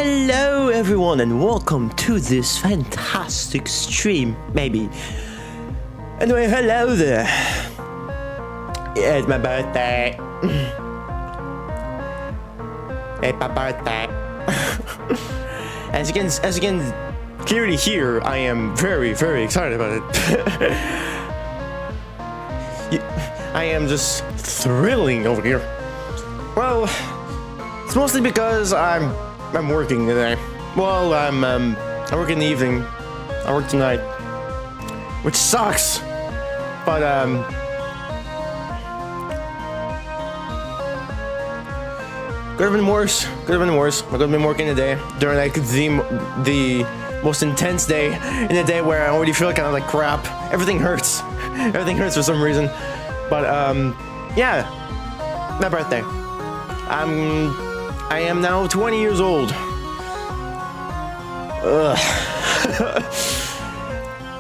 Hello everyone and welcome to this fantastic stream, maybe. Anyway, hello there. It's my birthday. It's my birthday. As you can clearly hear, I am very excited about it. I am just thrilling over here. Well, it's mostly because I'm working today. Well, I work in the evening. I work tonight, which sucks. But could have been worse. Could have been worse. I could have been working today during like the most intense day, in a day where I already feel kind of like crap. Everything hurts. Everything hurts for some reason. But yeah, my birthday. I am now 20 years old.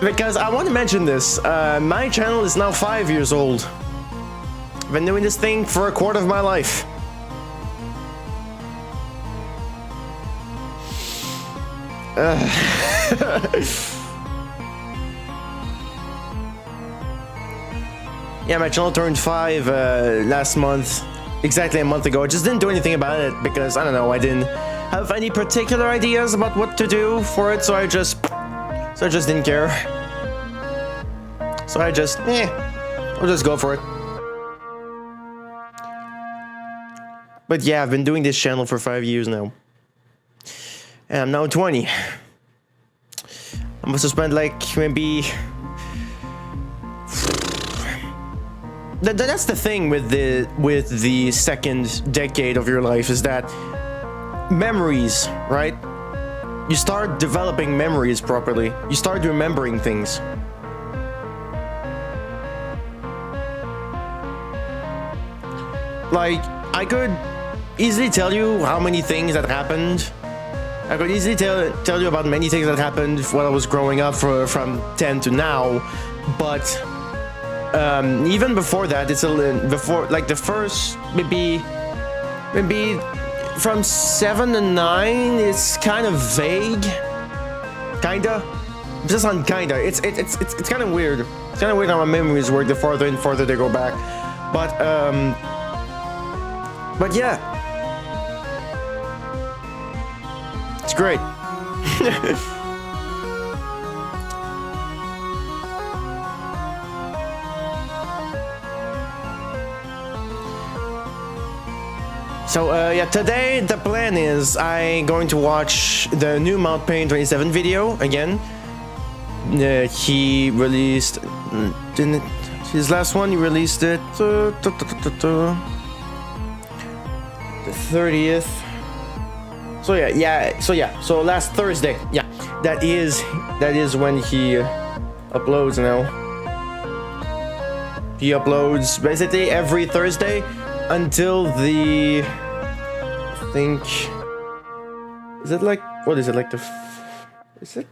Because I want to mention this. My channel is now 5 years old. I've been doing this thing for a quarter of my life. Yeah, my channel turned 5 last month. Exactly a month ago. I just didn't do anything about it because, I don't know, I didn't have any particular ideas about what to do for it, so I just didn't care. So I'll just go for it. But yeah, I've been doing this channel for 5 years now. And I'm now 20. I must have spent like maybe... That's the thing with the second decade of your life, is that memories, right? You start developing memories properly. You start remembering things. Like, I could easily tell you how many things that happened. I could easily tell you about many things that happened when I was growing up from 10 to now, but even before that, it's a little before, like the first maybe from 7 to 9, it's kind of vague, kinda. Just on kinda. It's kind of weird. It's kind of weird how my memories work the farther and farther they go back. But yeah, it's great. So yeah, today the plan is I'm going to watch the new Mount Pain 27 video again. He released, didn't his last one? He released it the 30th. So last Thursday. Yeah, that is when he uploads now. He uploads basically every Thursday until the, I think, is it like, what is it, like is it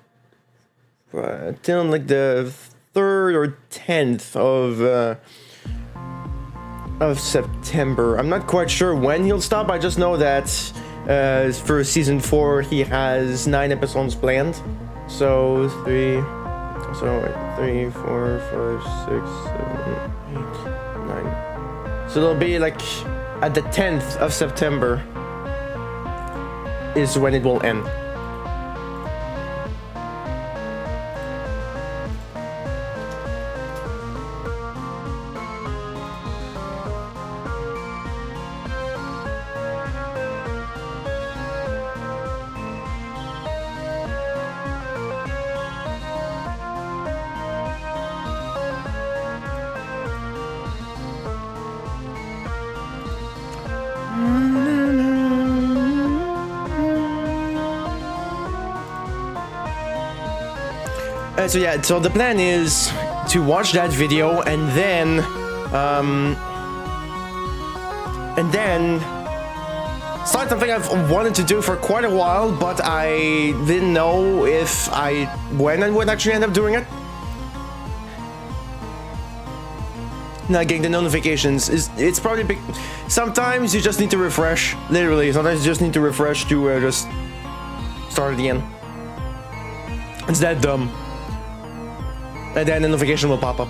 till like the 3rd or 10th of September. I'm not quite sure when he'll stop. I just know that for season 4 he has 9 episodes planned. So 3, 4, 5, 6, 7, 8, 9. So it'll be like at the 10th of September is when it will end. So yeah, so the plan is to watch that video and then start something I've wanted to do for quite a while, but I didn't know when I would actually end up doing it. not getting the notifications. It's probably big. Sometimes you just need to refresh, literally. Sometimes you just need to refresh to just start again. It's that dumb. And then the notification will pop up.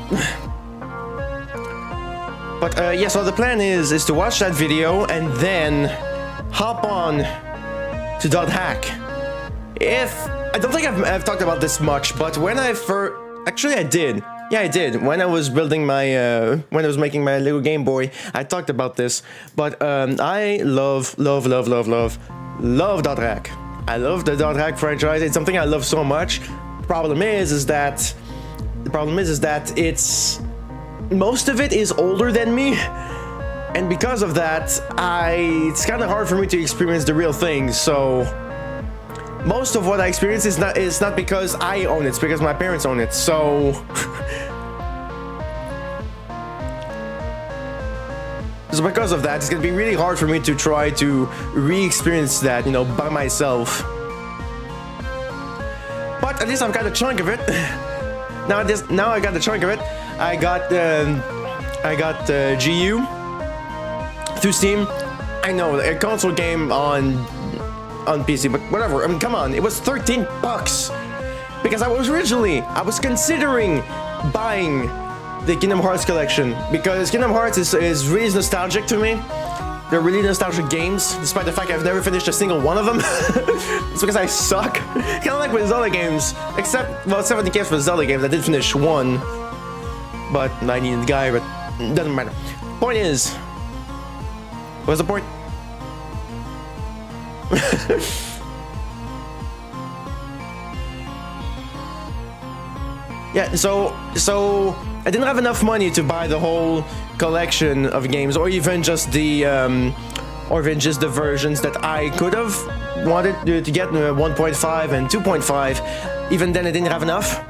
But yeah, so the plan is to watch that video and then hop on to .hack. I don't think I've talked about this much, but when I first... Actually, I did. Yeah, I did. When I was building my... when I was making my little Game Boy, I talked about this. But I love .hack. I love the .hack franchise. It's something I love so much. The problem is that it's... Most of it is older than me. And because of that, it's kind of hard for me to experience the real thing, so... Most of what I experience is not because I own it, it's because my parents own it, so... So because of that, it's gonna be really hard for me to try to re-experience that, you know, by myself. But at least I've got a chunk of it. Now I got the chunk of it. I got GU through Steam. I know, a console game on PC, but whatever. I mean, come on, it was $13 because I was considering buying the Kingdom Hearts collection because Kingdom Hearts is really nostalgic to me. They're really nostalgic games, despite the fact I've never finished a single one of them. It's because I suck. Kind of like with Zelda games, except the case for Zelda games, I did finish one, but I needed the guy, but it doesn't matter. Point is, what's the point? Yeah, so I didn't have enough money to buy the whole collection of games, or even just the versions that I could have wanted to get 1.5 and 2.5. Even then, I didn't have enough.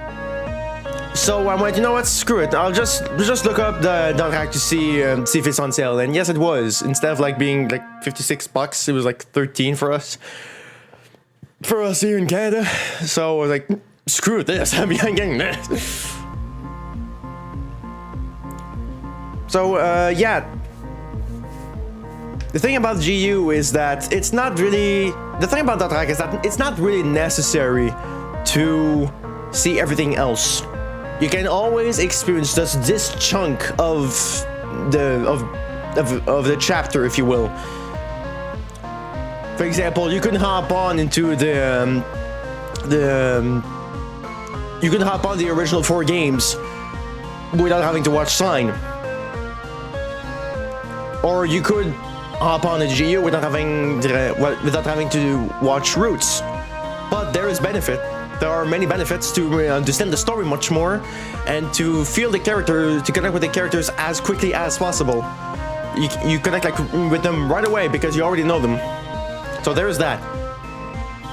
So I went, you know what? Screw it. I'll just look up the .hack to see if it's on sale. And yes, it was. Instead of like being like $56, it was like 13 for us here in Canada. So I was like, screw this. I'm getting this. So yeah. The thing about GU is that it's not really... The thing about .hack is that it's not really necessary to see everything else. You can always experience just this chunk of the chapter, if you will. For example, you can hop on into you can hop on the original 4 games without having to watch Sign. Or you could hop on a GU without having to watch Roots. But there is benefit. There are many benefits to understand the story much more and to feel the character, to connect with the characters as quickly as possible. You connect like with them right away because you already know them. So there is that.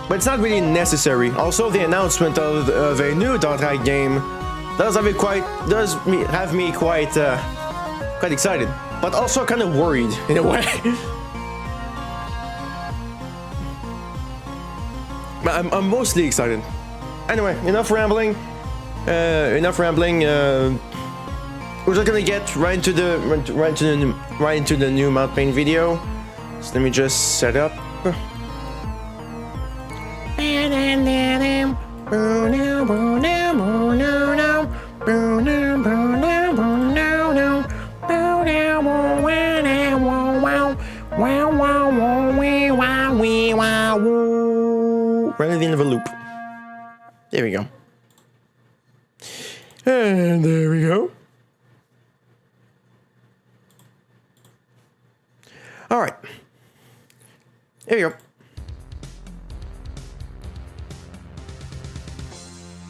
But it's not really necessary. Also, the announcement of a new .hack game does have me quite excited, but also kind of worried in a way. I'm mostly excited. Anyway, enough rambling. We're just gonna get right into the new Mount Pain video. So let me just set up. Right at the end of a loop. There we go. And there we go. All right. There you go.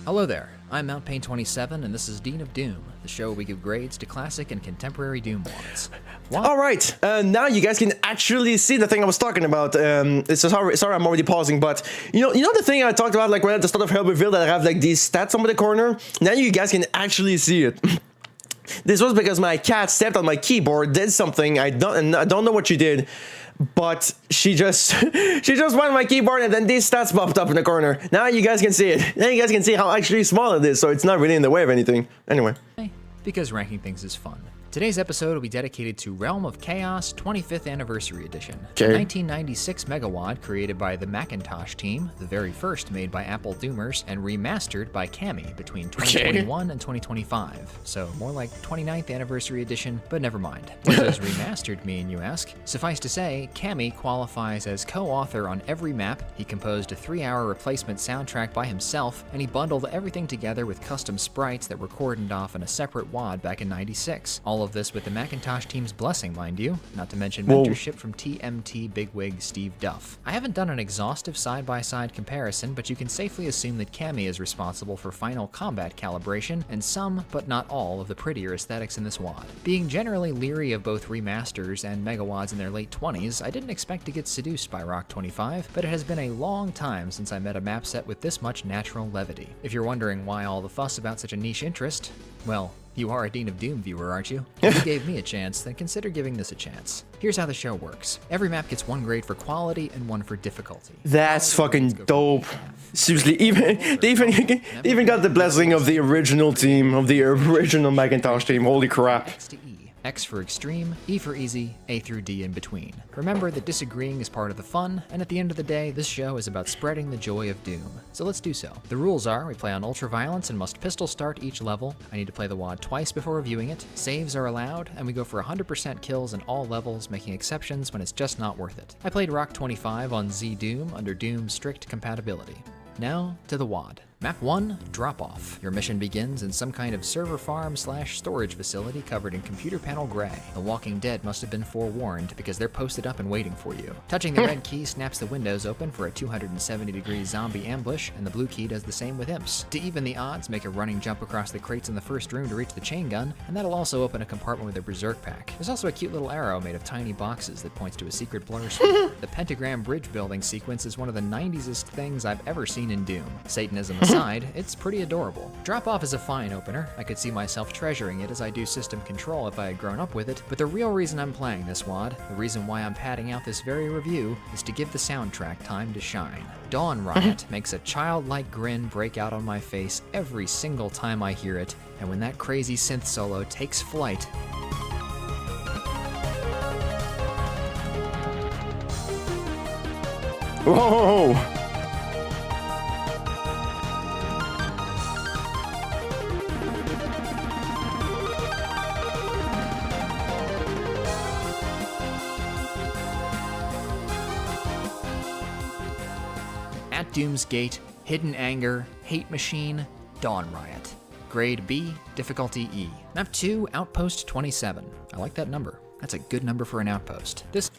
Hello there, I'm Mount Pain 27, and this is Dean of Doom, the show where we give grades to classic and contemporary Doom mods. All right, now you guys can actually see the thing I was talking about. Sorry, I'm already pausing, but you know the thing I talked about, like right at the start of Hell Reveal, that I have like these stats on the corner. Now you guys can actually see it. This was because my cat stepped on my keyboard, did something. I don't know what she did, but she just went on my keyboard, and then these stats popped up in the corner. Now you guys can see it. Now you guys can see how actually small it is, so it's not really in the way of anything. Anyway. Because ranking things is fun. Today's episode will be dedicated to Realm of Chaos 25th Anniversary Edition. Okay. The 1996 Megawad created by the Macintosh team, the very first made by Apple Doomers, and remastered by Kami between 2021 and 2025. So more like 29th Anniversary Edition, but never mind. What does remastered mean, you ask? Suffice to say, Kami qualifies as co-author on every map, he composed a 3-hour replacement soundtrack by himself, and he bundled everything together with custom sprites that were cordoned off in a separate WAD back in 96. All of this with the Macintosh team's blessing, mind you, not to mention mentorship from TMT bigwig Steve Duff. I haven't done an exhaustive side-by-side comparison, but you can safely assume that Kami is responsible for final combat calibration and some, but not all, of the prettier aesthetics in this WAD. Being generally leery of both remasters and megawads in their late 20s, I didn't expect to get seduced by Rock 25, but it has been a long time since I met a map set with this much natural levity. If you're wondering why all the fuss about such a niche interest, well, you are a Dean of Doom viewer, aren't you? If you gave me a chance, then consider giving this a chance. Here's how the show works. Every map gets 1 grade for quality and 1 for difficulty. That's fucking dope. Seriously, they even got the blessing of the original team, of the original Macintosh team. Holy crap. X to E. X for extreme, E for easy, A through D in between. Remember that disagreeing is part of the fun, and at the end of the day, this show is about spreading the joy of Doom. So let's do so. The rules are, we play on ultraviolence and must pistol start each level. I need to play the WAD twice before reviewing it. Saves are allowed, and we go for 100% kills in all levels, making exceptions when it's just not worth it. I played Rock 25 on Z Doom under Doom's strict compatibility. Now to the WAD. Map 1, Drop Off. Your mission begins in some kind of server farm / storage facility covered in computer panel gray. The Walking Dead must have been forewarned because they're posted up and waiting for you. Touching the red key snaps the windows open for a 270-degree zombie ambush, and the blue key does the same with imps. To even the odds, make a running jump across the crates in the first room to reach the chain gun, and that'll also open a compartment with a berserk pack. There's also a cute little arrow made of tiny boxes that points to a secret blur screen. The pentagram bridge building sequence is one of the 90s-est things I've ever seen in Doom. Satanism aside, it's pretty adorable. Drop Off is a fine opener. I could see myself treasuring it as I do system control if I had grown up with it, but the real reason I'm playing this WAD, the reason why I'm padding out this very review, is to give the soundtrack time to shine. Dawn Riot makes a childlike grin break out on my face every single time I hear it, and when that crazy synth solo takes flight, Whoa! At Doom's Gate, Hidden Anger, Hate Machine, Dawn Riot. Grade B, difficulty E. Map 2, Outpost 27. I like that number. That's a good number for an outpost. This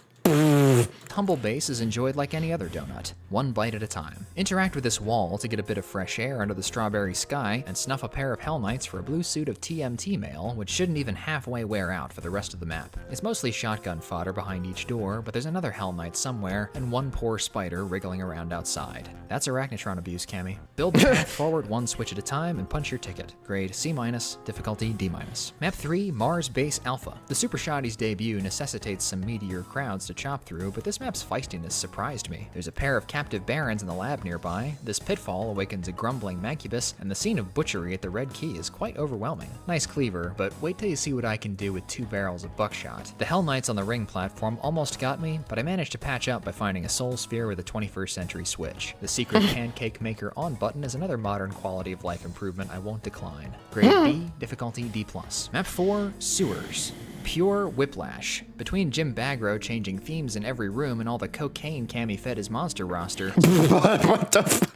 humble base is enjoyed like any other donut, 1 bite at a time. Interact with this wall to get a bit of fresh air under the strawberry sky, and snuff a pair of Hell Knights for a blue suit of TMT mail, which shouldn't even halfway wear out for the rest of the map. It's mostly shotgun fodder behind each door, but there's another Hell Knight somewhere, and 1 poor spider wriggling around outside. That's Arachnotron abuse, Kami. Build the path forward 1 switch at a time and punch your ticket. Grade C-, difficulty D-. Map 3, Mars Base Alpha. The Super Shotty's debut necessitates some meatier crowds to chop through, but this map's feistiness surprised me. There's a pair of captive barons in the lab nearby, this pitfall awakens a grumbling Mancubus, and the scene of butchery at the red key is quite overwhelming. Nice cleaver, but wait till you see what I can do with 2 barrels of buckshot. The Hell Knights on the ring platform almost got me, but I managed to patch up by finding a soul sphere with a 21st century switch. The secret pancake maker on button is another modern quality of life improvement I won't decline. Grade B, difficulty D+. Map 4, Sewers. Pure whiplash. Between Jim Bagro changing themes in every room and all the cocaine Kami fed his monster roster. What the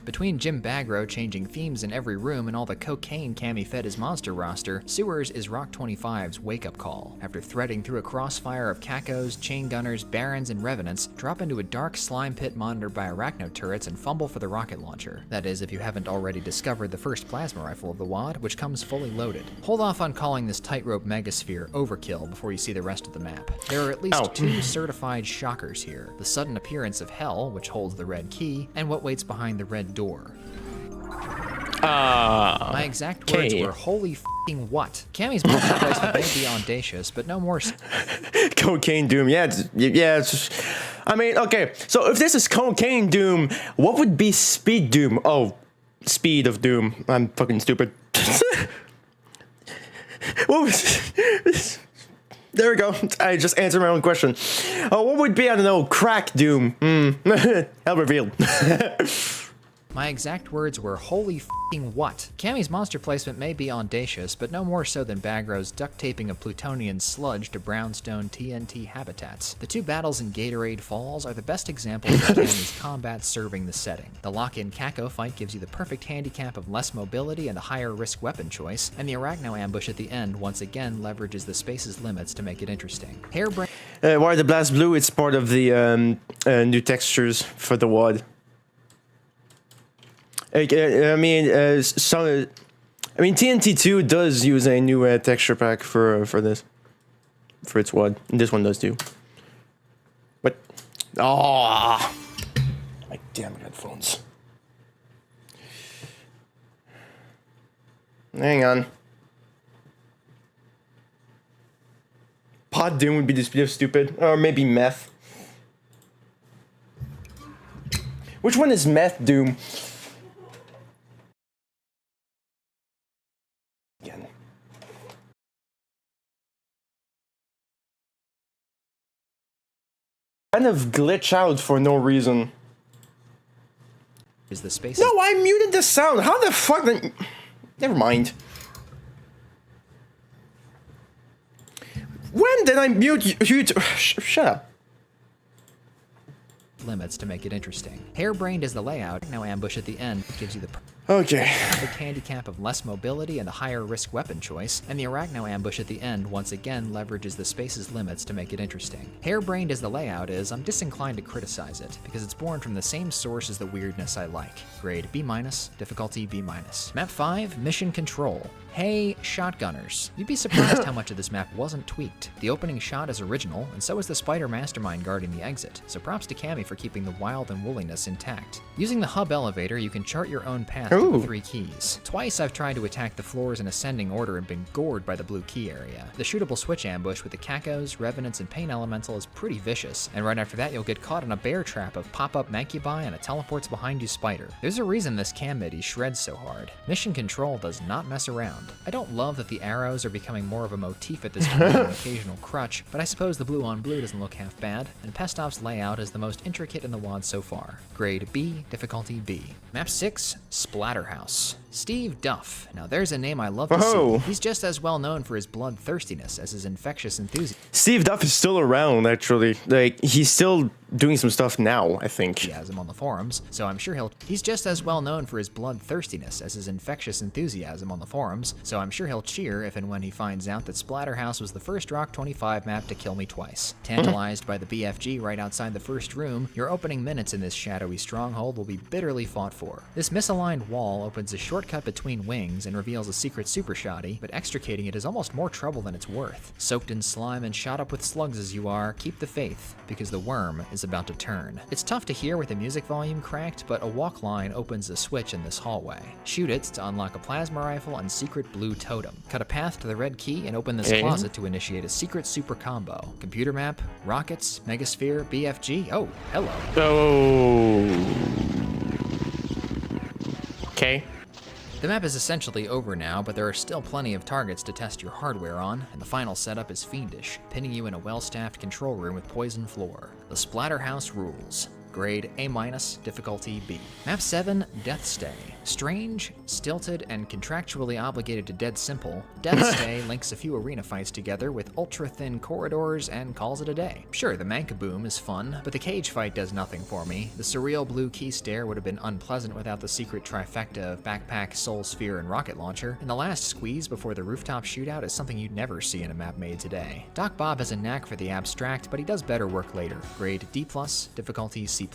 Between Jim Bagro changing themes in every room and all the cocaine Kami fed his monster roster, Sewers is Rock 25's wake-up call. After threading through a crossfire of Cacos, Chain Gunners, Barons, and Revenants, drop into a dark slime pit monitored by Arachno turrets and fumble for the rocket launcher. That is, if you haven't already discovered the first plasma rifle of the WAD, which comes fully loaded. Hold off on calling this tightrope megasphere overkill before you see the rest of the map. There are at least 2 certified shockers here. The sudden appearance of Hell, which holds the red key, and what waits behind the red door. My exact words were, holy f***ing what? Kami's multi-dice may be audacious, but no more. Cocaine Doom, yeah, I mean, okay, so if this is Cocaine Doom, what would be Speed Doom? Oh, Speed of Doom. I'm fucking stupid. What was... There we go. I just answered my own question. What would be, I don't know, crack Doom? Hell revealed. My exact words were, holy f***ing what? Cammy's monster placement may be audacious, but no more so than Bagro's duct taping of plutonian sludge to brownstone TNT habitats. The two battles in Gatorade Falls are the best examples of Cammy's combat serving the setting. The lock-in Kako fight gives you the perfect handicap of less mobility and a higher risk weapon choice, and the Arachno ambush at the end once again leverages the space's limits to make it interesting. Hairbrain. Why the Blast Blue? It's part of the new textures for the WAD. I mean, TNT2 does use a new texture pack for this, for its WAD. And this one does too. What? Oh, my damn headphones. Hang on. Pod Doom would be this video stupid, or maybe Meth. Which one is Meth Doom? Kind of glitch out for no reason. Is the space? No, I muted the sound. How the fuck? Never mind. When did I mute you? Shut up. Limits to make it interesting. Hairbrained is the layout. No ambush at the end gives you the Okay. perfect handicap of less mobility and a higher risk weapon choice, and the Arachno ambush at the end once again leverages the space's limits to make it interesting. Hairbrained as the layout is, I'm disinclined to criticize it, because it's born from the same source as the weirdness I like. Grade B-, difficulty B-. Map 5, Mission Control. Hey, shotgunners. You'd be surprised how much of this map wasn't tweaked. The opening shot is original, and so is the spider mastermind guarding the exit, so props to Cammy for keeping the wild and wooliness intact. Using the hub elevator, you can chart your own path to the 3 keys. Twice I've tried to attack the floors in ascending order and been gored by the blue key area. The shootable switch ambush with the Kakos, Revenants, and Pain Elemental is pretty vicious, and right after that you'll get caught in a bear trap of pop-up Mancubi and a teleports behind you spider. There's a reason this cam midi shreds so hard. Mission Control does not mess around. I don't love that the arrows are becoming more of a motif at this point than an occasional crutch, but I suppose the blue on blue doesn't look half bad, and Pestov's layout is the most intricate in the WAD so far. Grade B, difficulty B. Map 6, Splatterhouse. Steve Duff. Now there's a name I love to see. He's just as well known for his bloodthirstiness as his infectious enthusiasm. Steve Duff is still around, actually. Like, he's still doing some stuff now, I think. He has him on the forums, so I'm sure he's just as well known for his bloodthirstiness as his infectious enthusiasm on the forums, so I'm sure he'll cheer if and when he finds out that Splatterhouse was the first Rock 25 map to kill me twice. Tantalized by the BFG right outside the first room, your opening minutes in this shadowy stronghold will be bitterly fought for. This misaligned wall opens a shortcut between wings and reveals a secret super shoddy, but extricating it is almost more trouble than it's worth. Soaked in slime and shot up with slugs as you are, keep the faith, because the worm is about to turn. It's tough to hear with the music volume cracked, but a walk line opens a switch in this hallway. Shoot it to unlock a plasma rifle and secret blue totem. Cut a path to the red key and open this closet to initiate a secret super combo. Computer map, rockets, megasphere, BFG. Oh, hello. Oh. Okay. The map is essentially over now, but there are still plenty of targets to test your hardware on, and the final setup is fiendish, pinning you in a well-staffed control room with poison floor. The Splatterhouse rules. Grade A-, difficulty B. Map 7, Death Stay. Strange, stilted, and contractually obligated to Dead Simple, Death Stay links a few arena fights together with ultra-thin corridors and calls it a day. Sure, the Mankaboom is fun, but the cage fight does nothing for me. The surreal blue key stare would have been unpleasant without the secret trifecta of backpack, soul sphere, and rocket launcher, and the last squeeze before the rooftop shootout is something you'd never see in a map made today. Doc Bob has a knack for the abstract, but he does better work later. Grade D+, difficulty C+.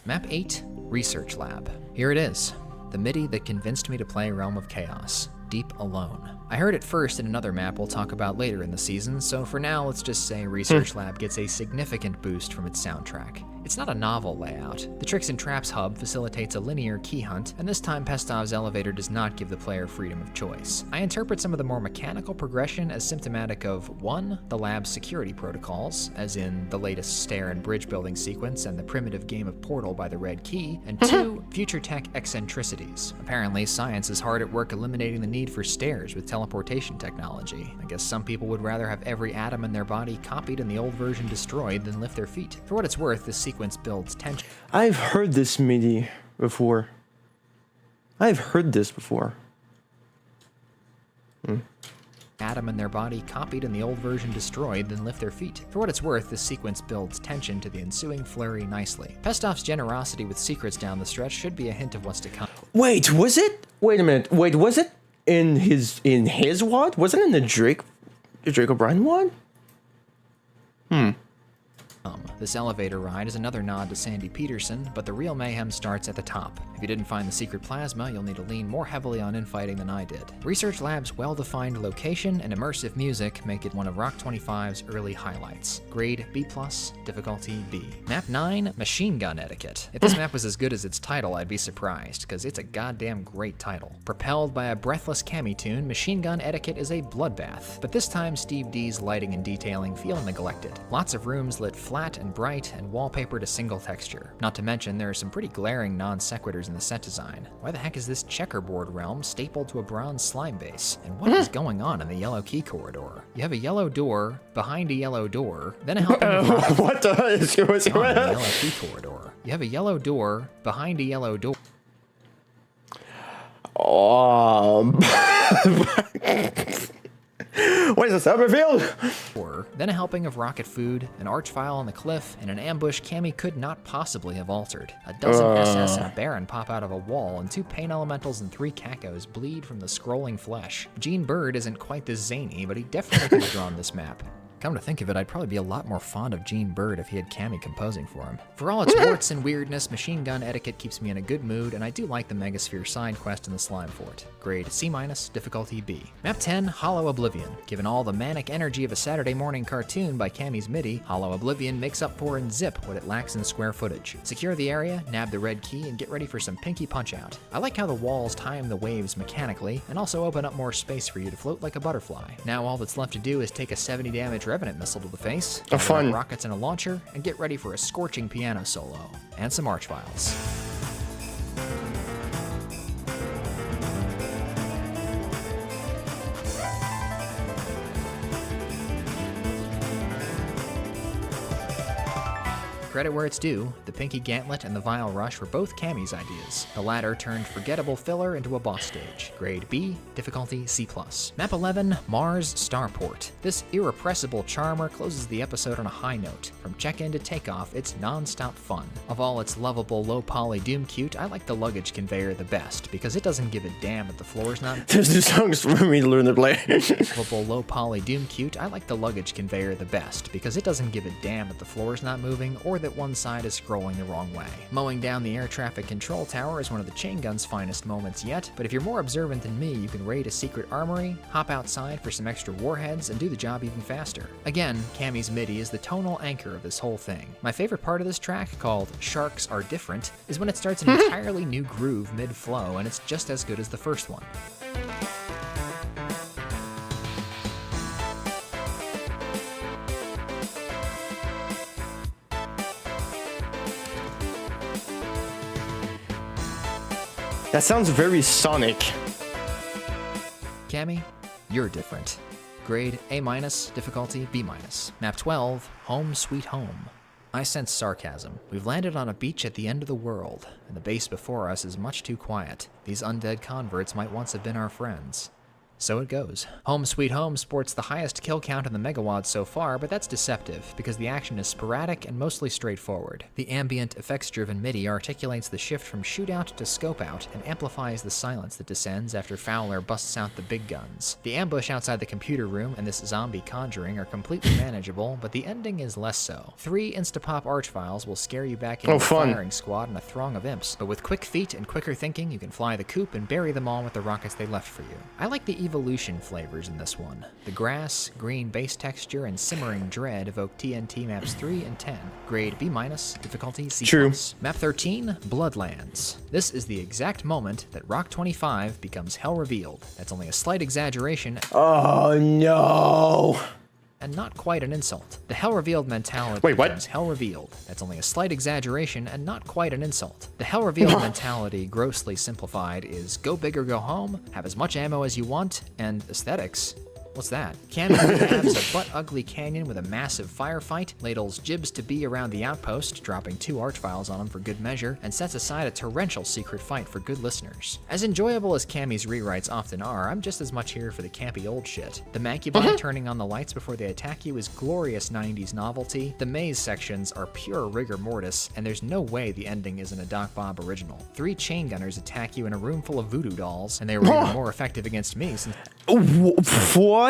Map 8, Research Lab. Here it is. The MIDI that convinced me to play Realm of Chaos, Deep Alone. I heard it first in another map we'll talk about later in the season, so for now let's just say Research Lab gets a significant boost from its soundtrack. It's not a novel layout. The Tricks and Traps hub facilitates a linear key hunt, and this time Pestov's elevator does not give the player freedom of choice. I interpret some of the more mechanical progression as symptomatic of 1. The lab's security protocols, as in the latest stair and bridge building sequence and the primitive game of Portal by the Red Key, and 2. Future tech eccentricities. Apparently, science is hard at work eliminating the need for stairs with teleportation technology. I guess some people would rather have every atom in their body copied and the old version destroyed than lift their feet. For what it's worth, this sequence builds tension. I've heard this MIDI before. I've heard this before. Atom in their body copied and the old version destroyed, then lift their feet. For what it's worth, this sequence builds tension to the ensuing flurry nicely. Pestov's generosity with secrets down the stretch should be a hint of what's to come. Wait, was it? Wait a minute. Wait, was it in his wad? Wasn't it in the Drake O'Brien wad? This elevator ride is another nod to Sandy Peterson, but the real mayhem starts at the top. If you didn't find the secret plasma, you'll need to lean more heavily on infighting than I did. Research Lab's well-defined location and immersive music make it one of Rock 25's early highlights. Grade B+, difficulty B. Map 9, Machine Gun Etiquette. If this map was as good as its title, I'd be surprised, because it's a goddamn great title. Propelled by a breathless Cammy tune, Machine Gun Etiquette is a bloodbath, but this time Steve D's lighting and detailing feel neglected. Lots of rooms lit flat and bright and wallpapered a single texture. Not to mention, there are some pretty glaring non sequiturs in the set design. Why the heck is this checkerboard realm stapled to a bronze slime base? And what is going on in the yellow key corridor? You have a yellow door, behind a yellow door, then a helping of What the hell is going the yellow key corridor. You have a yellow door, behind a yellow door. What is this, Upperfield? Then a helping of rocket food, an archvile on the cliff, and an ambush Cammy could not possibly have altered. A dozen SS and a Baron pop out of a wall, and 2 pain elementals and 3 Kakos bleed from the scrolling flesh. Gene Bird isn't quite this zany, but he definitely could have drawn this map. Come to think of it, I'd probably be a lot more fond of Gene Bird if he had Cammy composing for him. For all its warts and weirdness, Machine Gun Etiquette keeps me in a good mood, and I do like the Megasphere side quest in the Slime Fort. Grade C-, difficulty B. Map 10, Hollow Oblivion. Given all the manic energy of a Saturday morning cartoon by Cammy's MIDI, Hollow Oblivion makes up for in zip what it lacks in square footage. Secure the area, nab the red key, and get ready for some pinky punch-out. I like how the walls time the waves mechanically, and also open up more space for you to float like a butterfly. Now all that's left to do is take a 70 damage Revenant missile to the face, fun. rockets and a launcher, and get ready for a scorching piano solo. And some archviles. Credit where it's due, the Pinky Gauntlet and the Vile Rush were both Cammy's ideas. The latter turned forgettable filler into a boss stage. Grade B, difficulty C+. Map 11, Mars Starport. This irrepressible charmer closes the episode on a high note. From check-in to takeoff, it's non-stop fun. Of all its lovable low-poly Doom cute, I like the luggage conveyor the best, because it doesn't give a damn if the floor's not... There's the songs for me to learn to play. Lovable low-poly Doom cute, I like the luggage conveyor the best, because it doesn't give a damn if the floor's not moving or that one side is scrolling the wrong way. Mowing down the air traffic control tower is one of the chain gun's finest moments yet, but if you're more observant than me, you can raid a secret armory, hop outside for some extra warheads, and do the job even faster. Again, Cammy's MIDI is the tonal anchor of this whole thing. My favorite part of this track, called Sharks Are Different, is when it starts an entirely new groove mid-flow, and it's just as good as the first one. That sounds very Sonic. Cammy, you're different. Grade A-, difficulty B-. Map 12, Home Sweet Home. I sense sarcasm. We've landed on a beach at the end of the world, and the base before us is much too quiet. These undead converts might once have been our friends. So it goes. Home Sweet Home sports the highest kill count in the Megawad so far, but that's deceptive, because the action is sporadic and mostly straightforward. The ambient, effects-driven MIDI articulates the shift from shootout to scope out and amplifies the silence that descends after Fowler busts out the big guns. The ambush outside the computer room and this zombie conjuring are completely manageable, but the ending is less so. 3 Instapop archviles will scare you back into the firing squad and a throng of imps, but with quick feet and quicker thinking, you can fly the coop and bury them all with the rockets they left for you. I like the evolution flavors in this one. The grass, green base texture, and simmering dread evoke TNT maps 3 and 10. Grade B-, difficulty C+. True. Map 13, Bloodlands. This is the exact moment that Rock 25 becomes Hell Revealed. That's only a slight exaggeration Oh no. and not quite an insult. The Hell Revealed mentality Wait, what? becomes Hell Revealed. That's only a slight exaggeration and not quite an insult. The Hell Revealed mentality, grossly simplified, is go big or go home, have as much ammo as you want, and aesthetics. What's that? Cammy grabs a butt-ugly canyon with a massive firefight, ladles Jibs to be around the outpost, dropping 2 archviles on him for good measure, and sets aside a torrential secret fight for good listeners. As enjoyable as Cammy's rewrites often are, I'm just as much here for the campy old shit. The Mancubon turning on the lights before they attack you is glorious 90s novelty, the maze sections are pure rigor mortis, and there's no way the ending isn't a Doc Bob original. 3 chain gunners attack you in a room full of voodoo dolls, and they were even more effective against me since What?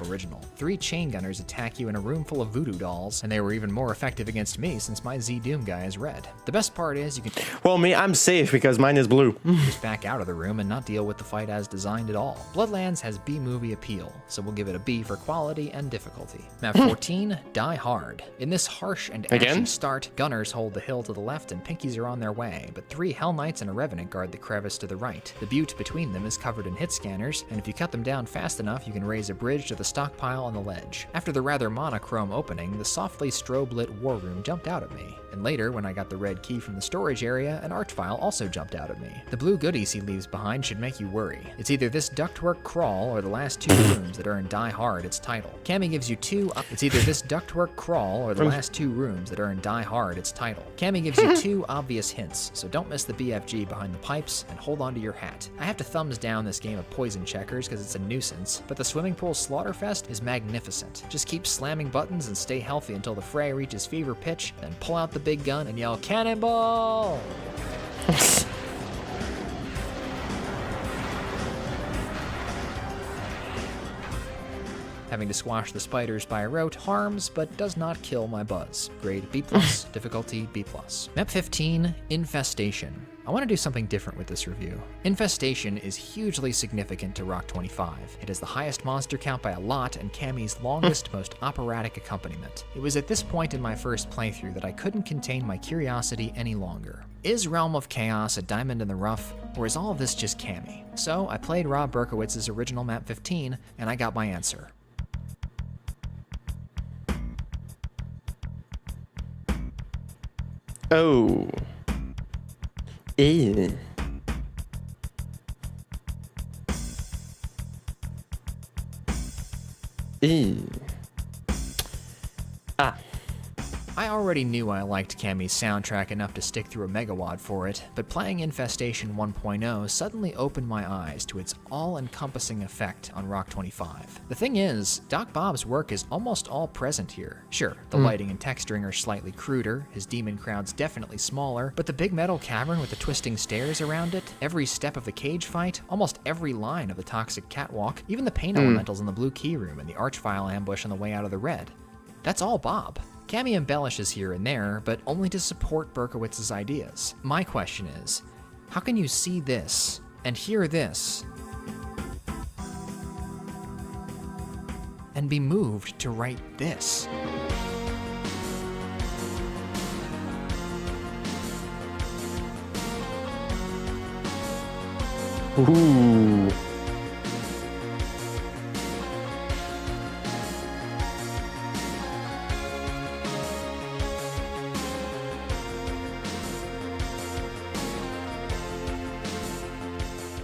original. 3 chain gunners attack you in a room full of voodoo dolls, and they were even more effective against me since my Z-Doom guy is red. The best part is you can Well, me, I'm safe because mine is blue. just back out of the room and not deal with the fight as designed at all. Bloodlands has B-movie appeal, so we'll give it a B for quality and difficulty. Map 14, Die Hard. In this harsh and Again? action start, gunners hold the hill to the left and pinkies are on their way, but 3 Hell Knights and a Revenant guard the crevice to the right. The butte between them is covered in hit scanners, and if you cut them down fast enough, you can raise a bridge to the stockpile on the ledge. After the rather monochrome opening, the softly strobe-lit war room jumped out at me, and later, when I got the red key from the storage area, an archvile also jumped out at me. The blue goodies he leaves behind should make you worry. It's either this ductwork crawl or the last 2 rooms that earn Die Hard its title. Cammy gives you 2 It's either this ductwork crawl or the last 2 rooms that earn Die Hard its title. Cammy gives you 2 obvious hints, so don't miss the BFG behind the pipes and hold on to your hat. I have to thumbs down this game of poison checkers because it's a nuisance, but the swimming pool slaughterfest is magnificent. Just keep slamming buttons and stay healthy until the fray reaches fever pitch, then pull out the big gun and yell cannonball! Having to squash the spiders by rote harms, but does not kill my buzz. Grade B+, difficulty B+. Map 15, Infestation. I want to do something different with this review. Infestation is hugely significant to Rock 25. It has the highest monster count by a lot and Cammy's longest, most operatic accompaniment. It was at this point in my first playthrough that I couldn't contain my curiosity any longer. Is Realm of Chaos a diamond in the rough, or is all of this just Cammy? So I played Rob Berkowitz's original Map 15, and I got my answer. Oh. Ew. Ew. Ah. I already knew I liked Cammy's soundtrack enough to stick through a megawad for it, but playing Infestation 1.0 suddenly opened my eyes to its all-encompassing effect on Rock 25. The thing is, Doc Bob's work is almost all present here. Sure, the lighting and texturing are slightly cruder, his demon crowd's definitely smaller, but the big metal cavern with the twisting stairs around it, every step of the cage fight, almost every line of the toxic catwalk, even the pain elementals in the blue key room and the archvile ambush on the way out of the red. That's all Bob. Cammy embellishes here and there, but only to support Berkowitz's ideas. My question is, how can you see this and hear this and be moved to write this? Ooh.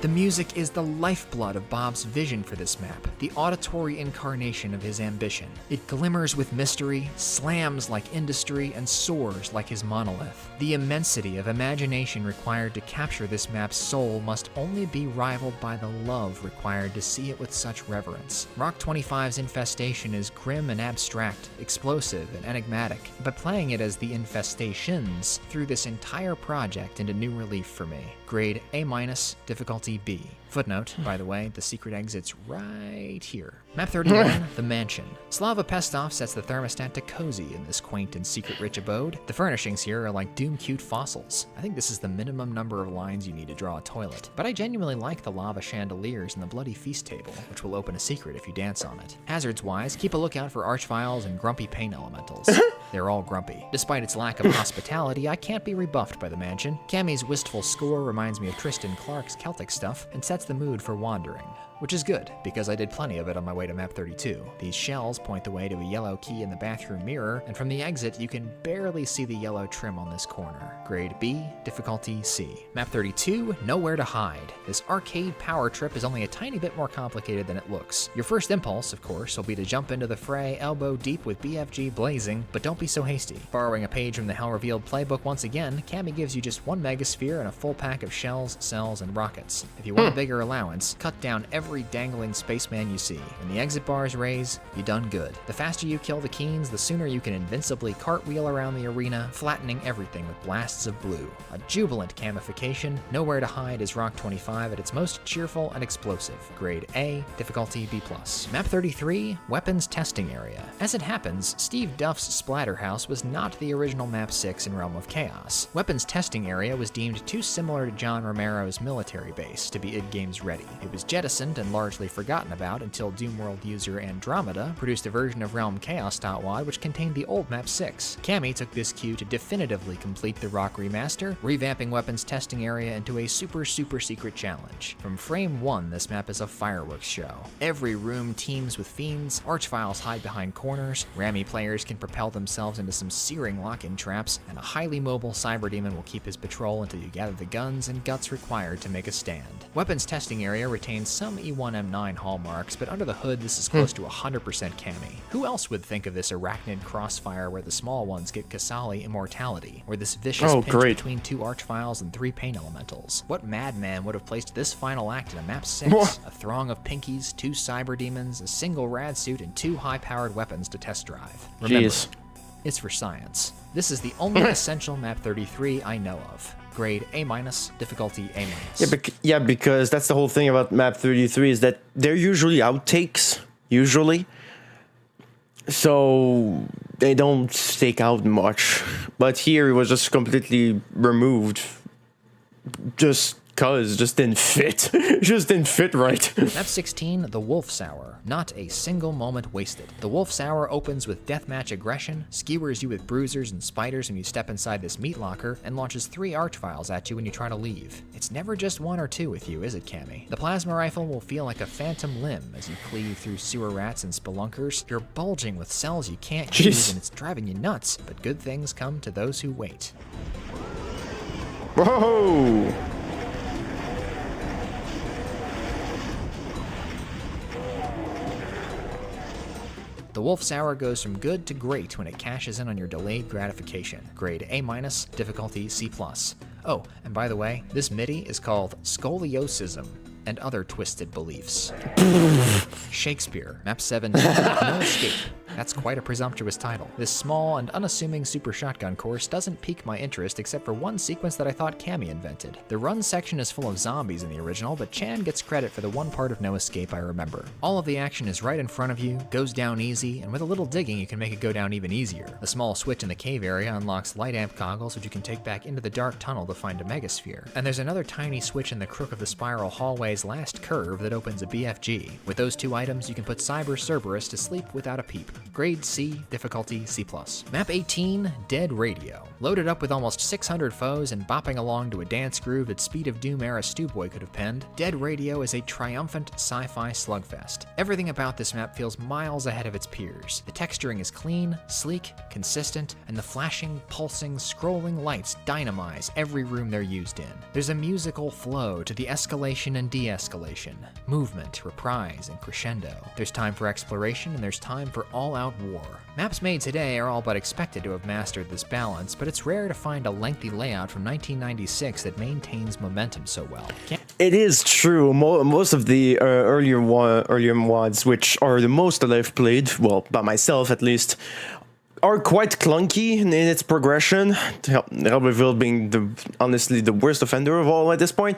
The music is the lifeblood of Bob's vision for this map, the auditory incarnation of his ambition. It glimmers with mystery, slams like industry, and soars like his monolith. The immensity of imagination required to capture this map's soul must only be rivaled by the love required to see it with such reverence. Rock 25's Infestation is grim and abstract, explosive and enigmatic, but playing it as the Infestations threw this entire project into new relief for me. Grade A-, difficulty difficulty B. Footnote, by the way, the secret exit's right here. Map 31, The Mansion. Slava Pestov sets the thermostat to cozy in this quaint and secret-rich abode. The furnishings here are like Doom-cute fossils. I think this is the minimum number of lines you need to draw a toilet. But I genuinely like the lava chandeliers and the bloody feast table, which will open a secret if you dance on it. Hazards-wise, keep a lookout for archviles and grumpy pain elementals. They're all grumpy. Despite its lack of hospitality, I can't be rebuffed by the mansion. Cammy's wistful score reminds me of Tristan Clark's Celtic stuff and sets the mood for wandering. Which is good, because I did plenty of it on my way to map 32. These shells point the way to a yellow key in the bathroom mirror, and from the exit you can barely see the yellow trim on this corner. Grade B, difficulty C. Map 32, Nowhere to Hide. This arcade power trip is only a tiny bit more complicated than it looks. Your first impulse, of course, will be to jump into the fray elbow deep with BFG blazing, but don't be so hasty. Borrowing a page from the Hell Revealed playbook once again, Cammy gives you just one megasphere and a full pack of shells, cells, and rockets. If you want a bigger allowance, cut down every dangling spaceman you see. When the exit bars raise, you done good. The faster you kill the Keens, the sooner you can invincibly cartwheel around the arena, flattening everything with blasts of blue. A jubilant camification, Nowhere to Hide is Rock 25 at its most cheerful and explosive. Grade A, difficulty B+. Map 33, Weapons Testing Area. As it happens, Steve Duff's Splatterhouse was not the original Map 6 in Realm of Chaos. Weapons Testing Area was deemed too similar to John Romero's military base to be id Games ready. It was jettisoned and largely forgotten about until Doom World user Andromeda produced a version of Realm Chaos.wad which contained the old Map 6. Cammy took this cue to definitively complete the Rock remaster, revamping Weapons Testing Area into a super secret challenge. From frame 1, this map is a fireworks show. Every room teems with fiends, archviles hide behind corners, Rammy players can propel themselves into some searing lock-in traps, and a highly mobile cyber demon will keep his patrol until you gather the guns and guts required to make a stand. Weapons Testing Area retains some E1M9 hallmarks, but under the hood this is close to 100% Cammy. Who else would think of this arachnid crossfire where the small ones get Kasali immortality, or this vicious pinch between two archviles and 3 pain elementals? What madman would have placed this final act in a map 6? A throng of pinkies, 2 cyber demons, a single rad suit, and 2 high-powered weapons to test drive. Remember, it's for science. This is the only essential map 33 I know of. Grade A-, difficulty A-. Yeah, because that's the whole thing about map 33 is that they're usually outtakes, so they don't stake out much. But here it was just completely removed, just didn't fit. Just didn't fit right. Map 16, The Wolf's Hour. Not a single moment wasted. The Wolf's Hour opens with deathmatch aggression, skewers you with bruisers and spiders when you step inside this meat locker, and launches 3 archviles at you when you try to leave. It's never just 1 or 2 with you, is it, Cammy? The plasma rifle will feel like a phantom limb as you cleave through sewer rats and spelunkers. You're bulging with cells you can't use, and it's driving you nuts, but good things come to those who wait. Whoa! The Wolf's Hour goes from good to great when it cashes in on your delayed gratification. Grade A-, difficulty C+. Oh, and by the way, this MIDI is called Scoliosism and Other Twisted Beliefs. Shakespeare, Map 7, No Escape. That's quite a presumptuous title. This small and unassuming super shotgun course doesn't pique my interest except for one sequence that I thought Cammy invented. The run section is full of zombies in the original, but Chan gets credit for the one part of No Escape I remember. All of the action is right in front of you, goes down easy, and with a little digging you can make it go down even easier. The small switch in the cave area unlocks light amp goggles which you can take back into the dark tunnel to find a megasphere. And there's another tiny switch in the crook of the spiral hallway's last curve that opens a BFG. With those 2 items you can put Cyber Cerberus to sleep without a peep. Grade C, difficulty C+. Map 18, Dead Radio. Loaded up with almost 600 foes and bopping along to a dance groove that Speed of Doom era Stewboy could have penned, Dead Radio is a triumphant sci-fi slugfest. Everything about this map feels miles ahead of its peers. The texturing is clean, sleek, consistent, and the flashing, pulsing, scrolling lights dynamize every room they're used in. There's a musical flow to the escalation and de-escalation, movement, reprise, and crescendo. There's time for exploration and there's time for all-out war. Maps made today are all but expected to have mastered this balance, but it's rare to find a lengthy layout from 1996 that maintains momentum so well. It is true. Most of the earlier mods, which are the most that I've played, well, by myself at least, are quite clunky in its progression. Hell Revealed being honestly the worst offender of all at this point.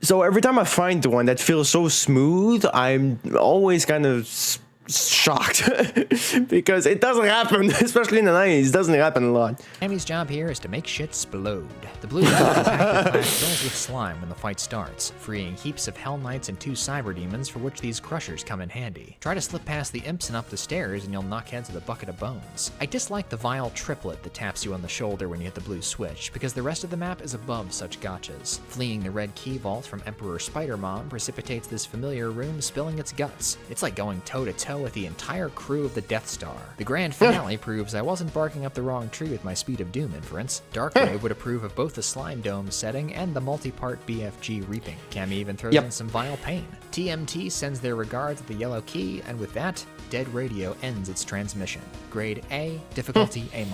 So every time I find one that feels so smooth, I'm always kind of shocked because it doesn't happen, especially in the 90s. It doesn't happen a lot. Cammy's job here is to make shit splode. The blue compactor class fills with slime when the fight starts, freeing heaps of Hell Knights and 2 Cyber Demons, for which these crushers come in handy. Try to slip past the imps and up the stairs and you'll knock heads with a bucket of bones. I dislike the vile triplet that taps you on the shoulder when you hit the blue switch, because the rest of the map is above such gotchas. Fleeing the red key vault from Emperor Spider-Mom precipitates this familiar room spilling its guts. It's like going toe-to-toe with the entire crew of the Death Star. The grand finale proves I wasn't barking up the wrong tree with my Speed of Doom inference. Darkwave would approve of both the Slime Dome setting and the multi-part BFG reaping. Cammy even throws in some vile pain. TMT sends their regards at the yellow key, and with that, Dead Radio ends its transmission. Grade A, difficulty A-.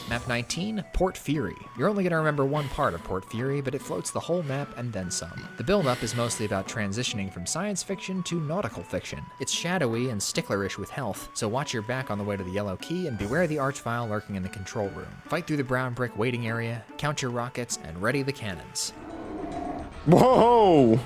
Map 19, Port Fury. You're only going to remember one part of Port Fury, but it floats the whole map and then some. The build-up is mostly about transitioning from science fiction to nautical fiction. It's shadowy and sticklerish with health, so watch your back on the way to the yellow key and beware the Archvile lurking in the control room. Fight through the brown brick waiting area, count your rockets, and ready the cannons. Whoa!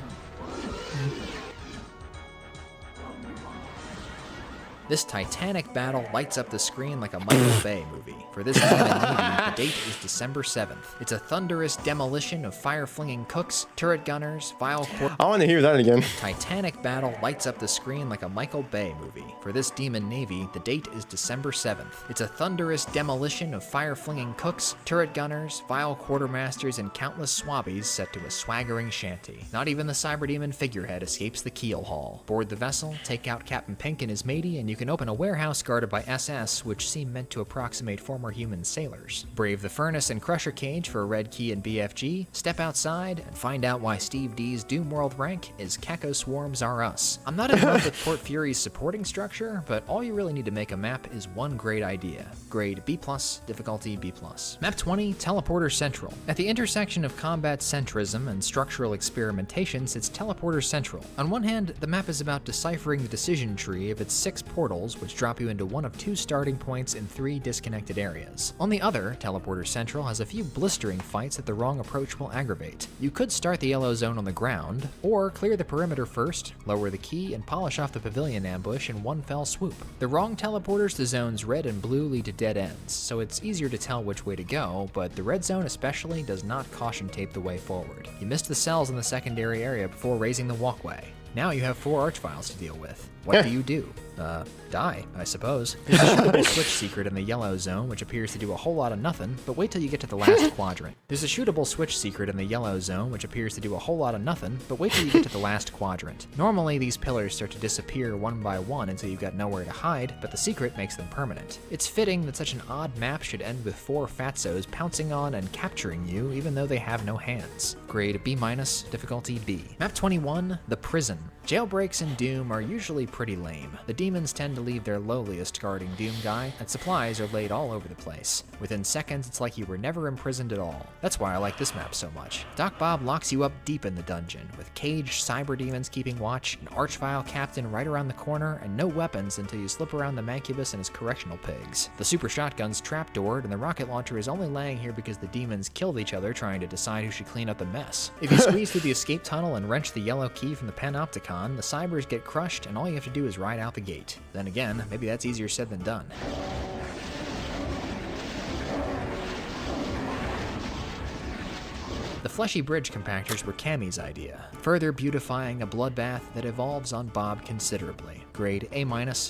This titanic battle lights up the screen like a Michael Bay movie. For this Demon Navy, the date is December 7th. It's a thunderous demolition of fire-flinging cooks, turret gunners, vile I want to hear that again. Titanic battle lights up the screen like a Michael Bay movie. For this Demon Navy, the date is December 7th. It's a thunderous demolition of fire-flinging cooks, turret gunners, vile quartermasters, and countless swabbies set to a swaggering shanty. Not even the Cyber Demon figurehead escapes the keel haul. Board the vessel, take out Captain Pink and his matey, and you can open a warehouse guarded by SS, which seem meant to approximate former human sailors. Brave the furnace and crusher cage for a red key and BFG, step outside, and find out why Steve D's Doom World rank is Caco Swarms Are Us. I'm not in love with Port Fury's supporting structure, but all you really need to make a map is one great idea. Grade B+, difficulty B+. Map 20, Teleporter Central. At the intersection of combat centrism and structural experimentation sits Teleporter Central. On one hand, the map is about deciphering the decision tree of its 6 portals, which drop you into one of 2 starting points in 3 disconnected areas. On the other, Teleporter Central has a few blistering fights that the wrong approach will aggravate. You could start the yellow zone on the ground, or clear the perimeter first, lower the key, and polish off the pavilion ambush in one fell swoop. The wrong teleporters to zones red and blue lead to dead ends, so it's easier to tell which way to go, but the red zone especially does not caution tape the way forward. You missed the cells in the secondary area before raising the walkway. Now you have 4 Archviles to deal with. What do? Die, I suppose. There's a shootable switch secret in the yellow zone, which appears to do a whole lot of nothing, but wait till you get to the last quadrant. There's a shootable switch secret in the yellow zone, which appears to do a whole lot of nothing, but wait till you get to the last quadrant. Normally, these pillars start to disappear one by one until you've got nowhere to hide, but the secret makes them permanent. It's fitting that such an odd map should end with 4 Fatzos pouncing on and capturing you, even though they have no hands. Grade B-, difficulty B. Map 21, The Prison. Jailbreaks in Doom are usually pretty lame. The demons tend to leave their lowliest guarding Doom guy, and supplies are laid all over the place. Within seconds, it's like you were never imprisoned at all. That's why I like this map so much. Doc Bob locks you up deep in the dungeon, with caged cyber demons keeping watch, an Archvile captain right around the corner, and no weapons until you slip around the Mancubus and his correctional pigs. The super shotgun's trapdoored, and the rocket launcher is only laying here because the demons killed each other trying to decide who should clean up the mess. If you squeeze through the escape tunnel and wrench the yellow key from the Panopticon, the cybers get crushed, and all you have to do is ride out the gate. Then again, maybe that's easier said than done. The fleshy bridge compactors were Cammy's idea, further beautifying a bloodbath that evolves on Bob considerably. Grade A-,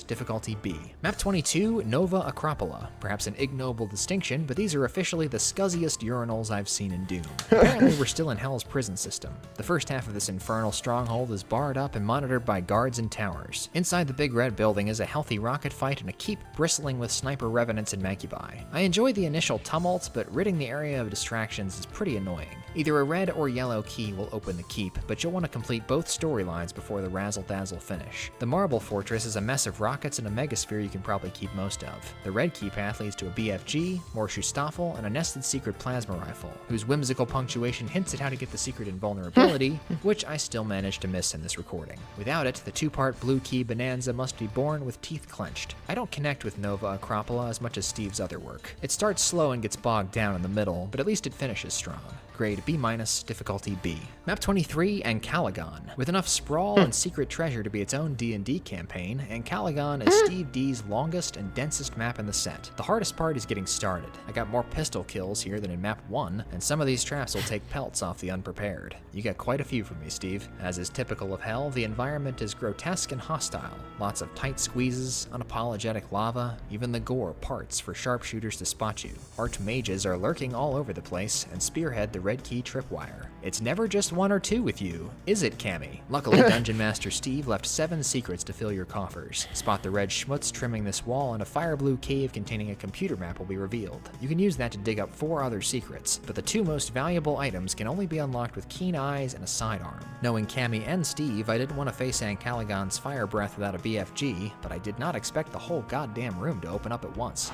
difficulty B. Map 22, Nova Acropola. Perhaps an ignoble distinction, but these are officially the scuzziest urinals I've seen in Doom. Apparently we're still in Hell's prison system. The first half of this infernal stronghold is barred up and monitored by guards and towers. Inside the big red building is a healthy rocket fight and a keep bristling with sniper revenants and Mancubi. I enjoy the initial tumult, but ridding the area of distractions is pretty annoying. Either a red or yellow key will open the keep, but you'll want to complete both storylines before the razzle-dazzle finish. The Marble Fortress is a mess of rockets and a megasphere you can probably keep most of. The red key path leads to a BFG, more Schustaffel, and a nested secret plasma rifle, whose whimsical punctuation hints at how to get the secret invulnerability, which I still managed to miss in this recording. Without it, the 2-part blue key bonanza must be born with teeth clenched. I don't connect with Nova Acropola as much as Steve's other work. It starts slow and gets bogged down in the middle, but at least it finishes strong. grade B-, difficulty B. Map 23, Ancalagon. With enough sprawl and secret treasure to be its own D&D campaign, Ancalagon is Steve D's longest and densest map in the set. The hardest part is getting started. I got more pistol kills here than in map 1, and some of these traps will take pelts off the unprepared. You get quite a few from me, Steve. As is typical of Hell, the environment is grotesque and hostile. Lots of tight squeezes, unapologetic lava, even the gore parts for sharpshooters to spot you. Archmages are lurking all over the place and spearhead the red key tripwire. It's never just one or two with you, is it, Cammy? Luckily, Dungeon Master Steve left 7 secrets to fill your coffers. Spot the red schmutz trimming this wall, and a fire blue cave containing a computer map will be revealed. You can use that to dig up 4 other secrets, but the 2 most valuable items can only be unlocked with keen eyes and a sidearm. Knowing Cammy and Steve, I didn't want to face Ancalagon's fire breath without a BFG, but I did not expect the whole goddamn room to open up at once.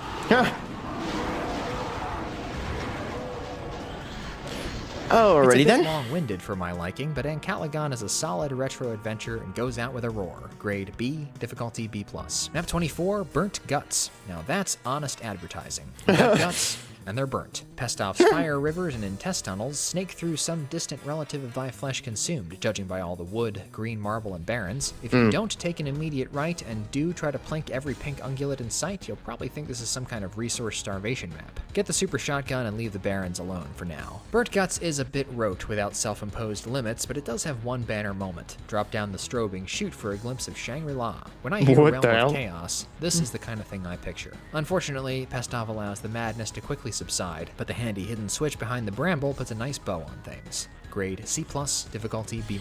Alrighty then. It's a bit long-winded for my liking, but Ancalagon is a solid retro adventure and goes out with a roar. Grade B, difficulty B+. Map 24, Burnt Guts. Now that's honest advertising. You got guts, and they're burnt. Pestoff's fire rivers and intestinals snake through some distant relative of thy flesh consumed, judging by all the wood, green marble, and barrens. If you don't take an immediate right and do try to plink every pink ungulate in sight, you'll probably think this is some kind of resource starvation map. Get the super shotgun and leave the barrens alone for now. Burnt Guts is a bit rote without self-imposed limits, but it does have one banner moment. Drop down the strobing, shoot for a glimpse of Shangri-La. When I hear What Realm the of hell? Chaos, this is the kind of thing I picture. Unfortunately, Pestov allows the madness to quickly subside, but the handy hidden switch behind the bramble puts a nice bow on things. Grade C+, difficulty B-.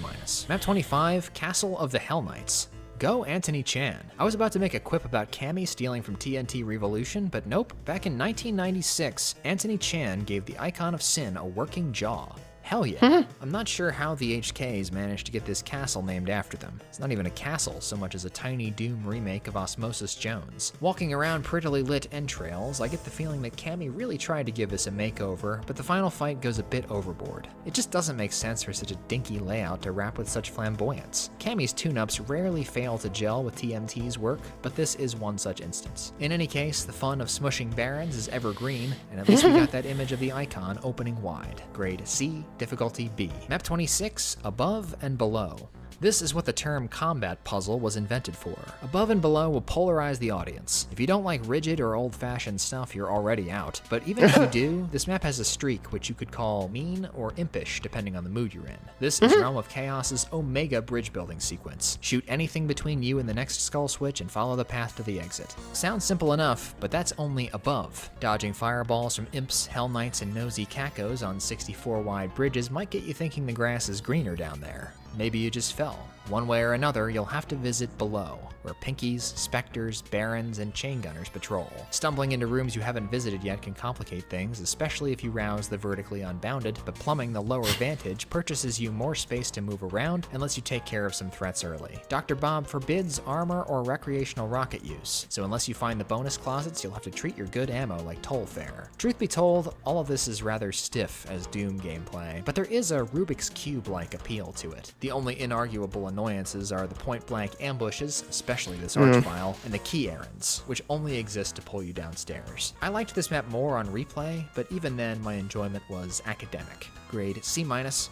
Map 25, Castle of the Hell Knights. Go Anthony Chan. I was about to make a quip about Cammy stealing from TNT Revolution, but nope. Back in 1996, Anthony Chan gave the Icon of Sin a working jaw. Hell yeah. I'm not sure how the HKs managed to get this castle named after them. It's not even a castle so much as a tiny Doom remake of Osmosis Jones. Walking around prettily lit entrails, I get the feeling that Cammy really tried to give this a makeover, but the final fight goes a bit overboard. It just doesn't make sense for such a dinky layout to wrap with such flamboyance. Cammy's tune-ups rarely fail to gel with TMT's work, but this is one such instance. In any case, the fun of smushing barons is evergreen, and at least we got that image of the icon opening wide. Grade C, difficulty B. Map 26, Above and Below. This is what the term combat puzzle was invented for. Above and Below will polarize the audience. If you don't like rigid or old-fashioned stuff, you're already out. But even if you do, this map has a streak which you could call mean or impish depending on the mood you're in. This is Realm of Chaos's Omega bridge building sequence. Shoot anything between you and the next skull switch and follow the path to the exit. Sounds simple enough, but that's only above. Dodging fireballs from imps, hell knights, and nosy cacos on 64 wide bridges might get you thinking the grass is greener down there. Maybe you just fell. One way or another, you'll have to visit Below, where pinkies, specters, barons, and chain gunners patrol. Stumbling into rooms you haven't visited yet can complicate things, especially if you rouse the vertically unbounded, but plumbing the lower vantage purchases you more space to move around and lets you take care of some threats early. Dr. Bob forbids armor or recreational rocket use, so unless you find the bonus closets, you'll have to treat your good ammo like toll fare. Truth be told, all of this is rather stiff as Doom gameplay, but there is a Rubik's Cube-like appeal to it. The only inarguable annoyances are the point-blank ambushes, especially this archvile, and the key errands, which only exist to pull you downstairs. I liked this map more on replay, but even then my enjoyment was academic. Grade C-,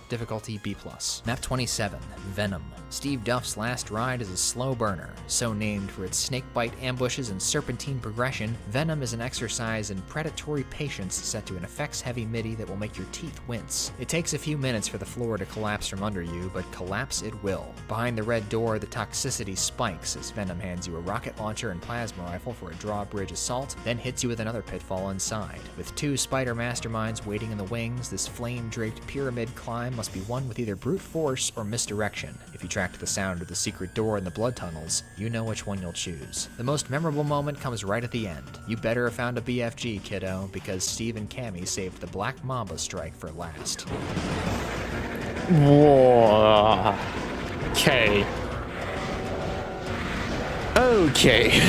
difficulty B+. Map 27, Venom. Steve Duff's last ride is a slow burner. So named for its snakebite ambushes and serpentine progression, Venom is an exercise in predatory patience set to an effects-heavy MIDI that will make your teeth wince. It takes a few minutes for the floor to collapse from under you, but collapse it will. Behind the red door, the toxicity spikes as Venom hands you a rocket launcher and plasma rifle for a drawbridge assault, then hits you with another pitfall inside. With 2 spider masterminds waiting in the wings, this flame-draped pyramid climb must be won with either brute force or misdirection. If you track to the sound of the secret door in the blood tunnels, you know which one you'll choose. The most memorable moment comes right at the end. You better have found a BFG, kiddo, because Steve and Cammy saved the Black Mamba strike for last. Whoa. Okay. Okay.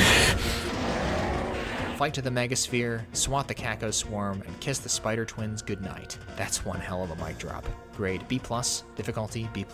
fight to the Megasphere, swat the Kako Swarm, and kiss the Spider Twins goodnight. That's one hell of a mic drop. Grade B+, difficulty B+.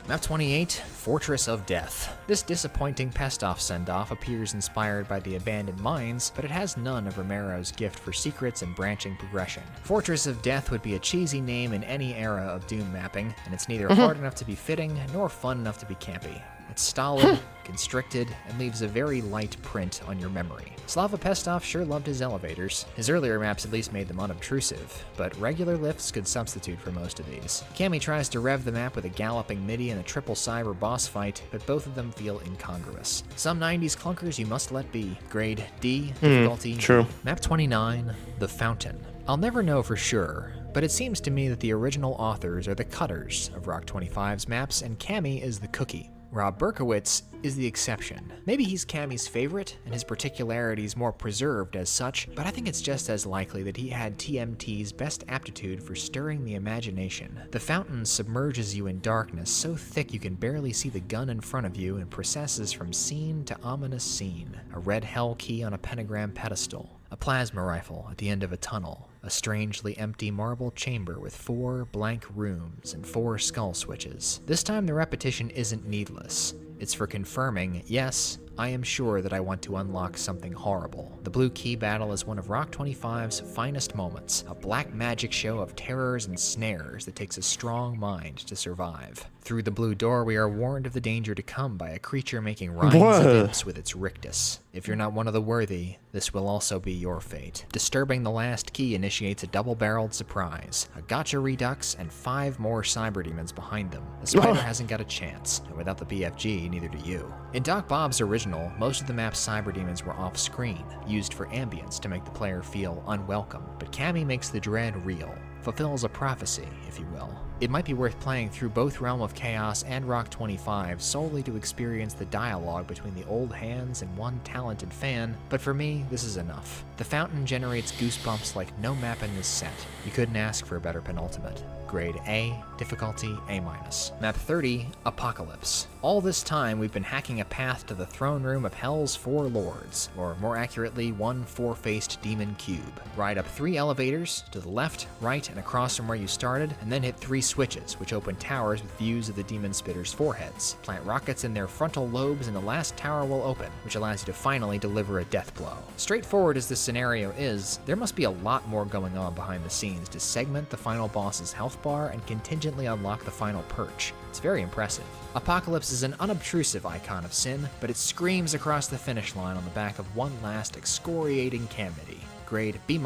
Map 28, Fortress of Death. This disappointing Pest-Off send-off appears inspired by the abandoned mines, but it has none of Romero's gift for secrets and branching progression. Fortress of Death would be a cheesy name in any era of Doom mapping, and it's neither hard enough to be fitting, nor fun enough to be campy. It's stolid, constricted, and leaves a very light print on your memory. Slava Pestov sure loved his elevators. His earlier maps at least made them unobtrusive, but regular lifts could substitute for most of these. Cammy tries to rev the map with a galloping midi and a triple cyber boss fight, but both of them feel incongruous. Some 90s clunkers you must let be. Grade D, difficulty. True. Map 29, The Fountain. I'll never know for sure, but it seems to me that the original authors are the cutters of Rock 25's maps, and Cammy is the cookie. Rob Berkowitz is the exception. Maybe he's Cammy's favorite, and his particularities more preserved as such, but I think it's just as likely that he had TMT's best aptitude for stirring the imagination. The Fountain submerges you in darkness so thick you can barely see the gun in front of you and processes from scene to ominous scene. A red hell key on a pentagram pedestal, a plasma rifle at the end of a tunnel, a strangely empty marble chamber with 4 blank rooms and 4 skull switches. This time the repetition isn't needless. It's for confirming, yes, I am sure that I want to unlock something horrible. The Blue Key battle is one of Rock 25's finest moments, a black magic show of terrors and snares that takes a strong mind to survive. Through the blue door, we are warned of the danger to come by a creature making rhymes of imps with its rictus. If you're not one of the worthy, this will also be your fate. Disturbing the last key initiates a double-barreled surprise, a gotcha redux, and 5 more cyber demons behind them. The spider hasn't got a chance, and without the BFG, neither do you. In Doc Bob's original, most of the map's cyber demons were off-screen, used for ambience to make the player feel unwelcome, but Cammy makes the dread real. Fulfills a prophecy, if you will. It might be worth playing through both Realm of Chaos and Rock 25 solely to experience the dialogue between the old hands and one talented fan, but for me, this is enough. The Fountain generates goosebumps like no map in this set. You couldn't ask for a better penultimate. Grade A, difficulty A-. Map 30, Apocalypse. All this time, we've been hacking a path to the throne room of Hell's 4 lords, or more accurately, one 4-faced demon cube. Ride up 3 elevators, to the left, right, and across from where you started, and then hit 3 switches, which open towers with views of the demon spitters' foreheads. Plant rockets in their frontal lobes, and the last tower will open, which allows you to finally deliver a death blow. Straightforward as this scenario is, there must be a lot more going on behind the scenes to segment the final boss's health bar and contingently unlock the final perch. It's very impressive. Apocalypse is an unobtrusive icon of sin, but it screams across the finish line on the back of one last excoriating calamity. Grade B-,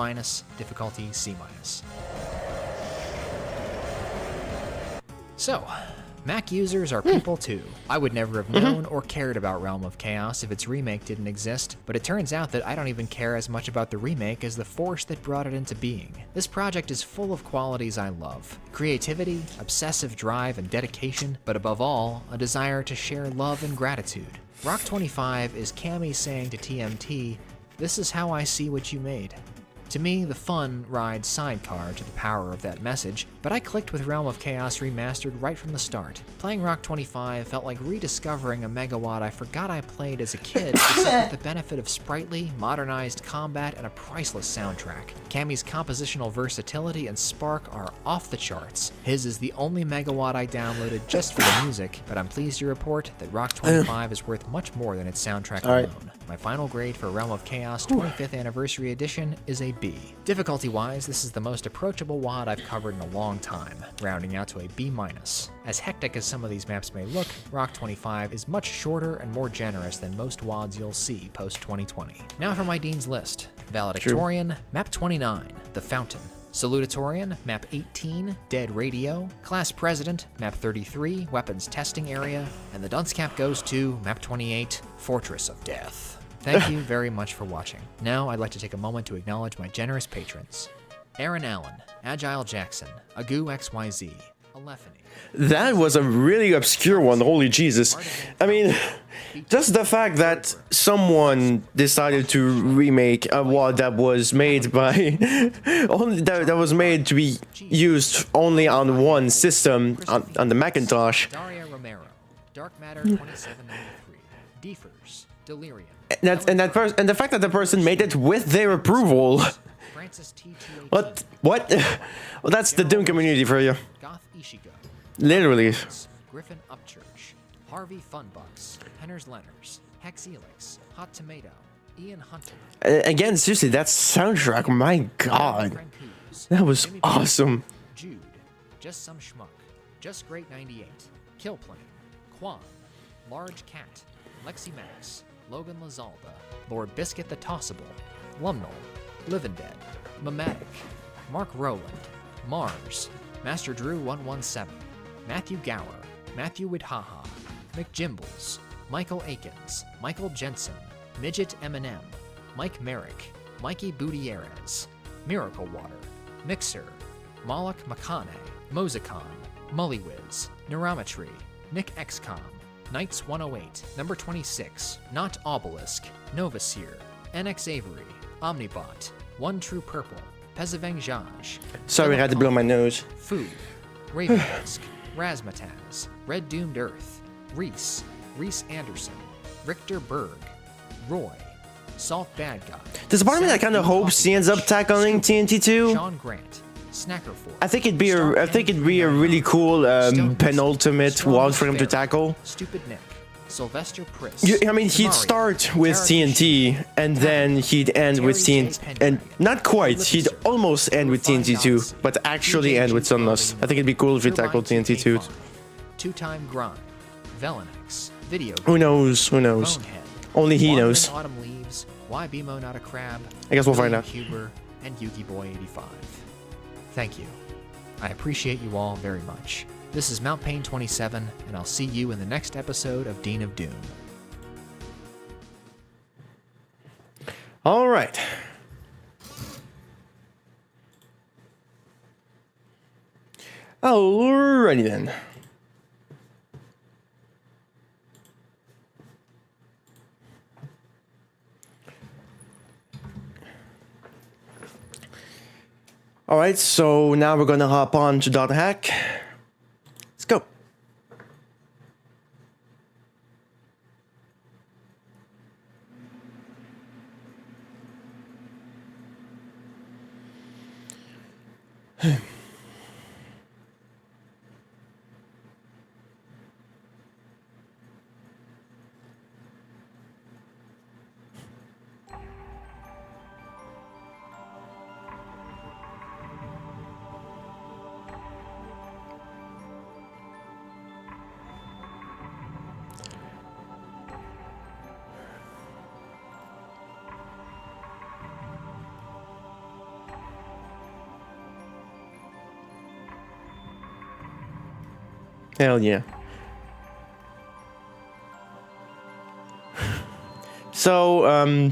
difficulty C-. So, Mac users are people too. I would never have known or cared about Realm of Chaos if its remake didn't exist, but it turns out that I don't even care as much about the remake as the force that brought it into being. This project is full of qualities I love. Creativity, obsessive drive and dedication, but above all, a desire to share love and gratitude. Rock 25 is Cammy saying to TMT, "This is how I see what you made." To me, the fun rides sidecar to the power of that message, but I clicked with Realm of Chaos Remastered right from the start. Playing Rock 25 felt like rediscovering a megawatt I forgot I played as a kid, except with the benefit of sprightly, modernized combat and a priceless soundtrack. Cammy's compositional versatility and spark are off the charts. His is the only megawatt I downloaded just for the music, but I'm pleased to report that Rock 25 is worth much more than its soundtrack alone. My final grade for Realm of Chaos 25th Anniversary Edition is a B. Difficulty-wise, this is the most approachable WAD I've covered in a long time, rounding out to a B-. As hectic as some of these maps may look, Rock 25 is much shorter and more generous than most WADs you'll see post-2020. Now for my Dean's List. Valedictorian, Map 29, The Fountain. Salutatorian, Map 18, Dead Radio. Class President, Map 33, Weapons Testing Area. And the dunce cap goes to Map 28, Fortress of Death. Thank you very much for watching. Now I'd like to take a moment to acknowledge my generous patrons. Aaron Allen, Agile Jackson, Agu XYZ, Alephany. That was a really obscure one, holy Jesus. I mean, just the fact that someone decided to remake a WAD that was made by that was made to be used only on one system, on the Macintosh. Daria Romero, Dark Matter 2793, Deefers, Delirium. and the fact that the person made it with their approval. Francis T. What? Well, that's the Doom community for you. Goth Ishigo. Literally. Griffin Upchurch. Harvey Funbucks. Henners Lenners. Hex Elix. Hot Tomato. Ian Hunter. Again, seriously, that soundtrack, my god. That was awesome. Jude. Just Some Schmuck. Just Great 98. Killplane. Quan. Large Cat. Lexi Max. Logan Lazalda. Lord Biscuit the Tossable. Lumnal. Livin' Dead. Mamatic. Mark Rowland. Mars. Master Drew 117. Matthew Gower. Matthew Widhaha. McJimbles. Michael Akins. Michael Jensen. Midget Eminem. Mike Merrick. Mikey Gutierrez. Miracle Water. Mixer. Moloch Makane. Mozicon. Mullywiz. Neurometry. Nick XCOM. Knights 108. Number 26. Not Obelisk. Novaseer. NX Avery. Omnibot. One True Purple. Pezaveng Jaj. Sorry, I had to blow my nose. Food. Ravendisk. Razmataz. Red Doomed Earth. Reese. Reese Anderson. Richter Berg. Roy. Salt Bad Guy. There's a part of me that kind of hopes he ends up tackling TNT 2. Sean Grant. Snacker Force. I think it'd be a really cool penultimate one for him to tackle. Stupid Nick. Sylvester Priss. I mean, he'd start with TNT, and then he'd end with TNT, and not quite, he'd almost end with TNT 2, but actually end with Sunlust. I think it'd be cool if he tackled TNT 2. Two-time grind. Velenex. Video. Who knows? Who knows? Bonehead. Only he knows. Autumn Leaves. Why BMO Not a Crab. I guess we'll find out. Huber and Yuki Boy 85. Thank you. I appreciate you all very much. This is Mount Pain 27, and I'll see you in the next episode of Dean of Doom. All right. Alrighty then. Alright, so now we're gonna hop on to .hack. Let's go. Hell yeah. So,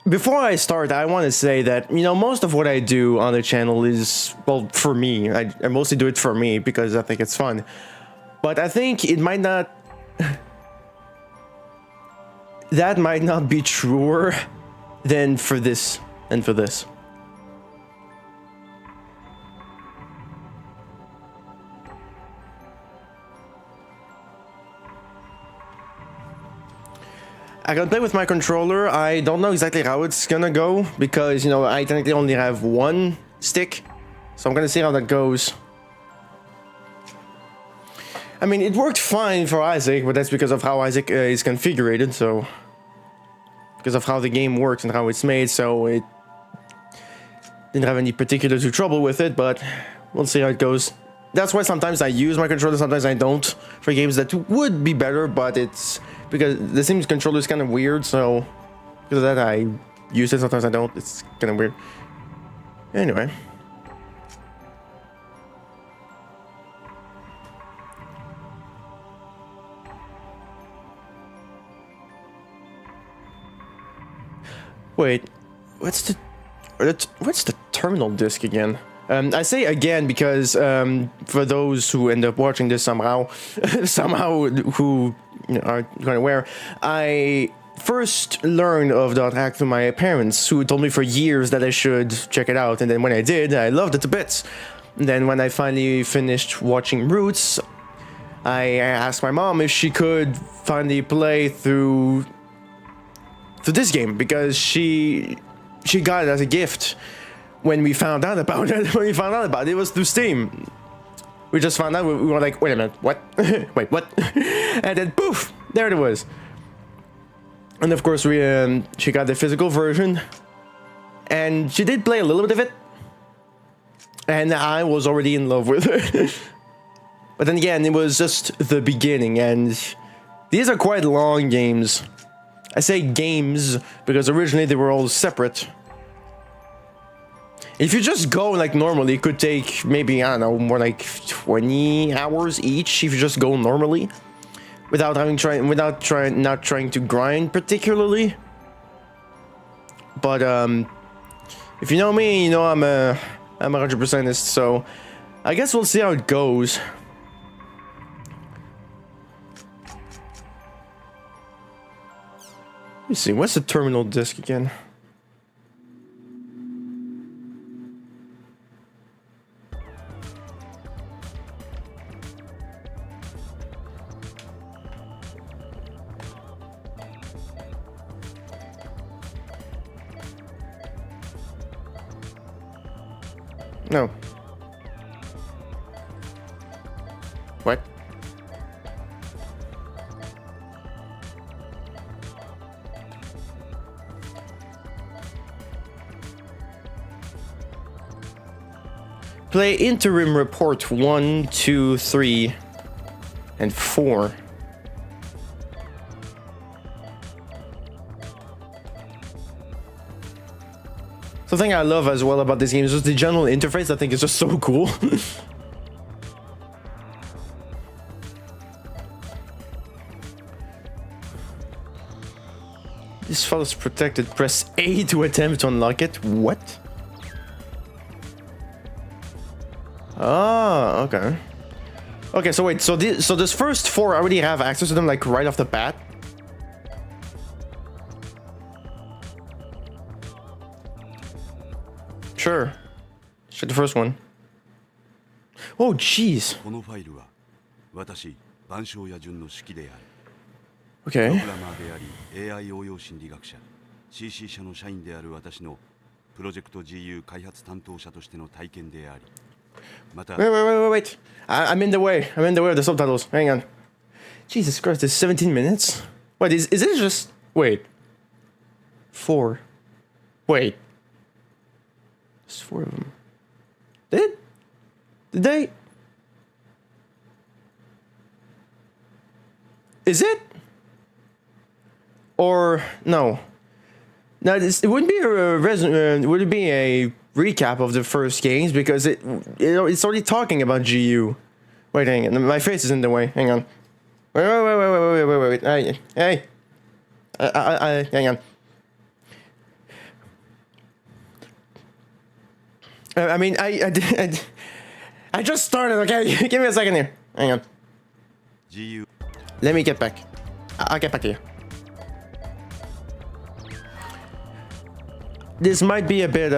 before I start, I want to say that, you know, most of what I do on the channel is, well, for me. I mostly do it for me because I think it's fun. But I think it might not... that might not be truer than for this. I can play with my controller. I don't know exactly how it's gonna go because, you know, I technically only have one stick. So I'm gonna see how that goes. I mean, it worked fine for Isaac, but that's because of how Isaac is configured, so... because of how the game works and how it's made, so it... didn't have any particular trouble with it, but we'll see how it goes. That's why sometimes I use my controller, sometimes I don't, for games that would be better, but it's... because the Sims controller is kind of weird, so because of that I use it, sometimes I don't. It's kind of weird. Anyway. Wait, what's the terminal disk again? I say again because for those who end up watching this somehow who are kind of aware, I first learned of .hack through my parents, who told me for years that I should check it out, and then when I did, I loved it to bits. And then when I finally finished watching Roots, I asked my mom if she could finally play through this game because she got it as a gift when we found out about it. When we found out about it, it was through Steam. We just found out. We were like, wait a minute, what? Wait, what? And then poof, there it was. And of course, she got the physical version, and she did play a little bit of it, and I was already in love with it. But then again, it was just the beginning, and these are quite long games. I say games because originally they were all separate. If you just go like normally, it could take maybe, I don't know, more like 20 hours each if you just go normally. Without not trying to grind particularly. But if you know me, you know I'm a 100%ist, so I guess we'll see how it goes. Let me see, what's the terminal disk again? No. What? Play interim report 1, 2, 3, and 4. Something I love as well about this game is just the general interface. I think it's just so cool. This file is protected. Press A to attempt to unlock it. What? Ah, okay. Okay, so wait, so this first 4 I already have access to them like right off the bat. Sure. Check the first one. Oh, jeez. Okay. Wait. I'm in the way. I'm in the way of the subtitles. Hang on. Jesus Christ, it's 17 minutes? Wait, is it just... Wait. 4. Wait. There's 4 of them. Did they? Is it? Or no? Now it wouldn't be would it be a recap of the first games because it's already talking about GU. Wait, hang on. My face is in the way. Hang on. Wait. Hey. Hang on. I mean, I just started, okay? Give me a second here. Hang on. Let me get back. I'll get back to you. This might be a bit,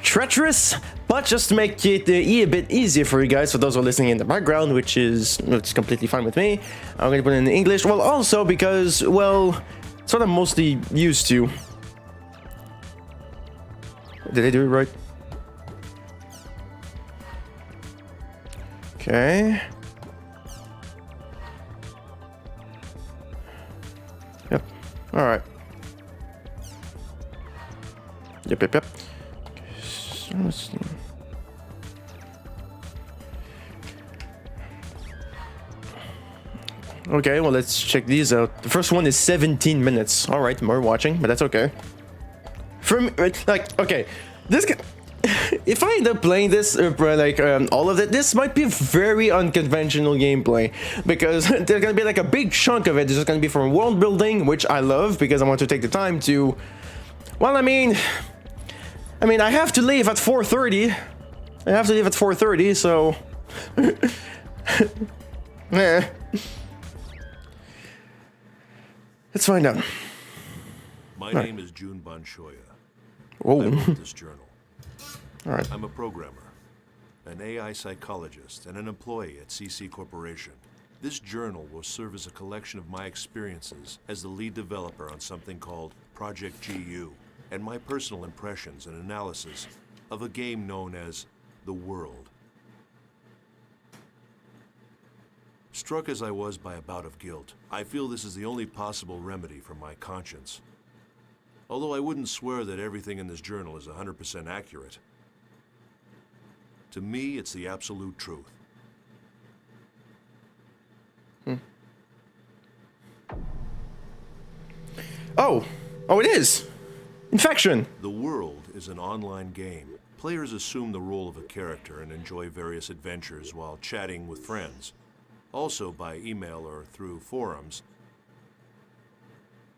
treacherous, but just to make it a bit easier for you guys, for those who are listening in the background, which is completely fine with me. I'm gonna put it in English. Well, also because, well, it's what I'm mostly used to. Did I do it right? Okay. Yep. All right. Yep. Okay, well, let's check these out. The first one is 17 minutes. All right, more watching, but that's okay. From like, okay, this guy. If I end up playing this, all of it, this might be very unconventional gameplay because there's gonna be like a big chunk of it. This is gonna be from world building, which I love because I want to take the time to. Well, I mean, I have to leave at 4:30. I have to leave at 4:30, so. Yeah. Let's find out. My name is Jun Banshoya. Whoa. I wrote this journal. All right. I'm a programmer. an AI psychologist, and an employee at CC Corporation. This journal will serve as a collection of my experiences as the lead developer on something called Project GU, and my personal impressions and analysis of a game known as The World. Struck as I was by a bout of guilt, I feel this is the only possible remedy for my conscience. Although I wouldn't swear that everything in this journal is 100% accurate. To me, it's the absolute truth. Oh, it is. Infection. The World is an online game. Players assume the role of a character and enjoy various adventures while chatting with friends. Also by email or through forums.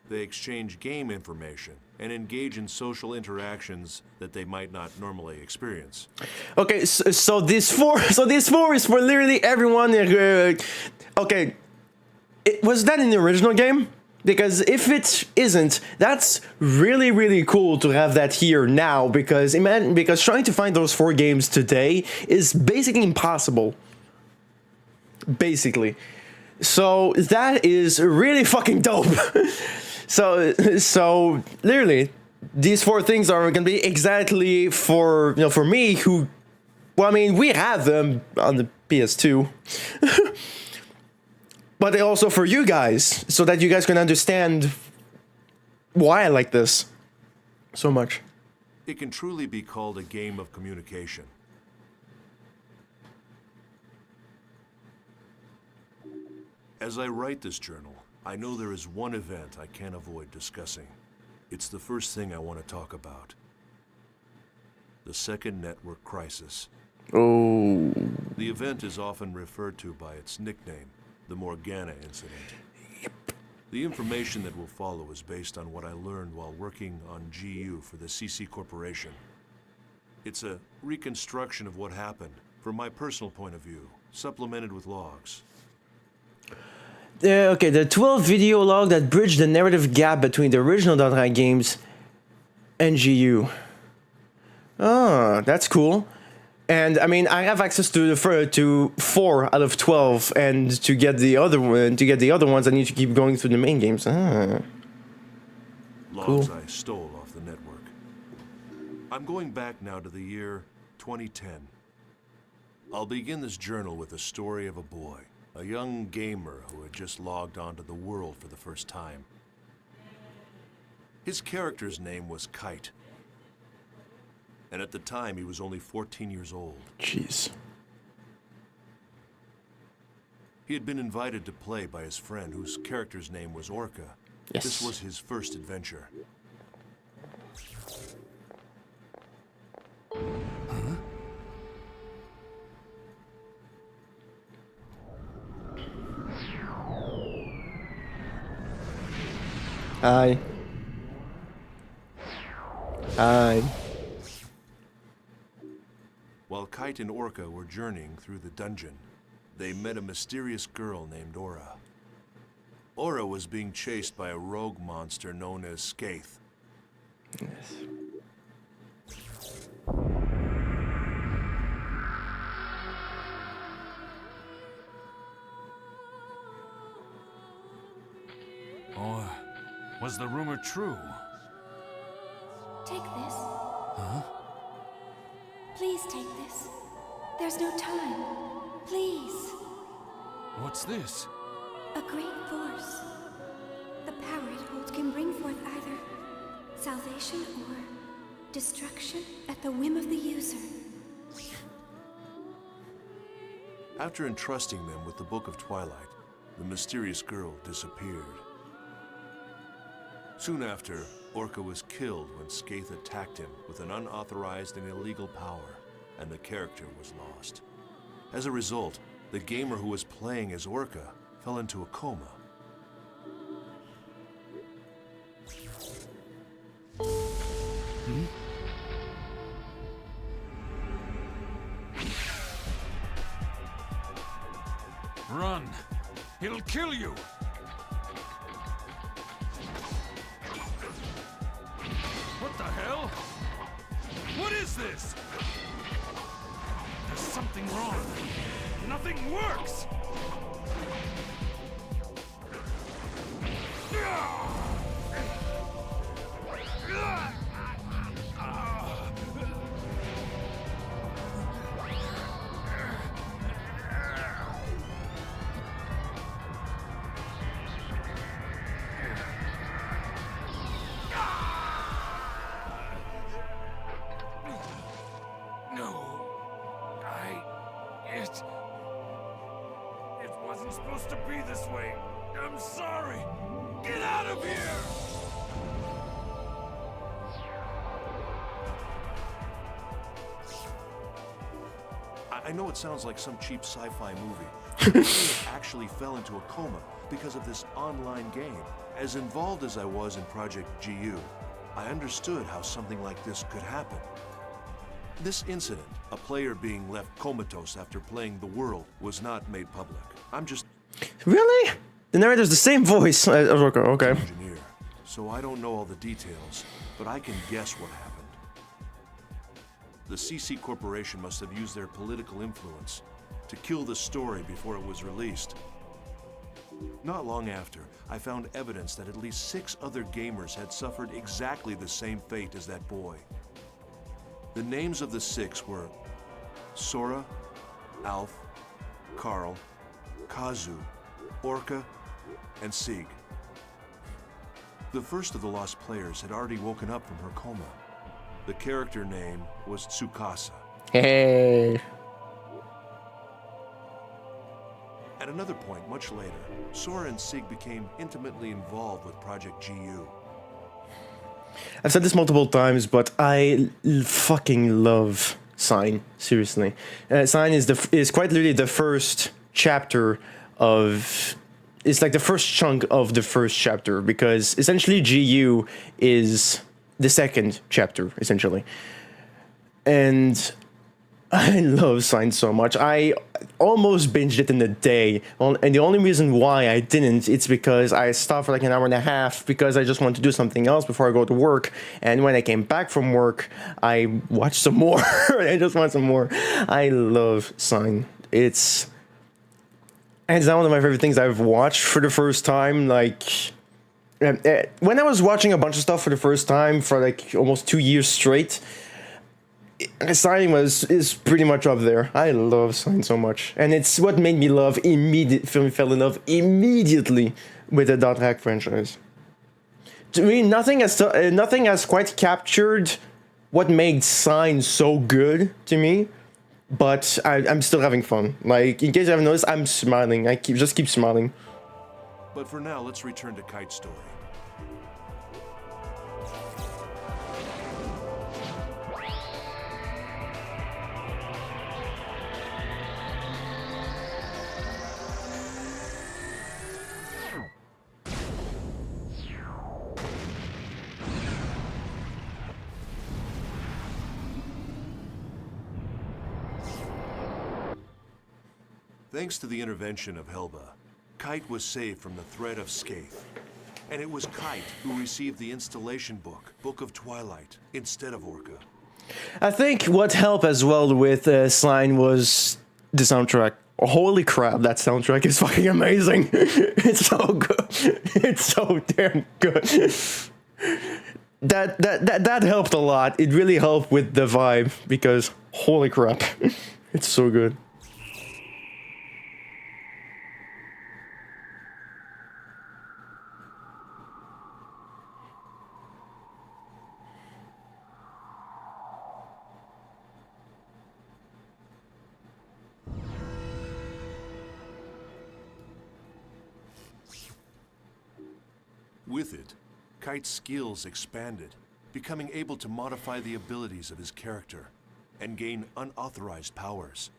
They exchange game information and engage in social interactions that they might not normally experience. Okay, so this four is for literally everyone. Okay, was that in the original game? Because if it isn't, that's really, really cool to have that here now, because trying to find those 4 games today is basically impossible. Basically. So that is really fucking dope. So literally, these 4 things are gonna be exactly for me who, well, I mean, we have them on the PS2. But also for you guys, so that you guys can understand why I like this so much. It can truly be called a game of communication. As I write this journal, I know there is one event I can't avoid discussing. It's the first thing I want to talk about. The Second Network Crisis. Oh. The event is often referred to by its nickname, the Morgana Incident. Yep. The information that will follow is based on what I learned while working on GU for the CC Corporation. It's a reconstruction of what happened, from my personal point of view, supplemented with logs. Okay, the 12 video log that bridged the narrative gap between the original .NET games and GU. Oh, that's cool. And I mean, I have access to 4 out of 12, and to get the other ones, I need to keep going through the main games. Logs Cool. I stole off the network. I'm going back now to the year 2010. I'll begin this journal with the story of a boy, a young gamer who had just logged onto the world for the first time. His character's name was Kite. And at the time, he was only 14 years old. Jeez. He had been invited to play by his friend, whose character's name was Orca. Yes. This was his first adventure. Huh? Hi. Hi. While Kite and Orca were journeying through the dungeon, they met a mysterious girl named Aura. Aura was being chased by a rogue monster known as Skaith. Yes. Or was the rumor true? Take this. Huh? Please take this. There's no time. Please. What's this? A great force. The power it holds can bring forth either salvation or destruction at the whim of the user. After entrusting them with the Book of Twilight, the mysterious girl disappeared. Soon after, Orca was killed when Skaith attacked him with an unauthorized and illegal power, and the character was lost. As a result, the gamer who was playing as Orca fell into a coma. Run! He'll kill you! What the hell? What is this? The something wrong. Nothing works! It wasn't supposed to be this way. I'm sorry. Get out of here! I know it sounds like some cheap sci-fi movie. I actually fell into a coma because of this online game. As involved as I was in Project GU, I understood how something like this could happen. This incident, a player being left comatose after playing The World, was not made public. I'm just Really? The narrator's the same voice. Okay. engineer, so I don't know all the details, but I can guess what happened. The CC Corporation must have used their political influence to kill the story before it was released. Not long after, I found evidence that at least 6 other gamers had suffered exactly the same fate as that boy. The names of the 6 were Sora, Alf, Carl, Kazu, Orca, and Sieg. The first of the lost players had already woken up from her coma. The character name was Tsukasa. Hey. At another point, much later, Sora and Sieg became intimately involved with Project GU. I've said this multiple times, but I fucking love Sign. Seriously, Sign is quite literally the first chapter of. It's like the first chunk of the first chapter, because essentially GU is the second chapter, essentially. And I love Sign so much. I almost binged it in a day. And the only reason why I didn't, it's because I stopped for like an hour and a half because I just wanted to do something else before I go to work. And when I came back from work, I watched some more. I just want some more. I love Sign. It's one of my favorite things I've watched for the first time. Like, when I was watching a bunch of stuff for the first time for like almost 2 years straight, Sign is pretty much up there. I love Sign so much, and it's what made me fell in love immediately with the Dothraki franchise. To me, nothing has quite captured what made Sign so good to me. But I'm still having fun. Like, in case you haven't noticed, I'm smiling. I just keep smiling. But for now, let's return to Kite's story. Thanks to the intervention of Helba, Kite was saved from the threat of Skaith. And it was Kite who received the installation book, Book of Twilight, instead of Orca. I think what helped as well with Sign was the soundtrack. Holy crap, that soundtrack is fucking amazing. It's so good. It's so damn good. That helped a lot. It really helped with the vibe, because holy crap, it's so good. With it, Kite's skills expanded, becoming able to modify the abilities of his character and gain unauthorized powers.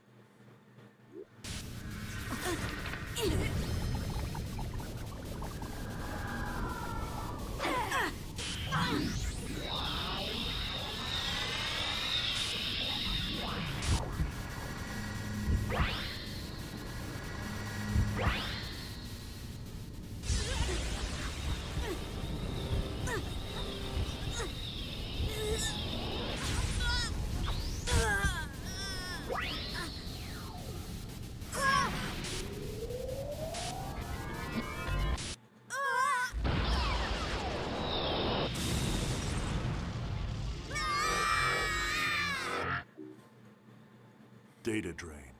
data drain.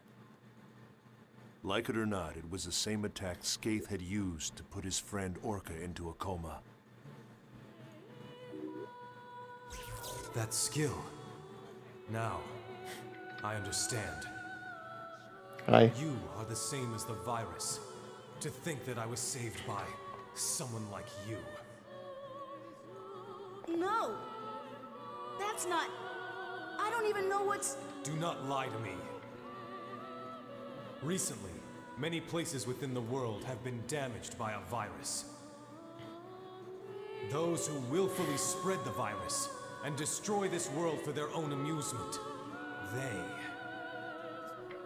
Like it or not, it was the same attack Skaith had used to put his friend Orca into a coma. That skill. Now, I understand. Hi. You are the same as the virus. To think that I was saved by someone like you. No! That's not... I don't even know what's... Do not lie to me. Recently, many places within the world have been damaged by a virus. Those who willfully spread the virus and destroy this world for their own amusement,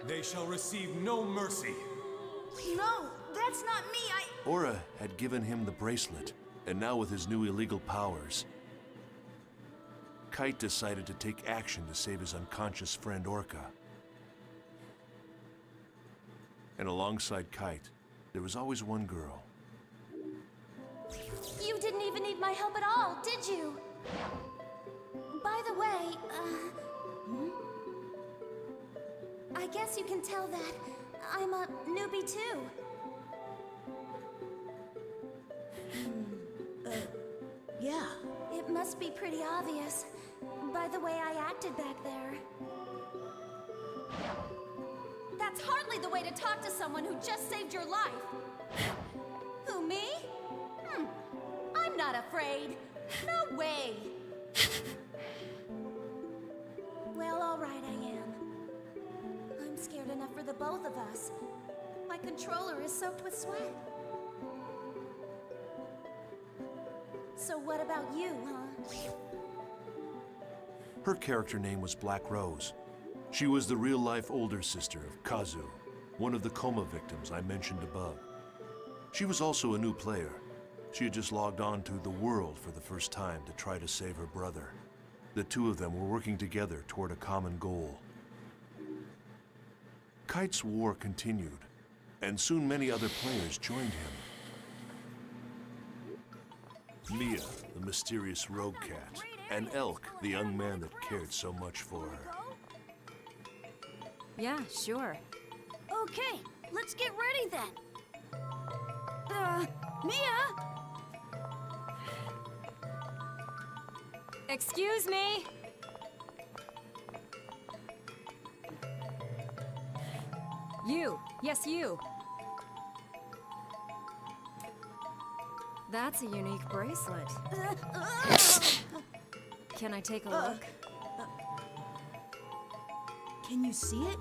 they shall receive no mercy. No, that's not me, Aura had given him the bracelet, and now with his new illegal powers, Kite decided to take action to save his unconscious friend Orca. And alongside Kite, there was always one girl. You didn't even need my help at all, did you? By the way, I guess you can tell that I'm a newbie too. Yeah. It must be pretty obvious by the way I acted back there. That's hardly the way to talk to someone who just saved your life. Who, me? I'm not afraid. No way. Well, all right, I am. I'm scared enough for the both of us. My controller is soaked with sweat. So what about you, huh? Her character name was Black Rose. She was the real-life older sister of Kazu, one of the coma victims I mentioned above. She was also a new player. She had just logged on to the world for the first time to try to save her brother. The two of them were working together toward a common goal. Kite's war continued, and soon many other players joined him. Mia, the mysterious rogue cat, and Elk, the young man that cared so much for her. Yeah, sure. Okay, let's get ready then. Mia? Excuse me? You. Yes, you. That's a unique bracelet. Can I take a look? Can you see it?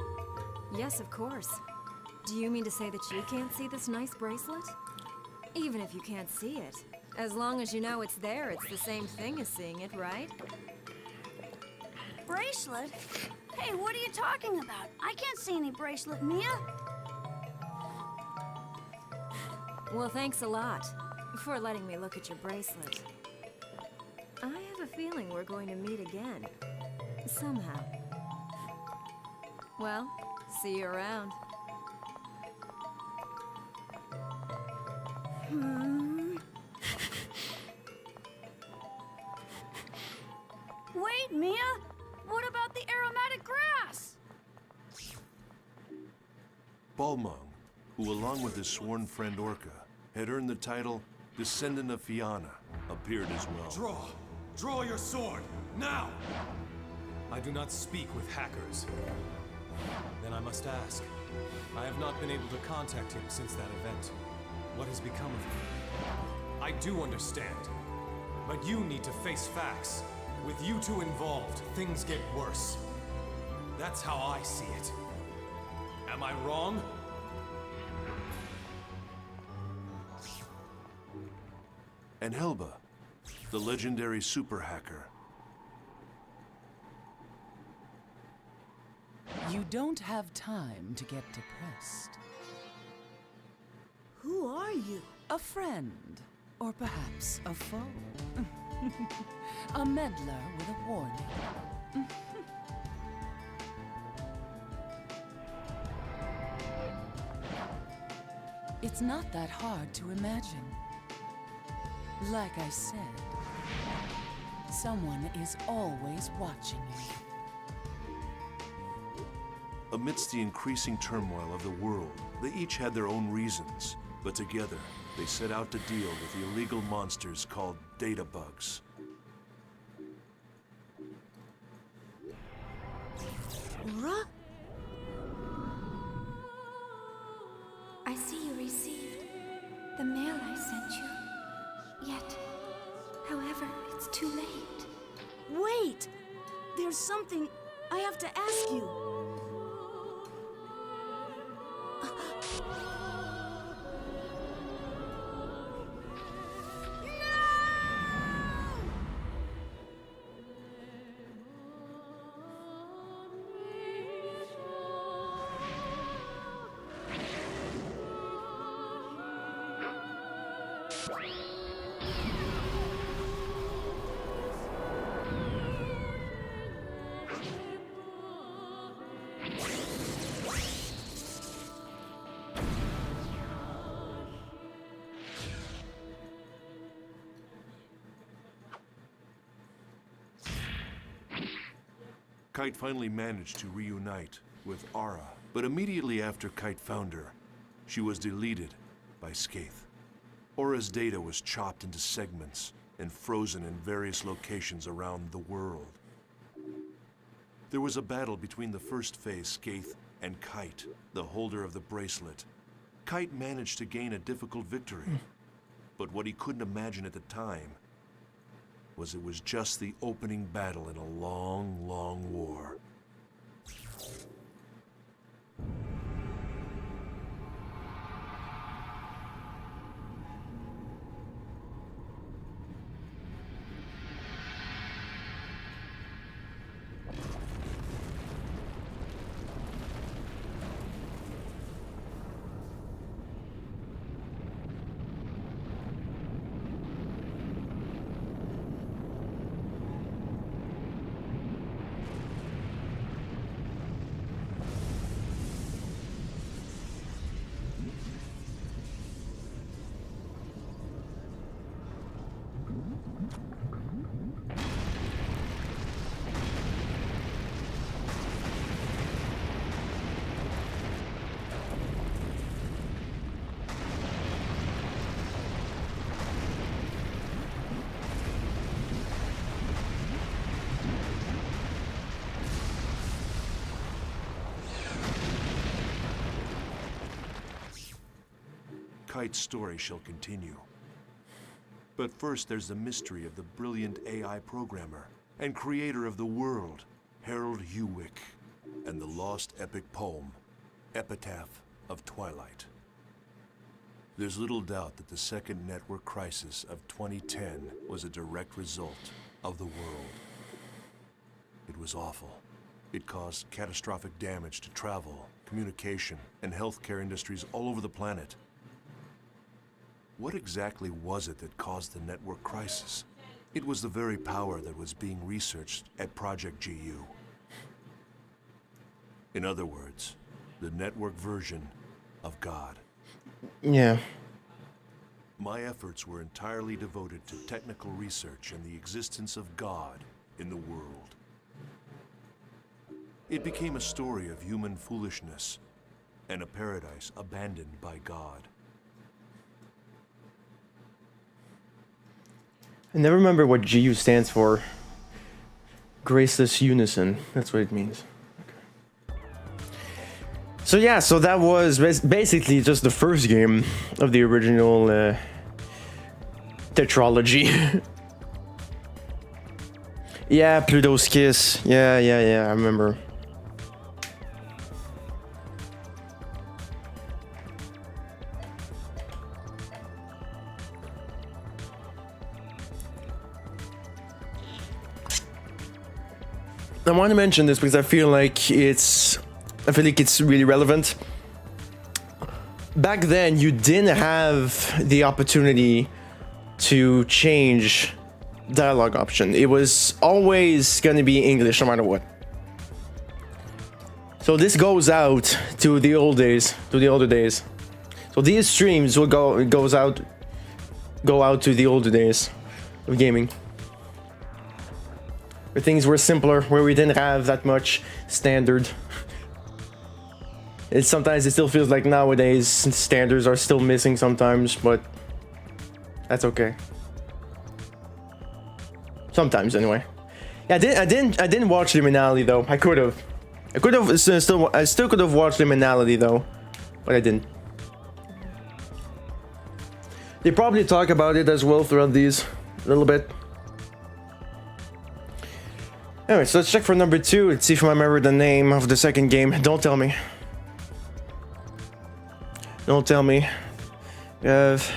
Yes, of course. Do you mean to say that you can't see this nice bracelet? Even if you can't see it, as long as you know it's there, it's the same thing as seeing it, right? Bracelet? Hey, what are you talking about? I can't see any bracelet, Mia. Well, thanks a lot for letting me look at your bracelet. I have a feeling we're going to meet again. Somehow. Well, see you around. Wait, Mia! What about the aromatic grass? Balmung, who along with his sworn friend Orca, had earned the title Descendant of Fianna, appeared as well. Draw! Draw your sword! Now! I do not speak with hackers. Then I must ask. I have not been able to contact him since that event. What has become of him? I do understand. But you need to face facts. With you two involved, things get worse. That's how I see it. Am I wrong? And Helba, the legendary super hacker. You don't have time to get depressed. Who are you? A friend, or perhaps a foe. A meddler with a warning. It's not that hard to imagine. Like I said, someone is always watching you. Amidst the increasing turmoil of the world, they each had their own reasons, but together they set out to deal with the illegal monsters called data bugs. Aura? I see you received the mail I sent you. Yet, however, it's too late. Wait! There's something I have to ask you. Kite finally managed to reunite with Aura, but immediately after Kite found her, she was deleted by Skaith. Aura's data was chopped into segments and frozen in various locations around the world. There was a battle between the first phase Skaith and Kite, the holder of the bracelet. Kite managed to gain a difficult victory, but what he couldn't imagine at the time was it was just the opening battle in a long, long war. Kite's story shall continue. But first there's the mystery of the brilliant AI programmer and creator of the world, Harold Hewick, and the lost epic poem, Epitaph of Twilight. There's little doubt that the second network crisis of 2010 was a direct result of the world. It was awful. It caused catastrophic damage to travel, communication, and healthcare industries all over the planet. What exactly was it that caused the network crisis? It was the very power that was being researched at Project GU. In other words, the network version of God. Yeah. My efforts were entirely devoted to technical research and the existence of God in the world. It became a story of human foolishness and a paradise abandoned by God. I never remember what GU stands for. Graceless Unison. That's what it means. Okay. So yeah, so that was basically just the first game of the original tetralogy. Yeah, Pluto's Kiss. Yeah, I remember. I want to mention this because I feel like it's really relevant. Back then, you didn't have the opportunity to change dialogue option. It was always going to be English no matter what. So this goes out to the old days, to the older days. So these streams will go out to the older days of gaming, where things were simpler, where we didn't have that much standard. sometimes it still feels like nowadays standards are still missing sometimes, but that's okay. Sometimes anyway. Yeah, I didn't watch Liminality though. I could have. I still could have watched Liminality though, but I didn't. They probably talk about it as well throughout these a little bit. Anyway, so let's check for number 2. Let's see if I remember the name of the second game. Don't tell me. Don't tell me. We have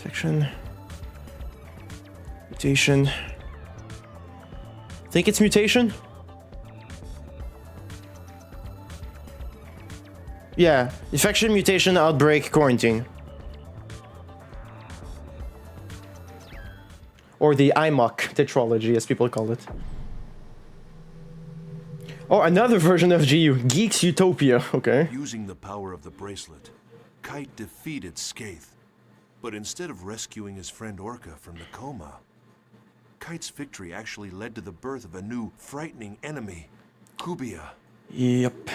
section, mutation. Think it's mutation? Yeah, infection, mutation, outbreak, quarantine. Or the IMOC tetralogy, as people call it. Oh, another version of GU, Geeks Utopia, okay. Using the power of the bracelet, Kite defeated Skaith. But instead of rescuing his friend Orca from the coma, Kite's victory actually led to the birth of a new, frightening enemy, Kubia. Yep.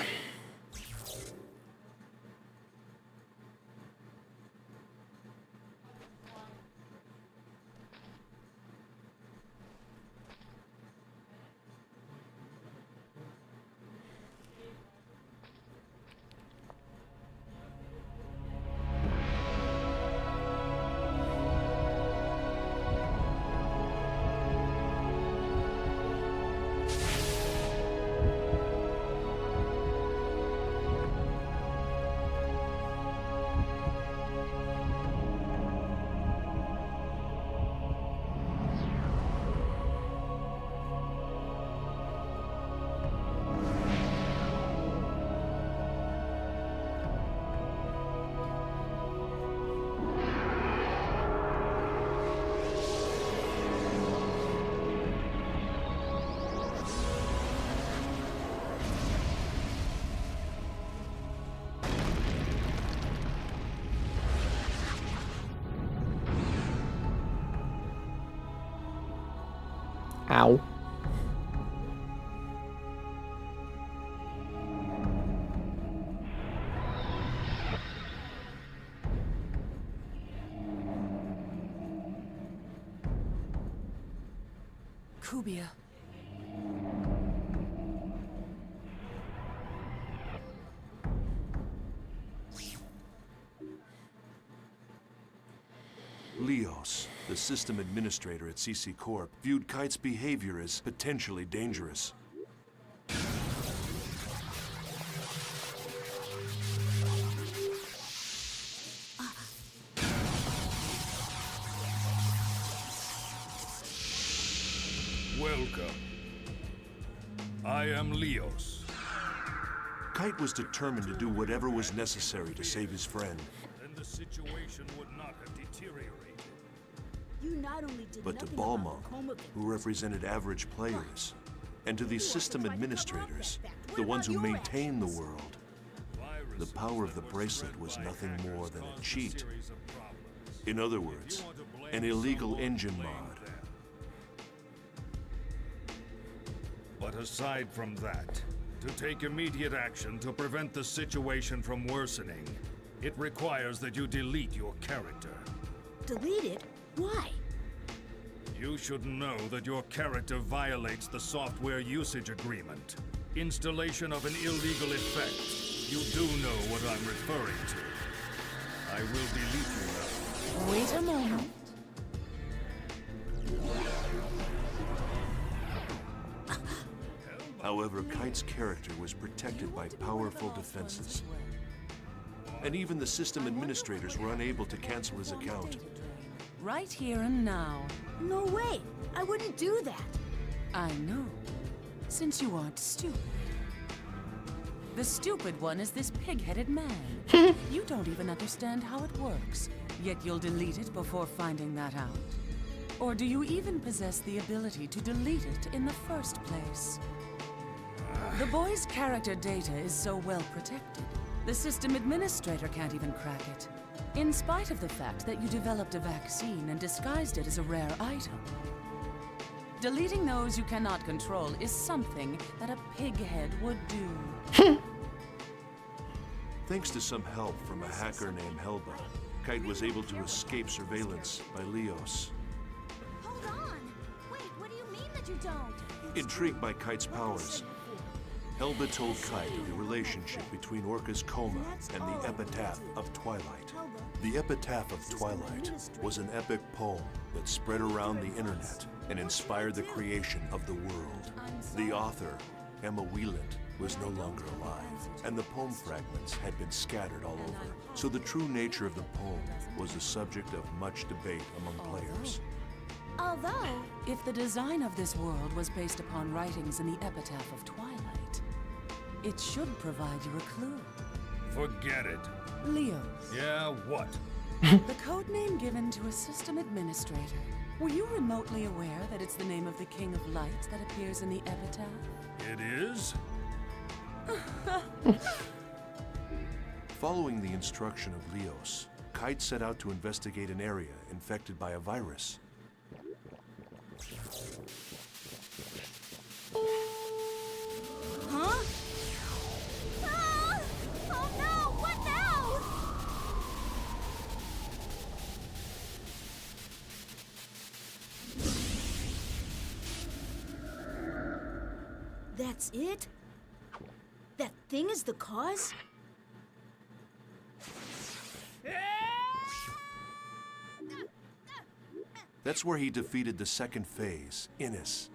Ow. Kubia. Leos, the system administrator at CC Corp, viewed Kite's behavior as potentially dangerous. Welcome. I am Leos. Kite was determined to do whatever was necessary to save his friend. Then the situation would not have deteriorated. You not only did But to nothing about Balmung, the coma who represented average players, and to these system administrators, the ones who maintain the world, the power of the bracelet was nothing more than a cheat. In other words, an illegal engine mod. But aside from that, to take immediate action to prevent the situation from worsening, it requires that you delete your character. Delete it? Why? You should know that your character violates the software usage agreement. Installation of an illegal effect. You do know what I'm referring to. I will delete you now. Wait a moment. However, Kite's character was protected by powerful defenses. And even the system administrators were unable to cancel his account. Right here and now. No way! I wouldn't do that! I know. Since you aren't stupid. The stupid one is this pig-headed man. You don't even understand how it works, yet you'll delete it before finding that out. Or do you even possess the ability to delete it in the first place? The boy's character data is so well protected, the system administrator can't even crack it. In spite of the fact that you developed a vaccine and disguised it as a rare item. Deleting those you cannot control is something that a pighead would do. Thanks to some help from a hacker named Helba, Kite was able to escape surveillance by Leos. Hold on! Wait, what do you mean that you don't? Intrigued by Kite's powers, Helba told Kite of the relationship between Orca's coma and the Epitaph of Twilight. The Epitaph of Twilight was an epic poem that spread around the internet and inspired the creation of the world. The author, Emma Wieland, was no longer alive, and the poem fragments had been scattered all over. So the true nature of the poem was the subject of much debate among players. Although, If the design of this world was based upon writings in the Epitaph of Twilight, it should provide you a clue. Forget it. Leos, Yeah, what? the code name given to a system administrator. Were you remotely aware that it's the name of the King of Light that appears in the Epitaph? It is? Following the instruction of Leos, Kite set out to investigate an area infected by a virus. huh? Ah! Oh no! What now? That's it? That thing is the cause? That's where he defeated the second phase, Innis.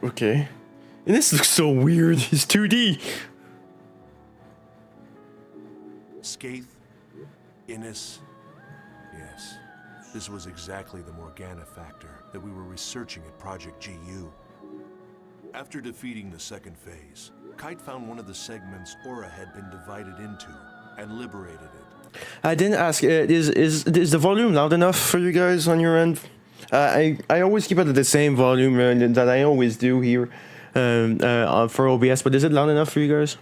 Okay. And this looks so weird. It's 2D. Skaith, Innis. Yes, this was exactly the Morgana factor that we were researching at Project GU. After defeating the second phase, Kite found one of the segments Aura had been divided into and liberated it. I didn't ask. Is the volume loud enough for you guys on your end? I always keep it at the same volume that I always do here for OBS. But is it loud enough for you guys?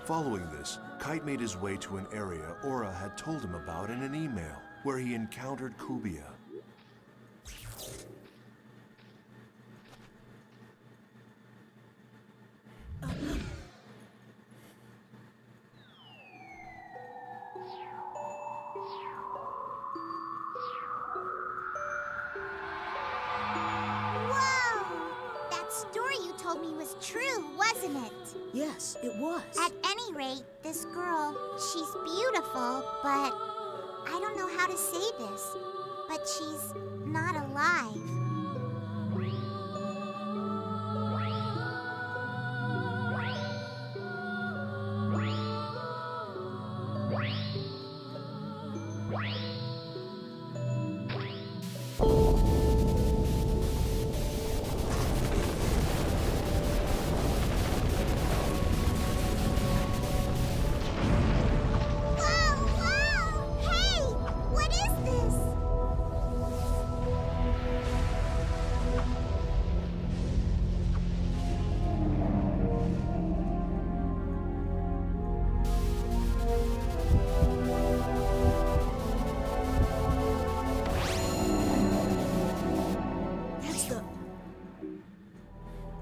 Following this, Kite made his way to an area Aura had told him about in an email, where he encountered Kubia. Whoa! That story you told me was true, wasn't it? Yes, it was. At any rate, this girl, she's beautiful, but I don't know how to say this, but she's not alive.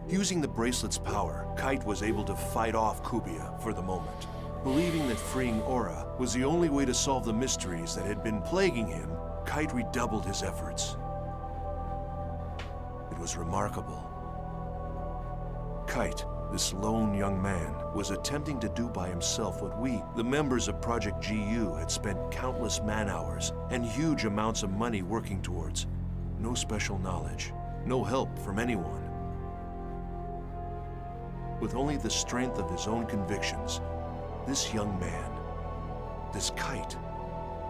Using the bracelet's power, Kite was able to fight off Kubia for the moment. Believing that freeing Aura was the only way to solve the mysteries that had been plaguing him, Kite redoubled his efforts. It was remarkable. Kite, this lone young man, was attempting to do by himself what we, the members of Project GU, had spent countless man-hours and huge amounts of money working towards. No special knowledge, no help from anyone. With only the strength of his own convictions, this young man, this Kite,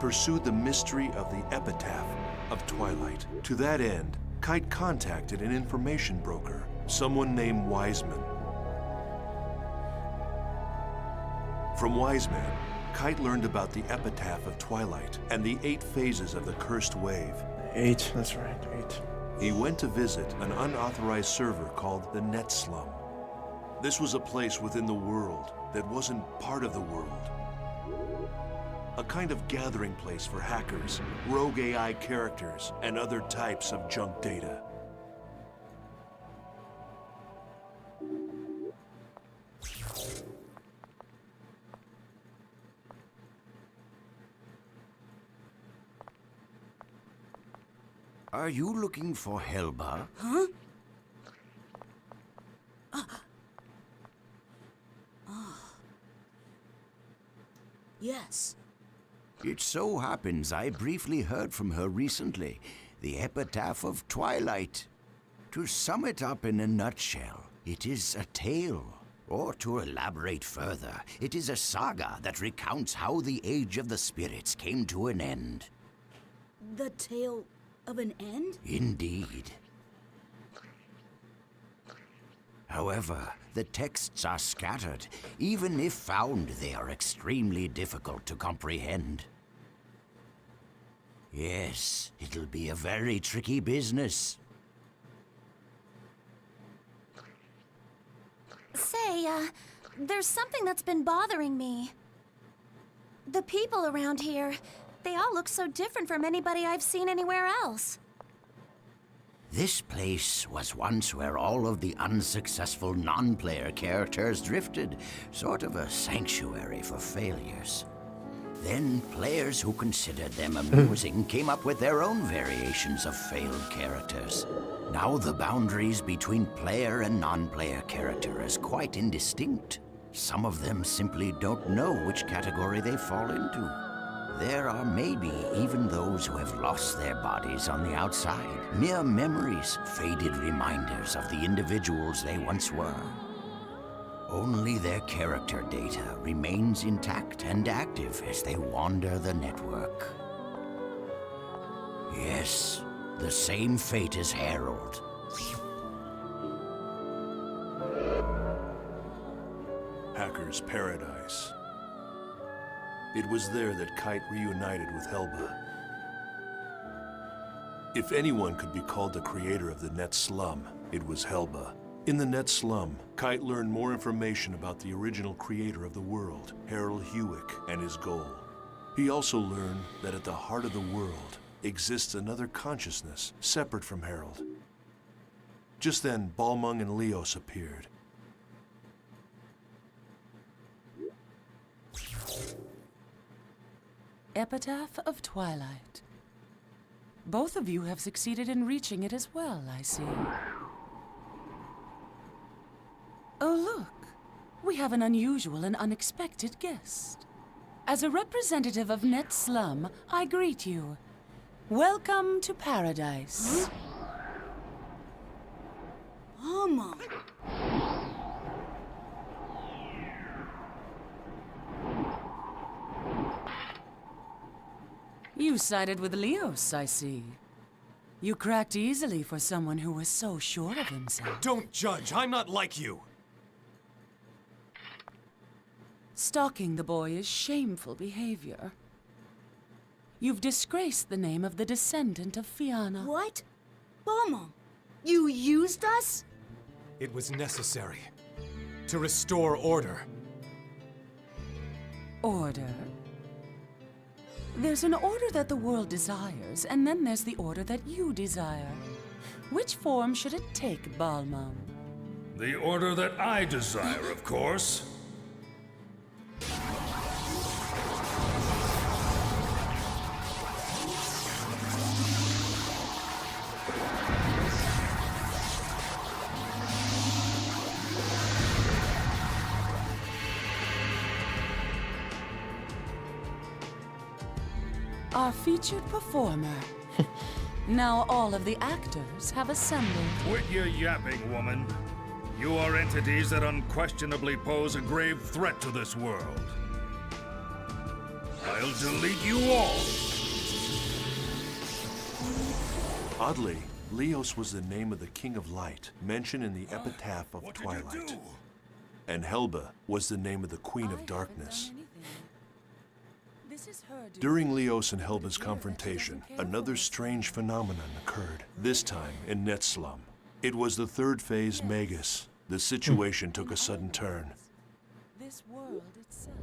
pursued the mystery of the Epitaph of Twilight. To that end, Kite contacted an information broker, someone named Wiseman. From Wiseman, Kite learned about the Epitaph of Twilight and the 8 phases of the Cursed Wave. 8, that's right, 8. He went to visit an unauthorized server called the Net Slum. This was a place within the world that wasn't part of the world. a kind of gathering place for hackers, rogue AI characters, and other types of junk data. Are you looking for Helba? Huh? Yes. It so happens I briefly heard from her recently, the Epitaph of Twilight. To sum it up in a nutshell, it is a tale. Or to elaborate further, it is a saga that recounts how the Age of the Spirits came to an end. The tale of an end? Indeed. However, the texts are scattered. Even if found, they are extremely difficult to comprehend. Yes, it'll be a very tricky business. Say, there's something that's been bothering me. The people around here, they all look so different from anybody I've seen anywhere else. This place was once where all of the unsuccessful non-player characters drifted, sort of a sanctuary for failures. Then players who considered them amusing came up with their own variations of failed characters. Now the boundaries between player and non-player character is quite indistinct. Some of them simply don't know which category they fall into. There are maybe even those who have lost their bodies on the outside, mere memories, faded reminders of the individuals they once were. Only their character data remains intact and active as they wander the network. Yes, the same fate as Harold. Hacker's Paradise. It was there that Kite reunited with Helba. If anyone could be called the creator of the Net Slum, it was Helba. In the Net Slum, Kite learned more information about the original creator of the world, Harold Hewick, and his goal. He also learned that at the heart of the world exists another consciousness separate from Harold. Just then, Balmung and Leos appeared. Epitaph of Twilight. Both of you have succeeded in reaching it as well, I see. Oh, look. We have an unusual and unexpected guest. As a representative of Net Slum, I greet you. Welcome to Paradise. Mama. You sided with Leos, I see. You cracked easily for someone who was so sure of himself. Don't judge. I'm not like you. Stalking the boy is shameful behavior. You've disgraced the name of the descendant of Fianna. What? Mama, you used us? It was necessary to restore order. Order? There's an order that the world desires, and then there's the order that you desire. Which form should it take, Balmung? The order that I desire, of course. Our featured performer. Now all of the actors have assembled. Quit your yapping, woman. You are entities that unquestionably pose a grave threat to this world. I'll delete you all. Oddly, Leos was the name of the King of Light, mentioned in the Epitaph of What Twilight. did you do? And Helba was the name of the Queen of Darkness. This is her doing. During Leos and Helba's confrontation, another strange phenomenon occurred, this time in Net Slum. It was the third phase Magus. The situation took a sudden turn. This world itself.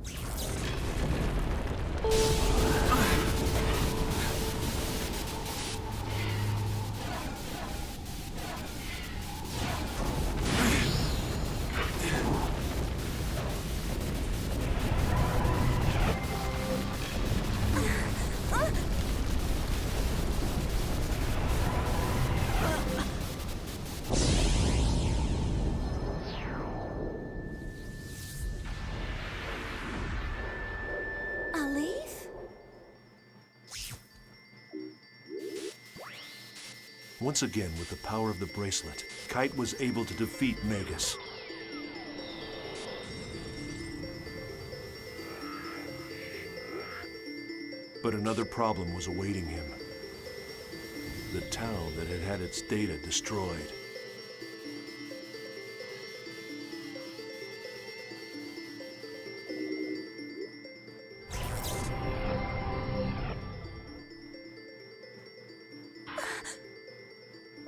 Once again, with the power of the bracelet, Kite was able to defeat Magus. But another problem was awaiting him. The town that had had its data destroyed.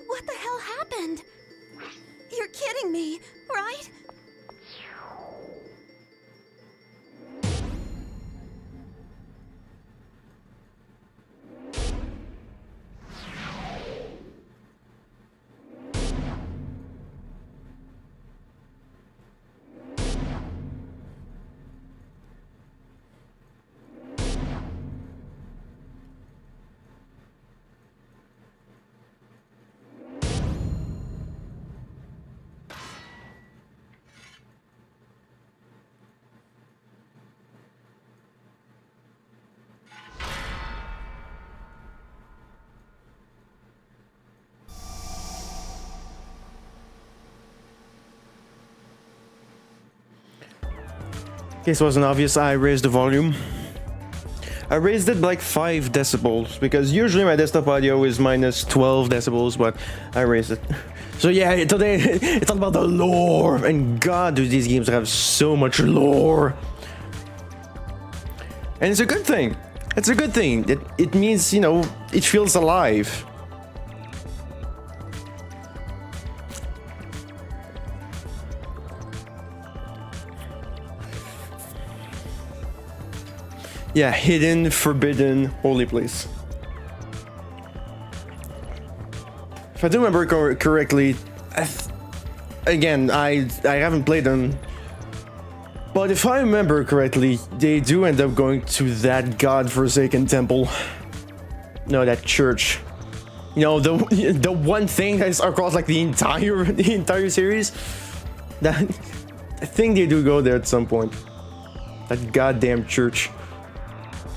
What the hell happened? You're kidding me, right? In case it wasn't obvious, I raised the volume. I raised it by like 5 decibels, because usually my desktop audio is minus 12 decibels, but I raised it. So yeah, today it's all about the lore, and god do these games have so much lore. And it's a good thing. It's a good thing. It means, you know, it feels alive. Yeah, hidden, forbidden, holy place. If I do remember correctly, again, I haven't played them, but if I remember correctly, they do end up going to that godforsaken temple. No, that church. You know, the one thing that's across like the entire series. That I think they do go there at some point. That goddamn church.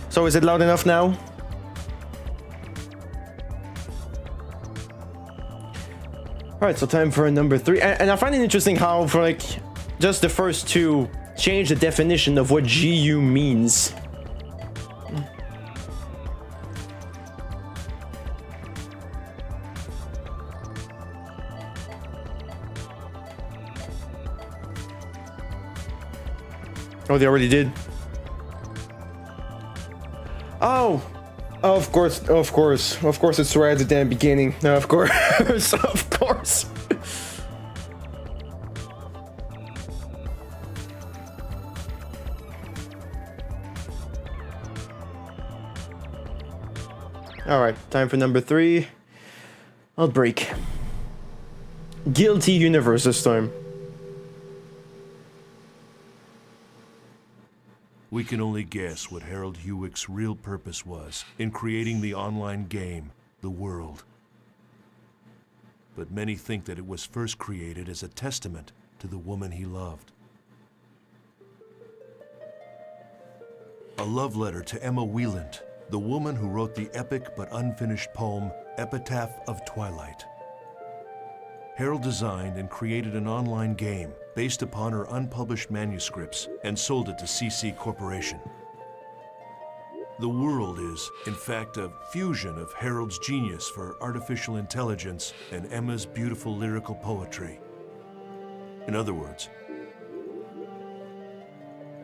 So is it loud enough now? Alright, so time for number 3. And I find it interesting how for like just the first two change the definition of what GU means. Oh, they already did. Oh, of course, it's right at the damn beginning. Of course, of course. All right, time for number 3. Outbreak. Guilty universe this time. We can only guess what Harold Hewick's real purpose was in creating the online game, The World. But many think that it was first created as a testament to the woman he loved. A love letter to Emma Wieland, the woman who wrote the epic but unfinished poem, Epitaph of Twilight. Harold designed and created an online game based upon her unpublished manuscripts and sold it to CC Corporation. The World is, in fact, a fusion of Harold's genius for artificial intelligence and Emma's beautiful lyrical poetry. In other words,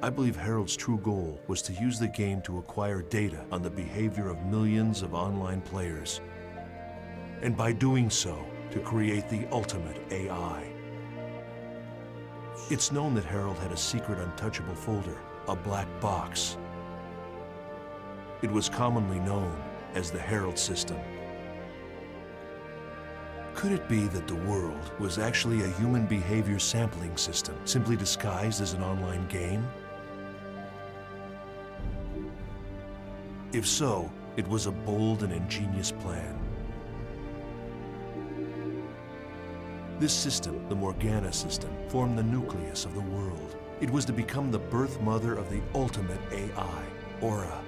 I believe Harold's true goal was to use the game to acquire data on the behavior of millions of online players, and by doing so, to create the ultimate AI. It's known that Harold had a secret untouchable folder, a black box. It was commonly known as the Herald System. Could it be that the world was actually a human behavior sampling system, simply disguised as an online game? If so, it was a bold and ingenious plan. This system, the Morgana system, formed the nucleus of the world. It was to become the birth mother of the ultimate AI, Aura.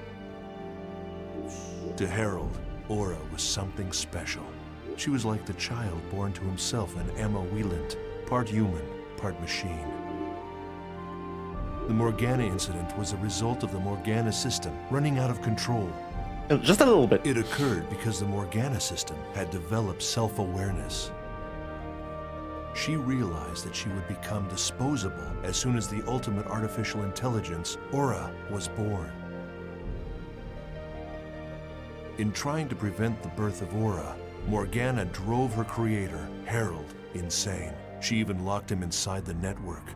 To Harold, Aura was something special. She was like the child born to himself in Emma Wieland, part human, part machine. The Morgana incident was a result of the Morgana system running out of control. Just a little bit. It occurred because the Morgana system had developed self-awareness. She realized that she would become disposable as soon as the ultimate artificial intelligence, Aura, was born. In trying to prevent the birth of Aura, Morgana drove her creator, Harold, insane. She even locked him inside the network.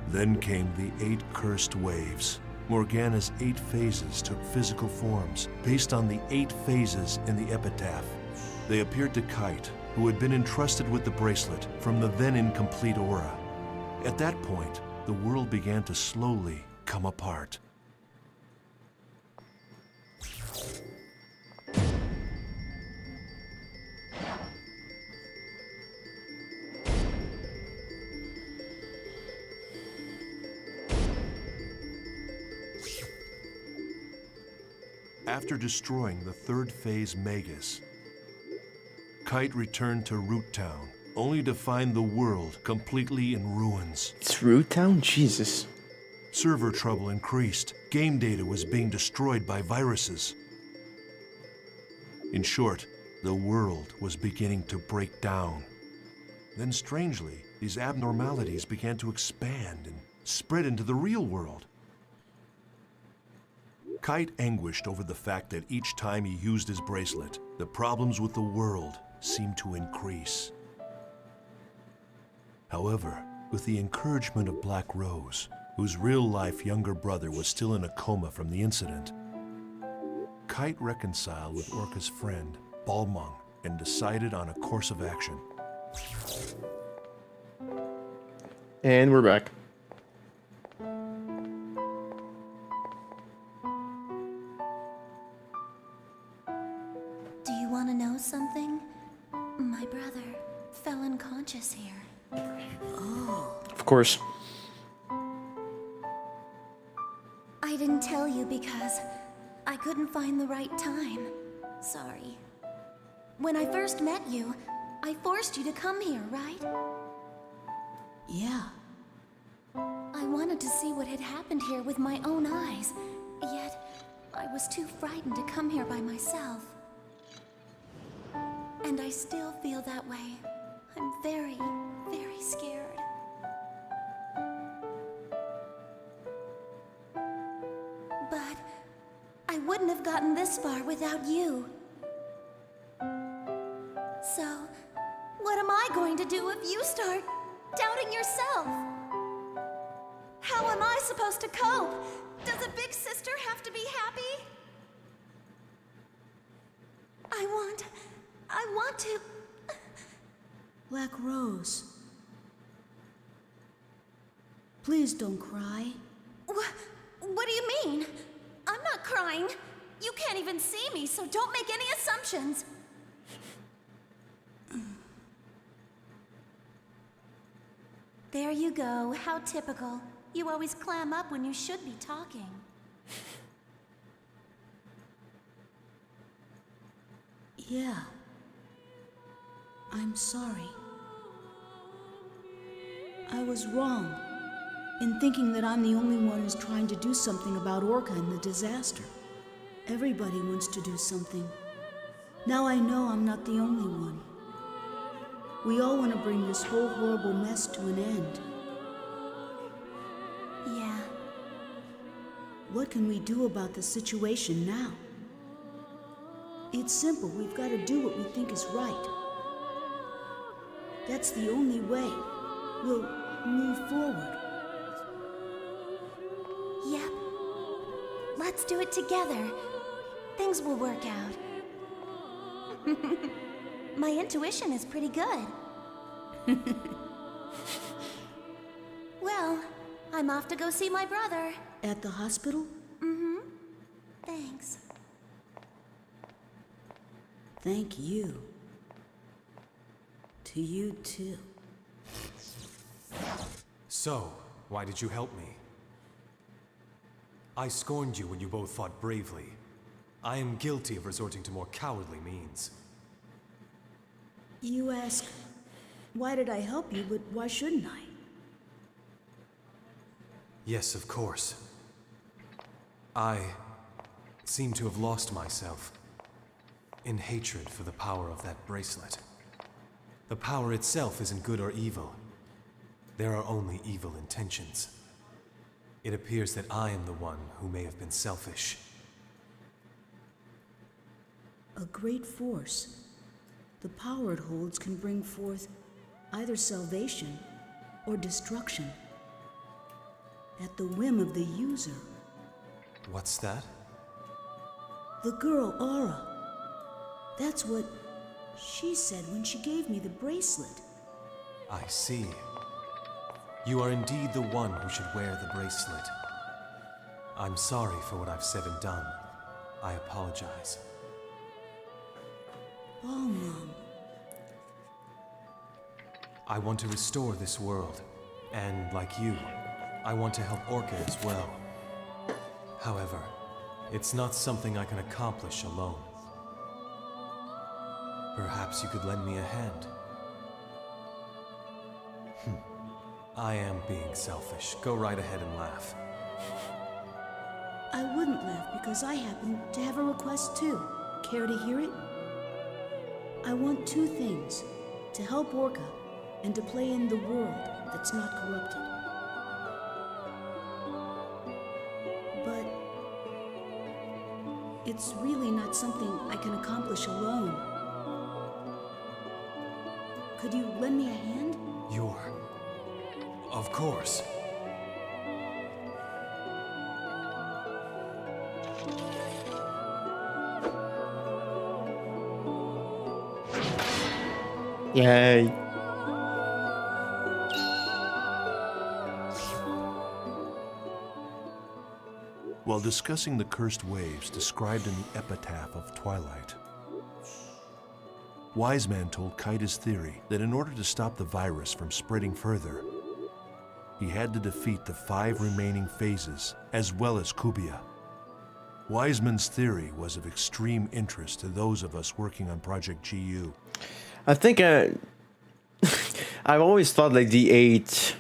Then came the 8 cursed waves. Morgana's 8 phases took physical forms based on the 8 phases in the epitaph. They appeared to Kite, who had been entrusted with the bracelet from the then incomplete Aura. At that point, the world began to slowly come apart. After destroying the 3rd phase Magus, Kite returned to Root Town, only to find the world completely in ruins. It's Root Town? Jesus. Server trouble increased. Game data was being destroyed by viruses. In short, the world was beginning to break down. Then strangely, these abnormalities began to expand and spread into the real world. Kite anguished over the fact that each time he used his bracelet, the problems with the world seemed to increase. However, with the encouragement of Black Rose, whose real-life younger brother was still in a coma from the incident, Kite reconciled with Orca's friend, Balmung, and decided on a course of action. And we're back. Do you want to know something? My brother fell unconscious here. Of course. I didn't tell you because I couldn't find the right time. Sorry. When I first met you, I forced you to come here, right? Yeah. I wanted to see what had happened here with my own eyes, yet I was too frightened to come here by myself. And I still feel that way. I'm very, very scared. But I wouldn't have gotten this far without you. So, what am I going to do if you start doubting yourself? How am I supposed to cope? Does a big sister have to be happy? I want to... Black Rose. Please don't cry. What do you mean? I'm not crying. You can't even see me, so don't make any assumptions. There you go. How typical. You always clam up when you should be talking. Yeah. I'm sorry. I was wrong in thinking that I'm the only one who's trying to do something about Orca and the disaster. Everybody wants to do something. Now I know I'm not the only one. We all want to bring this whole horrible mess to an end. Yeah. What can we do about the situation now? It's simple. We've got to do what we think is right. That's the only way we'll move forward. Yep. do it together. Things will work out. My intuition is pretty good. Well, I'm off to go see my brother. At the hospital? Mm-hmm. Thanks. Thank you. To you, too. So, why did you help me? I scorned you when you both fought bravely. I am guilty of resorting to more cowardly means. You ask, why did I help you, but why shouldn't I? Yes, of course. I seem to have lost myself in hatred for the power of that bracelet. The power itself isn't good or evil. There are only evil intentions. It appears that I am the one who may have been selfish. A great force. The power it holds can bring forth either salvation or destruction at the whim of the user. What's that? The girl, Aura. That's what she said when she gave me the bracelet. I see. You are indeed the one who should wear the bracelet. I'm sorry for what I've said and done. I apologize. Balmung. I want to restore this world, and like you, I want to help Orca as well. However, it's not something I can accomplish alone. Perhaps you could lend me a hand. I am being selfish. Go right ahead and laugh. I wouldn't laugh because I happen to have a request too. Care to hear it? I want two things. To help Orca and to play in the world that's not corrupted. But it's really not something I can accomplish alone. Could you lend me a hand? Of course. Yay. While discussing the cursed waves described in the epitaph of Twilight, Wise Man told Kite his theory that in order to stop the virus from spreading further, he had to defeat the 5 remaining phases, as well as Kubia. Wiseman's theory was of extreme interest to those of us working on Project GU. I think I've always thought like the 8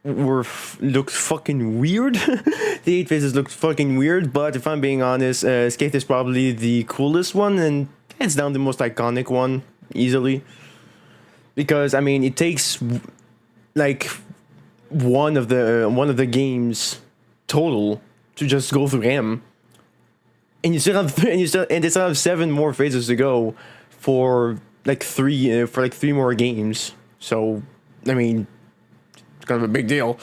looked fucking weird. The 8 phases looked fucking weird, but if I'm being honest, Skate is probably the coolest one, and hands down the most iconic one, easily. Because I mean, it takes like one of the games total to just go through him, and you still have 7 more phases to go for like 3 more games. So I mean, it's kind of a big deal.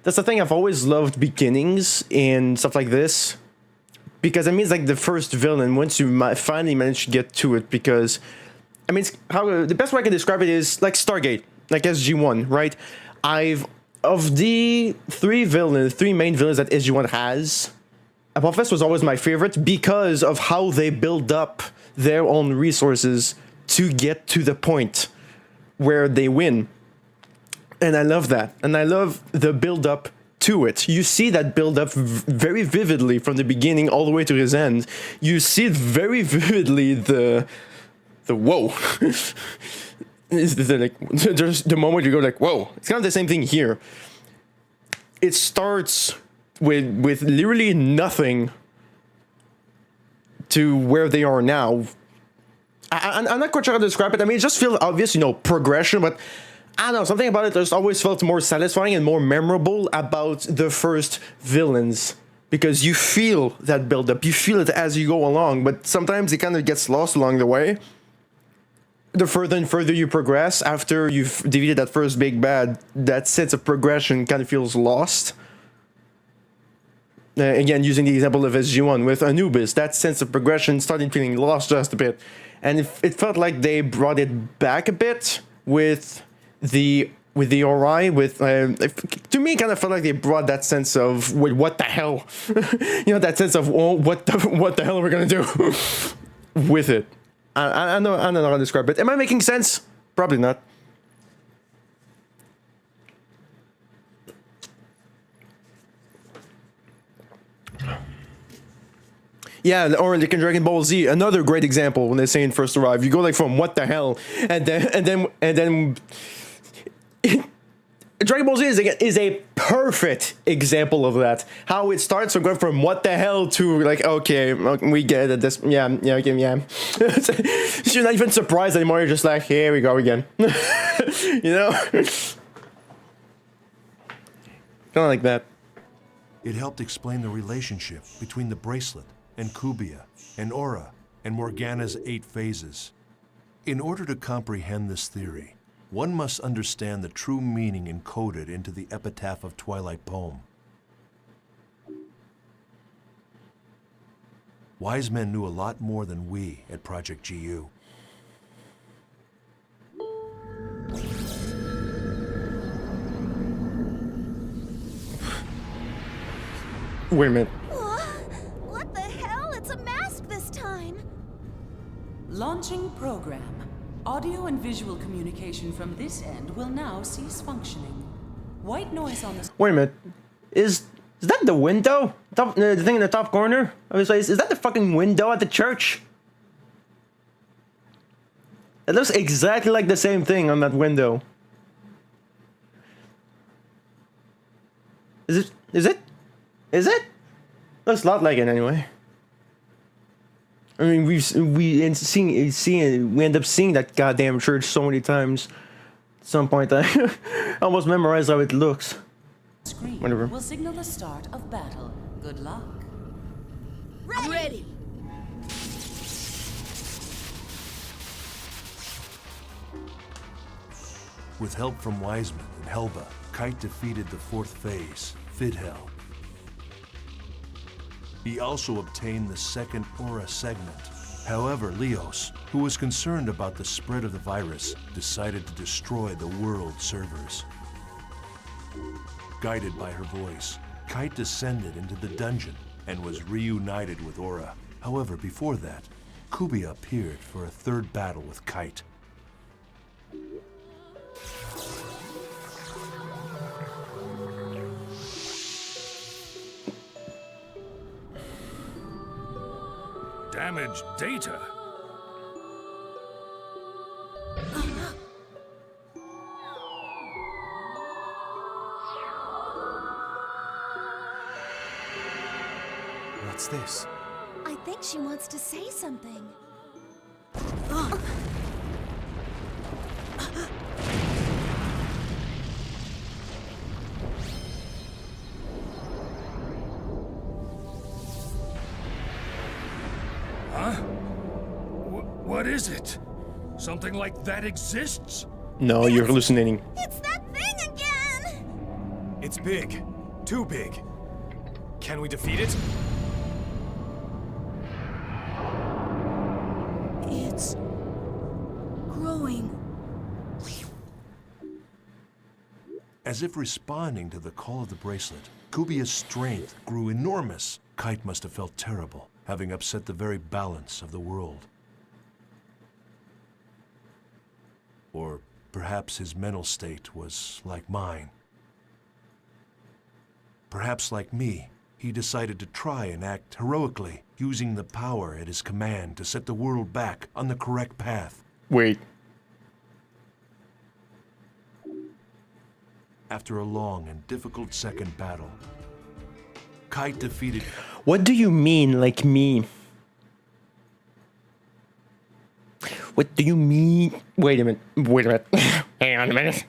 That's the thing. I've always loved beginnings and stuff like this, because I mean, it's like the first villain once you finally manage to get to it. Because I mean, it's how the best way I can describe it is like Stargate, like SG-1, right? Of the 3 main villains that SG-1 has, Apophis was always my favorite because of how they build up their own resources to get to the point where they win. And I love that. And I love the build up to it. You see that build up very vividly from the beginning all the way to his end. You see it very vividly, the whoa. There's the moment you go like, whoa. It's kind of the same thing here. It starts with literally nothing to where they are now. I'm not quite sure how to describe it. I mean, it just feels obvious, progression, but I don't know, something about it just always felt more satisfying and more memorable about the first villains, because you feel that build up, you feel it as you go along, but sometimes it kind of gets lost along the way. The further and further you progress, after you've defeated that first big bad, that sense of progression kind of feels lost. again, using the example of SG1 with Anubis, that sense of progression started feeling lost just a bit. And it felt like they brought it back a bit with the Ori. To me, it kind of felt like they brought that sense of, wait, what the hell? That sense of, oh, what the hell are we going to do with it? I don't know how to describe it. Am I making sense? Probably not. Yeah, or like in Dragon Ball Z, another great example when they're saying first arrive. You go like from what the hell, and then Dragon Ball Z is a perfect example of that. How it starts from going from what the hell to like, okay, we get it. This, yeah. You're not even surprised anymore. You're just like, here we go again. Kind of like that. It helped explain the relationship between the bracelet and Kubia, and Aura, and Morgana's 8 phases. In order to comprehend this theory, one must understand the true meaning encoded into the Epitaph of Twilight poem. Wise men knew a lot more than we at Project GU. Wait a minute. What the hell? It's a mask this time. Launching program. Audio and visual communication from this end will now cease functioning. White noise on the... Wait a minute. Is that the window? The thing in the top corner? I was like, is that the fucking window at the church? It looks exactly like the same thing on that window. Is it? Looks a lot like it anyway. I mean, we end up seeing that goddamn church so many times. At some point, I almost memorized how it looks. Screen Whatever. will signal the start of battle. Good luck. Ready. With help from Wiseman and Helba, Kite defeated the 4th phase, Fidhel. He also obtained the 2nd Aura segment. However, Leos, who was concerned about the spread of the virus, decided to destroy the world servers. Guided by her voice, Kite descended into the dungeon and was reunited with Aura. However, before that, Kubia appeared for a 3rd battle with Kite. Damaged data? What's this? I think she wants to say something. Huh? What is it? Something like that exists? No, you're hallucinating. It's that thing again! It's big. Too big. Can we defeat it? It's growing. As if responding to the call of the bracelet, Kubia's strength grew enormous. Kite must have felt terrible, having upset the very balance of the world. Or perhaps his mental state was like mine. Perhaps like me, he decided to try and act heroically, using the power at his command to set the world back on the correct path. Wait. After a long and difficult 2nd battle, Kite defeated... What do you mean, like me? What do you mean? Wait a minute. Hang on a minute.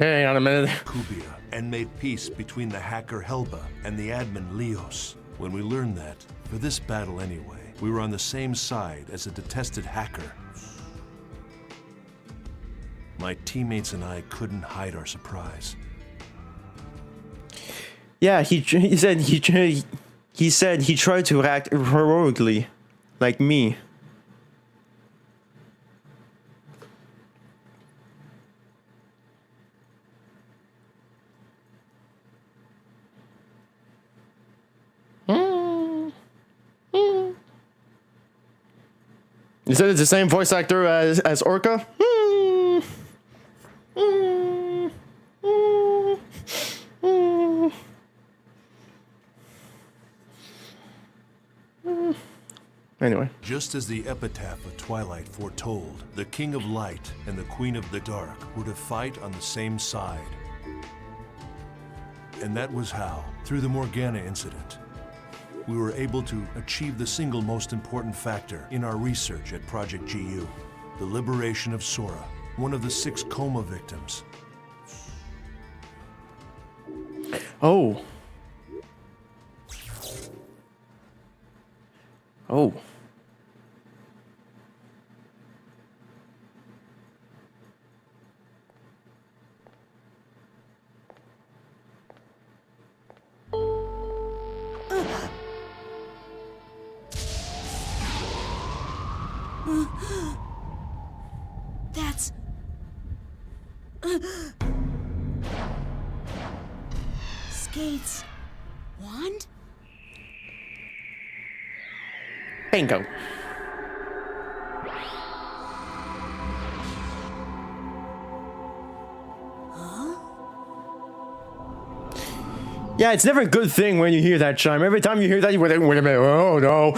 Kubia, and made peace between the hacker Helba and the admin Leos. When we learned that, for this battle anyway, we were on the same side as a detested hacker. My teammates and I couldn't hide our surprise. Yeah, he said he tried to act heroically, like me. You said it's the same voice actor as Orca? Anyway. Just as the epitaph of Twilight foretold, the King of Light and the Queen of the Dark were to fight on the same side. And that was how, through the Morgana incident, we were able to achieve the single most important factor in our research at Project GU, the liberation of Sora, one of the 6 coma victims. Oh. Oh. That's... Skate's wand? Bingo. Yeah, it's never a good thing when you hear that chime. Every time you hear that, you wait a minute, oh no.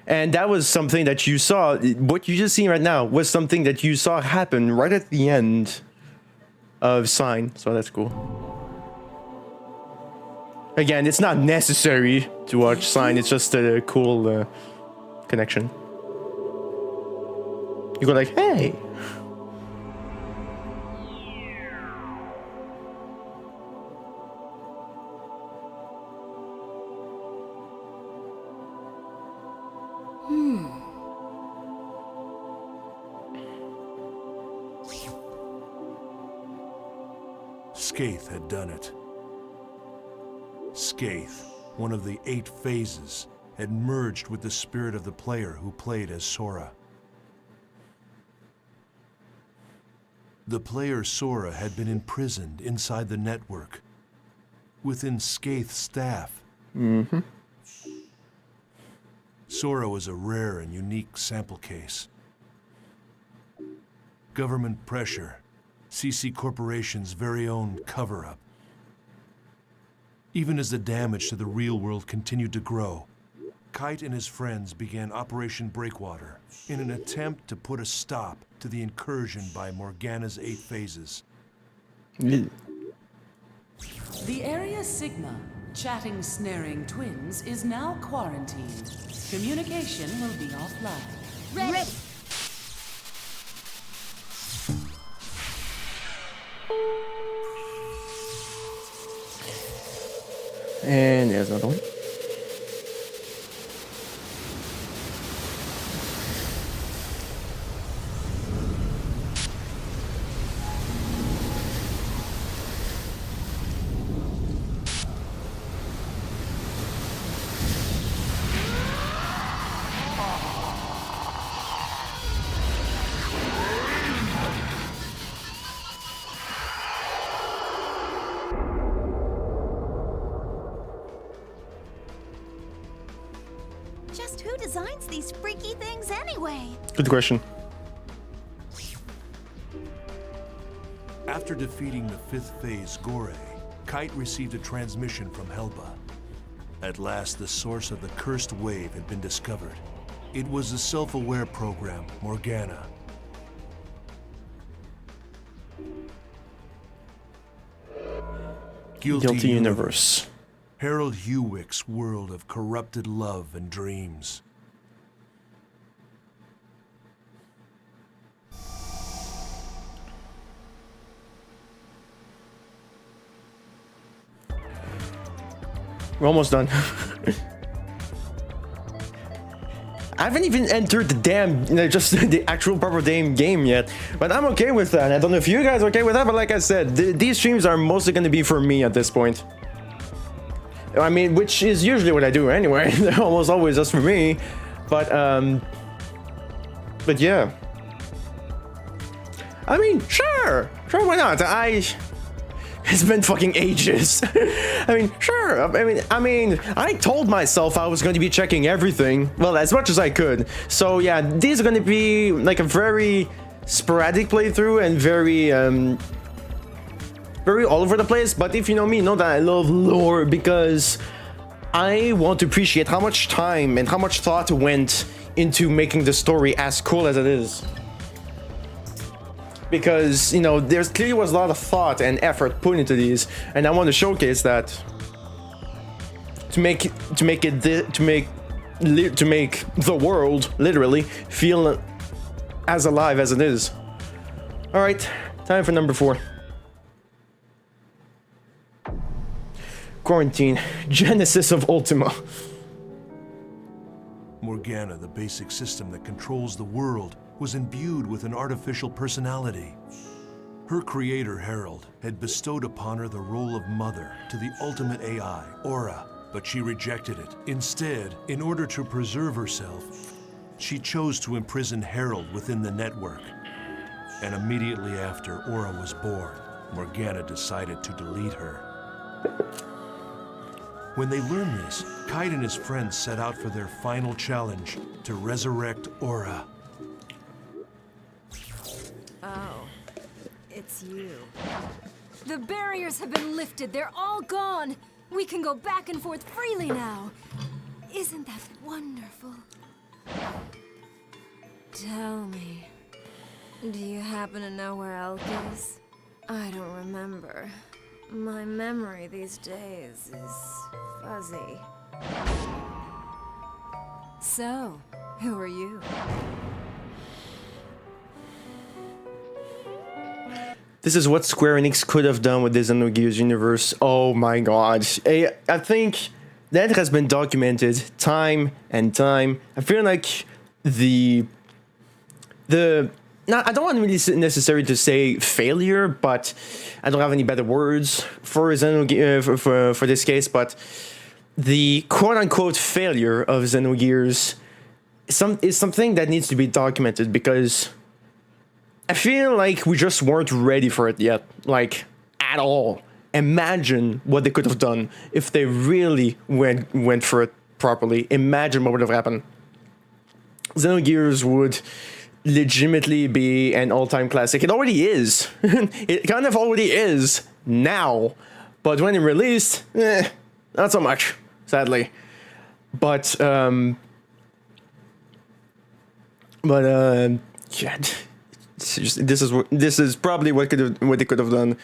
And that was something that you saw. What you just seen right now was something that you saw happen right at the end of Sign. So that's cool. Again, it's not necessary to watch Sign. It's just a cool connection. You go like, hey. Skaith had done it. Skaith, one of the 8 phases, had merged with the spirit of the player who played as Sora. The player Sora had been imprisoned inside the network, within Skaith's staff. Mm-hmm. Sora was a rare and unique sample case. Government pressure, CC Corporation's very own cover-up. Even as the damage to the real world continued to grow, Kite and his friends began Operation Breakwater in an attempt to put a stop to the incursion by Morgana's 8 phases. The Area Sigma, chatting snaring twins, is now quarantined. Communication will be offline. Ready. And there's another one. Just who designs these freaky things anyway? Good question. After defeating the 5th phase Gore, Kite received a transmission from Helba. At last, the source of the cursed wave had been discovered. It was the self-aware program, Morgana. Guilty Universe. Harold Hewick's world of corrupted love and dreams. We're almost done. I haven't even entered the damn, just the actual proper damn game yet. But I'm okay with that. I don't know if you guys are okay with that, but like I said, these streams are mostly going to be for me at this point. I mean, which is usually what I do anyway. They're almost always just for me. But yeah. I mean, sure, why not? It's been fucking ages. I mean, sure. I mean, I told myself I was going to be checking everything, well, as much as I could. So yeah, these are going to be like a very sporadic playthrough and very all over the place. But if you know me, know that I love lore because I want to appreciate how much time and how much thought went into making the story as cool as it is. Because, you know, there's clearly was a lot of thought and effort put into these, and I want to showcase that to make the world literally feel as alive as it is. All right, time for number 4. Quarantine, Genesis of Ultima. Morgana, the basic system that controls the world, was imbued with an artificial personality. Her creator, Harold, had bestowed upon her the role of mother to the ultimate AI, Aura, but she rejected it. Instead, in order to preserve herself, she chose to imprison Harold within the network. And immediately after Aura was born, Morgana decided to delete her. When they learned this, Kite and his friends set out for their final challenge, to resurrect Aura. Oh, it's you. The barriers have been lifted. They're all gone. We can go back and forth freely now. Isn't that wonderful? Tell me, do you happen to know where Elk is? I don't remember. My memory these days is fuzzy. So, who are you? This is what Square Enix could have done with the Xenogears universe. Oh my god. I think that has been documented time and time. I feel like I don't want really necessarily to say failure, but I don't have any better words for Xenogears for this case, but the quote-unquote failure of Xenogears is something that needs to be documented, because I feel like we just weren't ready for it yet, like, at all. Imagine what they could have done if they really went for it properly. Imagine what would have happened. Xenogears would legitimately be an all-time classic. It already is. It kind of already is now. But when it released, not so much, sadly. But yeah, this is probably what they could have done.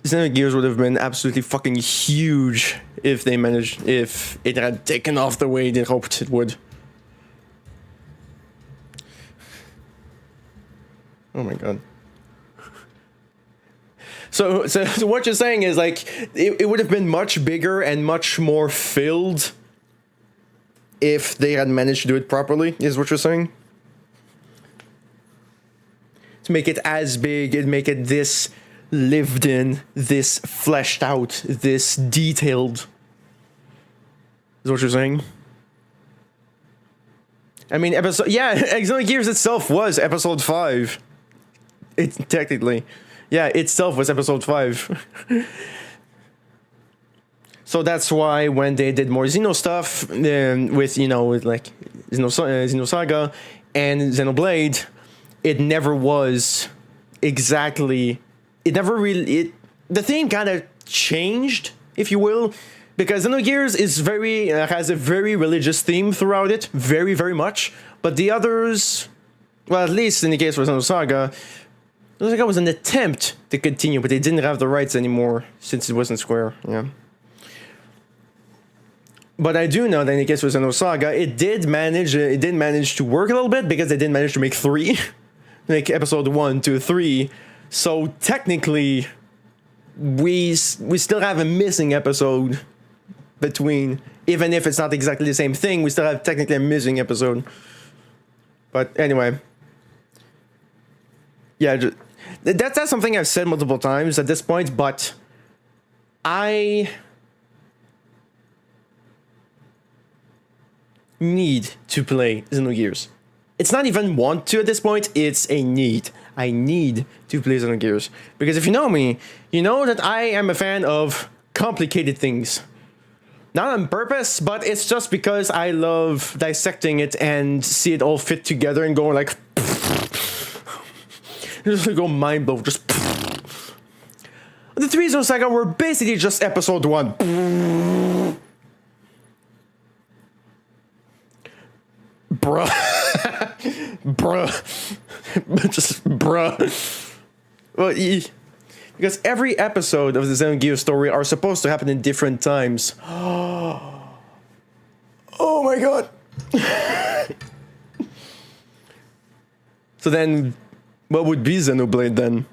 Xenogears would have been absolutely fucking huge if it had taken off the way they hoped it would. Oh my god. So what you're saying is, like, it would have been much bigger and much more filled if they had managed to do it properly, is what you're saying? To make it as big and make it this lived in, this fleshed out, this detailed, is what you're saying? I mean, Xenogears itself was episode 5. It technically, yeah, itself was episode 5. So that's why when they did more Xeno stuff, with like Xenosaga and Xenoblade, it never was exactly. It never really. The theme kind of changed, if you will, because Xenogears is has a very religious theme throughout it, very, very much. But the others, well, at least in the case for Xenosaga, it was an attempt to continue, but they didn't have the rights anymore since it wasn't Square. Yeah. But I do know that in the case for Xenosaga, it did manage to work a little bit, because they did manage to make 3, like episode 1, 2, 3. So technically, we still have a missing episode between even if it's not exactly the same thing, we still have technically a missing episode. But anyway, yeah, that's something I've said multiple times at this point, but I need to play Xenogears. It's not even want to at this point, it's a need. I need to play Xenogears. Because if you know me, you know that I am a fan of complicated things. Not on purpose, but it's just because I love dissecting it and see it all fit together and go like... just go mind blow, just... The 3 Zone Saga were basically just episode 1. Bruh. Bruh. Just bruh. Well, because every episode of the Xenogears story are supposed to happen in different times. Oh my god. So then, what would be Xenoblade then?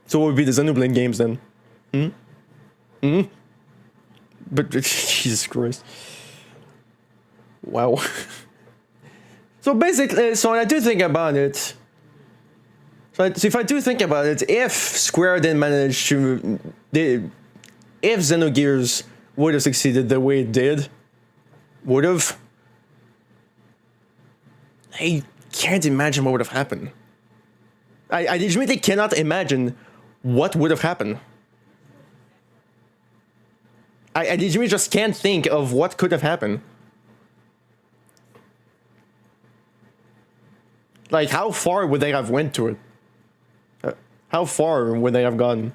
So what would be the Xenoblade games then? But Jesus Christ. Wow. So basically, so when I do think about it, so if I do think about it, if Square didn't manage to, if Xenogears would have succeeded the way it did, I can't imagine what would have happened. I legitimately cannot imagine what would have happened. I legitimately just can't think of what could have happened. Like, how far would they have went to it? How far would they have gone?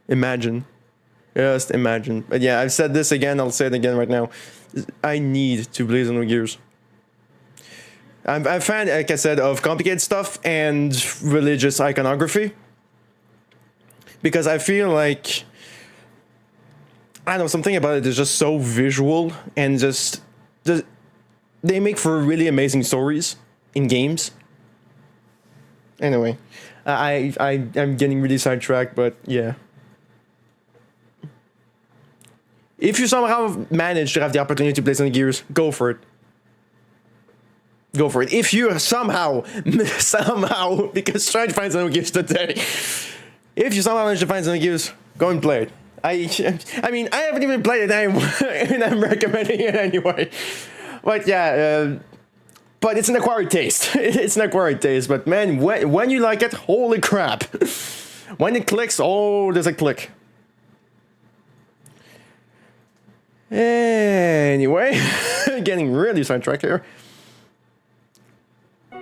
Imagine. Just imagine. But yeah, I've said this again, I'll say it again right now. I need to play Xenogears. I'm a fan, like I said, of complicated stuff and religious iconography. Because I feel like... I don't know, something about it is just so visual and just... They make for really amazing stories in games. Anyway, I'm getting really sidetracked, but yeah. If you somehow manage to have the opportunity to play Xenogears, go for it. Go for it. If you somehow, because trying to find Xenogears today, if you somehow manage to find Xenogears, go and play it. I mean, I haven't even played it and I'm recommending it anyway. But yeah, but it's an acquired taste. It's an acquired taste, but man, when you like it, holy crap. When it clicks, oh, there's a click. Anyway, getting really sidetracked here. Elk.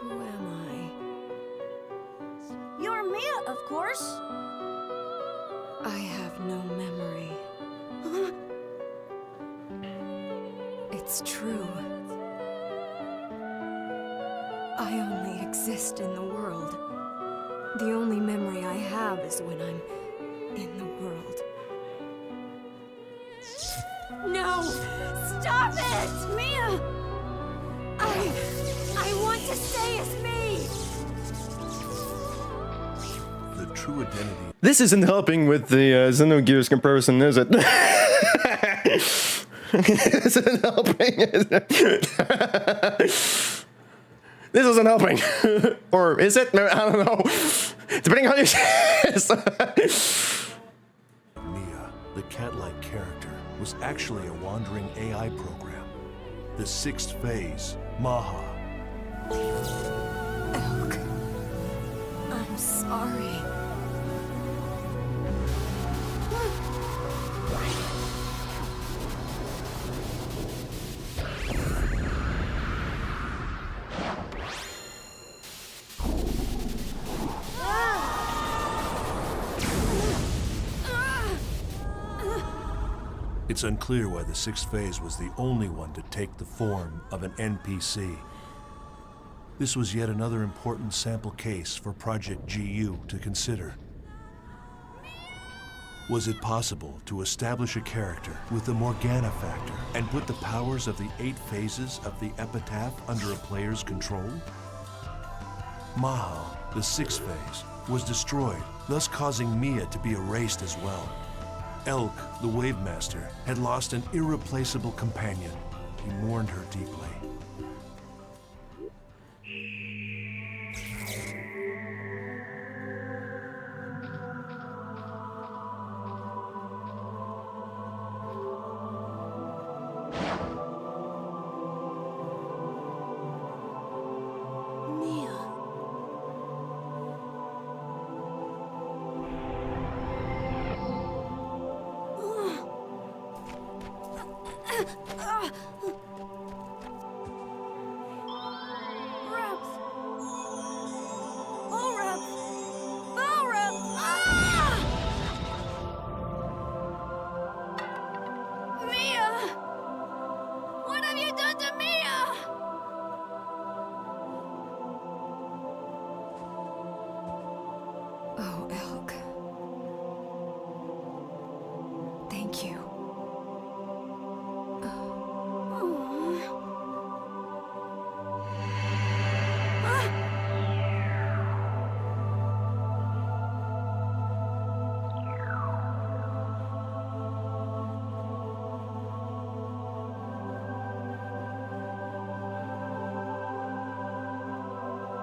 Who am I? You're Mia, of course. I have no memory. It's true. I only exist in the world. The only memory I have is when I'm in the world. No! Stop it! Mia! I want to stay as me! The true identity. This isn't helping with the Xenogears comparison, is it? This isn't helping, is it? This isn't helping. Or is it? I don't know. Depending on how you say it. Mia, the cat-like character, was actually a wandering AI program. The 6th phase, Maha. Elk. I'm sorry. It's unclear why the 6th phase was the only one to take the form of an NPC. This was yet another important sample case for Project GU to consider. Was it possible to establish a character with the Morgana factor and put the powers of the 8 phases of the Epitaph under a player's control? Mahal, the 6th phase, was destroyed, thus causing Mia to be erased as well. Elk, the Wave Master, had lost an irreplaceable companion. He mourned her deeply. Oh, Elk. Thank you.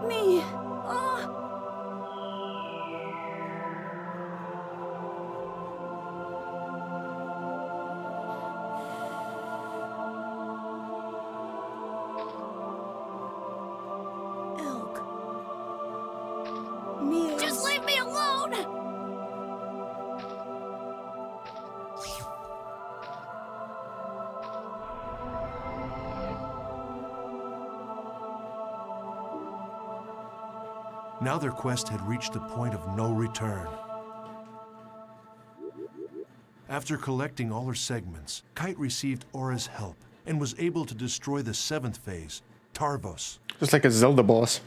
Me. Elk. Mia. Just leave me alone! Now their quest had reached the point of no return. After collecting all her segments, Kite received Aura's help and was able to destroy the 7th phase, Tarvos. Just like a Zelda boss.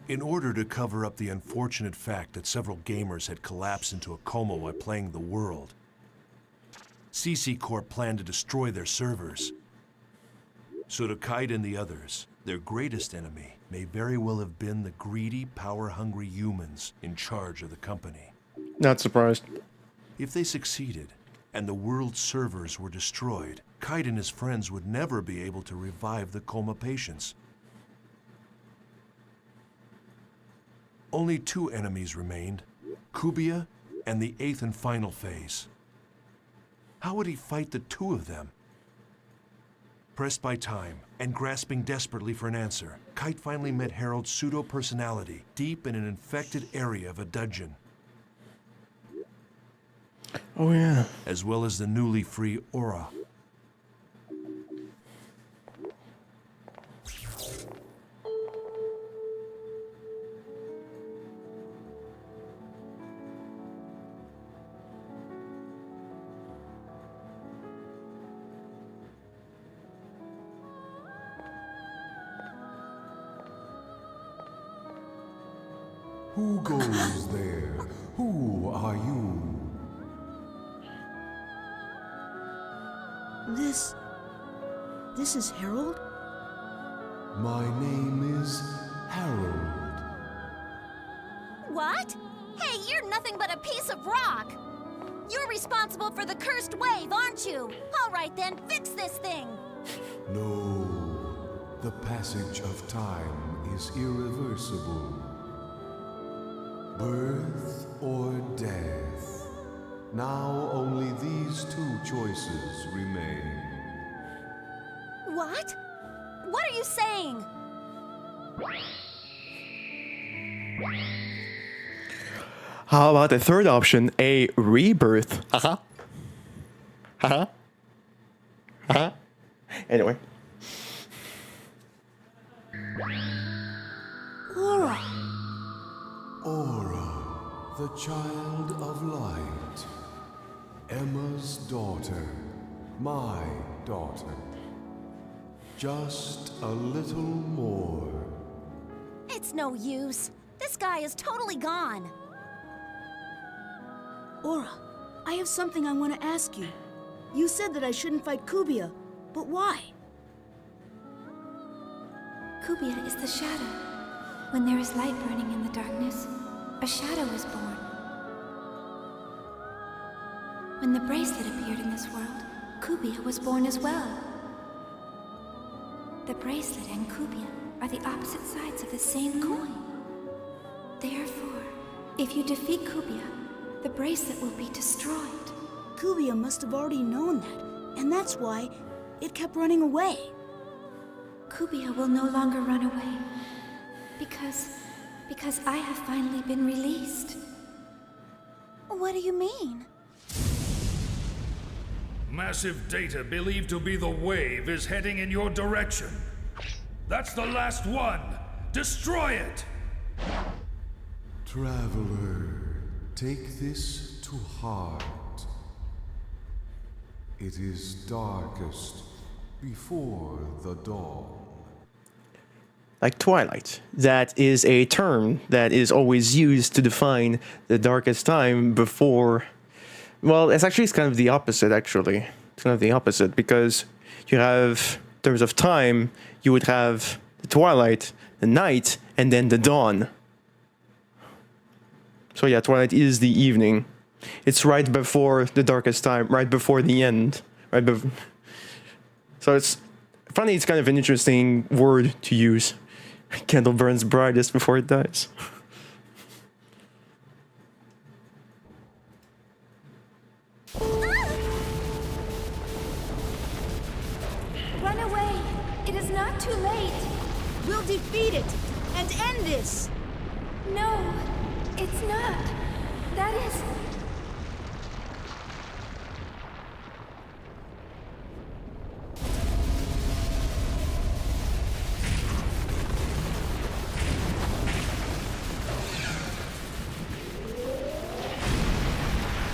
In order to cover up the unfortunate fact that several gamers had collapsed into a coma while playing the world, CC Corp planned to destroy their servers. So to Kite and the others, their greatest enemy may very well have been the greedy, power-hungry humans in charge of the company. Not surprised. If they succeeded, and the world's servers were destroyed, Kite and his friends would never be able to revive the coma patients. Only 2 enemies remained, Kubia and the 8th and final phase. How would he fight the 2 of them? Pressed by time and grasping desperately for an answer, Kite finally met Harold's pseudo-personality deep in an infected area of a dungeon. Oh yeah. As well as the newly free Aura. Who goes there? Who are you? This is Harold? My name is Harold. What? Hey, you're nothing but a piece of rock! You're responsible for the cursed wave, aren't you? All right then, fix this thing! No, the passage of time is irreversible. Birth or death. Now only these 2 choices remain. What? What are you saying? How about the third option, a rebirth? Haha. Haha. Haha. Anyway. Aura. Aura, the child of light. Emma's daughter. My daughter. Just a little more. It's no use. This guy is totally gone. Aura, I have something I want to ask you. You said that I shouldn't fight Kubia, but why? Kubia is the shadow. When there is light burning in the darkness, a shadow is born. When the bracelet appeared in this world, Kubia was born as well. The bracelet and Kubia are the opposite sides of the same coin. Therefore, if you defeat Kubia, the bracelet will be destroyed. Kubia must have already known that, and that's why it kept running away. Kubia will no longer run away. Because I have finally been released. What do you mean? Massive data believed to be the wave is heading in your direction. That's the last one! Destroy it! Traveler, take this to heart. It is darkest before the dawn. Like twilight. That is a term that is always used to define the darkest time before... Well, it's kind of the opposite, actually. It's kind of the opposite, because you have, in terms of time, you would have the twilight, the night, and then the dawn. So yeah, twilight is the evening. It's right before the darkest time, right before the end. So it's funny, it's kind of an interesting word to use. Candle burns brightest before it dies. Run away! It is not too late! We'll defeat it and end this! No, it's not. That is...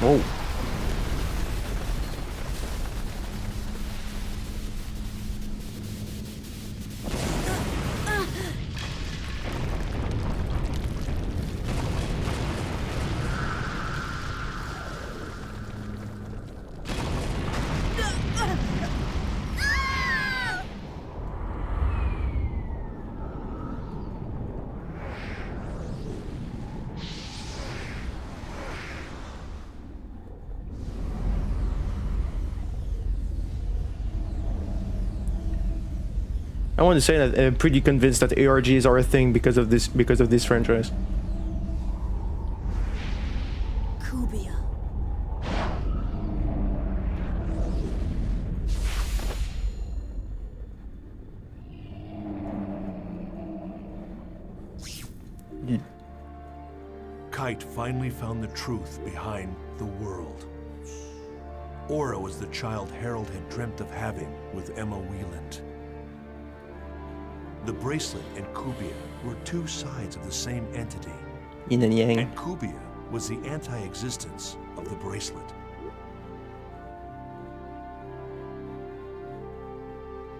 Whoa. I want to say that I'm pretty convinced that ARGs are a thing because of this franchise. Kubia. Kite finally found the truth behind the world. Aura was the child Harold had dreamt of having with Emma Wieland. The bracelet and Kubia were two sides of the same entity. Yin and yang. And Kubia was the anti-existence of the bracelet.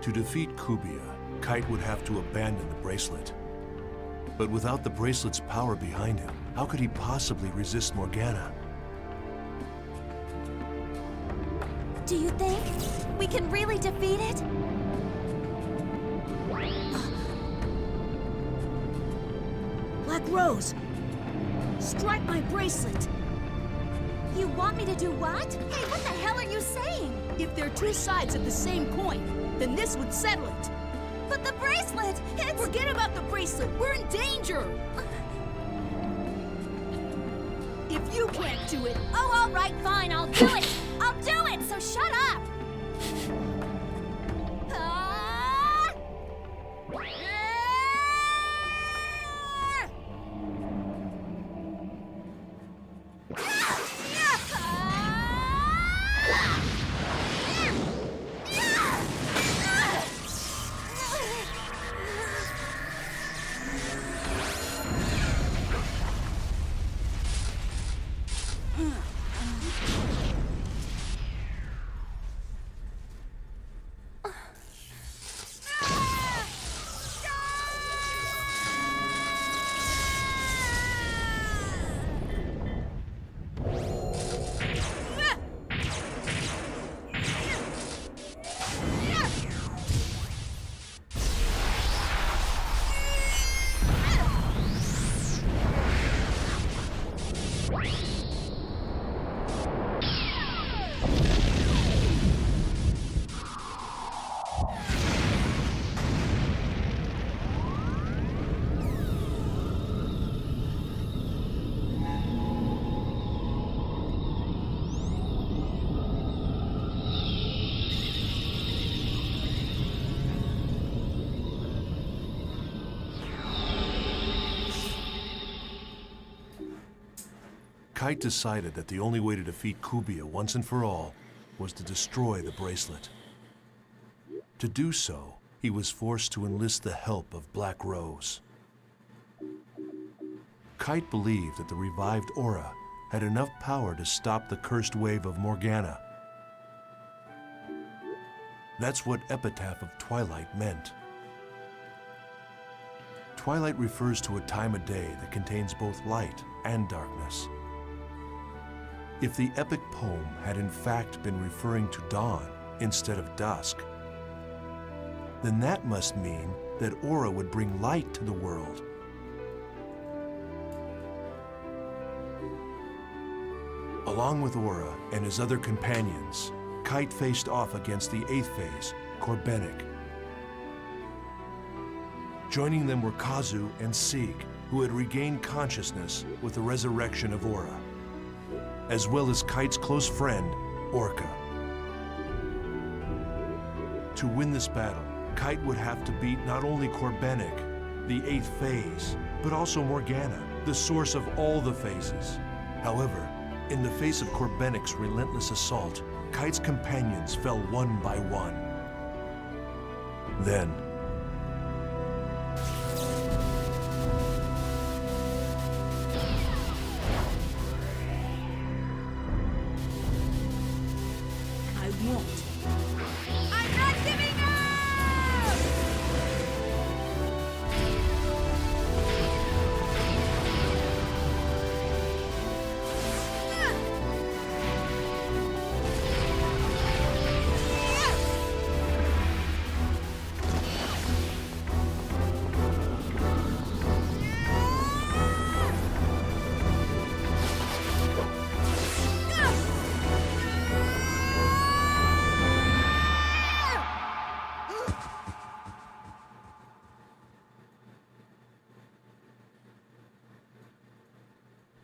To defeat Kubia, Kite would have to abandon the bracelet. But without the bracelet's power behind him, how could he possibly resist Morgana? Do you think we can really defeat it? Black Rose, strike my bracelet. You want me to do what? Hey, what the hell are you saying? If they're two sides of the same coin, then this would settle it. But the bracelet, it's... Forget about the bracelet, we're in danger! If you can't do it... Oh, all right, fine, I'll do it! I'll do it, so shut up! Kite decided that the only way to defeat Kubia once and for all was to destroy the bracelet. To do so, he was forced to enlist the help of Black Rose. Kite believed that the revived aura had enough power to stop the cursed wave of Morgana. That's what Epitaph of Twilight meant. Twilight refers to a time of day that contains both light and darkness. If the epic poem had in fact been referring to dawn instead of dusk, then that must mean that Aura would bring light to the world. Along with Aura and his other companions, Kite faced off against the 8th phase, Corbenic. Joining them were Kazu and Sieg, who had regained consciousness with the resurrection of Aura, as well as Kite's close friend, Orca. To win this battle, Kite would have to beat not only Corbenic, the 8th phase, but also Morgana, the source of all the phases. However, in the face of Corbenic's relentless assault, Kite's companions fell one by one. Then, I won't. I'm not giving up!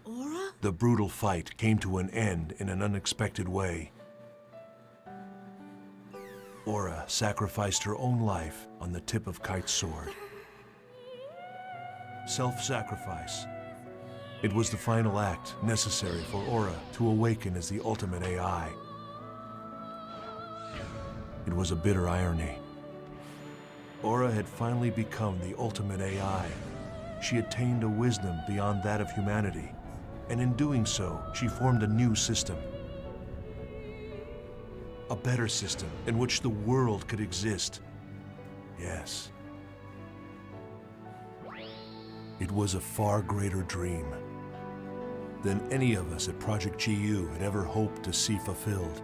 Aura? the brutal fight came to an end in an unexpected way. Aura sacrificed her own life on the tip of Kite's sword. Self-sacrifice. It was the final act necessary for Aura to awaken as the ultimate AI. It was a bitter irony. Aura had finally become the ultimate AI. She attained a wisdom beyond that of humanity, and in doing so, she formed a new system. A better system in which the world could exist. Yes. It was a far greater dream than any of us at Project GU had ever hoped to see fulfilled.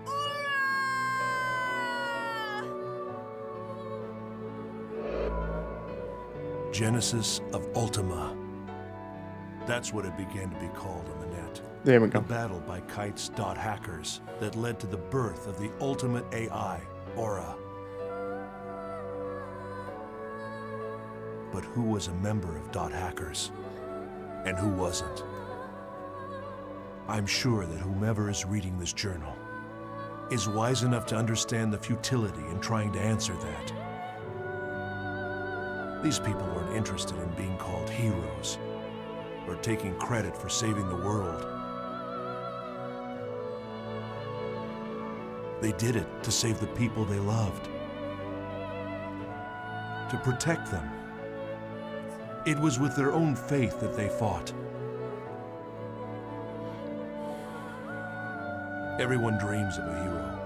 Genesis of Ultima. That's what it began to be called on the net. There we A go. battle by Kite's dot hackers that led to the birth of the ultimate AI, Aura. But who was a member of dot hackers? And who wasn't? I'm sure that whomever is reading this journal is wise enough to understand the futility in trying to answer that. These people weren't interested in being called heroes or taking credit for saving the world. They did it to save the people they loved, to protect them. It was with their own faith that they fought. Everyone dreams of a hero,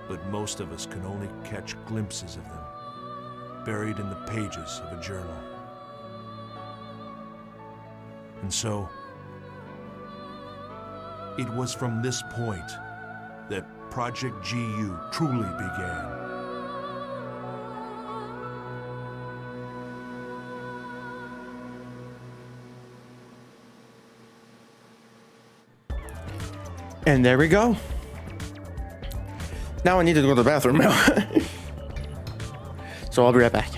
but most of us can only catch glimpses of them, buried in the pages of a journal. And so, it was from this point that Project GU truly began. And there we go. Now I need to go to the bathroom. So I'll be right back.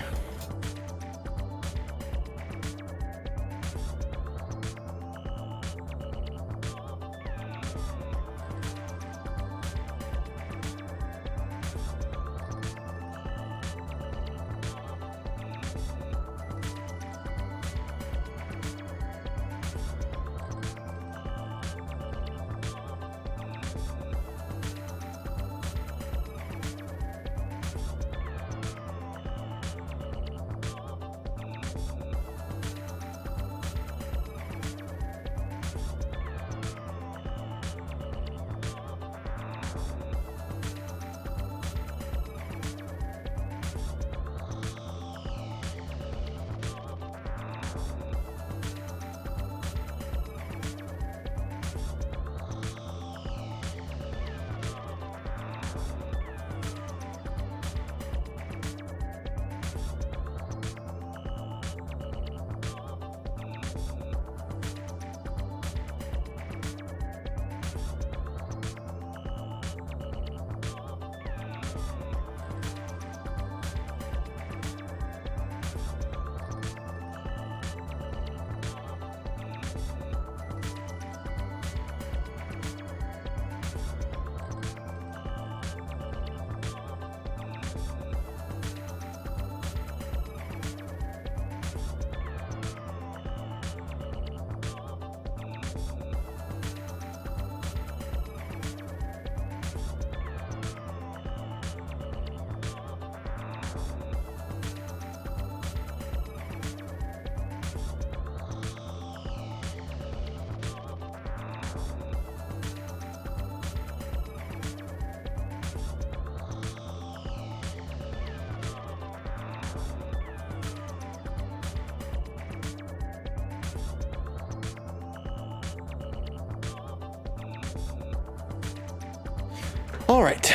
Alright,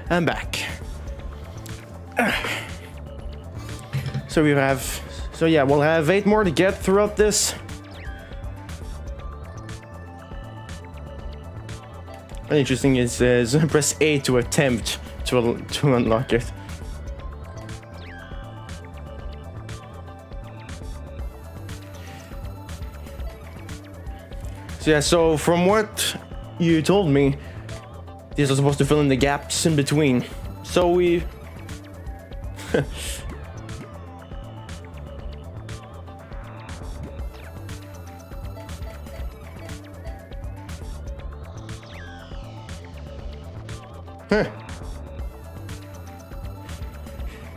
I'm back. So we have... So yeah, we'll have 8 more to get throughout this. What's interesting is press A to attempt to unlock it. So yeah, so from what you told me, these are supposed to fill in the gaps in between. So we...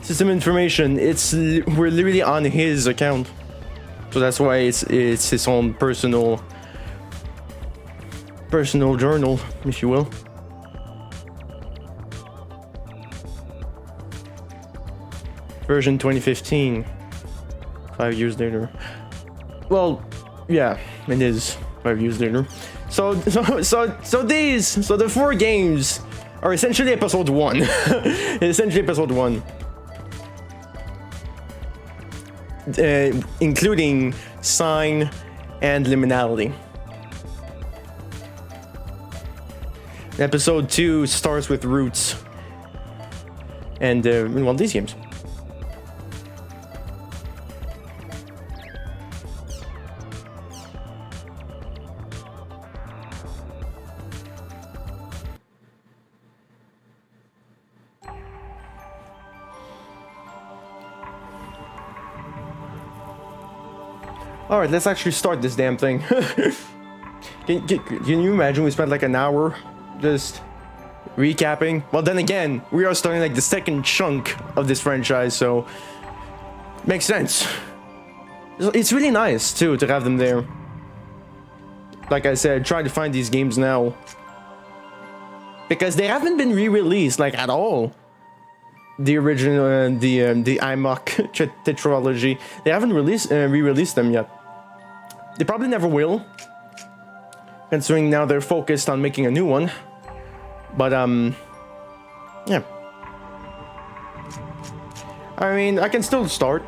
System information. We're literally on his account, so that's why it's his own personal journal, if you will. Version 2015. 5 years later. Well, yeah, it is 5 years later. So the 4 games are essentially episode 1. Essentially episode 1. Including Sign and Liminality. Episode 2 starts with Roots. And, well, these games. Alright, let's actually start this damn thing. Can you imagine we spent like an hour just recapping? Well, then again, we are starting like the second chunk of this franchise, so makes sense. It's really nice too to have them there. Like I said, try to find these games now because they haven't been re-released like at all. The original, the IMOC tetralogy, they haven't re-released them yet. They probably never will, considering now they're focused on making a new one. But yeah. I mean, I can still start.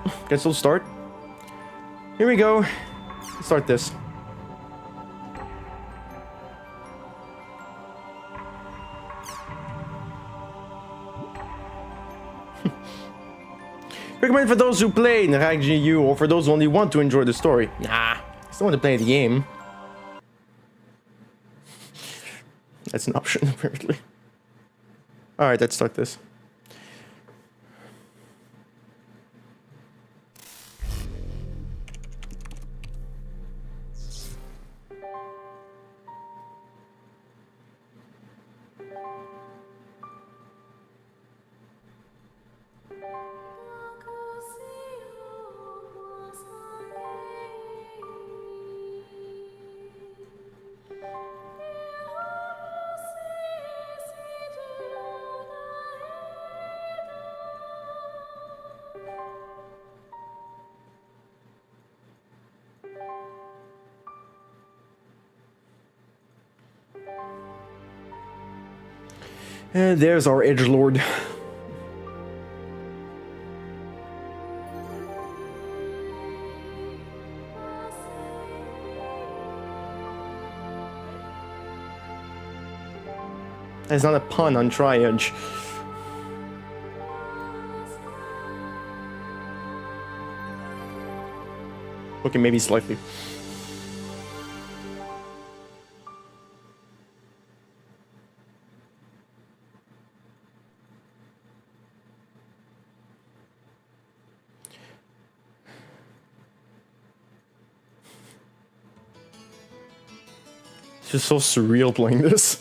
Here we go. Let's start this. Recommend for those who play Narak GU or for those who only want to enjoy the story. Nah, I still want to play the game. That's an option, apparently. Alright, let's start this. And there's our edgelord. That's not a pun on Tri-Edge. Okay, maybe slightly. It's just so surreal playing this.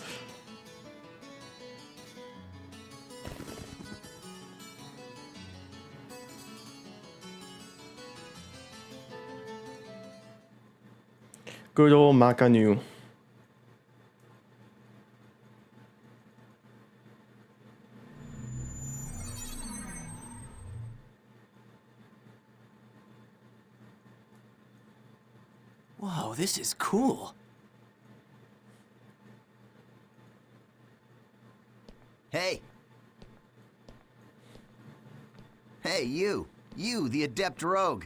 Good old Makanu. Whoa, this is cool. you. You, the adept rogue.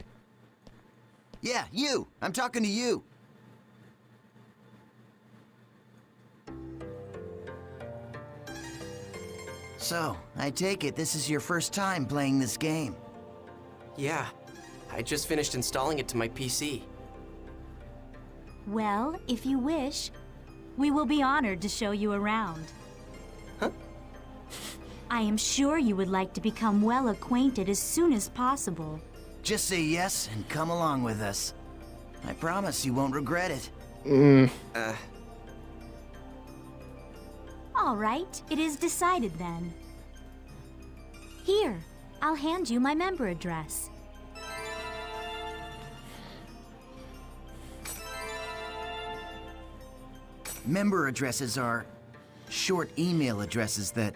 Yeah, you. I'm talking to you. So, I take it this is your first time playing this game. Yeah, I just finished installing it to my PC. Well, if you wish, we will be honored to show you around. Huh? I am sure you would like to become well acquainted as soon as possible. Just say yes and come along with us. I promise you won't regret it. All right, it is decided then. Here, I'll hand you my member address. Member addresses are short email addresses that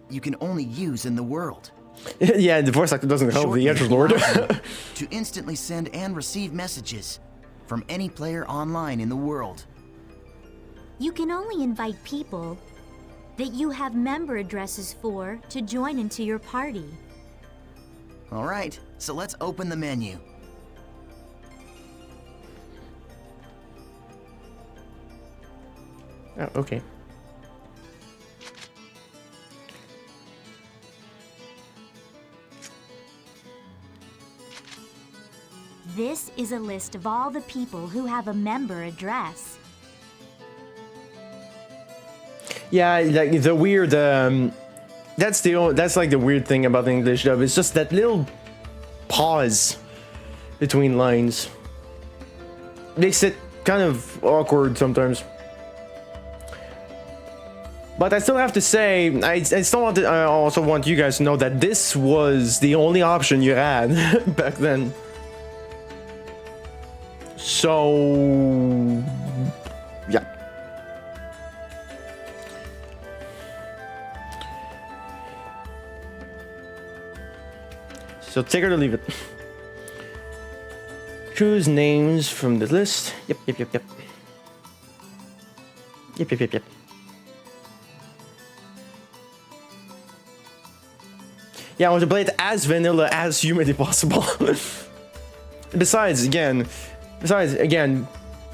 you can only use in the world. Yeah, the voice actor doesn't help the edgelord. To instantly send and receive messages from any player online in the world. You can only invite people that you have member addresses for to join into your party. All right, so let's open the menu. Oh, okay. This is a list of all the people who have a member address. Yeah, like the weird. That's like the weird thing about the English dub. It's just that little pause between lines makes it kind of awkward sometimes. But I still have to say, I also want you guys to know that this was the only option you had back then. So, yeah. So take it or leave it. Choose names from the list. Yep. Yeah, I want to play it as vanilla as humanly possible. Besides, again,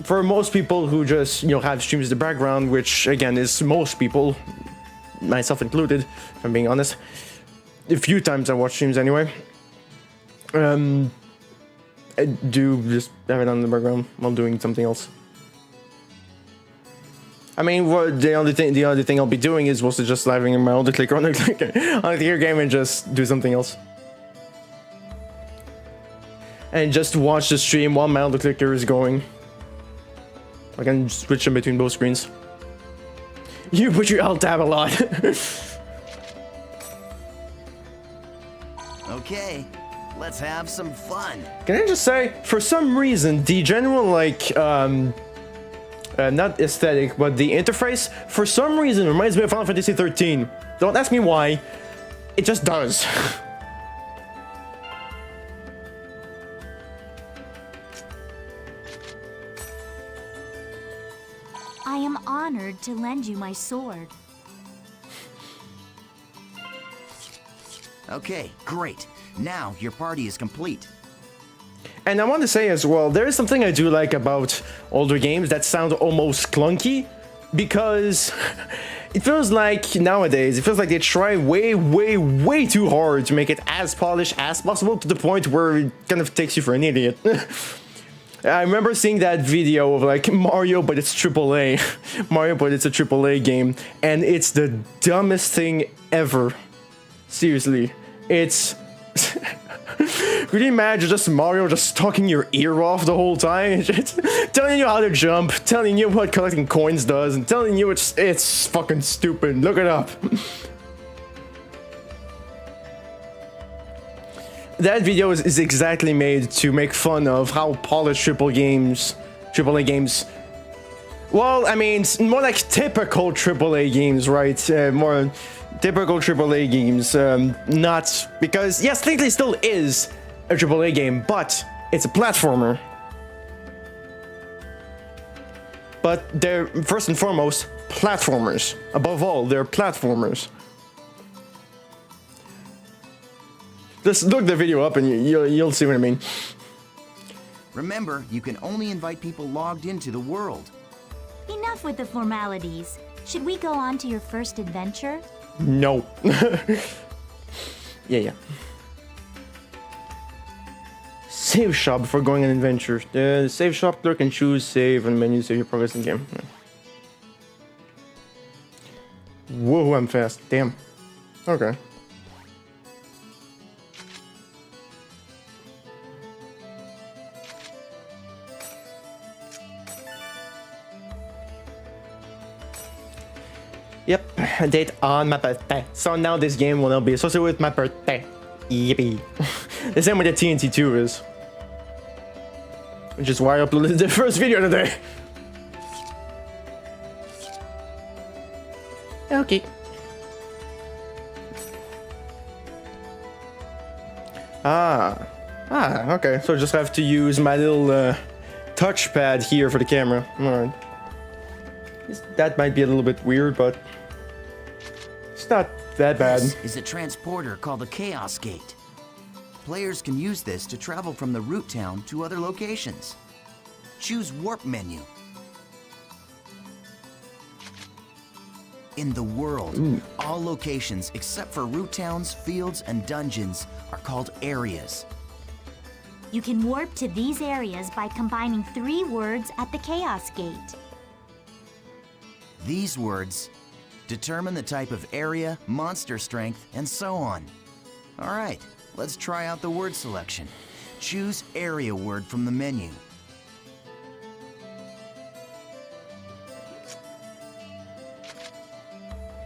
for most people who just, have streams in the background, which again is most people, myself included, if I'm being honest. A few times I watch streams anyway. I do just have it on the background while doing something else. I mean, the other thing I'll be doing is mostly just living in my other clicker on the clicker game and just do something else. And just watch the stream while my other clicker is going. I can switch in between both screens. You put your Alt tab a lot. Okay, let's have some fun. Can I just say, for some reason, the general not aesthetic, but the interface, for some reason, reminds me of Final Fantasy 13. Don't ask me why. It just does. I am honored to lend you my sword. Okay, great. Now your party is complete. And I want to say as well, there is something I do like about older games that sound almost clunky, because it feels like nowadays, it feels like they try way too hard to make it as polished as possible, to the point where it kind of takes you for an idiot. I remember seeing that video of like Mario, but it's AAA. Mario, but it's a AAA game, and it's the dumbest thing ever. Seriously, it's... Could you imagine just Mario just talking your ear off the whole time? Just telling you how to jump, telling you what collecting coins does, and telling you it's fucking stupid. Look it up. That video is exactly made to make fun of how polished AAA games. Well, I mean, more like typical AAA games, right? More typical AAA games. Not because, yes, technically still is a AAA game, but it's a platformer. But they're, first and foremost, platformers. Above all, they're platformers. Just look the video up and you'll see what I mean. Remember, you can only invite people logged into the world. Enough with the formalities. Should we go on to your first adventure? No. Yeah. Save shop before going on adventure. The save shop clerk can choose save and menu save your progress in game. Yeah. Whoa, I'm fast. Damn. Okay. Yep, a date on my birthday. So now this game will now be associated with my birthday. Yippee. The same with the TNT 2 is. Which is why I uploaded the first video today. Okay. Okay. So I just have to use my little touchpad here for the camera. Alright. That might be a little bit weird, but it's not that bad. This is a transporter called the Chaos Gate. Players can use this to travel from the root town to other locations. Choose Warp menu. In the world, all locations except for root towns, fields, and dungeons are called areas. You can warp to these areas by combining 3 words at the Chaos Gate. These words determine the type of area, monster strength, and so on. All right, let's try out the word selection. Choose area word from the menu.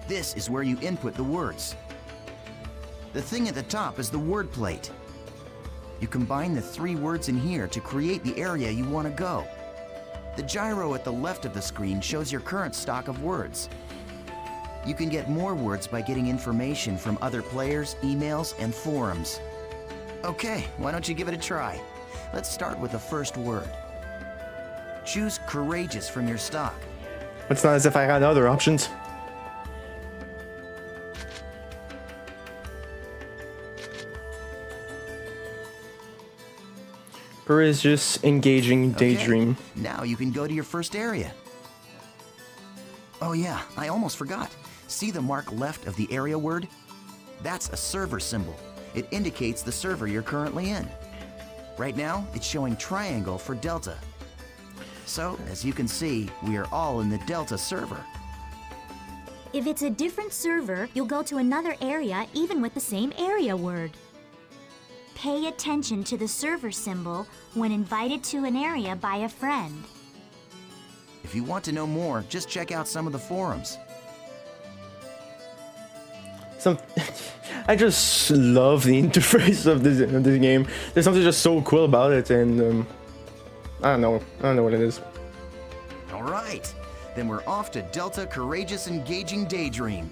This is where you input the words. The thing at the top is the word plate. You combine the 3 words in here to create the area you want to go. The gyro at the left of the screen shows your current stock of words. You can get more words by getting information from other players, emails, and forums. Okay, why don't you give it a try? Let's start with the first word. Choose courageous from your stock. It's not as if I had other options. Courageous, engaging, daydream. Okay, now you can go to your first area. Oh yeah, I almost forgot. See the mark left of the area word? That's a server symbol. It indicates the server you're currently in. Right now, it's showing triangle for Delta. So, as you can see, we are all in the Delta server. If it's a different server, you'll go to another area even with the same area word. Pay attention to the server symbol when invited to an area by a friend. If you want to know more, just check out some of the forums. I just love the interface of this game. There's something just so cool about it, and I don't know what it is. All right, then we're off to Delta Courageous Engaging Daydream.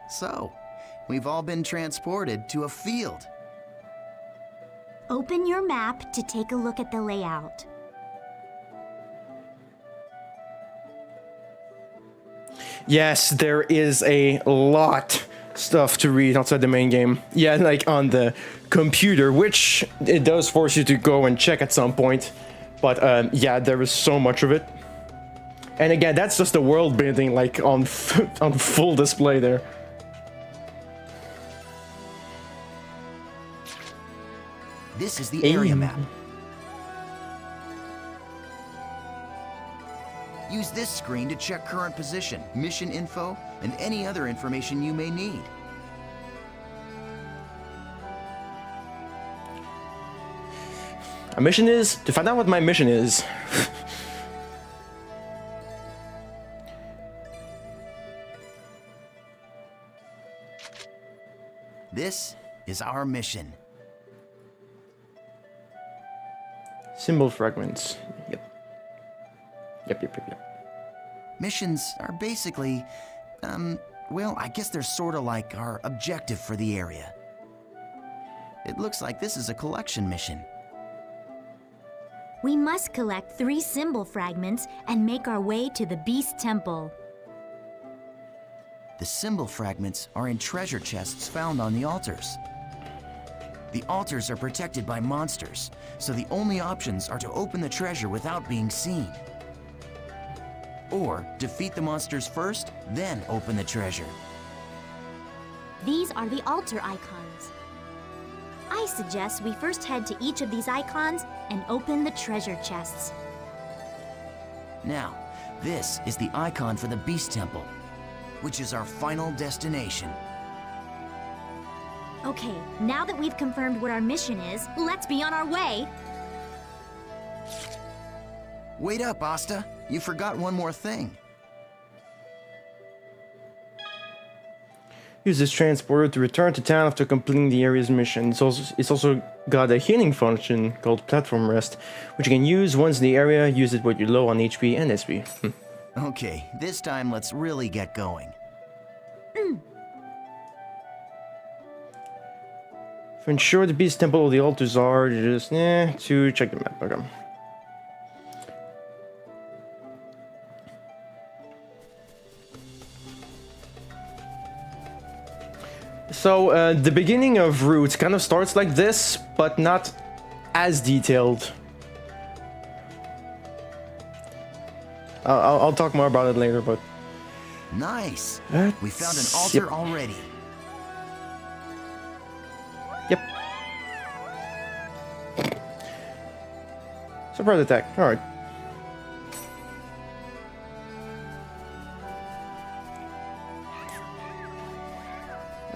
So, we've all been transported to a field. Open your map to take a look at the layout. Yes, there is a lot stuff to read outside the main game. Yeah, like on the computer, which it does force you to go and check at some point. But yeah, there is so much of it. And again, that's just the world building, like on full display there. This is the area map. Use this screen to check current position, mission info, and any other information you may need. A mission is to find out what my mission is. This is our mission. Symbol fragments. Yep. Missions are basically, well, I guess they're sort of like our objective for the area. It looks like this is a collection mission. We must collect 3 symbol fragments and make our way to the Beast Temple. The symbol fragments are in treasure chests found on the altars. The altars are protected by monsters, so the only options are to open the treasure without being seen. Or defeat the monsters first, then open the treasure. These are the altar icons. I suggest we first head to each of these icons and open the treasure chests. Now, this is the icon for the Beast Temple, which is our final destination. Okay, now that we've confirmed what our mission is, let's be on our way. Wait up, Asta. You forgot one more thing. Use this transporter to return to town after completing the area's mission. It's also got a healing function called Platform Rest, which you can use once in the area. Use it when you're low on HP and SP. Okay, this time let's really get going. To ensure the Beast Temple or the altars are, just to check the map. Okay. So the beginning of Route kind of starts like this, but not as detailed. I'll talk more about it later, but... Nice! We found an altar already. Yep. Surprise attack. Alright.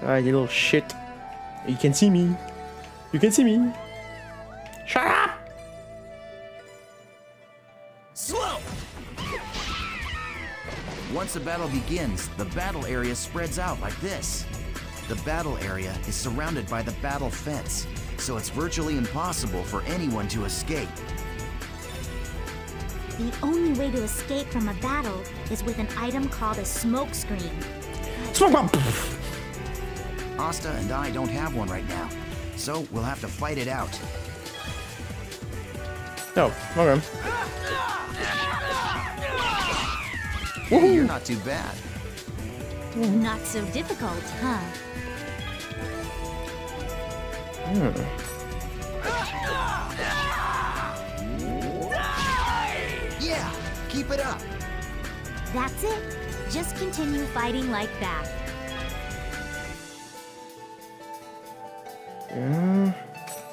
Alright, you little shit. You can see me. You can see me. Shut up! Slow! Once a battle begins, the battle area spreads out like this. The battle area is surrounded by the battle fence, so it's virtually impossible for anyone to escape. The only way to escape from a battle is with an item called a smoke screen. Smoke bomb! Asta and I don't have one right now, so we'll have to fight it out. Oh, okay. You're not too bad. Not so difficult, huh? Yeah, keep it up. That's it. Just continue fighting like that.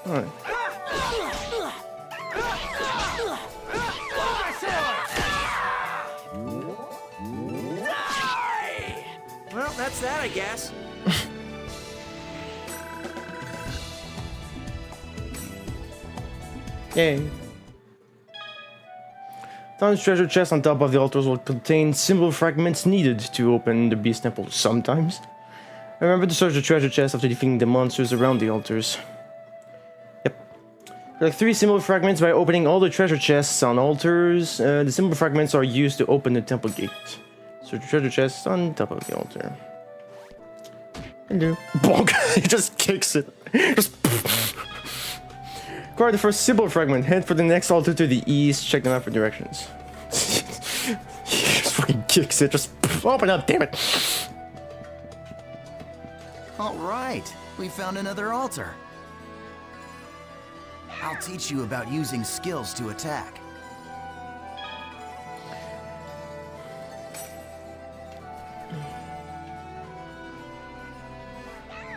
Alright. Well, that's that, I guess. Yay. Town's treasure chest on top of the altars will contain symbol fragments needed to open the Beast Temple sometimes. Remember to search the treasure chest after defeating the monsters around the altars. Yep. Collect 3 symbol fragments by opening all the treasure chests on altars. The symbol fragments are used to open the temple gate. Search the treasure chest on top of the altar. Hello. Bonk! He just kicks it. Just acquire the first symbol fragment. Head for the next altar to the east. Check the map for directions. He just fucking kicks it. Just open up, damn it. All right, we found another altar. I'll teach you about using skills to attack.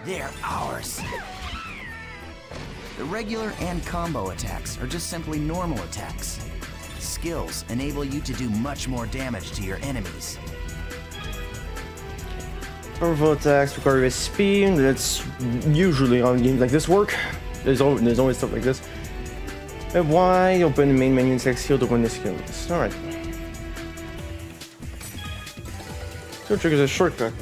They're ours. The regular and combo attacks are just simply normal attacks. Skills enable you to do much more damage to your enemies. Powerful attacks require SP. That's usually on games like this work. There's always stuff like this. And Y, open the main menu and select skill to open the skill list. Alright. So it triggers a shortcut.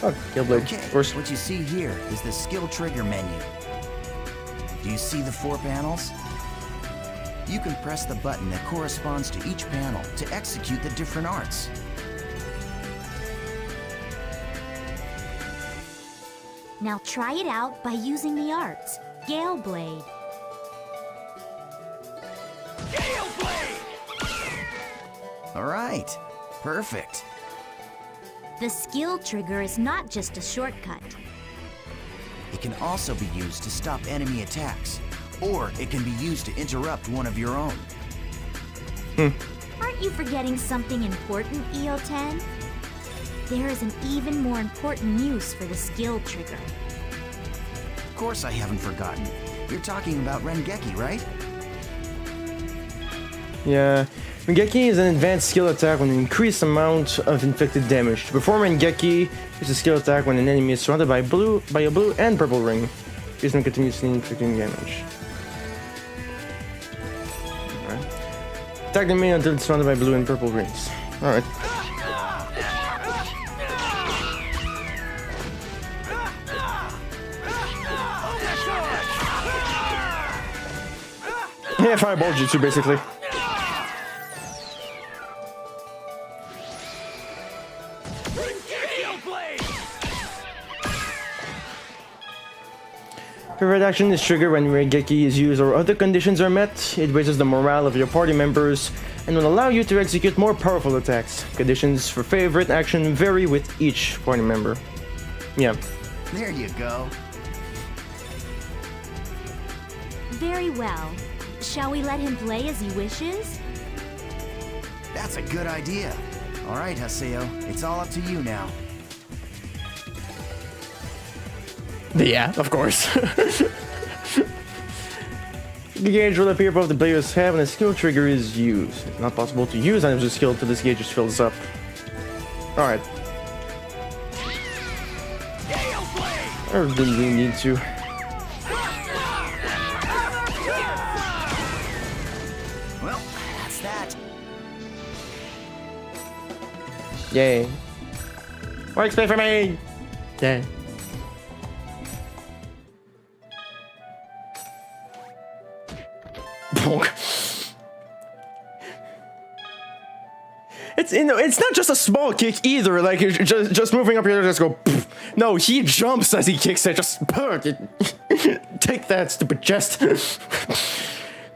Oh, Killblade. Okay, Of course. what you see here is the skill trigger menu. Do you see the 4 panels? You can press the button that corresponds to each panel to execute the different arts. Now try it out by using the arts. Gale Blade. All right, perfect. The skill trigger is not just a shortcut. It can also be used to stop enemy attacks, or it can be used to interrupt one of your own. Aren't you forgetting something important, EO10? There is an even more important use for the skill trigger. Of course I haven't forgotten. You're talking about Rengeki, right? Yeah. Rengeki is an advanced skill attack with an increased amount of inflicted damage. To perform Rengeki, it's a skill attack when an enemy is surrounded by a blue and purple ring. Use them continuously inflicting damage. Alright. Attack the enemy until it's surrounded by blue and purple rings. Alright. Yeah, fireball jutsu basically. Favorite action is triggered when Rengeki is used or other conditions are met. It raises the morale of your party members and will allow you to execute more powerful attacks. Conditions for favorite action vary with each party member. Yeah. There you go. Very well. Shall we let him play as he wishes? That's a good idea. All right, Haseo, it's all up to you now. Yeah, of course. The gauge will appear above the player's head when a skill trigger is used. It's not possible to use items of skill until this gauge fills up. Alright. I didn't really need to. Well, that's that. Yay. What expect from me? Yay. It's not just a small kick either. Like just moving up here, just go. Poof. No, he jumps as he kicks it. Just take that, stupid chest.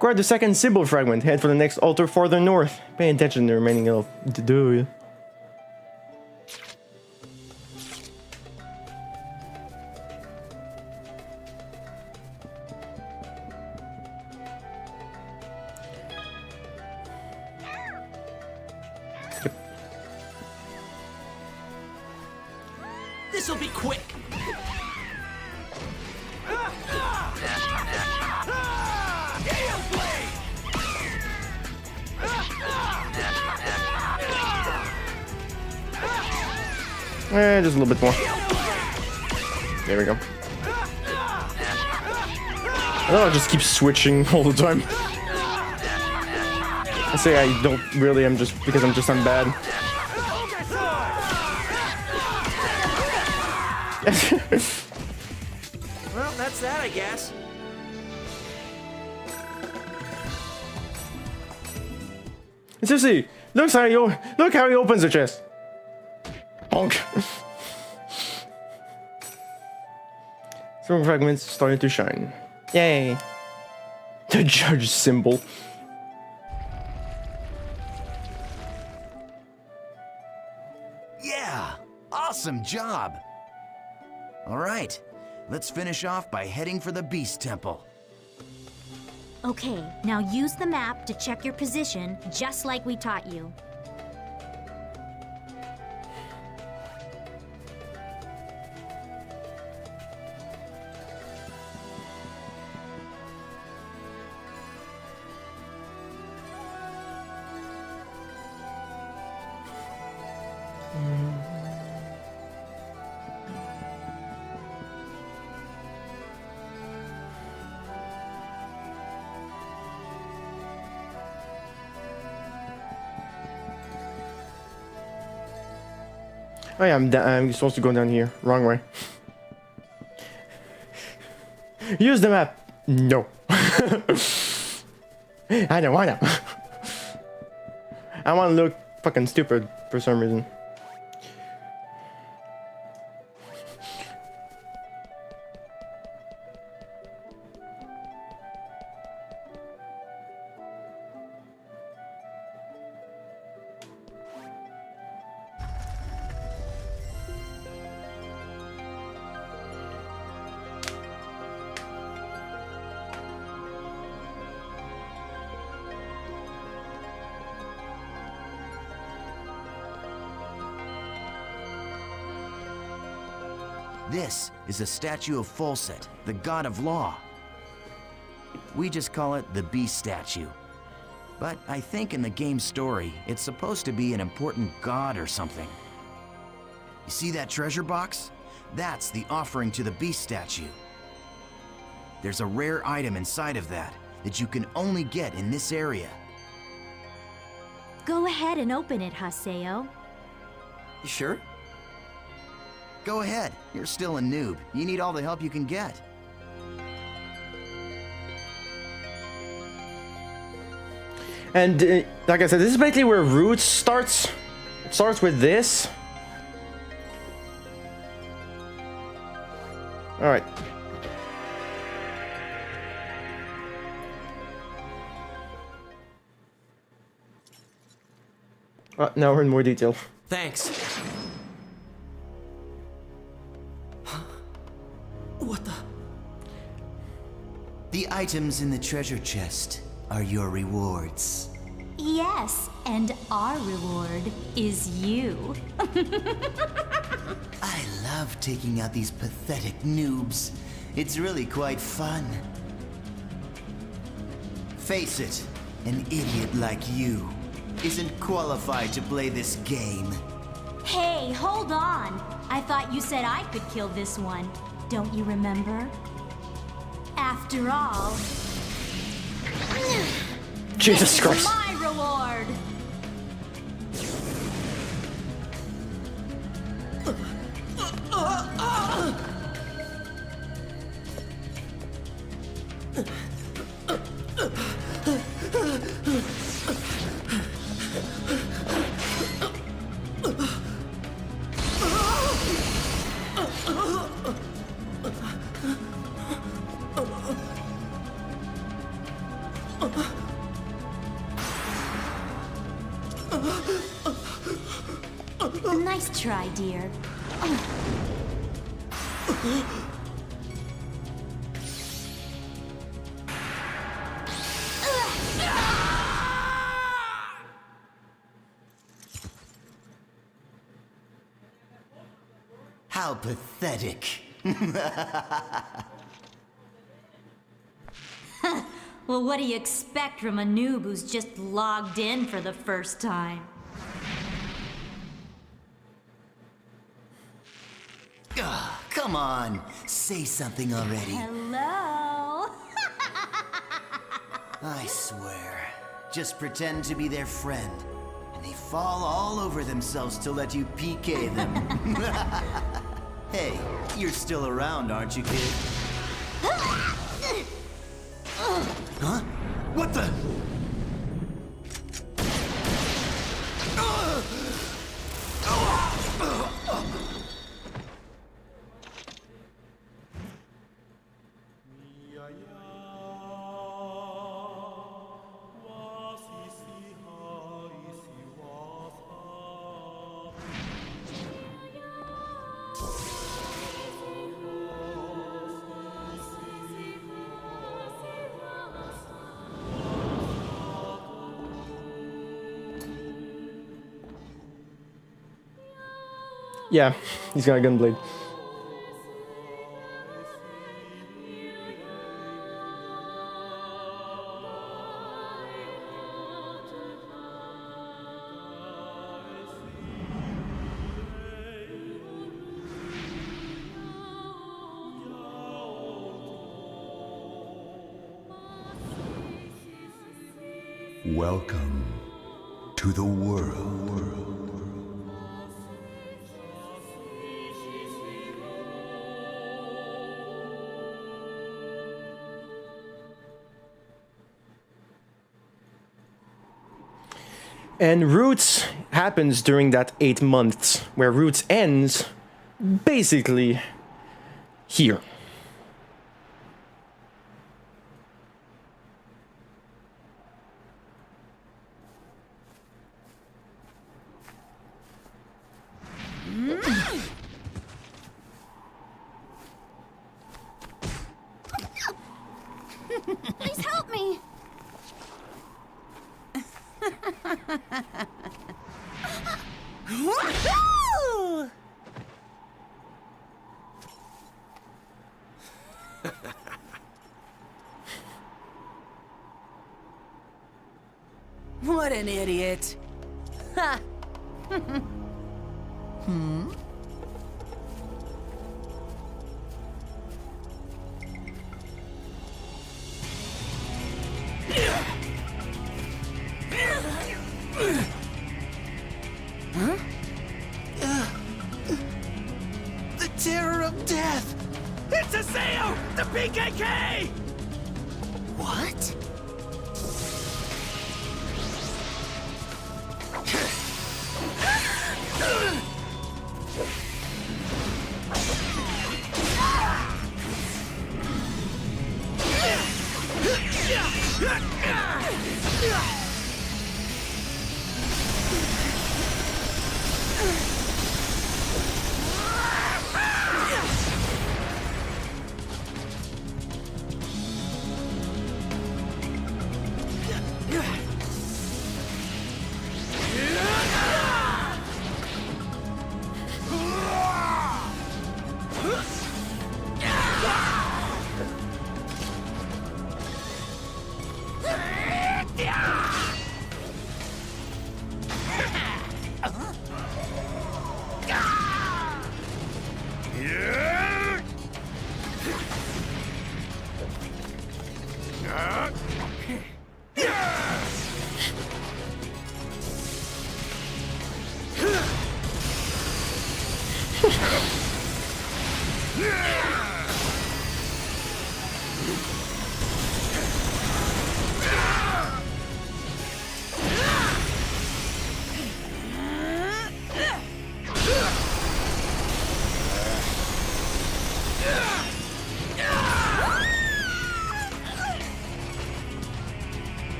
Guard the second symbol fragment. Head for the next altar farther north. Pay attention to the remaining elf. Do. This'll be quick. Just a little bit more. There we go. I'll just keep switching all the time. I say I don't really, I'm just because I'm bad. Well, that's that, I guess. Seriously, look how he opens the chest. Honk. Some fragments starting to shine. Yay! The judge symbol. Yeah! Awesome job! Alright, let's finish off by heading for the Beast Temple. Okay, now use the map to check your position, just like we taught you. Oh yeah, I'm supposed to go down here. Wrong way. Use the map. No. I don't wanna. I wanna look fucking stupid for some reason. This is a statue of Folset, the god of law. We just call it the Beast statue. But I think in the game's story, it's supposed to be an important god or something. You see that treasure box? That's the offering to the Beast statue. There's a rare item inside of that you can only get in this area. Go ahead and open it, Haseo. You sure? Go ahead, you're still a noob. You need all the help you can get. And like I said, this is basically where Roots starts. It starts with this. All right. Now we're in more detail. Thanks. What the? The items in the treasure chest are your rewards. Yes, and our reward is you. I love taking out these pathetic noobs. It's really quite fun. Face it, an idiot like you isn't qualified to play this game. Hey, hold on. I thought you said I could kill this one. Don't you remember? After all, Jesus Christ. my reward. Nice try, dear. How pathetic. Well, what do you expect from a noob who's just logged in for the first time? Ugh, come on, say something already. Hello? I swear, just pretend to be their friend, and they fall all over themselves to let you PK them. Hey, you're still around, aren't you, kid? Huh? What the? Yeah, he's got a gunblade. Welcome to the world. And Roots happens during that 8 months, where Roots ends basically here. Please help me! What an idiot. Ha! The terror of death! It's Aseo! The PKK! What?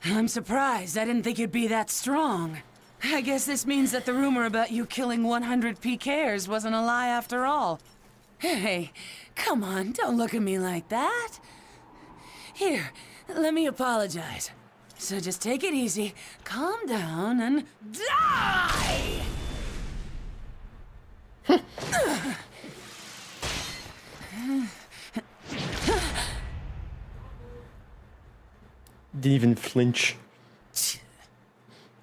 I'm surprised. I didn't think you'd be that strong. I guess this means that the rumor about you killing 100 PKers wasn't a lie after all. Hey, come on, don't look at me like that. Here, let me apologize. So just take it easy, calm down, and die! Didn't even flinch.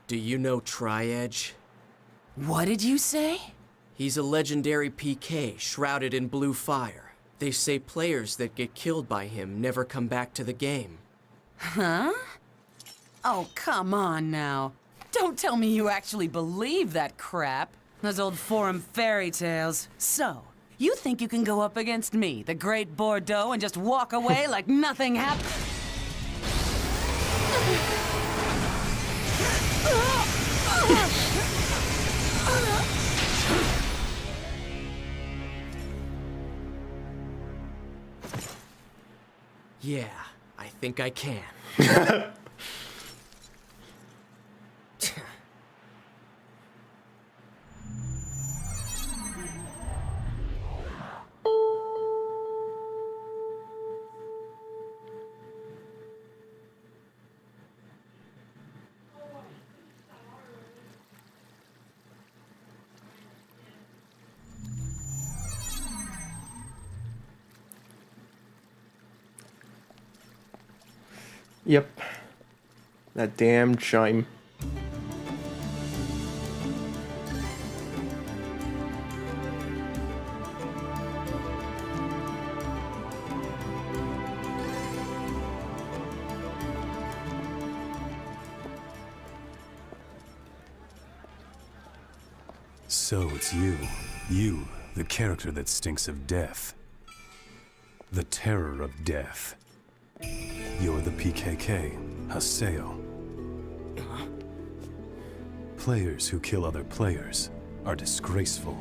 Do you know Tri-Edge? What did you say? He's a legendary PK, shrouded in blue fire. They say players that get killed by him never come back to the game. Huh? Oh, come on now. Don't tell me you actually believe that crap. Those old forum fairy tales. So, you think you can go up against me, the Great Bordeaux, and just walk away like nothing happened? Yeah, I think I can. Yep. That damn chime. So it's you. You, the character that stinks of death. The terror of death. You're the PKK, Haseo. Players who kill other players are disgraceful.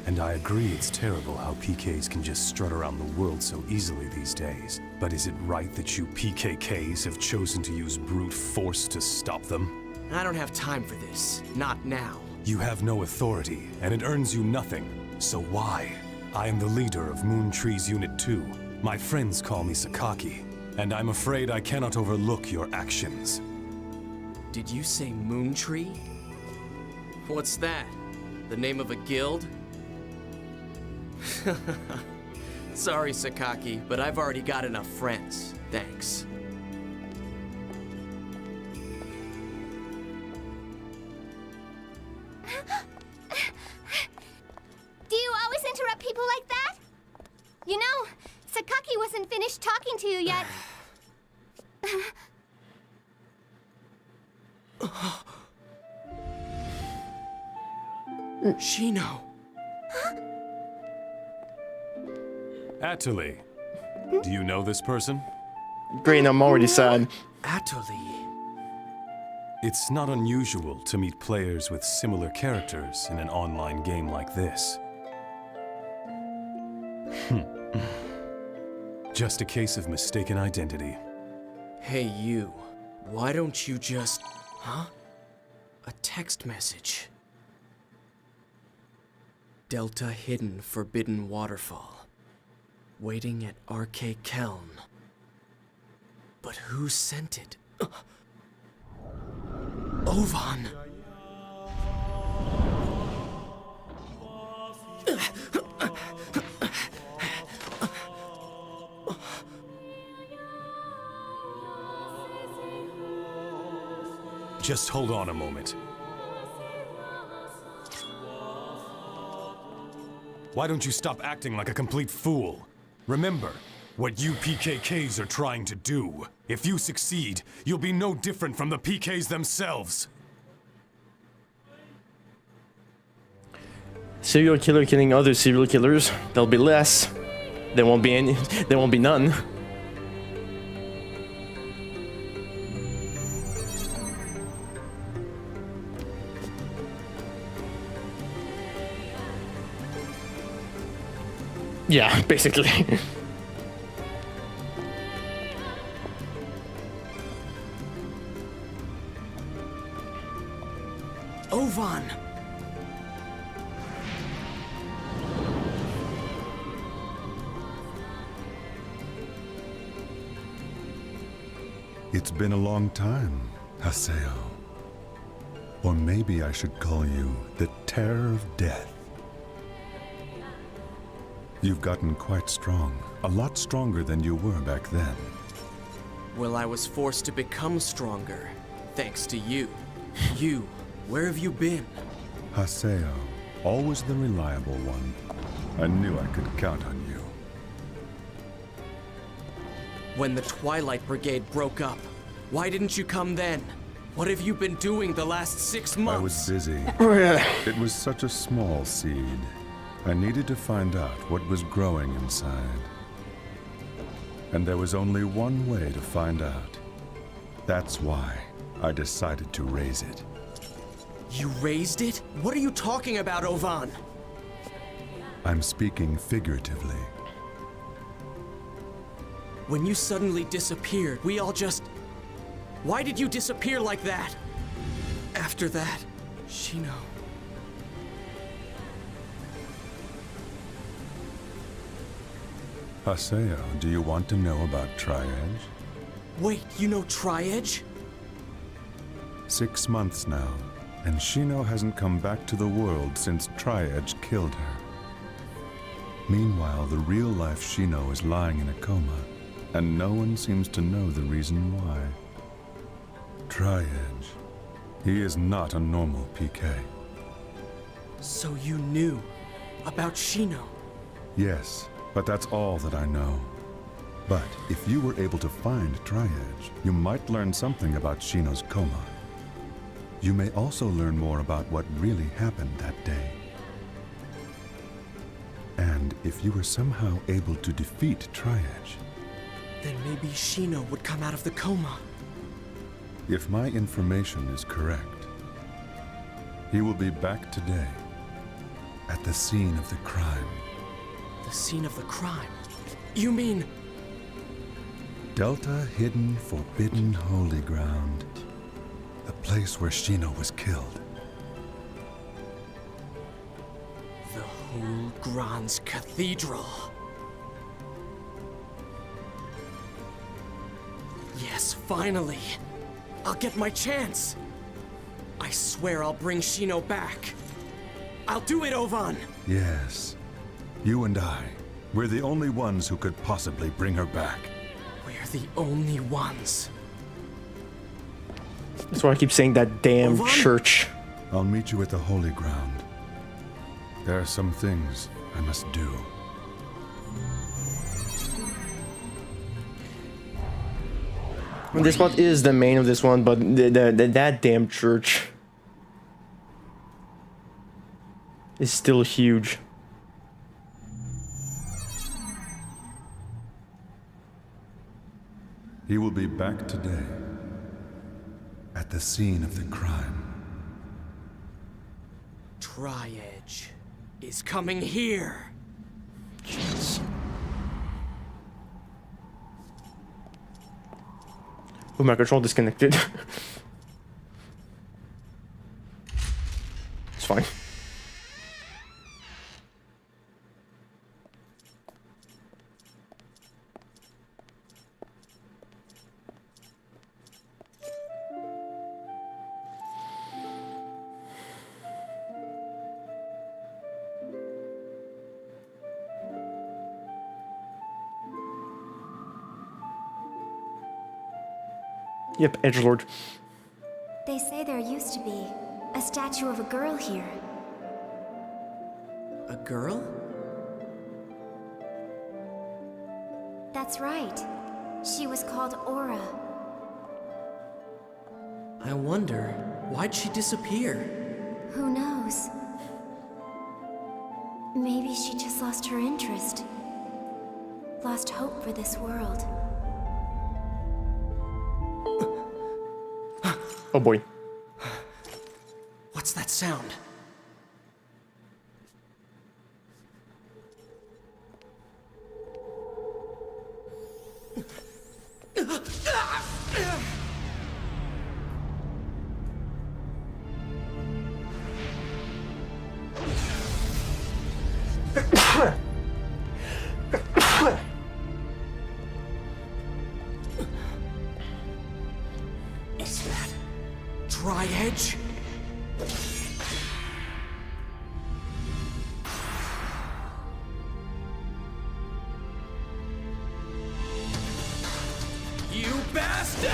And I agree it's terrible how PKs can just strut around the world so easily these days. But is it right that you PKKs have chosen to use brute force to stop them? I don't have time for this. Not now. You have no authority, and it earns you nothing. So why? I am the leader of Moon Tree's Unit 2. My friends call me Sakaki, and I'm afraid I cannot overlook your actions. Did you say Moon Tree? What's that? The name of a guild? Sorry, Sakaki, but I've already got enough friends. Thanks. Do you always interrupt people like that? You know, Sakaki wasn't finished talking to you yet. Shino. Atali, do you know this person? Great, I'm already sad. Atali. It's not unusual to meet players with similar characters in an online game like this. Just a case of mistaken identity. Hey, you. Why don't you just... Huh? A text message. Delta Hidden Forbidden Waterfall. Waiting at Arcade Keln. But who sent it? Ovan! Just hold on a moment. Why don't you stop acting like a complete fool? Remember what you PKKs are trying to do. If you succeed, you'll be no different from the PKs themselves. Serial killer killing other serial killers. There'll be less. There won't be any. There won't be none. Yeah, basically. Ovan! It's been a long time, Haseo. Or maybe I should call you the Terror of Death. You've gotten quite strong, a lot stronger than you were back then. Well, I was forced to become stronger, thanks to you. You, where have you been? Haseo, always the reliable one. I knew I could count on you. When the Twilight Brigade broke up, why didn't you come then? What have you been doing the last 6 months? I was busy. It was such a small seed. I needed to find out what was growing inside. And there was only one way to find out. That's why I decided to raise it. You raised it? What are you talking about, Ovan? I'm speaking figuratively. When you suddenly disappeared, we all just... Why did you disappear like that? After that, Shino... Haseo, do you want to know about Tri-Edge? Wait, you know Tri-Edge? 6 months now, and Shino hasn't come back to the world since Tri-Edge killed her. Meanwhile, the real-life Shino is lying in a coma, and no one seems to know the reason why. Tri-Edge. He is not a normal PK. So you knew about Shino? Yes, but that's all that I know. But if you were able to find Tri-Edge, you might learn something about Shino's coma. You may also learn more about what really happened that day. And understand if you were somehow able to defeat Tri-Edge. Then maybe Shino would come out of the coma. If my information is correct, he will be back today at the scene of the crime. The scene of the crime? You mean... Delta Hidden Forbidden Holy Ground. The place where Shino was killed. The Hulgran's Cathedral. Yes, finally! I'll get my chance! I swear I'll bring Shino back. I'll do it, Ovan! Yes. You and I. We're the only ones who could possibly bring her back. We're the only ones. That's why I keep saying that damn Ovan? church. I'll meet you at the Holy Ground. There are some things I must do. This spot is the main of this one, but that damn church is still huge. He will be back today at the scene of the crime. Tri-Edge is coming here. Jeez. Oh, my control disconnected. It's fine. Yep, Edgelord. They say there used to be a statue of a girl here. A girl? That's right. She was called Aura. I wonder, why'd she disappear? Who knows? Maybe she just lost her interest. Lost hope for this world. Oh boy. What's that sound? Is that Tri-Edge? You bastard!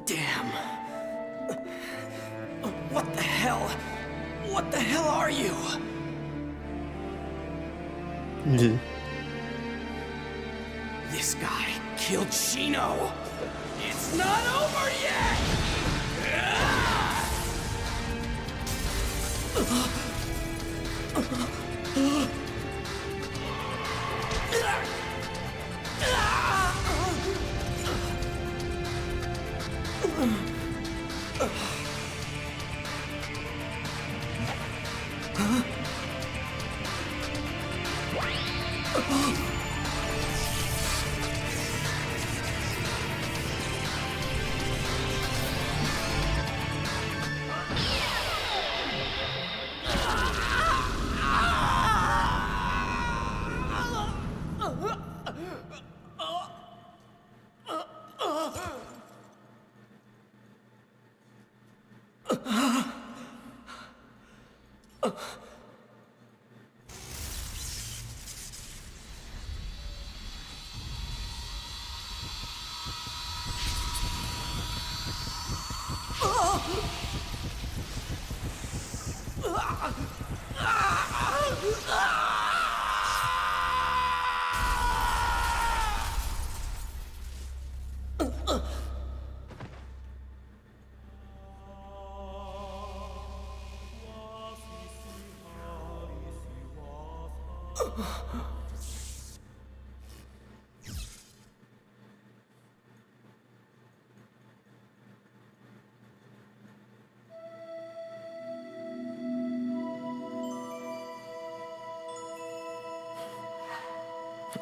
Damn. What the hell? What the hell are you? Yeah. This guy killed Shino. It's not over yet!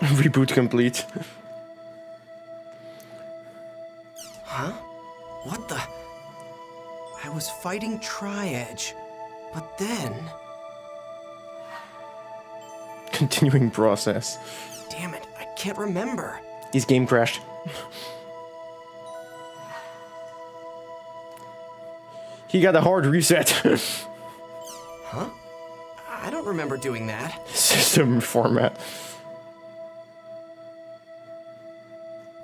Reboot complete. Huh? What the? I was fighting Tri-Edge, but then... Continuing process. Damn it, I can't remember. His game crashed. He got a hard reset. Huh? I don't remember doing that. System format.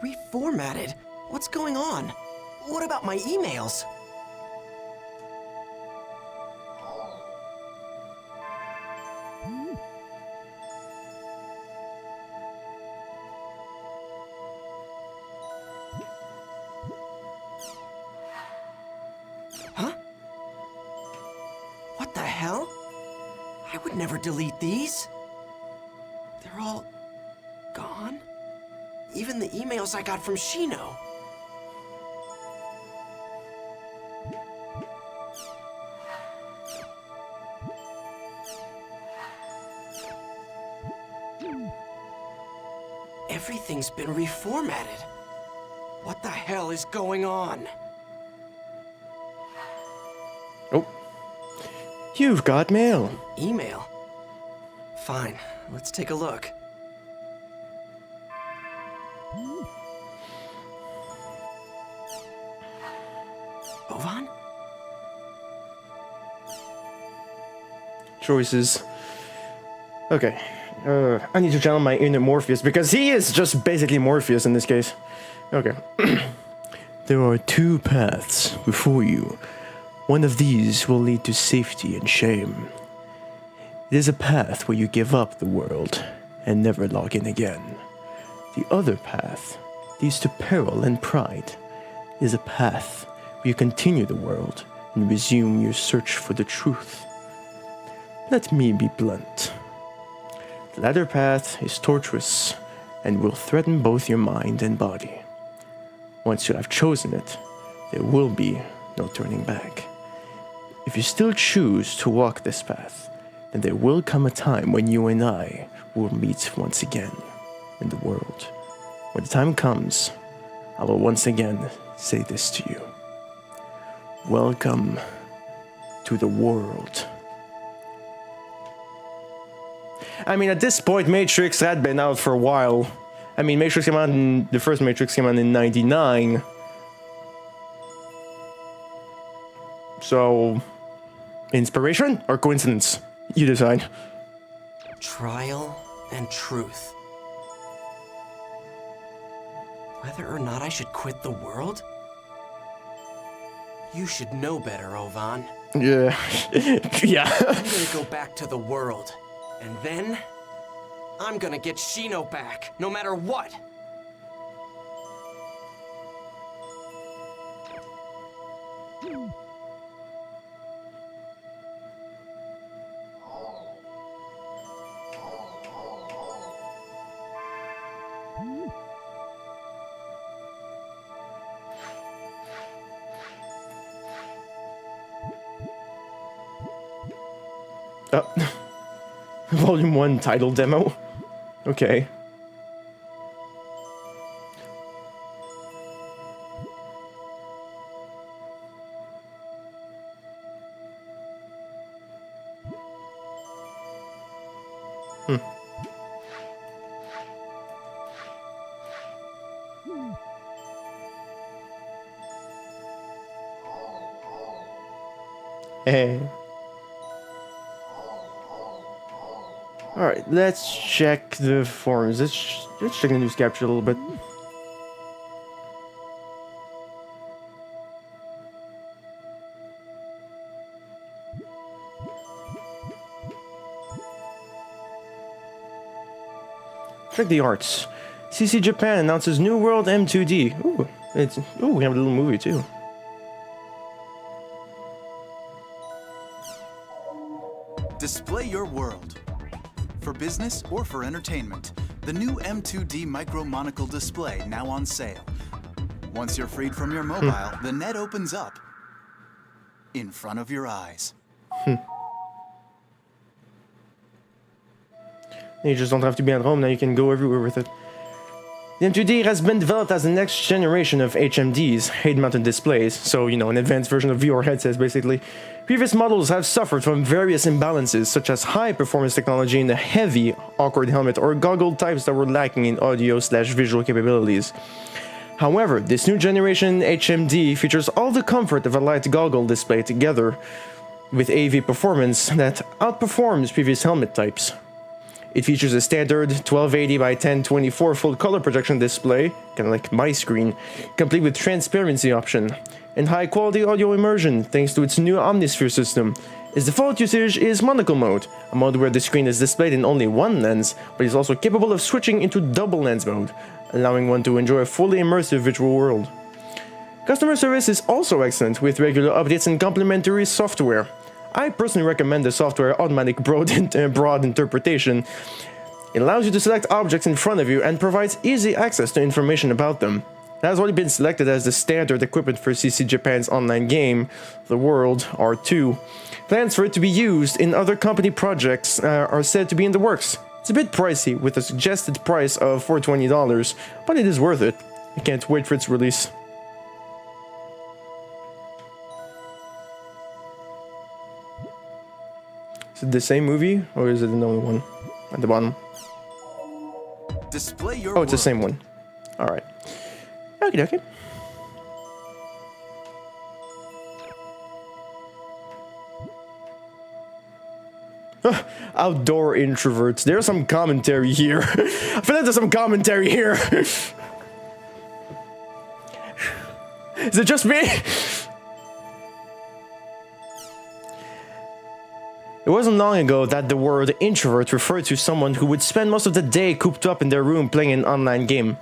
Reformatted? What's going on? What about my emails? Huh? What the hell? I would never delete these. They're all gone? Even the emails I got from Shino. Everything's been reformatted. What the hell is going on? Oh. You've got mail. Email? Fine, let's take a look. Ovan? Choices. Okay. I need to channel my inner Morpheus because he is just basically Morpheus in this case. Okay. There are two paths before you. One of these will lead to safety and shame. It is a path where you give up the world and never log in again. The other path leads to peril and pride. It is a path where you continue the world and resume your search for the truth. Let me be blunt. The latter path is torturous and will threaten both your mind and body. Once you have chosen it, there will be no turning back. If you still choose to walk this path, then there will come a time when you and I will meet once again in the world. When the time comes, I will once again say this to you. Welcome to the world. I mean, at this point, Matrix had been out for a while. I mean, the first Matrix came out in 99. So, inspiration or coincidence? You decide. Trial and truth. Whether or not I should quit the world? You should know better, Ovan. Yeah. Yeah. I'm gonna go back to the world. And then, I'm gonna get Shino back, no matter what! Volume 1 title demo? Okay. Hey. Alright, let's check the forums. Let's check the news capture a little bit. Check the arts. CC Japan announces New World M2D. Ooh, we have a little movie too. Display your world. For business or for entertainment, the new M2D Micro Monocle display now on sale. Once you're freed from your mobile, the net opens up in front of your eyes. You just don't have to be at home, now you can go everywhere with it. The M2D has been developed as the next generation of HMDs, head-mounted displays, so, you know, an advanced version of VR headsets, basically. Previous models have suffered from various imbalances, such as high-performance technology in the heavy, awkward helmet or goggle types that were lacking in audio/visual capabilities. However, this new generation HMD features all the comfort of a light goggle display together with AV performance that outperforms previous helmet types. It features a standard 1280 by 1024 full color projection display, kind of like my screen, complete with transparency option, and high quality audio immersion thanks to its new Omnisphere system. Its default usage is monocle mode, a mode where the screen is displayed in only one lens, but is also capable of switching into double lens mode, allowing one to enjoy a fully immersive virtual world. Customer service is also excellent, with regular updates and complimentary software. I personally recommend the software Automatic Broad Interpretation. It allows you to select objects in front of you and provides easy access to information about them. It has already been selected as the standard equipment for CC Japan's online game, The World R2. Plans for it to be used in other company projects are said to be in the works. It's a bit pricey, with a suggested price of $420, but it is worth it. I can't wait for its release. Is it the same movie, or is it another one at the bottom? Display your Oh, it's the same one. Alright. Okay, okay. Outdoor introverts. There's some commentary here. I feel like there's some commentary here. Is it just me? It wasn't long ago that the word introvert referred to someone who would spend most of the day cooped up in their room playing an online game.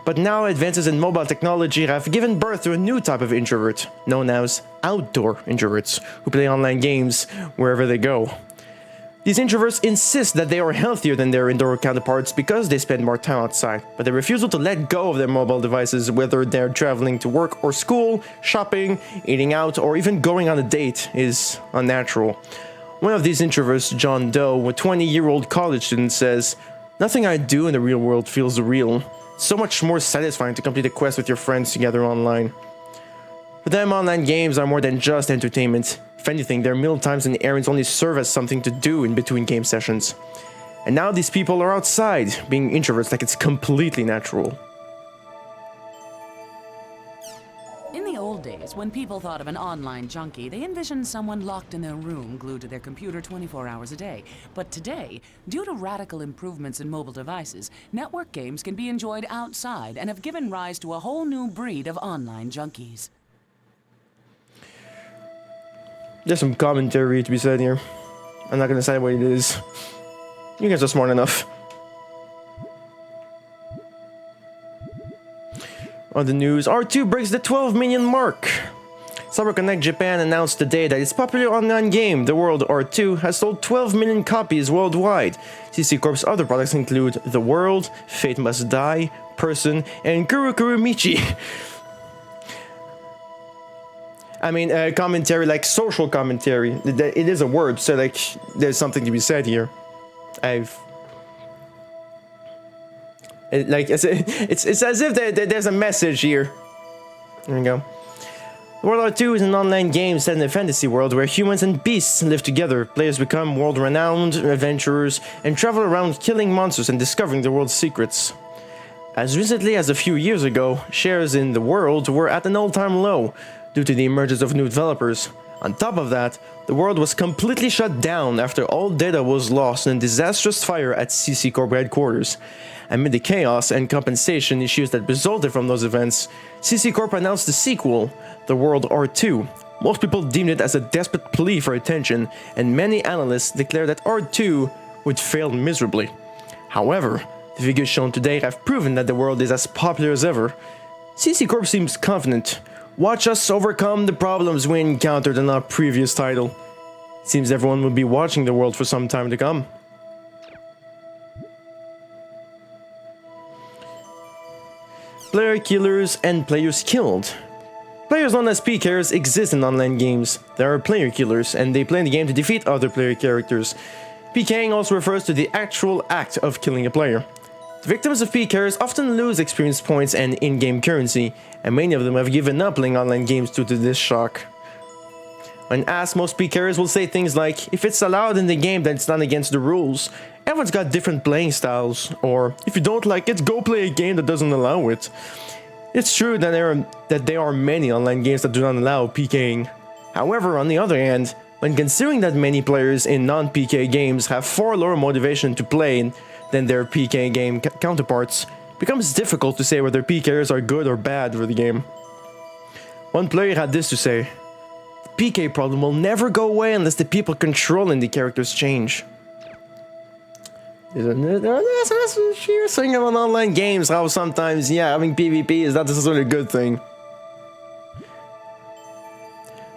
But now advances in mobile technology have given birth to a new type of introvert, known as outdoor introverts, who play online games wherever they go. These introverts insist that they are healthier than their indoor counterparts because they spend more time outside, but their refusal to let go of their mobile devices, whether they're traveling to work or school, shopping, eating out, or even going on a date, is unnatural. One of these introverts, John Doe, a 20-year-old college student, says, "Nothing I do in the real world feels real. It's so much more satisfying to complete a quest with your friends together online." For them, online games are more than just entertainment. If anything, their meal times and errands only serve as something to do in between game sessions. And now these people are outside, being introverts like it's completely natural. In the old days, when people thought of an online junkie, they envisioned someone locked in their room, glued to their computer 24 hours a day. But today, due to radical improvements in mobile devices, network games can be enjoyed outside and have given rise to a whole new breed of online junkies. There's some commentary to be said here. I'm not gonna say what it is. You guys are smart enough. On the news, R2 breaks the 12 million mark. CyberConnect Japan announced today that its popular online game, The World R2, has sold 12 million copies worldwide. CC Corp's other products include The World, Fate Must Die, Person, and Kurukuru Michi. I mean, commentary, like social commentary. It is a word, so like, there's something to be said here. It's as if there's a message here. There we go. World War II is an online game set in a fantasy world where humans and beasts live together. Players become world-renowned adventurers and travel around killing monsters and discovering the world's secrets. As recently as a few years ago, shares in the world were at an all-time low due to the emergence of new developers. On top of that, the world was completely shut down after all data was lost in a disastrous fire at CC Corp headquarters. Amid the chaos and compensation issues that resulted from those events, CC Corp announced the sequel, The World R2. Most people deemed it as a desperate plea for attention, and many analysts declared that R2 would fail miserably. However, the figures shown today have proven that the world is as popular as ever. CC Corp seems confident. Watch us overcome the problems we encountered in our previous title. Seems everyone will be watching the world for some time to come. Player killers and players killed. Players known as PKers exist in online games. There are player killers, and they play in the game to defeat other player characters. PKing also refers to the actual act of killing a player. The victims of PKers often lose experience points and in-game currency, and many of them have given up playing online games due to this shock. When asked, most PKers will say things like, if it's allowed in the game, then it's not against the rules. Everyone's got different playing styles, or if you don't like it, go play a game that doesn't allow it. It's true that there are many online games that do not allow PKing. However, on the other hand, when considering that many players in non-PK games have far lower motivation to play than their PK game counterparts, it becomes difficult to say whether PKers are good or bad for the game. One player had this to say, "The PK problem will never go away unless the people controlling the characters change." She was saying about online games, how sometimes, having PvP is not necessarily a good thing.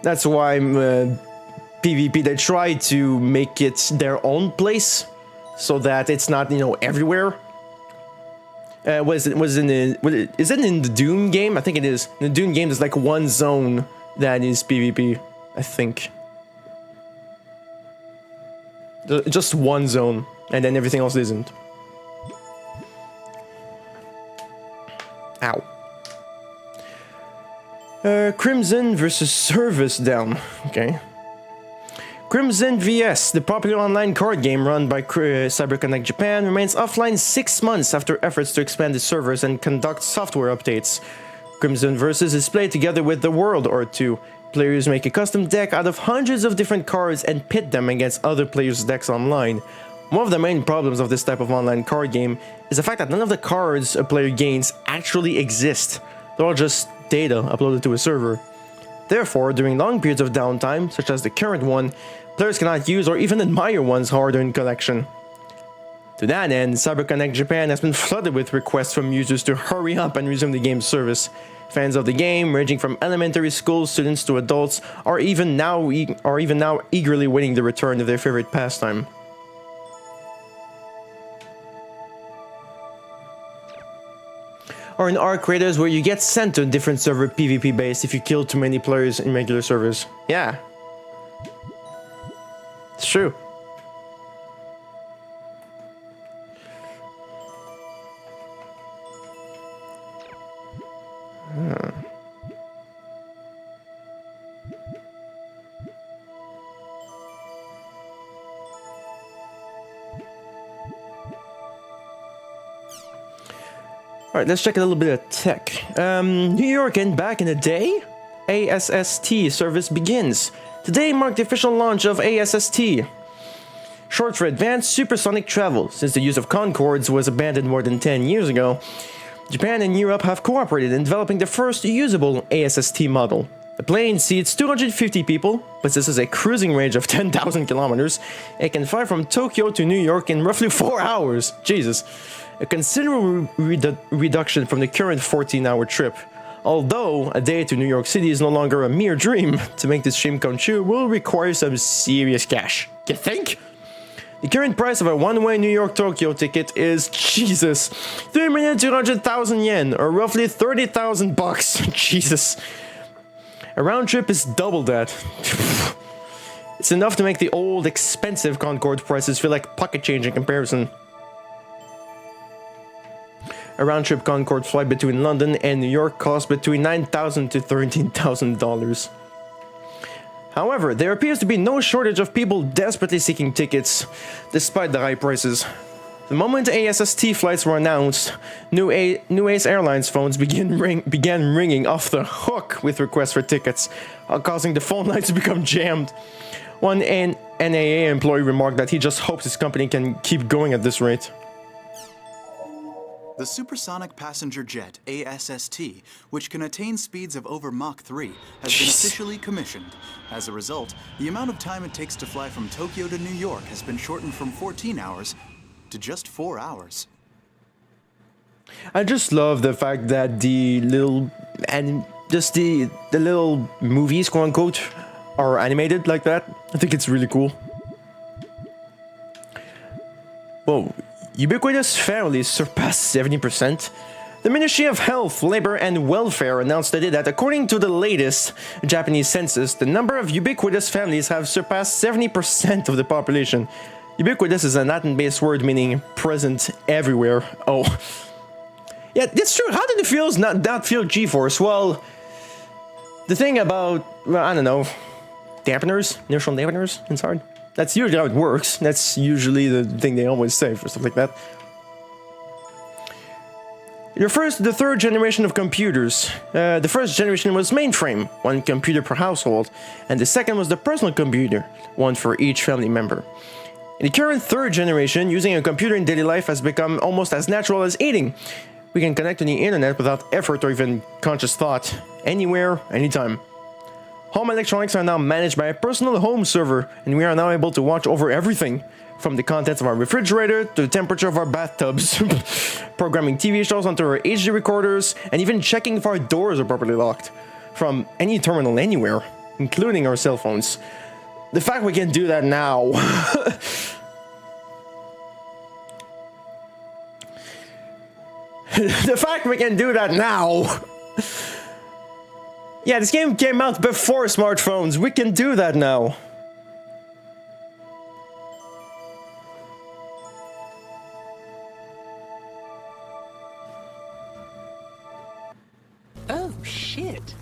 That's why PvP, they try to make it their own place, so that it's not, everywhere. Is it in the Doom game? I think it is. In the Doom game, there's like one zone that is PvP, I think. Just one zone, and then everything else isn't. Ow. Crimson versus Service Down. Okay. Crimson VS, the popular online card game run by CyberConnect Japan, remains offline 6 months after efforts to expand its servers and conduct software updates. Crimson Versus is played together with The World R2. Players make a custom deck out of hundreds of different cards and pit them against other players' decks online. One of the main problems of this type of online card game is the fact that none of the cards a player gains actually exist. They're all just data uploaded to a server. Therefore, during long periods of downtime, such as the current one, players cannot use or even admire one's hard-earned collection. To that end, CyberConnect Japan has been flooded with requests from users to hurry up and resume the game's service. Fans of the game, ranging from elementary school students to adults, are even now eagerly waiting the return of their favorite pastime. Or in Arc Raiders, where you get sent to a different server PvP base if you kill too many players in regular servers. Yeah. It's true. Alright, let's check a little bit of tech. New York and back in the day? ASST service begins. Today marked the official launch of ASST. Short for Advanced Supersonic Travel. Since the use of Concords was abandoned more than 10 years ago, Japan and Europe have cooperated in developing the first usable ASST model. The plane seats 250 people, possesses a cruising range of 10,000 kilometers, and can fly from Tokyo to New York in roughly 4 hours. Jesus. A considerable reduction from the current 14-hour trip. Although a day to New York City is no longer a mere dream, to make this dream come true will require some serious cash. You think? The current price of a one-way New York-Tokyo ticket is, Jesus, 3,200,000 yen, or roughly 30,000 bucks. Jesus. A round trip is double that. It's enough to make the old, expensive Concorde prices feel like pocket change in comparison. A round-trip Concorde flight between London and New York costs between $9,000 to $13,000. However, there appears to be no shortage of people desperately seeking tickets, despite the high prices. The moment ASST flights were announced, New Ace Airlines phones began ringing off the hook with requests for tickets, causing the phone lines to become jammed. One NAA employee remarked that he just hopes his company can keep going at this rate. The Supersonic Passenger Jet, ASST, which can attain speeds of over Mach 3, has been officially commissioned. As a result, the amount of time it takes to fly from Tokyo to New York has been shortened from 14 hours to just 4 hours. I just love the fact that the little the little movies, quote unquote, are animated like that. I think it's really cool. Whoa. Ubiquitous families surpassed 70%. The Ministry of Health, Labor and Welfare announced today that according to the latest Japanese census, the number of ubiquitous families have surpassed 70% of the population. Ubiquitous is a Latin-based word meaning present everywhere. Oh. Yeah, that's true. How did it feel not feel G-Force? Well, the thing about, well, I don't know, dampeners, inertial dampeners inside. That's usually how it works. That's usually the thing they always say for stuff like that. It refers to the third generation of computers. The first generation was mainframe, one computer per household, and the second was the personal computer, one for each family member. In the current third generation, using a computer in daily life has become almost as natural as eating. We can connect to the internet without effort or even conscious thought, anywhere, anytime. Home electronics are now managed by a personal home server, and we are now able to watch over everything, from the contents of our refrigerator to the temperature of our bathtubs, programming TV shows onto our HD recorders, and even checking if our doors are properly locked, from any terminal anywhere, including our cell phones. The fact we can do that now. The fact we can do that now. Yeah, this game came out before smartphones. We can do that now. Oh, shit.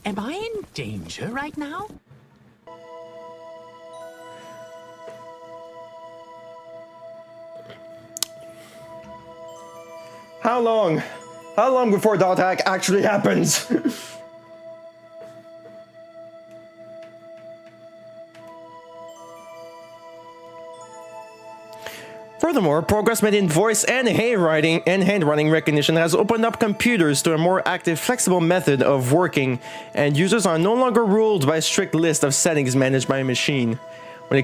Am I in danger right now? How long? How long before the attack actually happens? Furthermore, progress made in voice and handwriting recognition has opened up computers to a more active, flexible method of working, and users are no longer ruled by a strict list of settings managed by a machine. While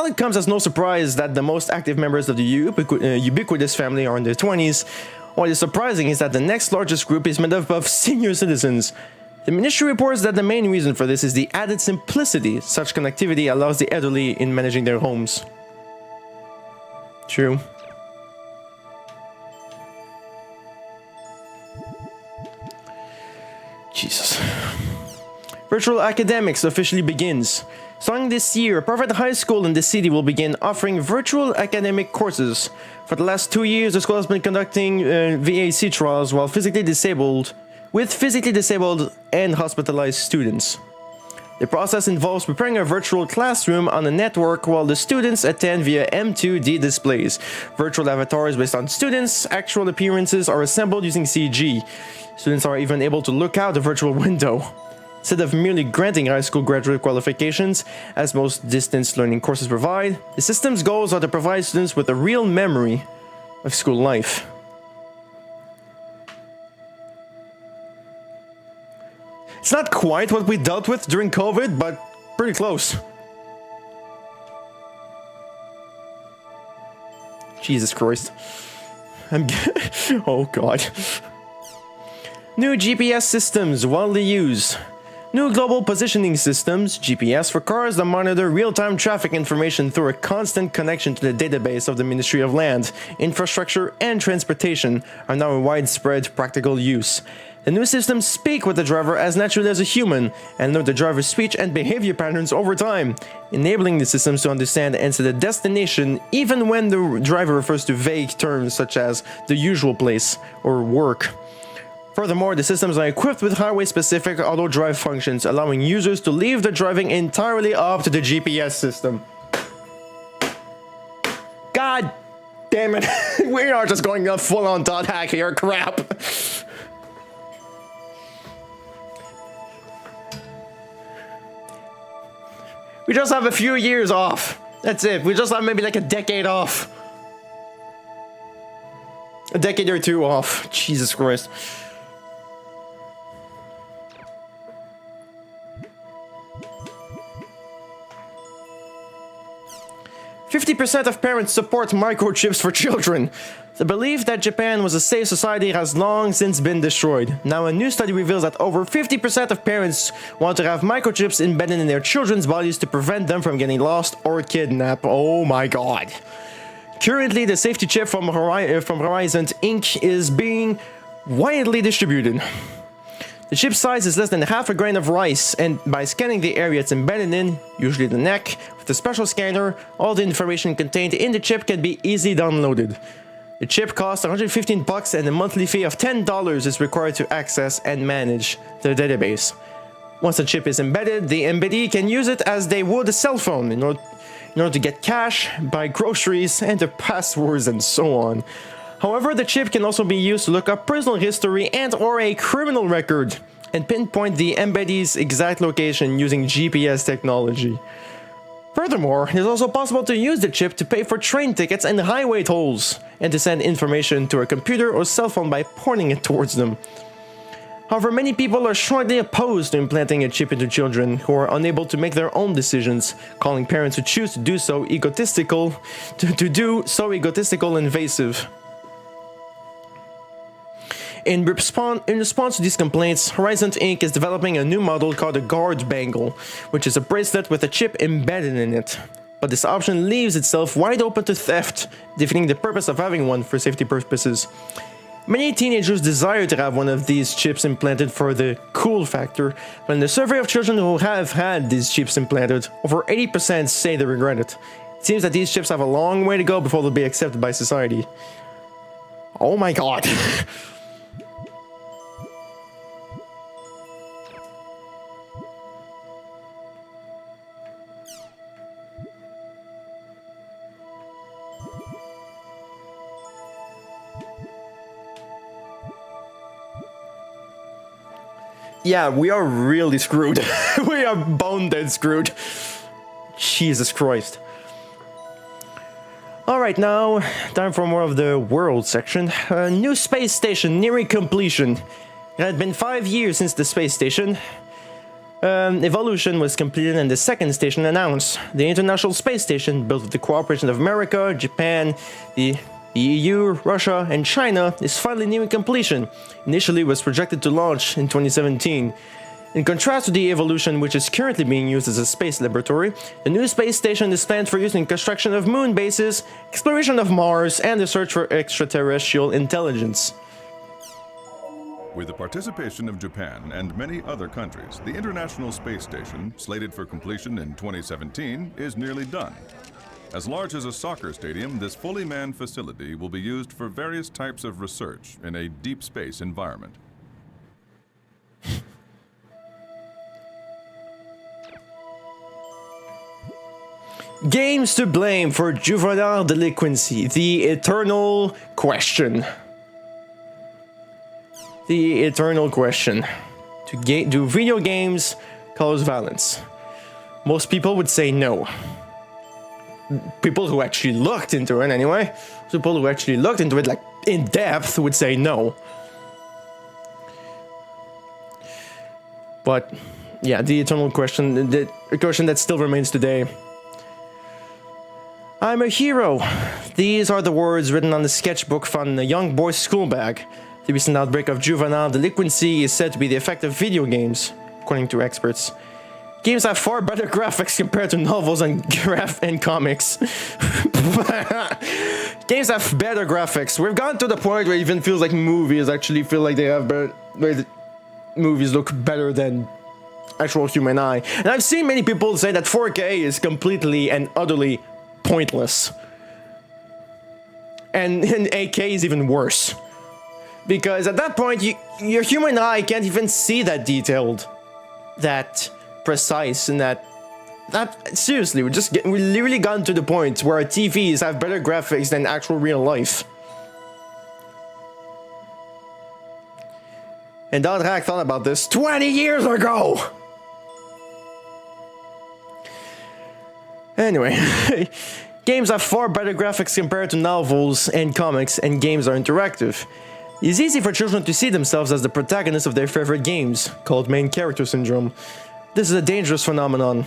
it comes as no surprise that the most active members of the ubiquitous family are in their 20s, what is surprising is that the next largest group is made up of senior citizens. The ministry reports that the main reason for this is the added simplicity such connectivity allows the elderly in managing their homes. True. Jesus. Virtual academics officially begins. Starting this year, a private high school in the city will begin offering virtual academic courses. For the last 2 years, the school has been conducting VAC trials with physically disabled and hospitalized students. The process involves preparing a virtual classroom on a network while the students attend via M2D displays. Virtual avatars based on students' actual appearances are assembled using CG. Students are even able to look out the virtual window. Instead of merely granting high school graduate qualifications, as most distance learning courses provide, the system's goals are to provide students with a real memory of school life. It's not quite what we dealt with during COVID, but pretty close. Jesus Christ. Oh God. New GPS systems widely used. New global positioning systems, GPS for cars that monitor real-time traffic information through a constant connection to the database of the Ministry of Land, Infrastructure and Transportation, are now in widespread practical use. The new systems speak with the driver as naturally as a human and learn the driver's speech and behavior patterns over time, enabling the systems to understand and set a destination even when the driver refers to vague terms such as the usual place or work. Furthermore, the systems are equipped with highway-specific auto-drive functions, allowing users to leave the driving entirely up to the GPS system. God damn it. We are just going full on dot hack here. Crap. We just have a few years off. That's it. We just have maybe like a decade off. A decade or two off. Jesus Christ. 50% of parents support microchips for children. The belief that Japan was a safe society has long since been destroyed. Now a new study reveals that over 50% of parents want to have microchips embedded in their children's bodies to prevent them from getting lost or kidnapped. Oh my god. Currently, the safety chip from Horizon Inc. is being widely distributed. The chip size is less than half a grain of rice, and by scanning the area it's embedded in, usually the neck, with a special scanner, all the information contained in the chip can be easily downloaded. The chip costs $115 and a monthly fee of $10 is required to access and manage the database. Once the chip is embedded, the embeddee can use it as they would a cell phone in order to get cash, buy groceries, enter passwords, and so on. However, the chip can also be used to look up personal history and/or a criminal record, and pinpoint the embeddee's exact location using GPS technology. Furthermore, it is also possible to use the chip to pay for train tickets and highway tolls, and to send information to a computer or cell phone by pointing it towards them. However, many people are strongly opposed to implanting a chip into children who are unable to make their own decisions, calling parents who choose to do so egotistical, and invasive. In response to these complaints, Horizon Inc. is developing a new model called the Guard Bangle, which is a bracelet with a chip embedded in it. But this option leaves itself wide open to theft, defeating the purpose of having one for safety purposes. Many teenagers desire to have one of these chips implanted for the cool factor, but in the survey of children who have had these chips implanted, over 80% say they regret it. It seems that these chips have a long way to go before they'll be accepted by society. Oh my god. Yeah, we are really screwed. We are bone dead screwed. Jesus Christ. Alright, now, time for more of the world section. A new space station nearing completion. It had been 5 years since the space station evolution was completed and the second station announced. The International Space Station, built with the cooperation of America, Japan, the EU, Russia, and China, is finally nearing completion. Initially, it was projected to launch in 2017. In contrast to the Evolution, which is currently being used as a space laboratory, the new space station is planned for use in construction of moon bases, exploration of Mars, and the search for extraterrestrial intelligence. With the participation of Japan and many other countries, the International Space Station, slated for completion in 2017, is nearly done. As large as a soccer stadium, this fully manned facility will be used for various types of research in a deep space environment. Games to blame for juvenile delinquency. The eternal question. The eternal question. Do video games cause violence? Most people would say no. People who actually looked into it anyway. People who actually looked into it like in depth would say no. But yeah, the eternal question, the question that still remains today. I'm a hero. These are the words written on the sketchbook found in a young boy's school bag. The recent outbreak of juvenile delinquency is said to be the effect of video games, according to experts. Games have far better graphics compared to novels and comics. Games have better graphics. We've gotten to the point where it even feels like movies actually feel like they have better, where the movies look better than actual human eye. And I've seen many people say that 4K is completely and utterly pointless. And 8K is even worse. Because at that point, your human eye can't even see that detailed, that precise, and that Seriously, we literally gotten to the point where our TVs have better graphics than actual real life. And Dodrak thought about this 20 years ago! Anyway, games have far better graphics compared to novels and comics, and games are interactive. It's easy for children to see themselves as the protagonists of their favorite games, called main character syndrome. This is a dangerous phenomenon.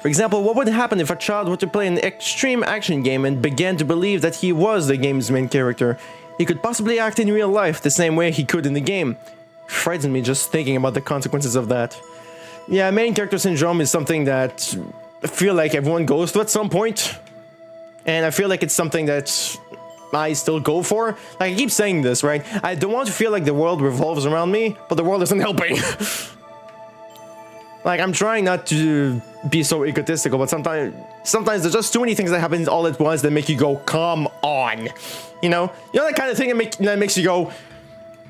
For example, what would happen if a child were to play an extreme action game and began to believe that he was the game's main character? He could possibly act in real life the same way he could in the game. It frightens me just thinking about the consequences of that. Yeah, main character syndrome is something that I feel like everyone goes through at some point. And I feel like it's something that I still go for. Like, I keep saying this, right? I don't want to feel like the world revolves around me, but the world isn't helping. Like, I'm trying not to be so egotistical, but sometimes there's just too many things that happen all at once that make you go, come on. You know that kind of thing that makes you go,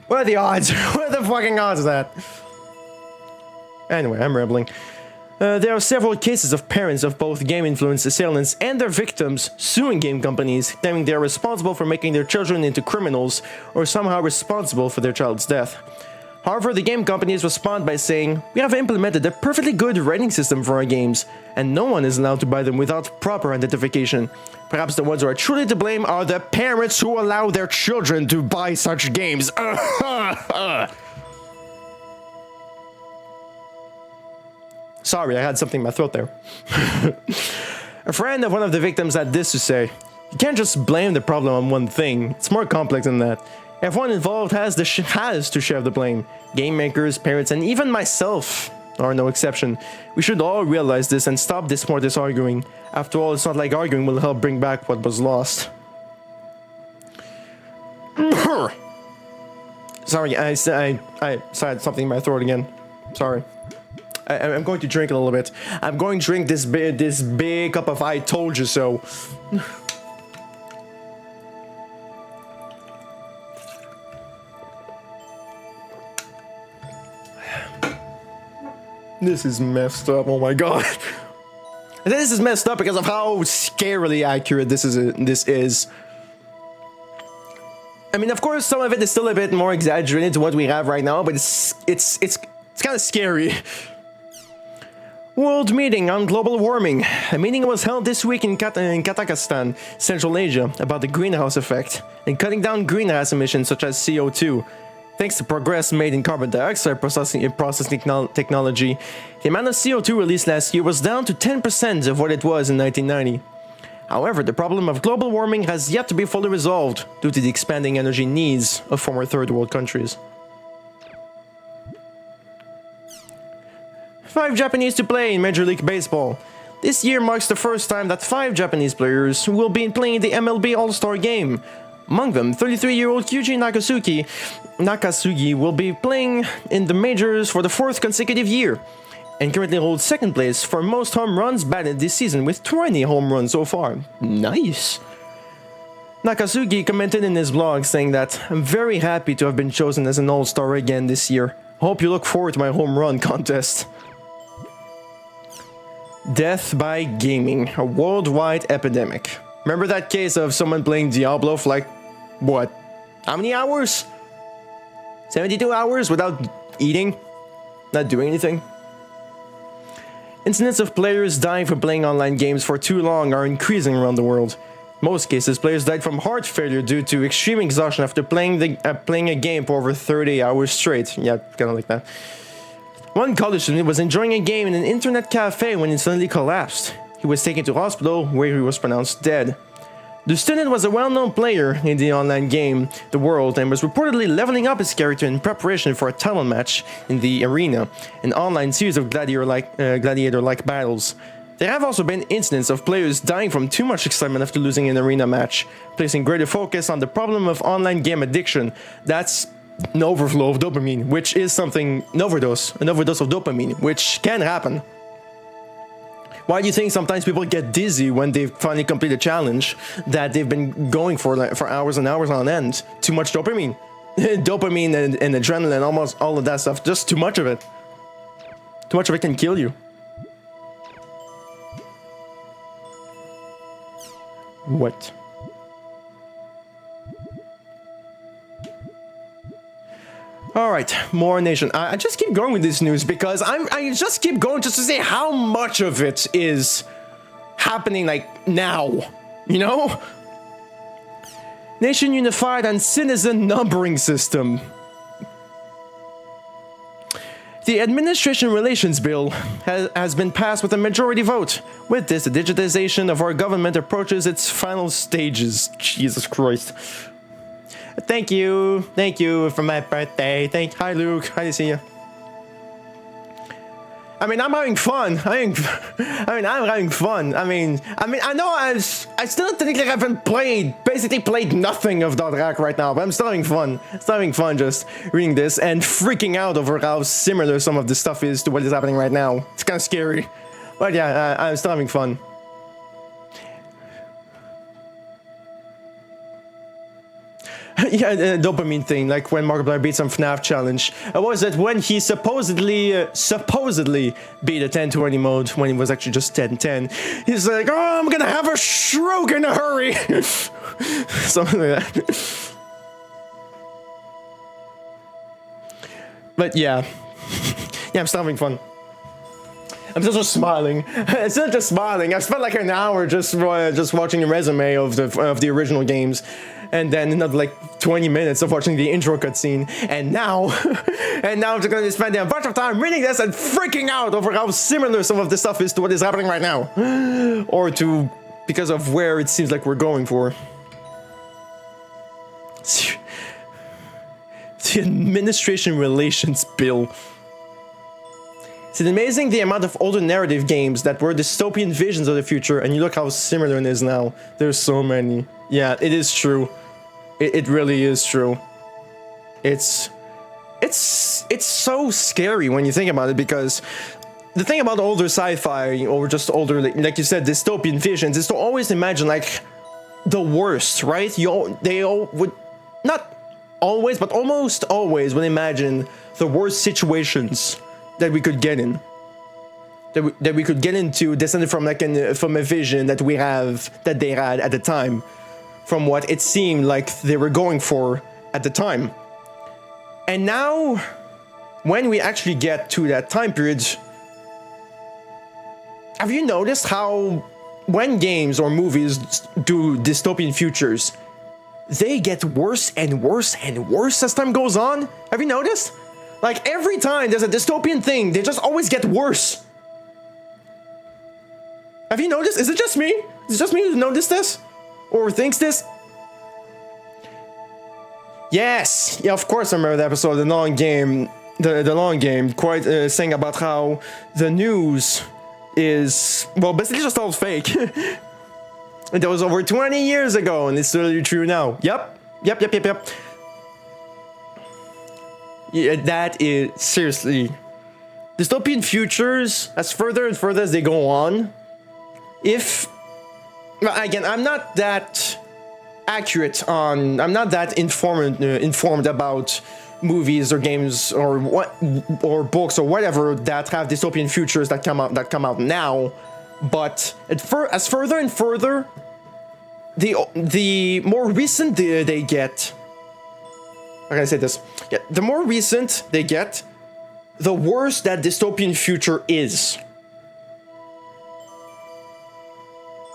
what are the odds? What are the fucking odds of that? Anyway, I'm rambling. There are several cases of parents of both game-influenced assailants and their victims suing game companies, claiming they are responsible for making their children into criminals or somehow responsible for their child's death. However, the game companies respond by saying, "We have implemented a perfectly good rating system for our games, and no one is allowed to buy them without proper identification. Perhaps the ones who are truly to blame are the parents who allow their children to buy such games." Sorry, I had something in my throat there. A friend of one of the victims had this to say: "You can't just blame the problem on one thing. It's more complex than that. Everyone involved has to share the blame. Game makers, parents, and even myself are no exception. We should all realize this and stop this pointless arguing. After all, it's not like arguing will help bring back what was lost." Sorry, I had something in my throat again. Sorry. I'm going to drink a little bit. I'm going to drink this big cup of I told you so. This is messed up, oh my god. This is messed up because of how scarily accurate this is. I mean, of course, some of it is still a bit more exaggerated to what we have right now, but it's kind of scary. World Meeting on Global Warming. A meeting was held this week in Kazakhstan, Central Asia, about the greenhouse effect and cutting down greenhouse emissions such as CO2. Thanks to progress made in carbon dioxide processing technology, the amount of CO2 released last year was down to 10% of what it was in 1990. However, the problem of global warming has yet to be fully resolved due to the expanding energy needs of former third world countries. 5 Japanese to play in Major League Baseball. This year marks the first time that 5 Japanese players will be playing the MLB All-Star Game. Among them, 33-year-old Kyuji Nakasugi will be playing in the majors for the 4th consecutive year, and currently holds 2nd place for most home runs batted this season with 20 home runs so far. Nice! Nakasugi commented in his blog saying that, "I'm very happy to have been chosen as an All-Star again this year. Hope you look forward to my home run contest." Death by gaming, a worldwide epidemic. Remember that case of someone playing Diablo for like, what? How many hours? 72 hours without eating? Not doing anything? Incidents of players dying from playing online games for too long are increasing around the world. In most cases, players died from heart failure due to extreme exhaustion after playing a game for over 30 hours straight. Yeah, kind of like that. One college student was enjoying a game in an internet cafe when it suddenly collapsed. He was taken to hospital where he was pronounced dead. The student was a well-known player in the online game The World and was reportedly leveling up his character in preparation for a title match in the arena, an online series of gladiator-like battles. There have also been incidents of players dying from too much excitement after losing an arena match, placing greater focus on the problem of online game addiction. That's an overflow of dopamine, which is something, an overdose of dopamine, which can happen. Why do you think sometimes people get dizzy when they finally complete a challenge that they've been going for hours and hours on end? Too much dopamine. Dopamine and adrenaline, almost all of that stuff, just too much of it. Too much of it can kill you. What? All right, more nation. I just keep going with this news because I just keep going just to say how much of it is happening like now, you know? Nation Unified and Citizen Numbering System. The Administration Relations Bill has been passed with a majority vote. With this, the digitization of our government approaches its final stages. Jesus Christ. Thank you for my birthday. Hi Luke, hi to see you. I mean, I'm having fun. I'm having fun. I know I still think I haven't basically played nothing of Dothraki right now, but I'm still having fun. Still having fun just reading this and freaking out over how similar some of this stuff is to what is happening right now. It's kind of scary. But yeah, I'm still having fun. Yeah, the dopamine thing, like when Markiplier beat some FNAF challenge. Was it when he supposedly beat a 10-20 mode when he was actually just 10-10? He's like, oh, I'm gonna have a stroke in a hurry! Something like that. But yeah. Yeah, I'm still having fun. I'm still just smiling. It's not just smiling. I've spent like an hour just watching a resume of the original games, and then another like 20 minutes of watching the intro cutscene. And now, I'm just gonna spend a bunch of time reading this and freaking out over how similar some of this stuff is to what is happening right now, or to because of where it seems like we're going for. The Administration Relations Bill. It's amazing the amount of older narrative games that were dystopian visions of the future, and you look how similar it is now. There's so many. Yeah, it is true. It really is true. It's so scary when you think about it, because the thing about older sci-fi, or just older, like you said, dystopian visions, is to always imagine like the worst, right? They all would, not always, but almost always would imagine the worst situations that we could get in, that we could get into, descended from like from a vision that they had at the time, from what it seemed like they were going for at the time. And now, when we actually get to that time period, have you noticed how when games or movies do dystopian futures, they get worse and worse and worse as time goes on? Have you noticed? Like, every time there's a dystopian thing, they just always get worse. Have you noticed? Is it just me? Is it just me who noticed this? Or thinks this? Yes! Yeah, of course I remember the episode, the long game, quite saying about how the news is, well, basically just all fake. That was over 20 years ago, and it's still true now. Yep. Yeah, that is, seriously, dystopian futures, as further and further as they go on, again, I'm not that accurate on, I'm not that informed about movies or games or books or whatever that have dystopian futures that come out now, but as further and further, the more recent they get. How can I say this? Yeah, the more recent they get, the worse that dystopian future is.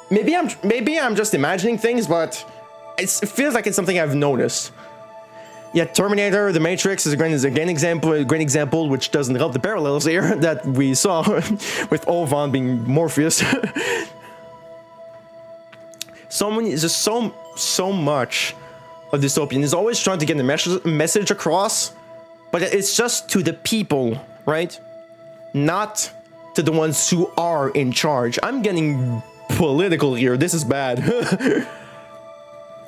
Maybe I'm just imagining things, but it feels like it's something I've noticed. Yeah, Terminator, The Matrix is a great example, which doesn't help the parallels here that we saw with Olvan being Morpheus. So much of dystopian is always trying to get the message across, but it's just to the people, right? Not to the ones who are in charge. I'm getting political here. This is bad.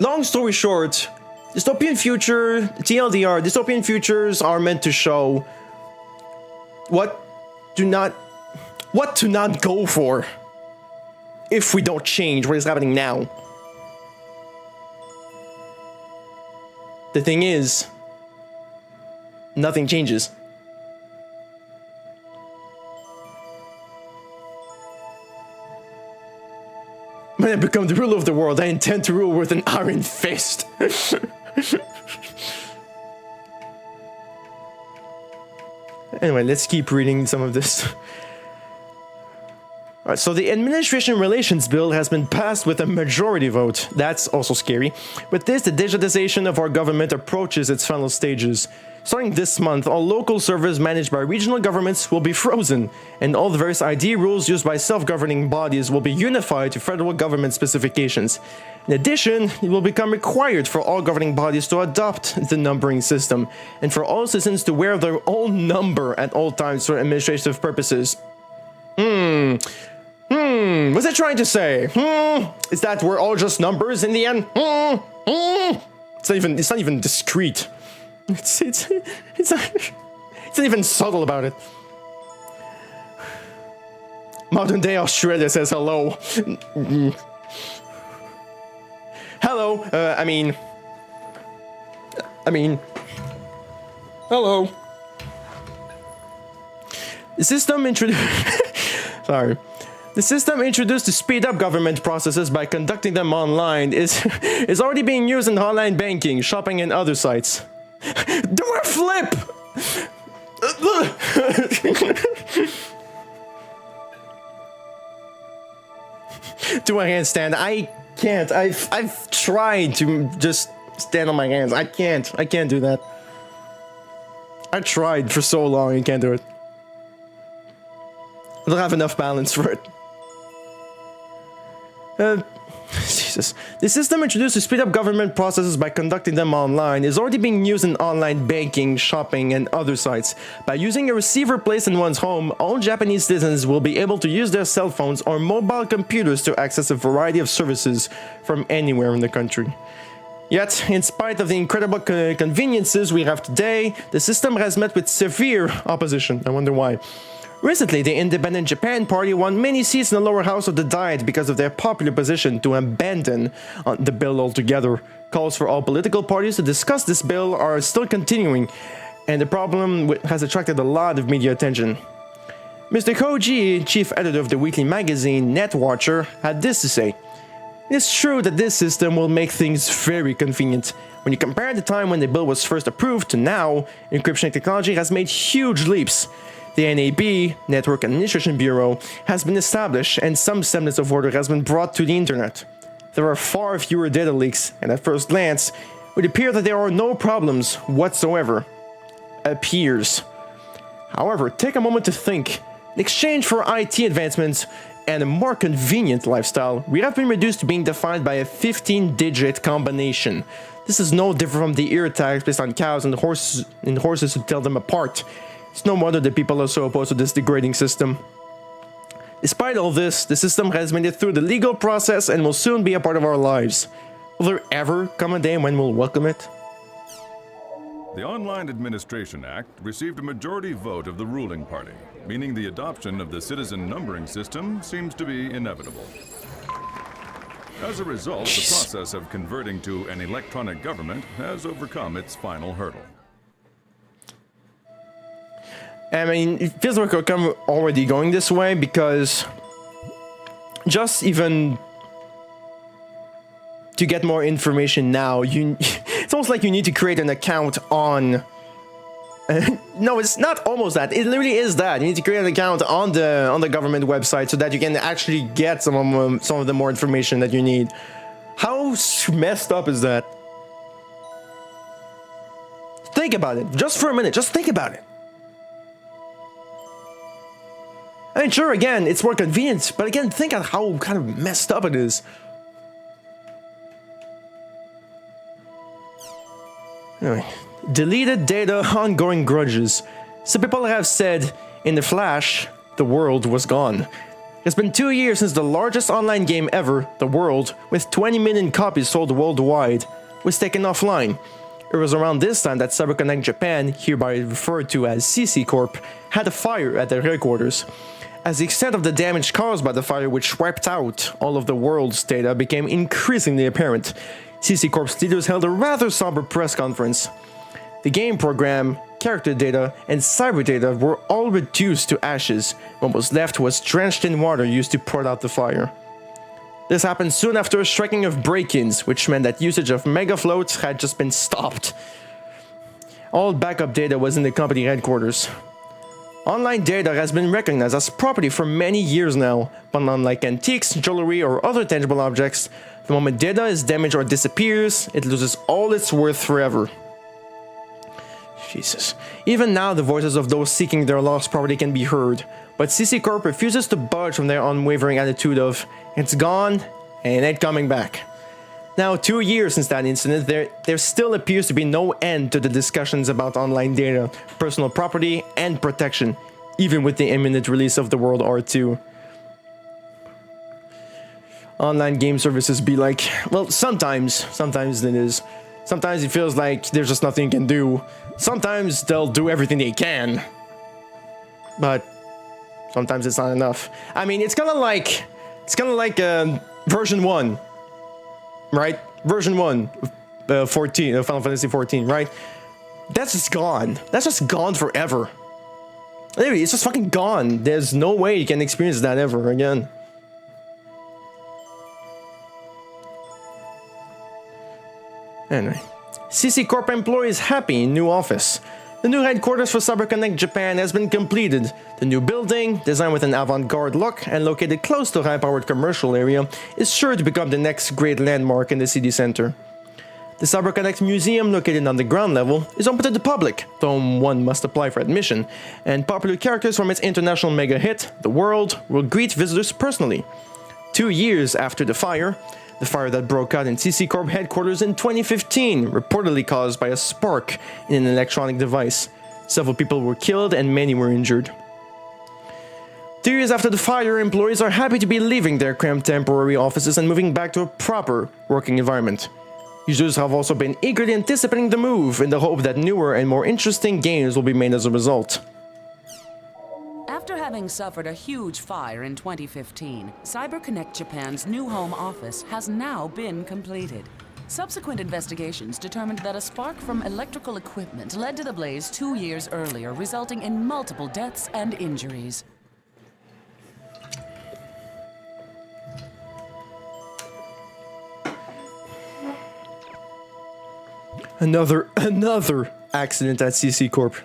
Long story short, dystopian future, TLDR, dystopian futures are meant to show what to not go for if we don't change what is happening now. The thing is, nothing changes. When I become the ruler of the world, I intend to rule with an iron fist. Anyway, let's keep reading some of this. Alright, so the Administration Relations Bill has been passed with a majority vote. That's also scary. With this, the digitization of our government approaches its final stages. Starting this month, all local servers managed by regional governments will be frozen, and all the various ID rules used by self-governing bodies will be unified to federal government specifications. In addition, it will become required for all governing bodies to adopt the numbering system, and for all citizens to wear their own number at all times for administrative purposes. What's it trying to say? Is that we're all just numbers in the end? It's not even discreet. It's not even subtle about it. Modern day Australia says hello. Hello. I mean, hello. The system Sorry. The system introduced to speed up government processes by conducting them online is already being used in online banking, shopping, and other sites. Do a flip! Do a handstand. I can't. I've tried to just stand on my hands. I can't do that. I tried for so long and can't do it. I don't have enough balance for it. Jesus. The system introduced to speed up government processes by conducting them online is already being used in online banking, shopping, and other sites. By using a receiver placed in one's home, all Japanese citizens will be able to use their cell phones or mobile computers to access a variety of services from anywhere in the country. Yet, in spite of the incredible conveniences we have today, the system has met with severe opposition. I wonder why. Recently, the Independent Japan Party won many seats in the lower house of the Diet because of their popular position to abandon the bill altogether. Calls for all political parties to discuss this bill are still continuing, and the problem has attracted a lot of media attention. Mr. Koji, chief editor of the weekly magazine Netwatcher, had this to say. It's true that this system will make things very convenient. When you compare the time when the bill was first approved to now, encryption technology has made huge leaps. The NAB, Network Administration Bureau, has been established and some semblance of order has been brought to the internet. There are far fewer data leaks, and at first glance, it would appear that there are no problems whatsoever. Appears. However, take a moment to think. In exchange for IT advancements and a more convenient lifestyle, we have been reduced to being defined by a 15-digit combination. This is no different from the ear tags placed on cows and horses to tell them apart. It's no wonder that people are so opposed to this degrading system. Despite all this, the system has made it through the legal process and will soon be a part of our lives. Will there ever come a day when we'll welcome it? The Online Administration Act received a majority vote of the ruling party, meaning the adoption of the citizen numbering system seems to be inevitable. As a result, the process of converting to an electronic government has overcome its final hurdle. I mean, it feels like we're already going this way because just even to get more information now, it's almost like you need to create an account on... no, it's not almost that. It literally is that. You need to create an account on the government website so that you can actually get some of the more information that you need. How messed up is that? Think about it. Just for a minute. Just think about it. I mean, sure, again, it's more convenient, but again, think of how kind of messed up it is. Anyway, deleted data, ongoing grudges. Some people have said, in the flash, the world was gone. It's been 2 years since the largest online game ever, The World, with 20 million copies sold worldwide, was taken offline. It was around this time that CyberConnect Japan, hereby referred to as CC Corp, had a fire at their headquarters. As the extent of the damage caused by the fire, which wiped out all of the world's data, became increasingly apparent, CC Corp's leaders held a rather somber press conference. The game program, character data, and cyber data were all reduced to ashes. What was left was drenched in water used to put out the fire. This happened soon after a striking of break-ins, which meant that usage of megafloats had just been stopped. All backup data was in the company headquarters. Online data has been recognized as property for many years now, but unlike antiques, jewelry, or other tangible objects, the moment data is damaged or disappears, it loses all its worth forever. Jesus. Even now, the voices of those seeking their lost property can be heard, but CC Corp refuses to budge from their unwavering attitude of, it's gone, and it ain't coming back. Now, 2 years since that incident, there still appears to be no end to the discussions about online data, personal property, and protection, even with the imminent release of the World War II. Online game services be like, well, sometimes it is. Sometimes it feels like there's just nothing you can do. Sometimes they'll do everything they can. But sometimes it's not enough. I mean, it's kind of like version 1. Right? Version 1 14 Final Fantasy 14, right? That's just gone. That's just gone forever. Anyway, it's just fucking gone. There's no way you can experience that ever again. Anyway, CC Corp employees happy in new office. The new headquarters for CyberConnect Japan has been completed. The new building, designed with an avant-garde look and located close to a high-powered commercial area, is sure to become the next great landmark in the city center. The CyberConnect Museum, located on the ground level, is open to the public, though one must apply for admission, and popular characters from its international mega hit, The World, will greet visitors personally. 2 years after the fire that broke out in CC Corp headquarters in 2015, reportedly caused by a spark in an electronic device. Several people were killed and many were injured. 2 years after the fire, employees are happy to be leaving their cramped temporary offices and moving back to a proper working environment. Users have also been eagerly anticipating the move in the hope that newer and more interesting games will be made as a result. After having suffered a huge fire in 2015, CyberConnect Japan's new home office has now been completed. Subsequent investigations determined that a spark from electrical equipment led to the blaze 2 years earlier, resulting in multiple deaths and injuries. Another accident at CC Corp.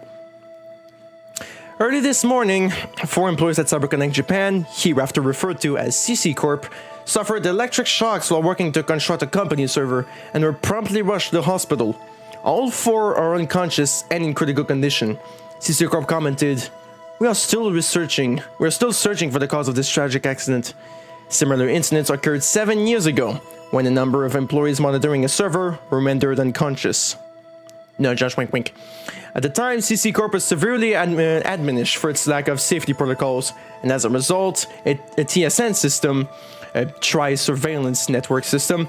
Early this morning, 4 employees at CyberConnect Japan, hereafter referred to as CC Corp, suffered electric shocks while working to construct a company server and were promptly rushed to the hospital. All 4 are unconscious and in critical condition. CC Corp commented, "We are still searching for the cause of this tragic accident. Similar incidents occurred 7 years ago, when a number of employees monitoring a server were rendered unconscious." No, Josh, wink, wink. At the time, CC Corp was severely admonished for its lack of safety protocols, and as a result, a TSN system, a Tri-Surveillance Network system,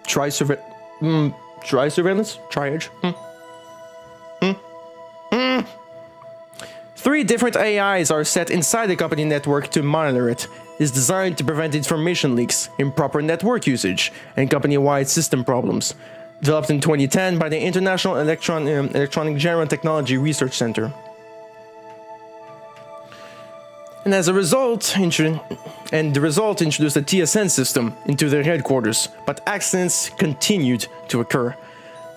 Tri-Surveillance? Triage? 3 different AIs are set inside the company network to monitor it. It is designed to prevent information leaks, improper network usage, and company-wide system problems. Developed in 2010 by the International Electronic General Technology Research Center. And as a result, the result introduced a TSN system into their headquarters, but accidents continued to occur.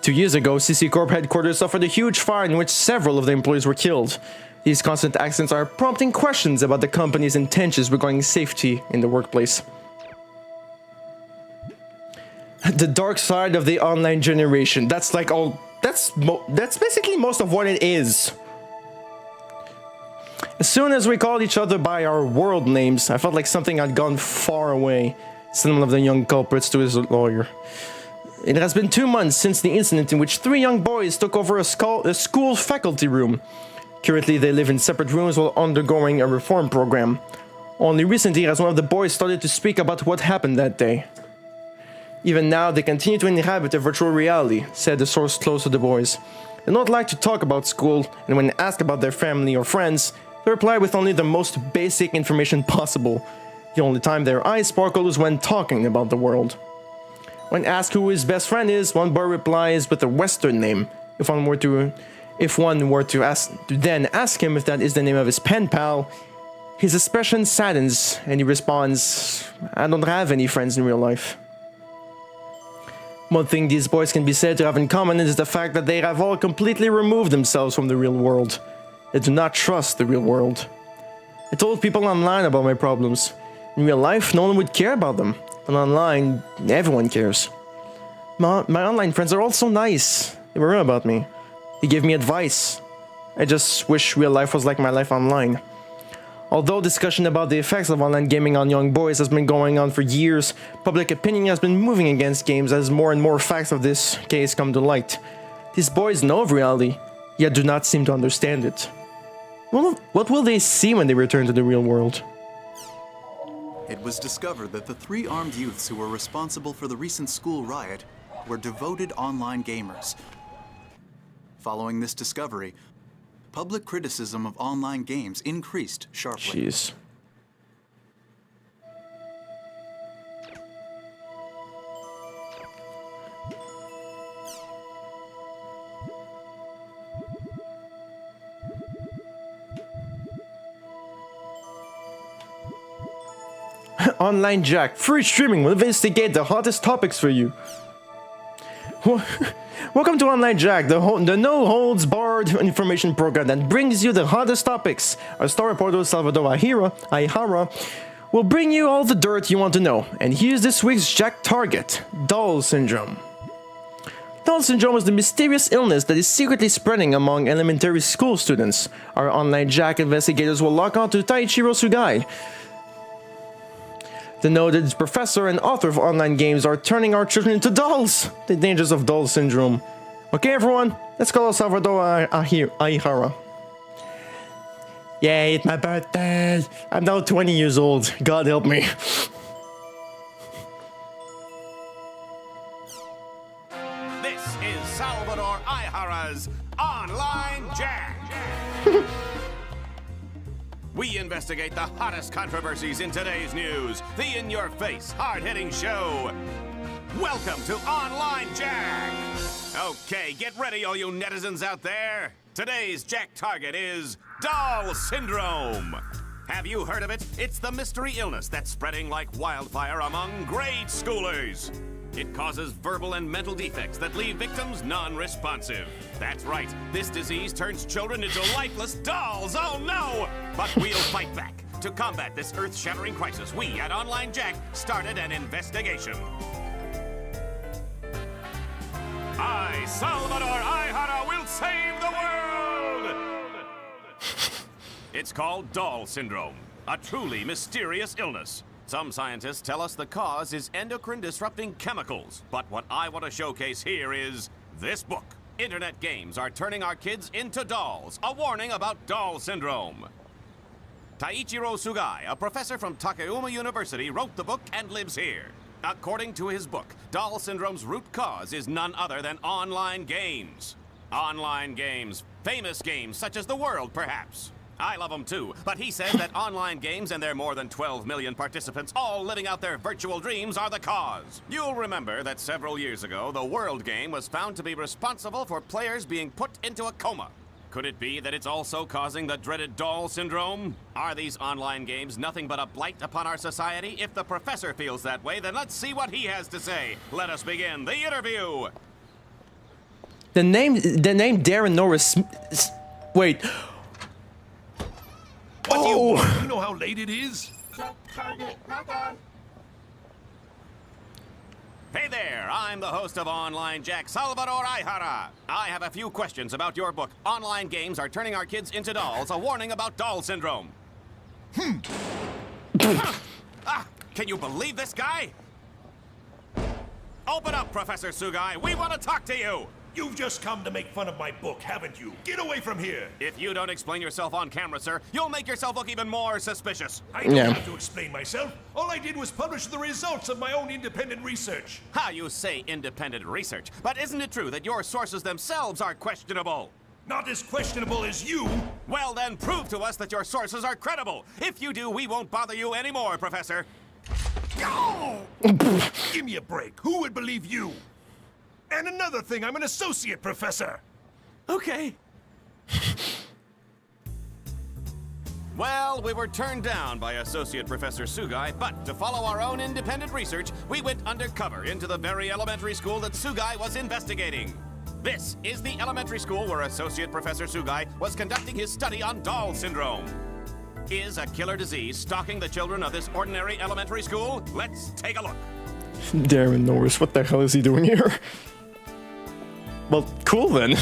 2 years ago, CC Corp headquarters suffered a huge fire in which several of the employees were killed. These constant accidents are prompting questions about the company's intentions regarding safety in the workplace. The dark side of the online generation. That's like all. That's basically most of what it is. As soon as we called each other by our world names, I felt like something had gone far away. Said one of the young culprits to his lawyer. It has been 2 months since the incident in which 3 young boys took over a school faculty room. Currently, they live in separate rooms while undergoing a reform program. Only recently has one of the boys started to speak about what happened that day. Even now, they continue to inhabit a virtual reality, said the source close to the boys. They don't like to talk about school, and when asked about their family or friends, they reply with only the most basic information possible. The only time their eyes sparkle is when talking about the world. When asked who his best friend is, one boy replies with a Western name. If one were to then ask him if that is the name of his pen pal, His expression saddens, and he responds, I don't have any friends in real life. One thing these boys can be said to have in common is the fact that they have all completely removed themselves from the real world. They do not trust the real world. I told people online about my problems. In real life, no one would care about them. But online, everyone cares. My online friends are all so nice. They were real about me. They gave me advice. I just wish real life was like my life online. Although discussion about the effects of online gaming on young boys has been going on for years, public opinion has been moving against games as more and more facts of this case come to light. These boys know of reality, yet do not seem to understand it. What will they see when they return to the real world? It was discovered that the 3 armed youths who were responsible for the recent school riot were devoted online gamers. Following this discovery, public criticism of online games increased sharply. Jeez. Online Jack, free streaming will investigate the hottest topics for you. Welcome to Online Jack, the no-holds-barred information program that brings you the hottest topics. Our star reporter Salvador Aihara will bring you all the dirt you want to know. And here's this week's Jack target, Doll Syndrome. Doll Syndrome is the mysterious illness that is secretly spreading among elementary school students. Our Online Jack investigators will lock on to Taichiro Sugai, the noted professor and author of online games are turning our children into dolls. The dangers of Doll Syndrome. Okay, everyone, let's call Salvador Aihara. Yay, it's my birthday. I'm now 20 years old. God help me. This is Salvador Aihara's Online Jack. We investigate the hottest controversies in today's news. The in-your-face, hard-hitting show. Welcome to Online Jack. Okay, get ready, all you netizens out there. Today's Jack target is Doll Syndrome. Have you heard of it? It's the mystery illness that's spreading like wildfire among grade schoolers. It causes verbal and mental defects that leave victims non-responsive. That's right, this disease turns children into lifeless dolls, oh no! But we'll fight back. To combat this earth-shattering crisis, we at Online Jack started an investigation. I, Salvador Aihara, will save the world! It's called Doll Syndrome, a truly mysterious illness. Some scientists tell us the cause is endocrine-disrupting chemicals, but what I want to showcase here is this book. Internet games are turning our kids into dolls, a warning about Doll Syndrome. Taichiro Sugai, a professor from Takayama University, wrote the book and lives here. According to his book, Doll Syndrome's root cause is none other than online games. Online games, famous games such as The World, perhaps. I love them too, but he says that online games and their more than 12 million participants all living out their virtual dreams are the cause. You'll remember that several years ago, the World game was found to be responsible for players being put into a coma. Could it be that it's also causing the dreaded Doll Syndrome? Are these online games nothing but a blight upon our society? If the professor feels that way, then let's see what he has to say. Let us begin the interview. The name Darren Norris. Wait. What do you want? You know how late it is? Hey there, I'm the host of Online Jack, Salvador Aihara. I have a few questions about your book, Online Games Are Turning Our Kids into Dolls, a warning about Doll Syndrome. Can you believe this guy? Open up, Professor Sugai. We want to talk to you. You've just come to make fun of my book, haven't you? Get away from here! If you don't explain yourself on camera, sir, you'll make yourself look even more suspicious. I don't have to explain myself. All I did was publish the results of my own independent research. How you say independent research, but isn't it true that your sources themselves are questionable? Not as questionable as you. Well, then prove to us that your sources are credible. If you do, we won't bother you anymore, Professor. Oh! Give me a break. Who would believe you? And another thing, I'm an associate professor. Okay. Well, we were turned down by Associate Professor Sugai, but to follow our own independent research, we went undercover into the very elementary school that Sugai was investigating. This is the elementary school where Associate Professor Sugai was conducting his study on Dahl syndrome. Is a killer disease stalking the children of this ordinary elementary school? Let's take a look. Darren Norris, what the hell is he doing here? Well, cool then.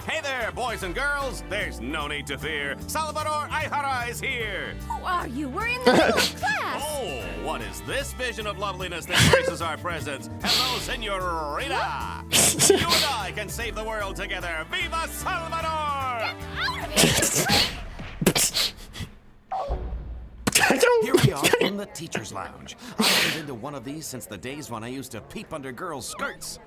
Hey there, boys and girls. There's no need to fear. Salvador Aihara is here. Who are you? We're in the middle of class. Oh, what is this vision of loveliness that graces our presence? Hello, Senorita. You and I can save the world together. Viva Salvador! Here we are in the teacher's lounge. I haven't been to one of these since the days when I used to peep under girls' skirts.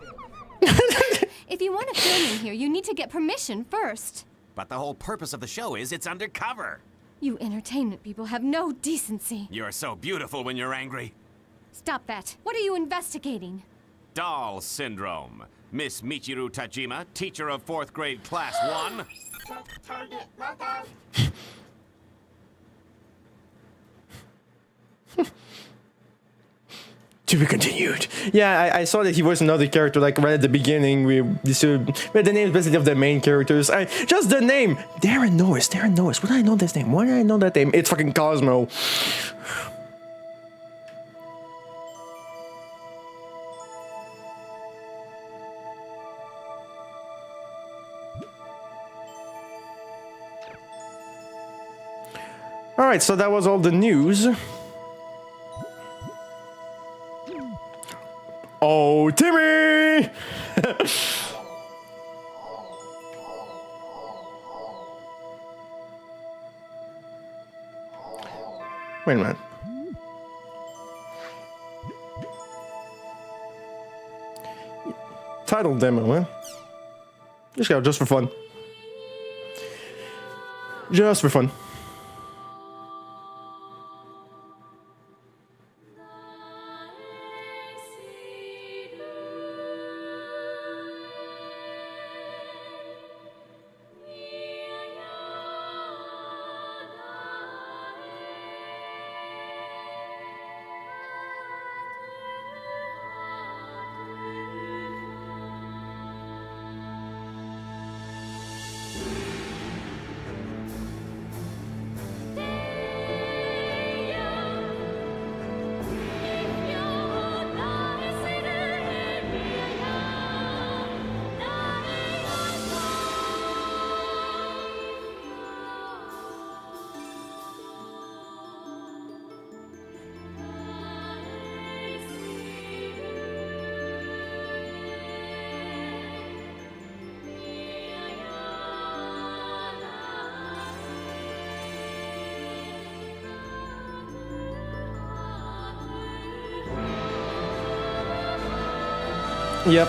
If you want to film in here, you need to get permission first. But the whole purpose of the show is it's undercover. You entertainment people have no decency. You're so beautiful when you're angry. Stop that. What are you investigating? Dahl syndrome. Miss Michiru Tajima, teacher of 4th grade class 1. To be continued. Yeah, I saw that he was another character, like right at the beginning. We the names basically of the main characters. Just the name, Darren Norris. Darren Norris. Why do I know this name? Why do I know that name? It's fucking Cosmo. All right, so that was all the news. Oh, Timmy! Wait a minute. Title demo, huh? Just for fun. Just for fun. Yep.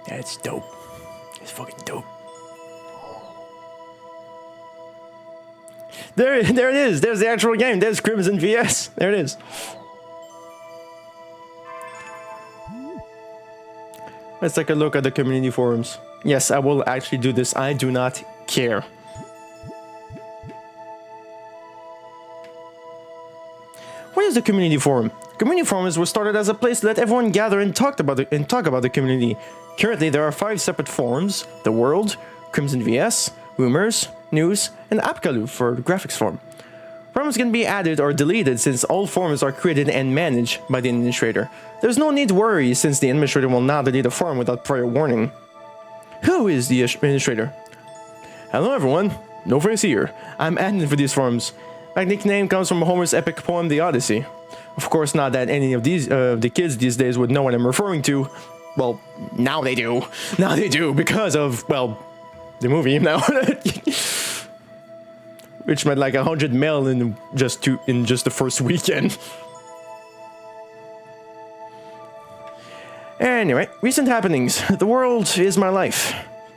That's dope. It's fucking dope. There it is. There's the actual game. There's Crimson VS. There it is. Let's take a look at the community forums. Yes, I will actually do this. I do not care. What is the community forum? Community forums were started as a place to let everyone gather and talk about the community. Currently, there are 5 separate forums: The World, Crimson VS, Rumors, News, and Apkalu for the graphics forum. Forums can be added or deleted since all forums are created and managed by the administrator. There's no need to worry since the administrator will not delete a forum without prior warning. Who is the administrator? Hello everyone, no face here. I'm admin for these forums. My nickname comes from Homer's epic poem, The Odyssey. Of course, not that any of these the kids these days would know what I'm referring to. Well, now they do. Now they do because of, well, the movie now. Which made like 100 mil in just the first weekend. Anyway, recent happenings. The world is my life.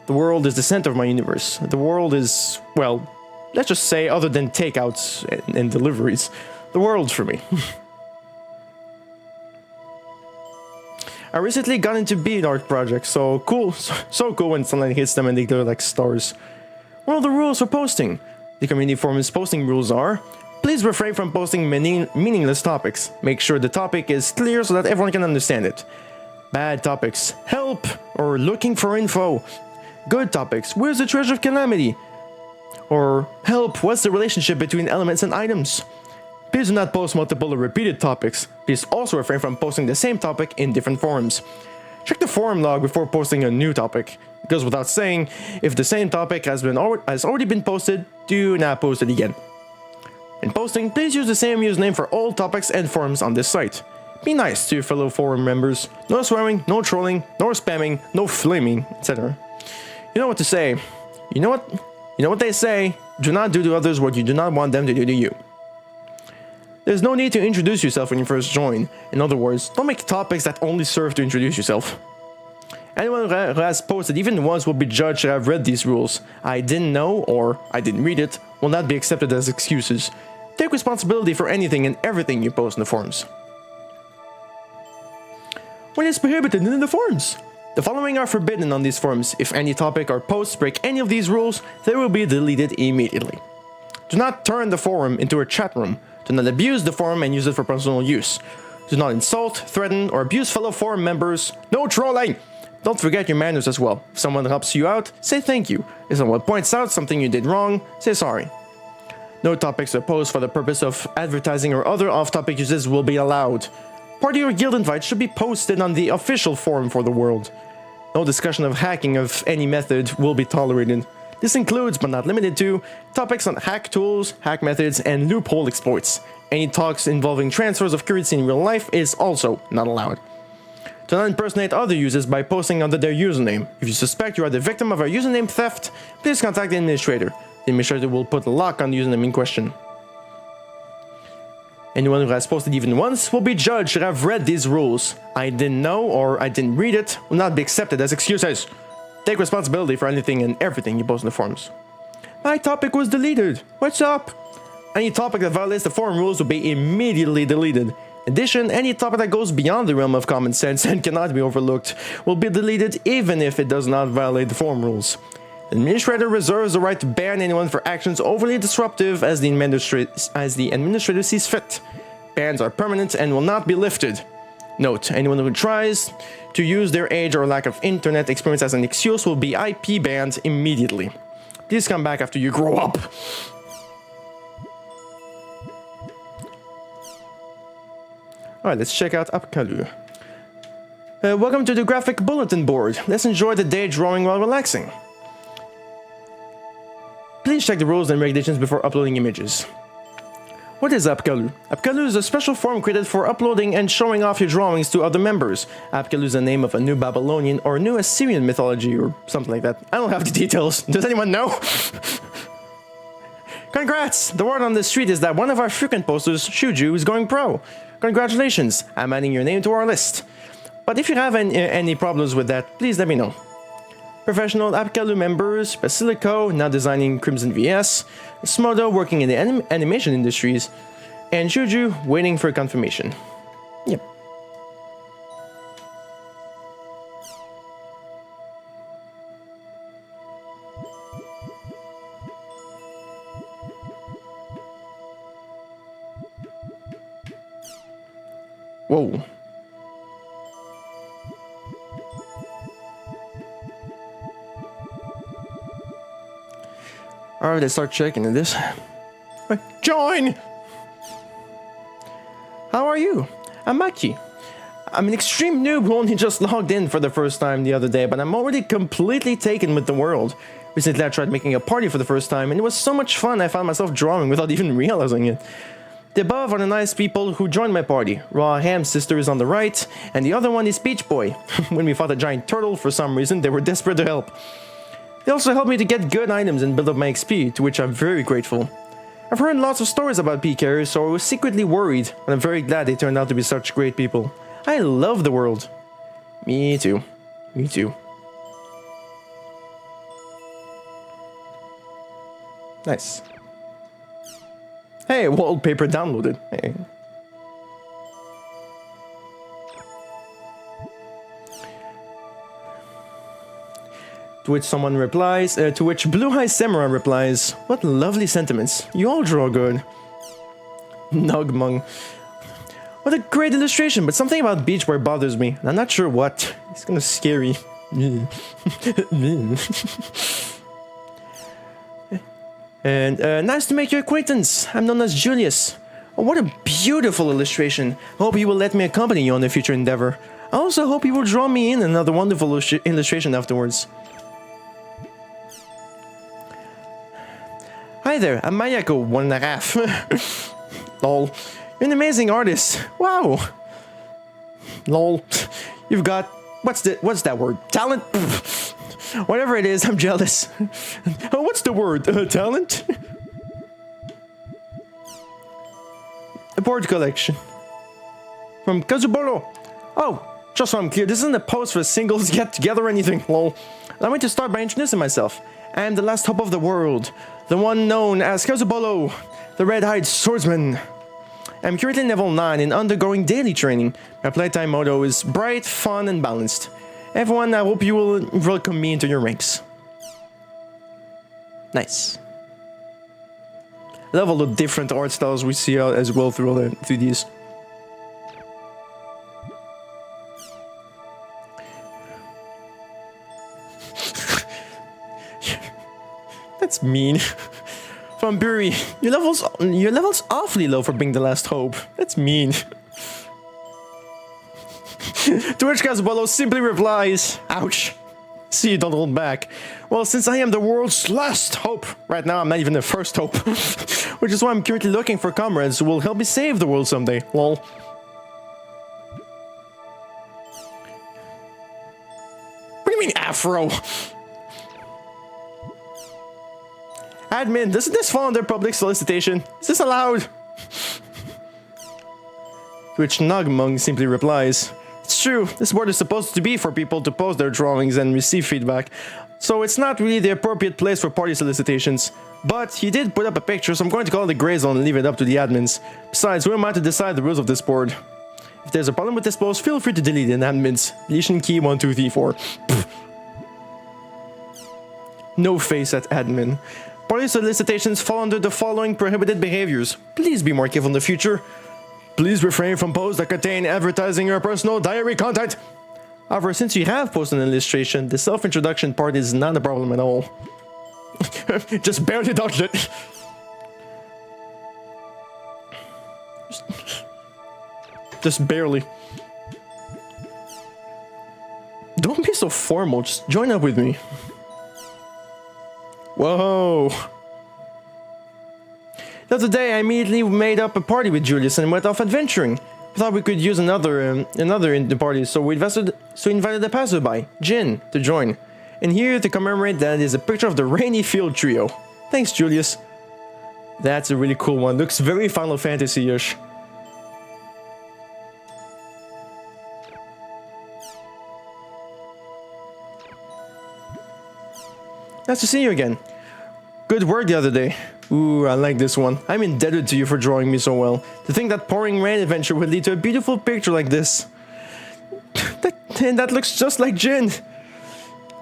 The world is the center of my universe. The world is, well, let's just say, other than takeouts and deliveries, the world's for me. I recently got into bead art projects, so cool, so cool when sunlight hits them and they glow like stars. What are the rules for posting? The community forum's posting rules are: please refrain from posting meaningless topics. Make sure the topic is clear so that everyone can understand it. Bad topics: help or looking for info. Good topics: where's the treasure of calamity? Or help, what's the relationship between elements and items? Please do not post multiple or repeated topics. Please also refrain from posting the same topic in different forums. Check the forum log before posting a new topic. It goes without saying, if the same topic has already been posted, do not post it again. In posting, please use the same username for all topics and forums on this site. Be nice to your fellow forum members. No swearing, no trolling, no spamming, no flaming, etc. You know what to say. You know what they say. Do not do to others what you do not want them to do to you. There's no need to introduce yourself when you first join. In other words, don't make topics that only serve to introduce yourself. Anyone who has posted even once will be judged to have read these rules. I didn't know or I didn't read it will not be accepted as excuses. Take responsibility for anything and everything you post in the forums. What is prohibited in the forums? The following are forbidden on these forums. If any topic or posts break any of these rules, they will be deleted immediately. Do not turn the forum into a chat room. Do not abuse the forum and use it for personal use. Do not insult, threaten, or abuse fellow forum members. No trolling! Don't forget your manners as well. If someone helps you out, say thank you. If someone points out something you did wrong, say sorry. No topics or posts for the purpose of advertising or other off-topic uses will be allowed. Party or guild invites should be posted on the official forum for the world. No discussion of hacking of any method will be tolerated. This includes, but not limited to, topics on hack tools, hack methods, and loophole exploits. Any talks involving transfers of currency in real life is also not allowed. Do not impersonate other users by posting under their username. If you suspect you are the victim of a username theft, please contact the administrator. The administrator will put a lock on the username in question. Anyone who has posted even once will be judged to have read these rules. I didn't know or I didn't read it will not be accepted as excuses. Take responsibility for anything and everything you post in the forums. My topic was deleted. What's up? Any topic that violates the forum rules will be immediately deleted. In addition, any topic that goes beyond the realm of common sense and cannot be overlooked will be deleted even if it does not violate the forum rules. The administrator reserves the right to ban anyone for actions overly disruptive as the administrator sees fit. Bans are permanent and will not be lifted. Note, anyone who tries to use their age or lack of internet experience as an excuse will be IP banned immediately. Please come back after you grow up. Alright, let's check out Apkalu. Welcome to the graphic bulletin board. Let's enjoy the day drawing while relaxing. Please check the rules and regulations before uploading images. What is Apkalu? Apkalu is a special forum created for uploading and showing off your drawings to other members. Apkalu is the name of a new Babylonian or new Assyrian mythology or something like that. I don't have the details. Does anyone know? Congrats! The word on the street is that one of our frequent posters, Shuju, is going pro. Congratulations! I'm adding your name to our list. But if you have any problems with that, please let me know. Professional Apkalu members, Basilico, now designing Crimson VS, Smodo working in the animation industries, and Shuju waiting for confirmation. Yep. Whoa. Alright, let's start checking this. Join! How are you? I'm Maki. I'm an extreme noob who only just logged in for the first time the other day, but I'm already completely taken with the world. Recently I tried making a party for the first time, and it was so much fun I found myself drawing without even realizing it. The above are the nice people who joined my party. Raw Ham's sister is on the right, and the other one is Peach Boy. When we fought a giant turtle, for some reason, they were desperate to help. They also helped me to get good items and build up my XP, to which I'm very grateful. I've heard lots of stories about PKers, so I was secretly worried, but I'm very glad they turned out to be such great people. I love the world. Me too. Me too. Nice. Hey, wallpaper downloaded. Hey. To which someone replies, to which Blue Eye Samurai replies, "What lovely sentiments. You all draw good." Nugmung. What a great illustration, but something about Beach Boy bothers me, and I'm not sure what. It's kind of scary. And nice to make your acquaintance. I'm known as Julius. Oh, what a beautiful illustration. Hope you will let me accompany you on a future endeavor. I also hope you will draw me in another wonderful illustration afterwards. Hi there, I'm Mayako 1.5. Lol. You're an amazing artist. Wow. Lol. You've got... What's that word? Talent? Whatever it is, I'm jealous. Oh, what's the word? Talent? A board collection. From Kazubolo. Oh, just so I'm clear, this isn't a post for a singles get-together or anything, lol. Allow me to start by introducing myself. I am the last hope of the world. The one known as Kazubolo, the red-eyed swordsman. I'm currently level 9 and undergoing daily training. My playtime motto is bright, fun, and balanced. Everyone, I hope you will welcome me into your ranks. Nice. I love all the different art styles we see as well through these. That's mean. From Buri, your level's awfully low for being the last hope. That's mean. To which Kazubolo simply replies, ouch. See, don't hold back. Well, since I am the world's last hope, right now I'm not even the first hope. Which is why I'm currently looking for comrades who will help me save the world someday, lol. What do you mean, Afro? Admin, doesn't this fall under public solicitation? Is this allowed? To which Nugmung simply replies, it's true, this board is supposed to be for people to post their drawings and receive feedback, so it's not really the appropriate place for party solicitations. But he did put up a picture, so I'm going to call it the gray zone and leave it up to the admins. Besides, who am I to decide the rules of this board? If there's a problem with this post, feel free to delete it, admins. Deletion key 1234. No face at admin. Party solicitations fall under the following prohibited behaviors. Please be more careful in the future. Please refrain from posts that contain advertising your personal diary content. However, since you have posted an illustration, the self-introduction part is not a problem at all. Just barely dodged it. Just barely. Don't be so formal, just join up with me. Whoa. The other day, I immediately made up a party with Julius and went off adventuring. We thought we could use another in the party, so we invited a passerby, Jin, to join. And here to commemorate that is a picture of the Rainy Field Trio. Thanks, Julius. That's a really cool one. Looks very Final Fantasy-ish. Nice to see you again. Good work the other day. Ooh, I like this one. I'm indebted to you for drawing me so well. To think that pouring rain adventure would lead to a beautiful picture like this. that looks just like Jin.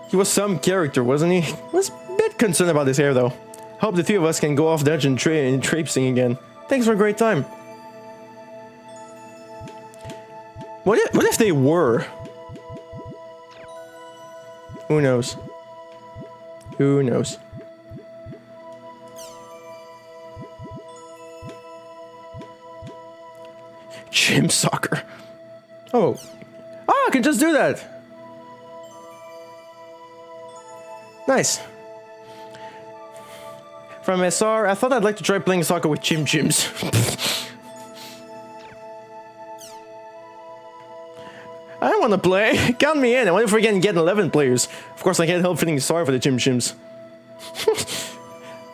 He was some character, wasn't he? I was a bit concerned about his hair though. Hope the three of us can go off dungeon traipsing again. Thanks for a great time. What if they were? Who knows? Who knows? Gym soccer. Oh. Oh, I can just do that. Nice. From SR, I thought I'd like to try playing soccer with Chim Chims. I want to play. Count me in. I wonder if we can get 11 players. Of course, I can't help feeling sorry for the Chim Chims.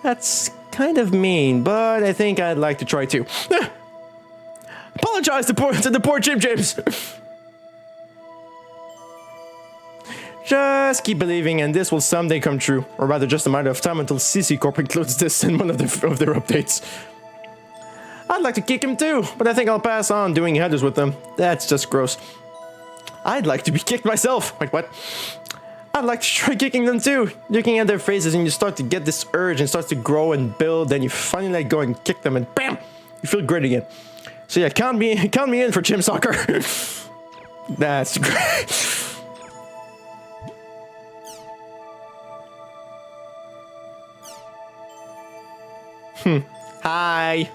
That's kind of mean, but I think I'd like to try too. Apologize to the poor Chim Chims. Just keep believing, and this will someday come true. Or rather, just a matter of time until CC Corp includes this in one of their updates. I'd like to kick him too, but I think I'll pass on doing headers with them. That's just gross. I'd like to be kicked myself. Wait, what? I'd like to try kicking them too. Looking at their faces and you start to get this urge and starts to grow and build, then you finally let go and kick them and BAM! You feel great again. So yeah, count me in for Chim Soccer. That's great. Hi.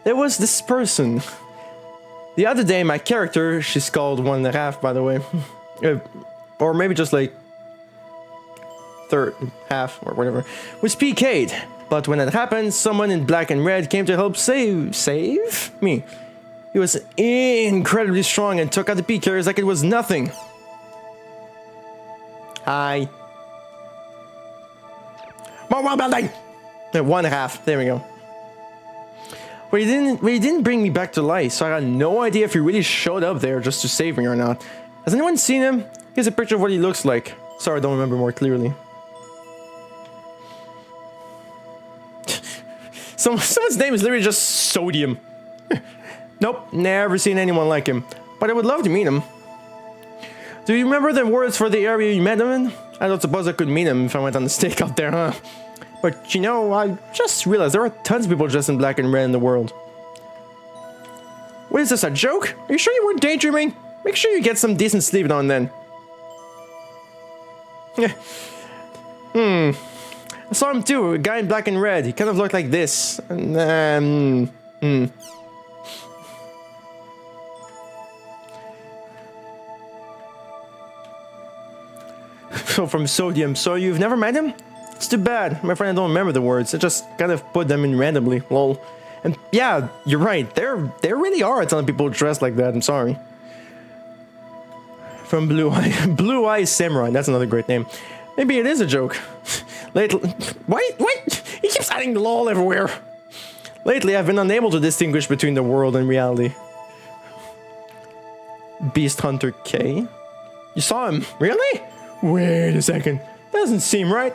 There was this person. The other day, my character, she's called 1.5, by the way. Or maybe just like third, half, or whatever, was PK'd. But when that happened, someone in black and red came to help save me. He was incredibly strong and took out the PKers like it was nothing. Hi. More building! 1.5, there we go. But he didn't bring me back to life, so I got no idea if he really showed up there just to save me or not. Has anyone seen him? Here's a picture of what he looks like. Sorry, I don't remember more clearly. Someone's name is literally just Sodium. Nope, never seen anyone like him. But I would love to meet him. Do you remember the words for the area you met him in? I don't suppose I could meet him if I went on the stake out there, huh? But you know, I just realized there are tons of people dressed in black and red in the world. What is this, a joke? Are you sure you weren't daydreaming? Make sure you get some decent sleep now and then. I saw him too, a guy in black and red. He kind of looked like this. So from Sodium, so you've never met him? It's too bad. My friend, I don't remember the words. I just kind of put them in randomly. Lol. And yeah, you're right. There really are a ton of people dressed like that. I'm sorry. From Blue Eye Samurai. That's another great name. Maybe it is a joke. Lately, wait! He keeps adding the lol everywhere. Lately, I've been unable to distinguish between the world and reality. Beast Hunter K. You saw him? Really? Wait a second. Doesn't seem right.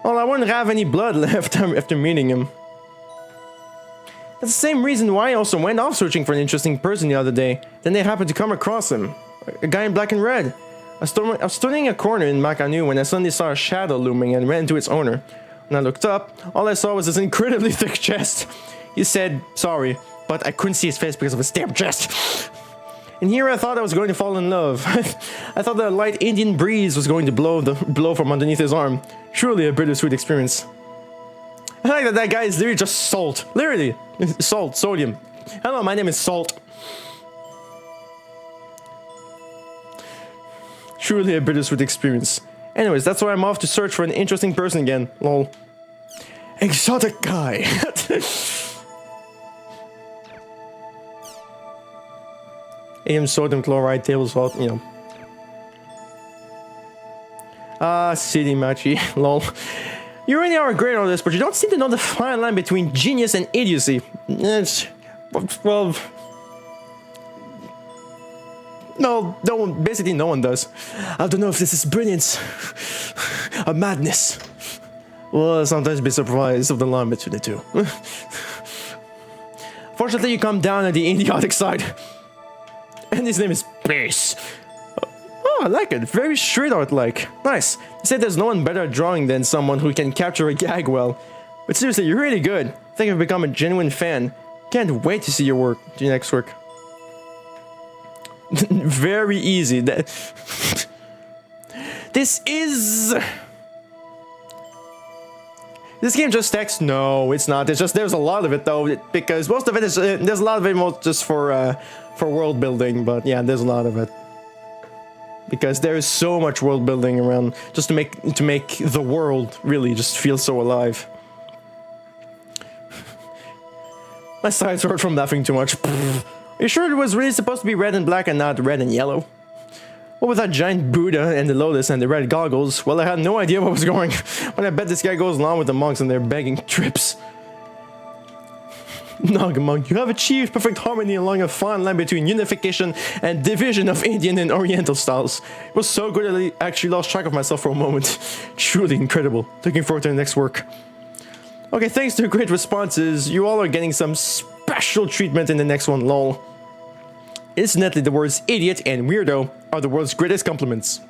Well, I wouldn't have any blood left after meeting him. That's the same reason why I also went off searching for an interesting person the other day. Then they happened to come across him. A guy in black and red. I was standing in a corner in Makanu when I suddenly saw a shadow looming and ran to its owner. When I looked up, all I saw was this incredibly thick chest. He said, sorry, but I couldn't see his face because of his damn chest. And here I thought I was going to fall in love. I thought that a light Indian breeze was going to blow from underneath his arm. Truly a bittersweet experience. I like that guy is literally just Salt. Literally. Salt. Sodium. Hello, my name is Salt. Truly a bittersweet experience. Anyways, that's why I'm off to search for an interesting person again. Lol. Exotic guy. AM sodium chloride, table salt, you know. City Machi, lol. You really are great on this, but you don't seem to know the fine line between genius and idiocy. Well... No, basically no one does. I don't know if this is brilliance or madness. Well, sometimes be surprised of the line between the two. Fortunately, you come down at the idiotic side. And his name is Base. Oh, I like it. Very street art-like. Nice. They say there's no one better at drawing than someone who can capture a gag well. But seriously, you're really good. I think I've become a genuine fan. Can't wait to see your work, your next work. Very easy. This game just text? No, it's not. It's just there's a lot of it though, because most of it is there's a lot of it more just for world building. But yeah, there's a lot of it because there is so much world building around just to make the world really just feel so alive. My sides hurt from laughing too much. Are you sure it was really supposed to be red and black and not red and yellow? What with that giant Buddha and the lotus and the red goggles? Well, I had no idea what was going. But I bet this guy goes along with the monks and their begging trips. Nagamunk, you have achieved perfect harmony along a fine line between unification and division of Indian and Oriental styles. It was so good that I actually lost track of myself for a moment. Truly incredible. Looking forward to the next work. Okay, thanks to great responses, you all are getting some special treatment in the next one, lol. Incidentally, the words idiot and weirdo are the world's greatest compliments.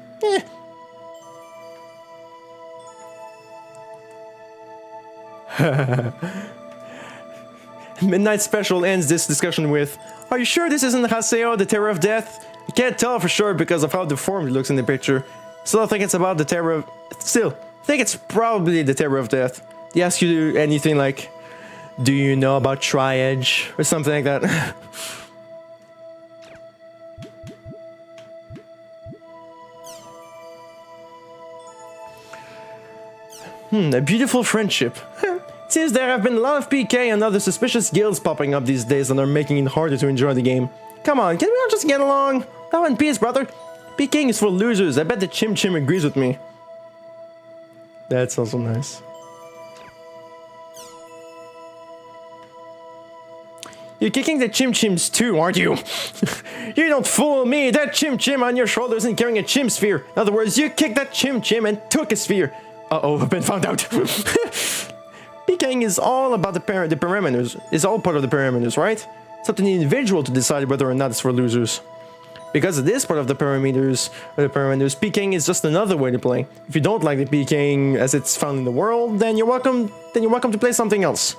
Midnight Special ends this discussion with, are you sure this isn't Haseo, the Terror of Death? I can't tell for sure because of how deformed it looks in the picture. Still, I think it's about the Terror of... Still, I think it's probably the Terror of Death. They ask you anything like, do you know about Tri-Edge? Or something like that. A beautiful friendship. It seems there have been a lot of PK and other suspicious guilds popping up these days and are making it harder to enjoy the game. Come on, can we all just get along? Love and peace, brother. PKing is for losers. I bet the Chim Chim agrees with me. That's also nice. You're kicking the Chim Chims too, aren't you? You don't fool me. That Chim Chim on your shoulders isn't carrying a Chim Sphere. In other words, you kicked that Chim Chim and took a sphere. Uh-oh, I've been found out. PKing is all about the parameters. It's all part of the parameters, right? It's up to the individual to decide whether or not it's for losers. Because it is part of the parameters, PKing is just another way to play. If you don't like the PKing as it's found in the world, then you're welcome to play something else.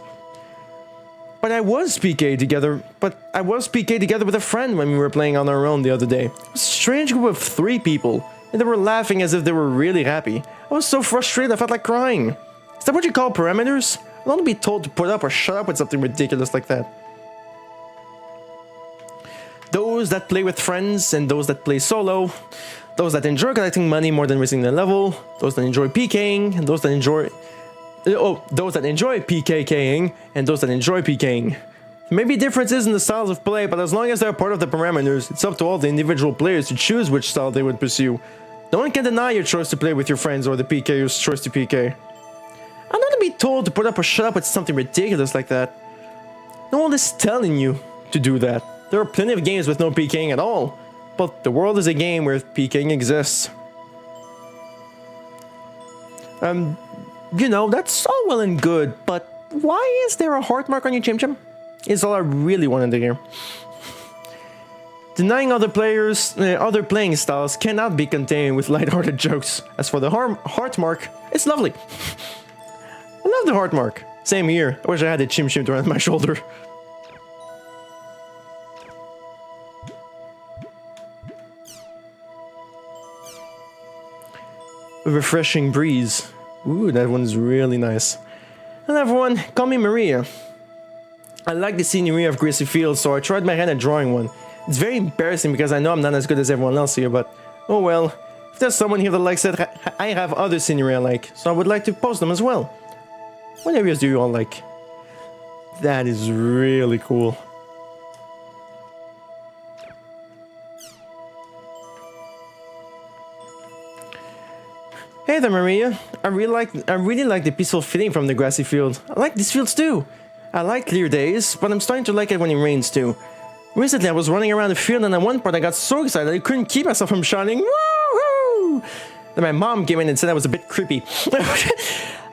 But I was PK'd together with a friend when we were playing on our own the other day. It was a strange group of 3 people, and they were laughing as if they were really happy. I was so frustrated I felt like crying. Is that what you call parameters? I don't want to be told to put up or shut up with something ridiculous like that. Those that play with friends and those that play solo, those that enjoy collecting money more than raising their level, those that enjoy PKing, and those that enjoy PKKing, and those that enjoy PKing. Maybe differences in the styles of play, but as long as they're part of the parameters, it's up to all the individual players to choose which style they would pursue. No one can deny your choice to play with your friends or the PKer's choice to PK. I don't want to be told to put up or shut up with something ridiculous like that. No one is telling you to do that. There are plenty of games with no PKing at all, but the world is a game where PKing exists. You know, that's all well and good, but why is there a heart mark on your Chim Chim? Is all I really wanted to hear. Denying other players, other playing styles cannot be contained with lighthearted jokes. As for the heart mark, it's lovely. I love the heart mark. Same here. I wish I had a Chim Chim around my shoulder. A refreshing breeze. Ooh, that one's really nice. Hello everyone, call me Maria. I like the scenery of Gracie Fields, so I tried my hand at drawing one. It's very embarrassing because I know I'm not as good as everyone else here, but oh well. If there's someone here that likes it, I have other scenery I like, so I would like to post them as well. What areas do you all like? That is really cool. Hey there, Maria. I really like the peaceful feeling from the grassy field. I like these fields too. I like clear days, but I'm starting to like it when it rains too. Recently, I was running around the field, and at one part, I got so excited I couldn't keep myself from shouting, "Woohoo!" Then my mom came in and said I was a bit creepy.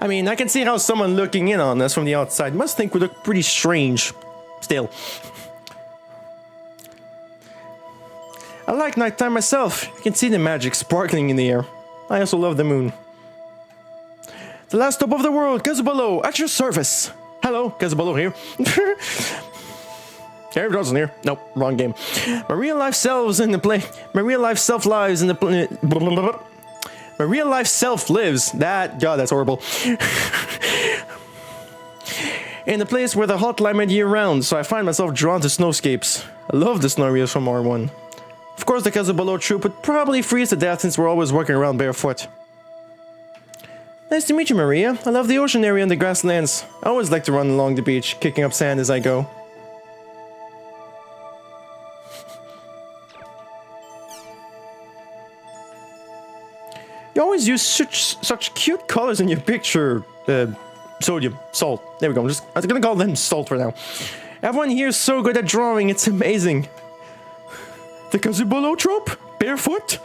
I mean, I can see how someone looking in on us from the outside must think we look pretty strange. Still. I like nighttime myself. You can see the magic sparkling in the air. I also love the moon. The last stop of the world, Kazubalo, at your service. Hello, Kazubalo here. Harry Dawson here. Nope, wrong game. My real life self in the play. My real life self lives in the play. My real life self lives. That, God, that's horrible. In the place where the hot climate year round, so I find myself drawn to snowscapes. I love the snow areas from R1. Of course, the Kazubalo troop would probably freeze to death since we're always walking around barefoot. Nice to meet you, Maria. I love the ocean area and the grasslands. I always like to run along the beach, kicking up sand as I go. You always use such cute colors in your picture. Sodium, salt. There we go. I'm gonna call them salt for now. Everyone here is so good at drawing. It's amazing. The Kazubolo trope? Barefoot?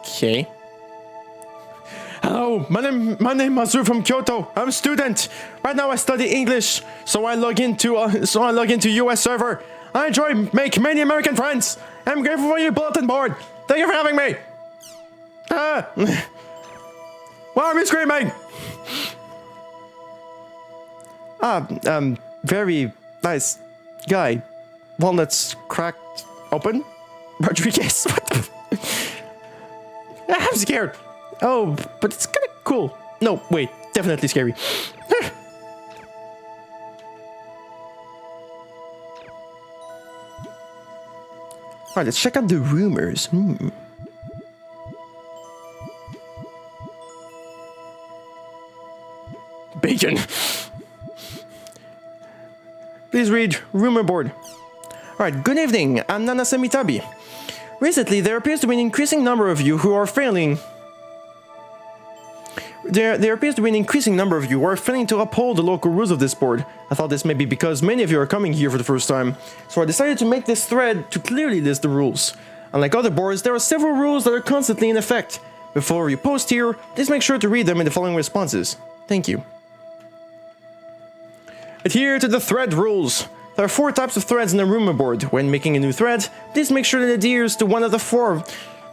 Okay. Hello, my name is Mazu from Kyoto. I'm a student. Right now I study English, so I log into US server. I enjoy make many American friends. I'm grateful for your bulletin board. Thank you for having me. Why are you screaming? Very nice guy. Walnuts cracked open. Rodriguez. What the? I'm scared. Oh, but it's kind of cool. No, wait, definitely scary. Alright, let's check out the rumors. Bacon. Please read rumor board. Alright, good evening. I'm Nana Semitabi. Recently, there appears to be an increasing number of you who are failing. There appears to be an increasing number of you who are failing to uphold the local rules of this board. I thought this may be because many of you are coming here for the first time, so I decided to make this thread to clearly list the rules. Unlike other boards, there are several rules that are constantly in effect. Before you post here, please make sure to read them in the following responses. Thank you. Adhere to the thread rules. There are 4 types of threads in the rumor board. When making a new thread, please make sure it adheres to one of the 4.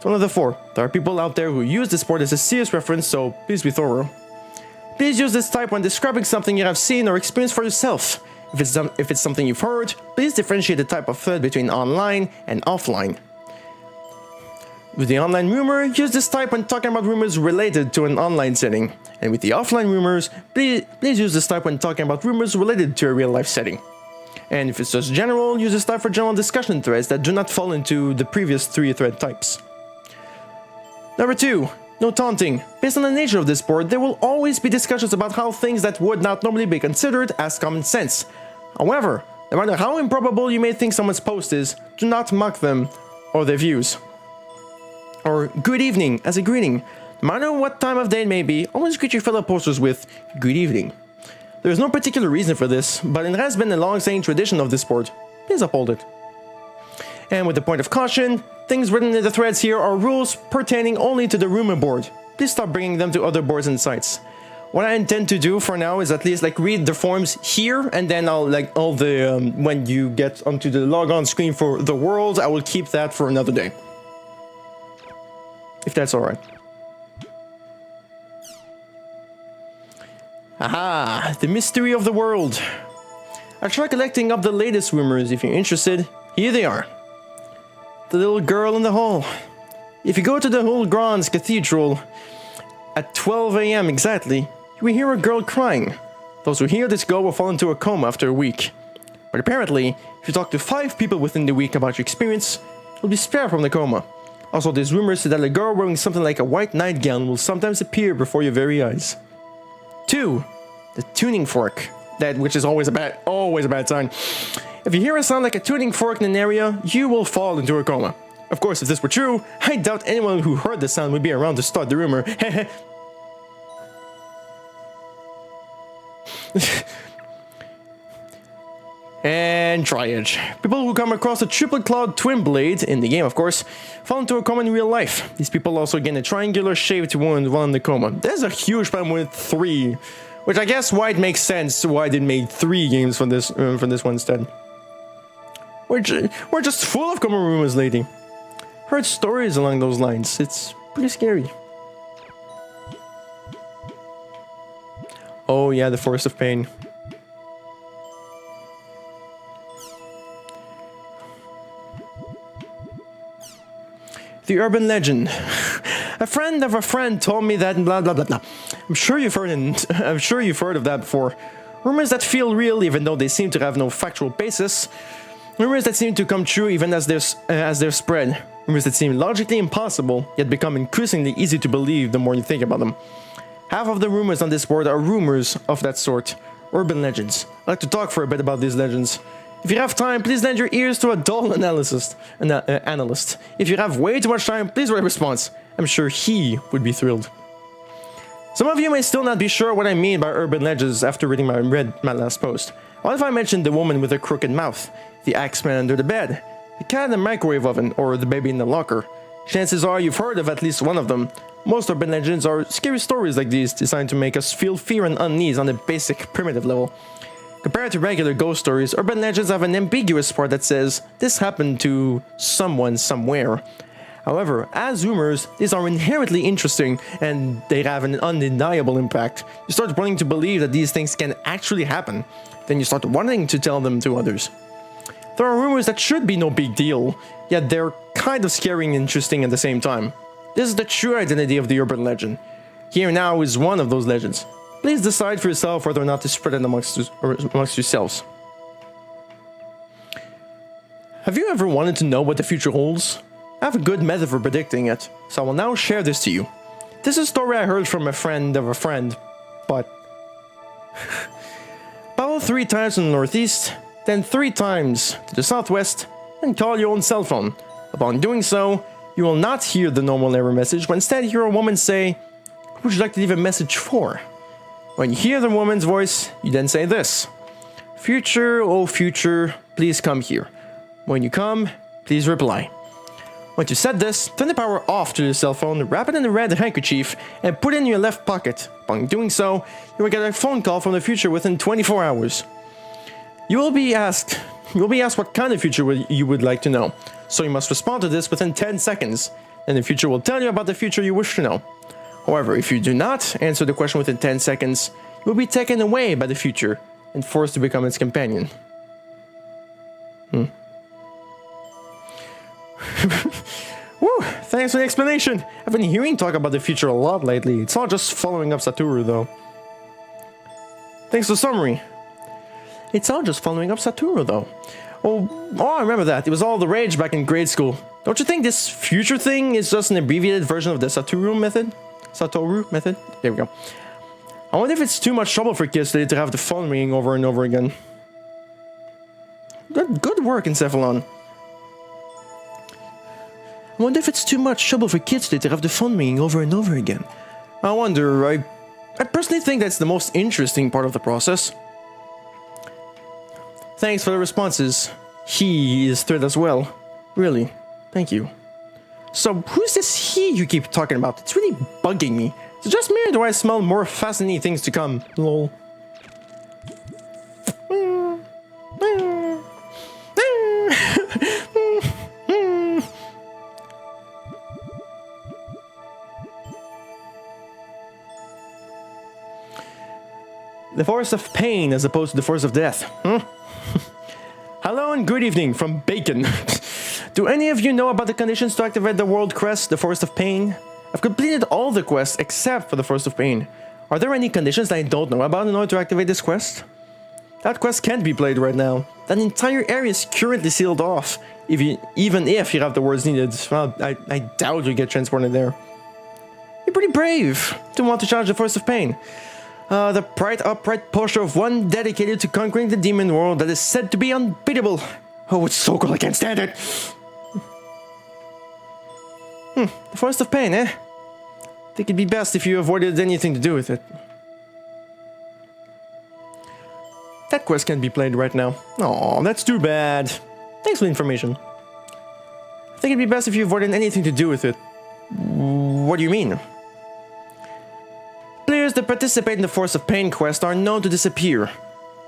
There are people out there who use this board as a serious reference, so please be thorough. Please use this type when describing something you have seen or experienced for yourself. If it's something you've heard, please differentiate the type of thread between online and offline. With the online rumor, use this type when talking about rumors related to an online setting. And with the offline rumors, please use this type when talking about rumors related to a real-life setting. And if it's just general, use this type for general discussion threads that do not fall into the previous 3 thread types. Number 2. No taunting. Based on the nature of this board, there will always be discussions about how things that would not normally be considered as common sense. However, no matter how improbable you may think someone's post is, do not mock them or their views. Or good evening as a greeting. No matter what time of day it may be, always greet your fellow posters with good evening. There is no particular reason for this, but it has been a long-standing tradition of this board. Please uphold it. And with the point of caution, things written in the threads here are rules pertaining only to the rumor board. Please stop bringing them to other boards and sites. What I intend to do for now is at least read the forms here, and then I'll when you get onto the logon screen for the world, I will keep that for another day. If that's alright. Aha! The mystery of the world. I tried collecting up the latest rumors. If you're interested, here they are. The little girl in the hall. If you go to the Hulgrans Cathedral at 12 AM exactly, you will hear a girl crying. Those who hear this girl will fall into a coma after a week. But apparently, if you talk to 5 people within the week about your experience, you'll be spared from the coma. Also, there's rumors that a girl wearing something like a white nightgown will sometimes appear before your very eyes. 2. The tuning fork. Which is always a bad sign. If you hear a sound like a tuning fork in an area, you will fall into a coma. Of course, if this were true, I doubt anyone who heard the sound would be around to start the rumor. And Triage. People who come across a triple clawed twin blade, in the game of course, fall into a coma in real life. These people also gain a triangular shaped wound while in the coma. There's a huge problem with 3, which I guess why it makes sense why they made 3 games from this one instead. We're just full of coma rumors lately. Heard stories along those lines. It's pretty scary. Oh yeah, the Forest of Pain. The urban legend. A friend of a friend told me that blah blah blah blah. I'm sure you've heard of that before. Rumors that feel real even though they seem to have no factual basis. Rumors that seem to come true even as they're spread. Rumors that seem logically impossible, yet become increasingly easy to believe the more you think about them. Half of the rumors on this board are rumors of that sort. Urban legends. I'd like to talk for a bit about these legends. If you have time, please lend your ears to a dull analyst. If you have way too much time, please write a response. I'm sure he would be thrilled. Some of you may still not be sure what I mean by urban legends after reading my last post. What if I mentioned the woman with a crooked mouth, the axeman under the bed, the cat in the microwave oven, or the baby in the locker? Chances are you've heard of at least one of them. Most urban legends are scary stories like these designed to make us feel fear and unease on a basic, primitive level. Compared to regular ghost stories, urban legends have an ambiguous part that says, this happened to someone somewhere. However, as rumors, these are inherently interesting and they have an undeniable impact. You start wanting to believe that these things can actually happen. Then you start wanting to tell them to others. There are rumors that should be no big deal, yet they're kind of scary and interesting at the same time. This is the true identity of the urban legend. Here now is one of those legends. Please decide for yourself whether or not to spread it amongst yourselves. Have you ever wanted to know what the future holds? I have a good method for predicting it, so I will now share this to you. This is a story I heard from a friend of a friend, but... Paddle 3 times to the northeast, then 3 times to the southwest, and call your own cell phone. Upon doing so, you will not hear the normal error message, but instead hear a woman say, "Who would you like to leave a message for?" When you hear the woman's voice, you then say this: "Future, oh future, please come here. When you come, please reply." Once you said this, turn the power off to the cell phone, wrap it in a red handkerchief, and put it in your left pocket. Upon doing so, you will get a phone call from the future within 24 hours. You will be asked what kind of future you would like to know, so you must respond to this within 10 seconds, and the future will tell you about the future you wish to know. However, if you do not answer the question within 10 seconds, you will be taken away by the future and forced to become its companion. Woo! Thanks for the explanation! I've been hearing talk about the future a lot lately. It's not just following up Satoru, though. Thanks for the summary. It's all just following up Satoru, though. Oh, I remember that. It was all the rage back in grade school. Don't you think this future thing is just an abbreviated version of the Satoru method? Satoru method? There we go. I wonder if it's too much trouble for kids today to have the phone ringing over and over again. Good work, Encephalon. I wonder if it's too much trouble for kids today to have the phone ringing over and over again. I wonder, I personally think that's the most interesting part of the process. Thanks for the responses. He is thrilled as well. Really, thank you. So, who's this he you keep talking about? It's really bugging me. Is it just me or do I smell more fascinating things to come? Lol. The Forest of Pain as opposed to the Forest of Death. Hello and good evening from Bacon. Do any of you know about the conditions to activate the world quest, the Forest of Pain? I've completed all the quests except for the Forest of Pain. Are there any conditions that I don't know about in order to activate this quest? That quest can't be played right now. That entire area is currently sealed off, even if you have the words needed. Well, I doubt you get transported there. You're pretty brave to want to challenge the Forest of Pain. The upright posture of one dedicated to conquering the demon world that is said to be unbeatable. Oh, it's so cool, I can't stand it. The Forest of Pain, eh? I think it'd be best if you avoided anything to do with it. That quest can't be played right now. Aw, that's too bad. Thanks for the information. I think it'd be best if you avoided anything to do with it. What do you mean? Players that participate in the Forest of Pain quest are known to disappear.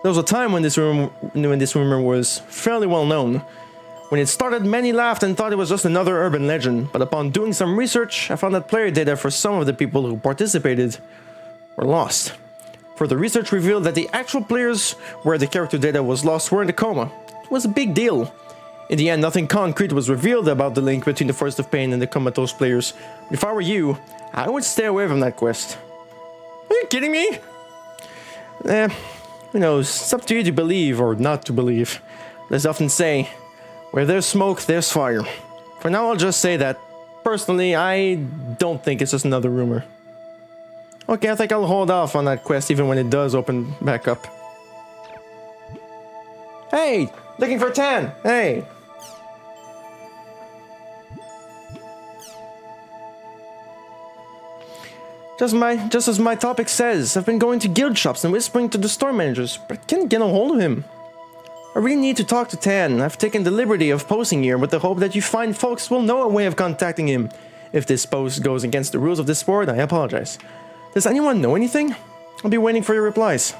There was a time when this rumor was fairly well known. When it started, many laughed and thought it was just another urban legend, but upon doing some research, I found that player data for some of the people who participated were lost. Further research revealed that the actual players where the character data was lost were in a coma. It was a big deal. In the end, nothing concrete was revealed about the link between the Forest of Pain and the comatose players. But if I were you, I would stay away from that quest. Are you kidding me? Who knows, it's up to you to believe or not to believe. As I often say, where there's smoke, there's fire. For now, I'll just say that, personally, I don't think it's just another rumor. Okay, I think I'll hold off on that quest even when it does open back up. Hey! Looking for 10! Hey! Just as my topic says, I've been going to guild shops and whispering to the store managers, but I can't get a hold of him. I really need to talk to Tan. I've taken the liberty of posting here with the hope that you fine folks will know a way of contacting him. If this post goes against the rules of this sport, I apologize. Does anyone know anything? I'll be waiting for your replies.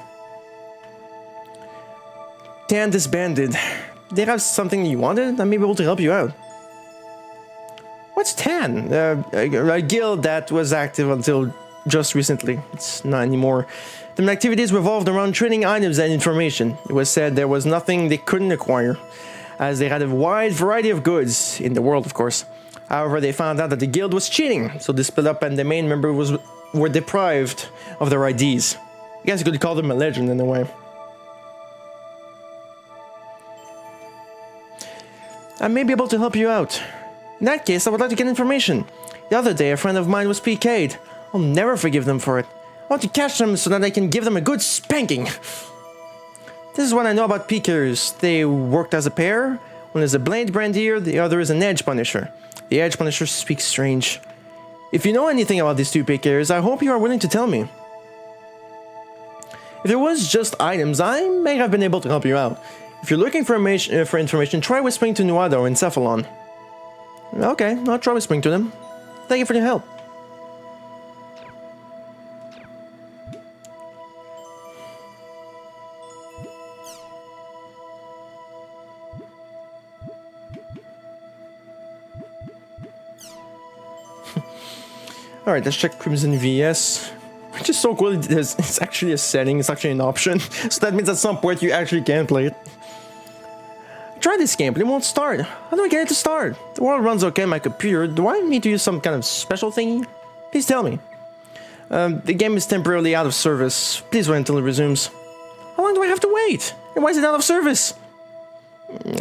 Tan disbanded. Did they have something you wanted? I may be able to help you out. What's Tan? A guild that was active until just recently. It's not anymore. The activities revolved around trading items and information. It was said there was nothing they couldn't acquire, as they had a wide variety of goods, in the world of course. However, they found out that the guild was cheating, so they split up and the main members were deprived of their IDs. I guess you could call them a legend in a way. I may be able to help you out. In that case, I would like to get information. The other day, a friend of mine was PK'd. I'll never forgive them for it. I want to catch them so that I can give them a good spanking. This is what I know about PKers. They worked as a pair. One is a Blade Brandier, the other is an Edge Punisher. The Edge Punisher speaks strange. If you know anything about these two PKers, I hope you are willing to tell me. If there was just items, I may have been able to help you out. If you're looking for information, try whispering to Nuada or Encephalon. Okay, I'll try whispering to them. Thank you for your help. Alright, let's check Crimson VS. Which is so cool, it's actually a setting, it's actually an option. So that means at some point you actually can play it. Try this game, but it won't start. How do I get it to start? The world runs okay on my computer. Do I need to use some kind of special thingy? Please tell me. The game is temporarily out of service. Please wait until it resumes. How long do I have to wait? And why is it out of service?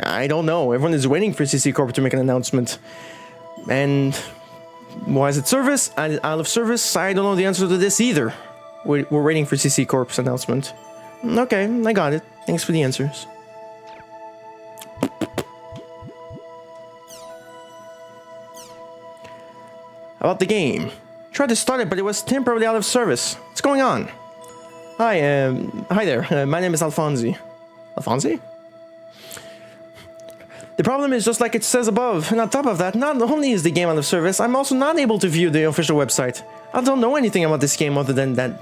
I don't know. Everyone is waiting for CC Corp to make an announcement. And why is it out of service? I don't know the answer to this either. We're waiting for CC Corp's announcement. Okay, I got it. Thanks for the answers. About the game. Tried to start it, but it was temporarily out of service. What's going on? Hi there. My name is Alfonsi. Alfonsi? The problem is just like it says above, and on top of that, not only is the game out of service, I'm also not able to view the official website. I don't know anything about this game other than that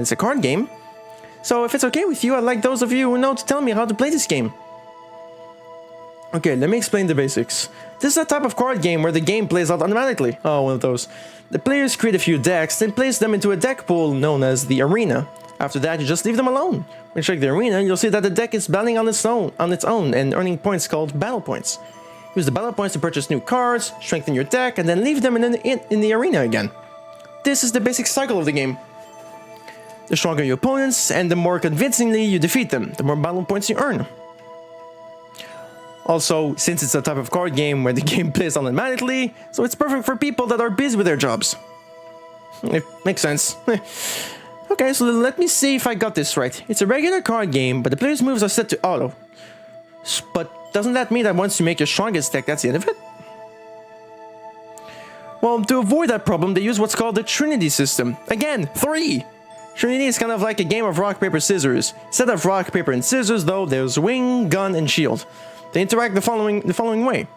it's a card game. So if it's okay with you, I'd like those of you who know to tell me how to play this game. Okay, let me explain the basics. This is a type of card game where the game plays out automatically. Oh, one of those. The players create a few decks, then place them into a deck pool known as the arena. After that, you just leave them alone. When you check the arena, you'll see that the deck is battling on its own and earning points called battle points. Use the battle points to purchase new cards, strengthen your deck, and then leave them in the arena again. This is the basic cycle of the game. The stronger your opponents, and the more convincingly you defeat them, the more battle points you earn. Also, since it's a type of card game where the game plays automatically, so it's perfect for people that are busy with their jobs. It makes sense. Okay, so let me see if I got this right. It's a regular card game, but the player's moves are set to auto. But doesn't that mean that once you make your strongest deck, that's the end of it? Well, to avoid that problem, they use what's called the Trinity system. Again, 3! Trinity is kind of like a game of rock, paper, scissors. Instead of rock, paper, and scissors, though, there's wing, gun, and shield. They interact the following way.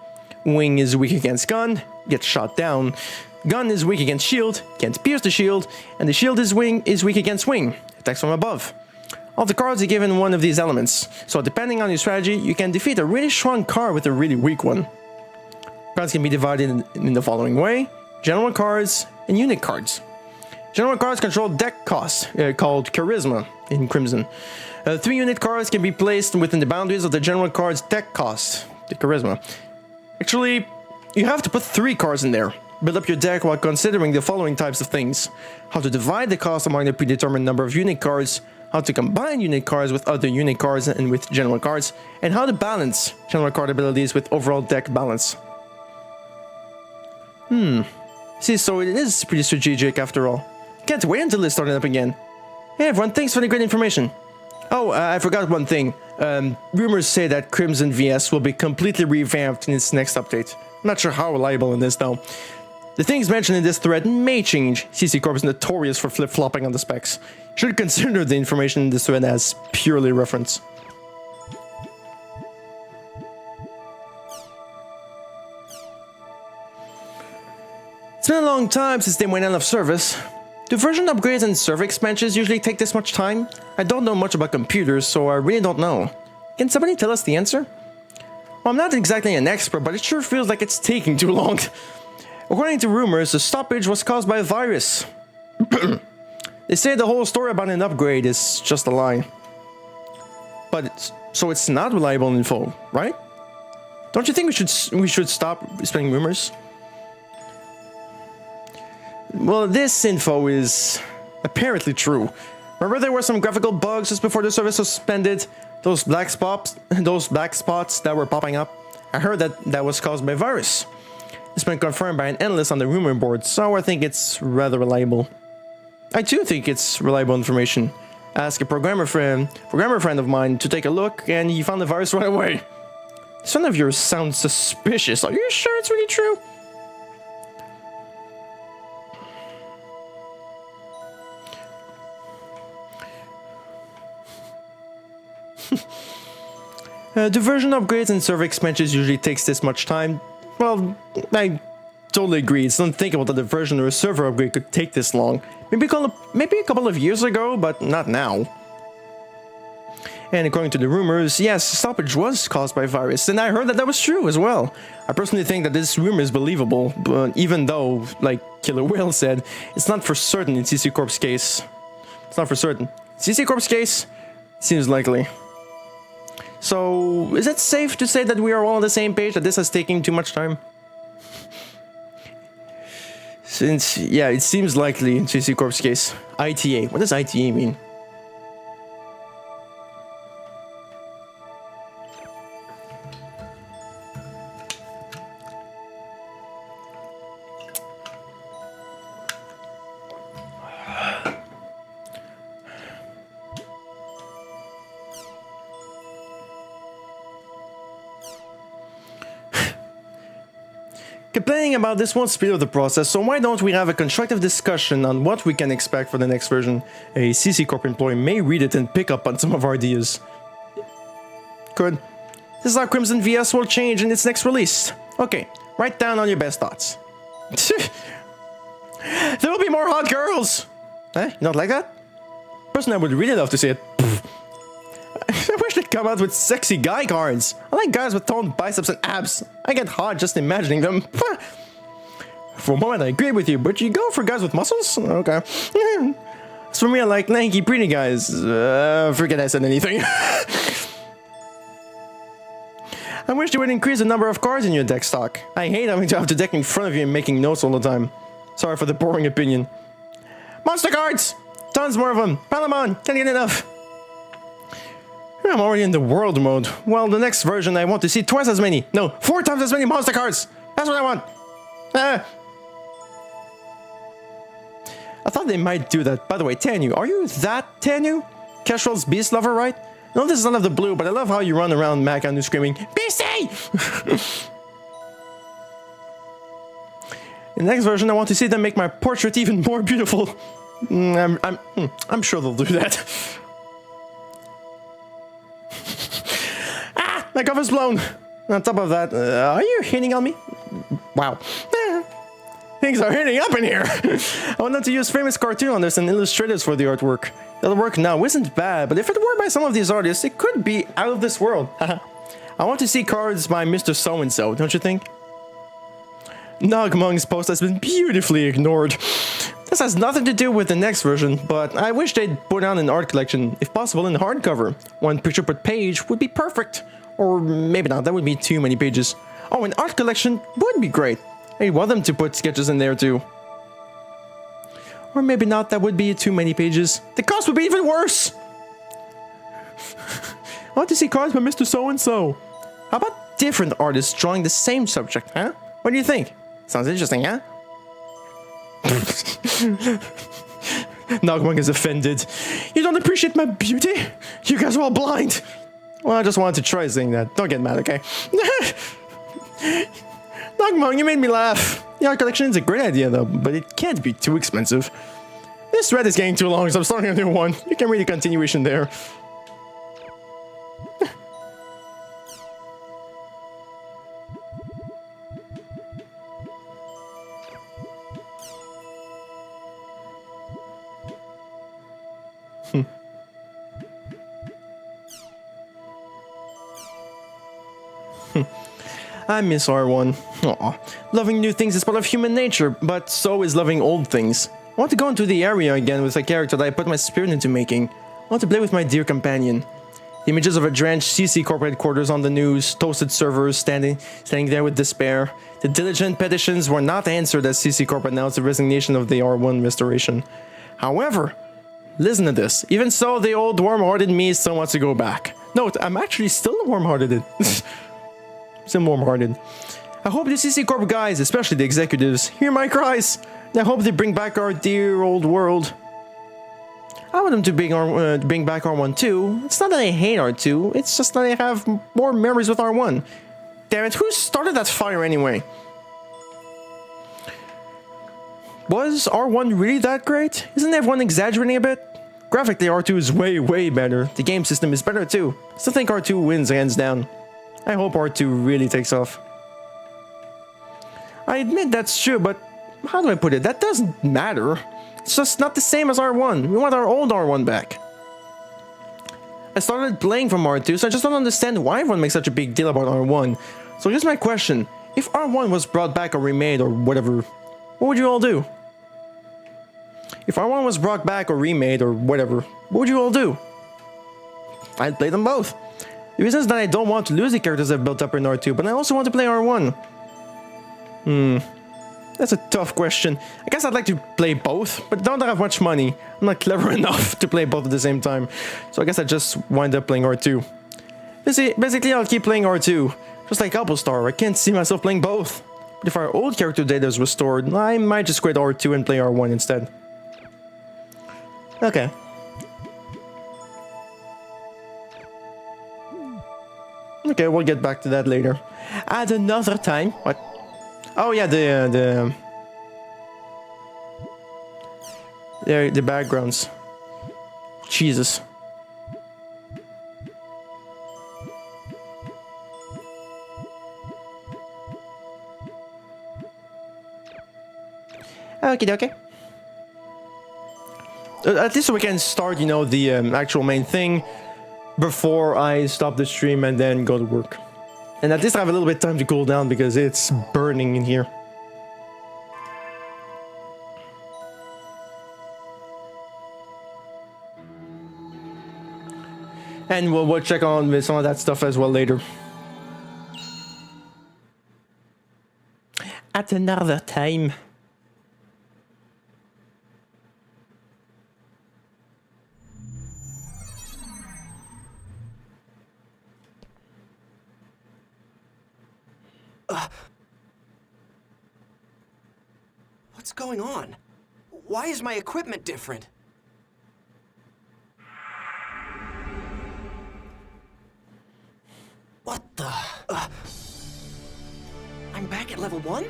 Wing is weak against gun, gets shot down. Gun is weak against shield, can't pierce the shield, and the shield is weak against wing, attacks from above. All the cards are given one of these elements, so depending on your strategy, you can defeat a really strong card with a really weak one. Cards can be divided in the following way: general cards and unit cards. General cards control deck costs, called Charisma in Crimson. 3 unit cards can be placed within the boundaries of the general card's deck cost, the Charisma. Actually, you have to put 3 cards in there. Build up your deck while considering the following types of things: how to divide the cost among the predetermined number of unit cards, how to combine unit cards with other unit cards and with general cards, and how to balance general card abilities with overall deck balance. See, so it is pretty strategic after all. Can't wait until it's starting up again. Hey everyone, thanks for the great information. Oh, I forgot one thing. Rumors say that Crimson VS will be completely revamped in its next update. I'm not sure how reliable it is though. The things mentioned in this thread may change. CC Corp is notorious for flip-flopping on the specs. You should consider the information in this thread as purely reference. It's been a long time since they went out of service. Do version upgrades and server expansions usually take this much time? I don't know much about computers, so I really don't know. Can somebody tell us the answer? Well, I'm not exactly an expert, but it sure feels like it's taking too long. According to rumors, the stoppage was caused by a virus. They say the whole story about an upgrade is just a lie. But so it's not reliable info, right? Don't you think we should stop spreading rumors? Well, this info is apparently true. Remember there were some graphical bugs just before the service was suspended? Those black spots that were popping up? I heard that was caused by a virus. It's been confirmed by an analyst on the rumor board, so I think it's rather reliable. I too think it's reliable information. Ask a programmer friend of mine to take a look, and he found the virus right away. This one of yours sounds suspicious. Are you sure it's really true? Do version upgrades and server expansions usually takes this much time? Well, I totally agree. It's unthinkable that a version or a server upgrade could take this long. Maybe a couple of years ago, but not now. And according to the rumors, yes, stoppage was caused by a virus, and I heard that was true as well. I personally think that this rumor is believable, but even though, like Killer Whale said, it's not for certain in CC Corp's case. It's not for certain. CC Corp's case seems likely. So, is it safe to say that we are all on the same page, that this is taking too much time? Since, yeah, it seems likely in CC Corp's case. ITA. What does ITA mean? Complaining about this won't speed up the process, so why don't we have a constructive discussion on what we can expect for the next version? A CC Corp employee may read it and pick up on some of our ideas. Good. This is how Crimson VS will change in its next release. Okay, write down all your best thoughts. There will be more hot girls! Eh? You don't like that? Personally, I would really love to see it. I wish they'd come out with sexy guy cards. I like guys with toned biceps and abs. I get hot just imagining them. For a moment I agree with you, but you go for guys with muscles? Okay. As for me, I like lanky, pretty guys. Forget I said anything. I wish they would increase the number of cards in your deck stock. I hate having to have the deck in front of you and making notes all the time. Sorry for the boring opinion. Monster cards! Tons more of them. Palamon, can't get enough. I'm already in the world mode. Well, the next version I want to see twice as many. No, 4 times as many monster cards. That's what I want. I thought they might do that. By the way, Tanu, are you that Tanu? Kestrel's beast lover, right? No, this is none of the blue, but I love how you run around Makanu screaming, Beastie! In the next version, I want to see them make my portrait even more beautiful. I'm sure they'll do that. My cover's blown. On top of that, are you hitting on me? Wow. Things are hitting up in here. I wanted to use famous cartoon artists and illustrators for the artwork. The work now isn't bad, but if it were by some of these artists, it could be out of this world. I want to see cards by Mr. So-and-so, don't you think? Nogmung's post has been beautifully ignored. This has nothing to do with the next version, but I wish they'd put out an art collection, if possible in hardcover. 1 picture per page would be perfect. Or maybe not, that would be too many pages. Oh, an art collection would be great. I want them to put sketches in there too. Or maybe not, that would be too many pages. The cost would be even worse! I want to see cards by Mr. So-and-so. How about different artists drawing the same subject, huh? What do you think? Sounds interesting, huh? Nogmonk is offended. You don't appreciate my beauty? You guys are all blind. Well, I just wanted to try saying that. Don't get mad, okay? Nogmonk, you made me laugh. The art collection is a great idea, though, but it can't be too expensive. This thread is getting too long, so I'm starting a new one. You can read the continuation there. I miss R1. Aw. Loving new things is part of human nature, but so is loving old things. I want to go into the area again with a character that I put my spirit into making. I want to play with my dear companion. The images of a drenched CC corporate headquarters on the news, toasted servers standing there with despair. The diligent petitions were not answered as CC Corp announced the resignation of the R1 restoration. However, listen to this. Even so, the old warm-hearted me still wants to go back. Note, I'm actually still warm-hearted. Still warm-hearted. I hope the CC Corp guys, especially the executives, hear my cries. And I hope they bring back our dear old world. I want them to bring back R1 too. It's not that I hate R2, it's just that I have more memories with R1. Damn it, who started that fire anyway? Was R1 really that great? Isn't everyone exaggerating a bit? Graphically, R2 is way, way better. The game system is better too. Still think R2 wins hands down. I hope R2 really takes off. I admit that's true, but how do I put it? That doesn't matter. It's just not the same as R1. We want our old R1 back. I started playing from R2, so I just don't understand why everyone makes such a big deal about R1. So here's my question. If R1 was brought back or remade or whatever, what would you all do? If R1 was brought back or remade or whatever, what would you all do? I'd play them both. The reason is that I don't want to lose the characters I've built up in R2, but I also want to play R1. That's a tough question. I guess I'd like to play both, but I don't have much money. I'm not clever enough to play both at the same time. So I guess I just wind up playing R2. Basically, I'll keep playing R2. Just like Apple-Star, I can't see myself playing both. But if our old character data is restored, I might just quit R2 and play R1 instead. Okay. Okay, we'll get back to that later. At another time. What? Oh yeah, the backgrounds. Jesus. Okay. At least we can start, you know, the actual main thing before I stop the stream and then go to work. And at least I have a little bit of time to cool down because it's burning in here. And we'll check on with some of that stuff as well later. At another time. What's going on? Why is my equipment different? What the? I'm back at level 1?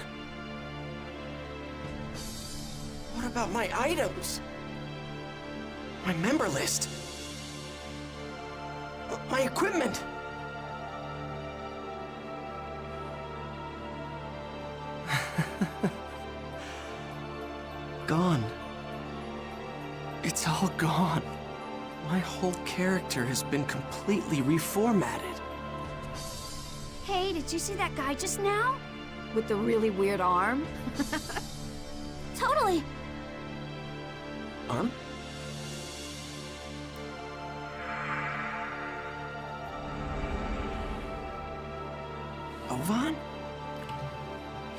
What about my items? My member list? My equipment? Gone. It's all gone. My whole character has been completely reformatted. Hey, did you see that guy just now? With the really weird arm? Totally! Arm? Ovan?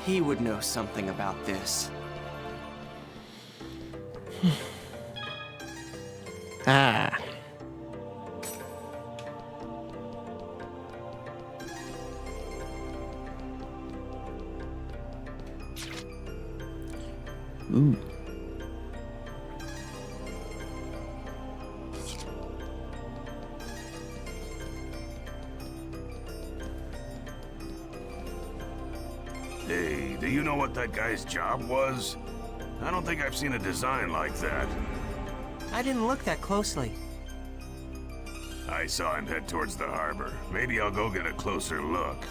He would know something about this. Ah. Ooh. Do you know what that guy's job was? I don't think I've seen a design like that. I didn't look that closely. I saw him head towards the harbor. Maybe I'll go get a closer look.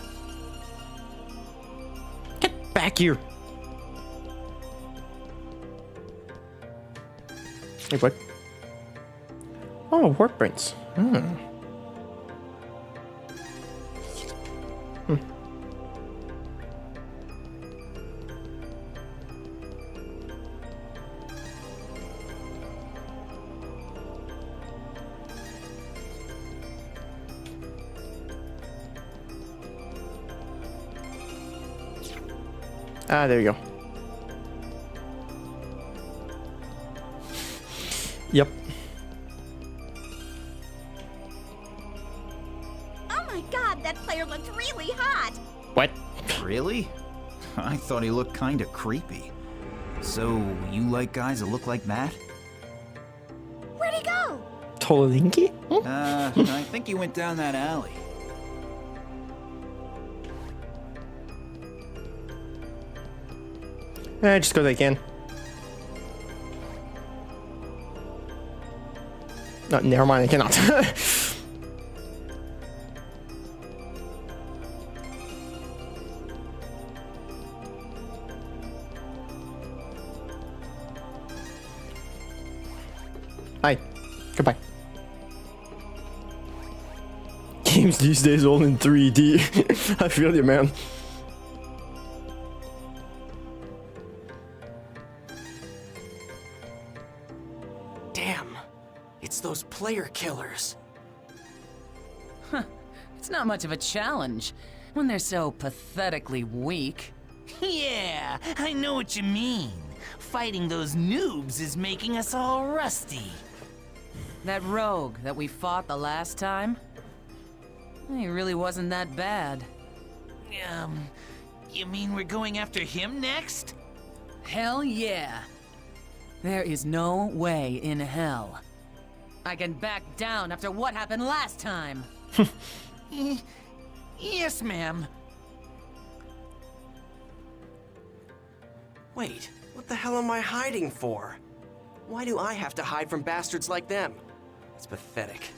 Get back here. Hey, bud. Oh, workbench. Hmm. Ah, there you go. Yep. Oh my god, that player looks really hot! What? Really? I thought he looked kinda creepy. So, you like guys that look like that? Where'd he go? Tolinki? I think he went down that alley. Just because I can. No, never mind, I cannot. Hi. Goodbye. Games these days all in 3D. I feel you, man. Damn. It's those player killers. It's not much of a challenge when they're so pathetically weak. Yeah, I know what you mean. Fighting those noobs is making us all rusty. That rogue that we fought the last time? He really wasn't that bad. You mean we're going after him next? Hell yeah. There is no way in hell I can back down after what happened last time. Yes, ma'am. Wait, what the hell am I hiding for? Why do I have to hide from bastards like them? It's pathetic.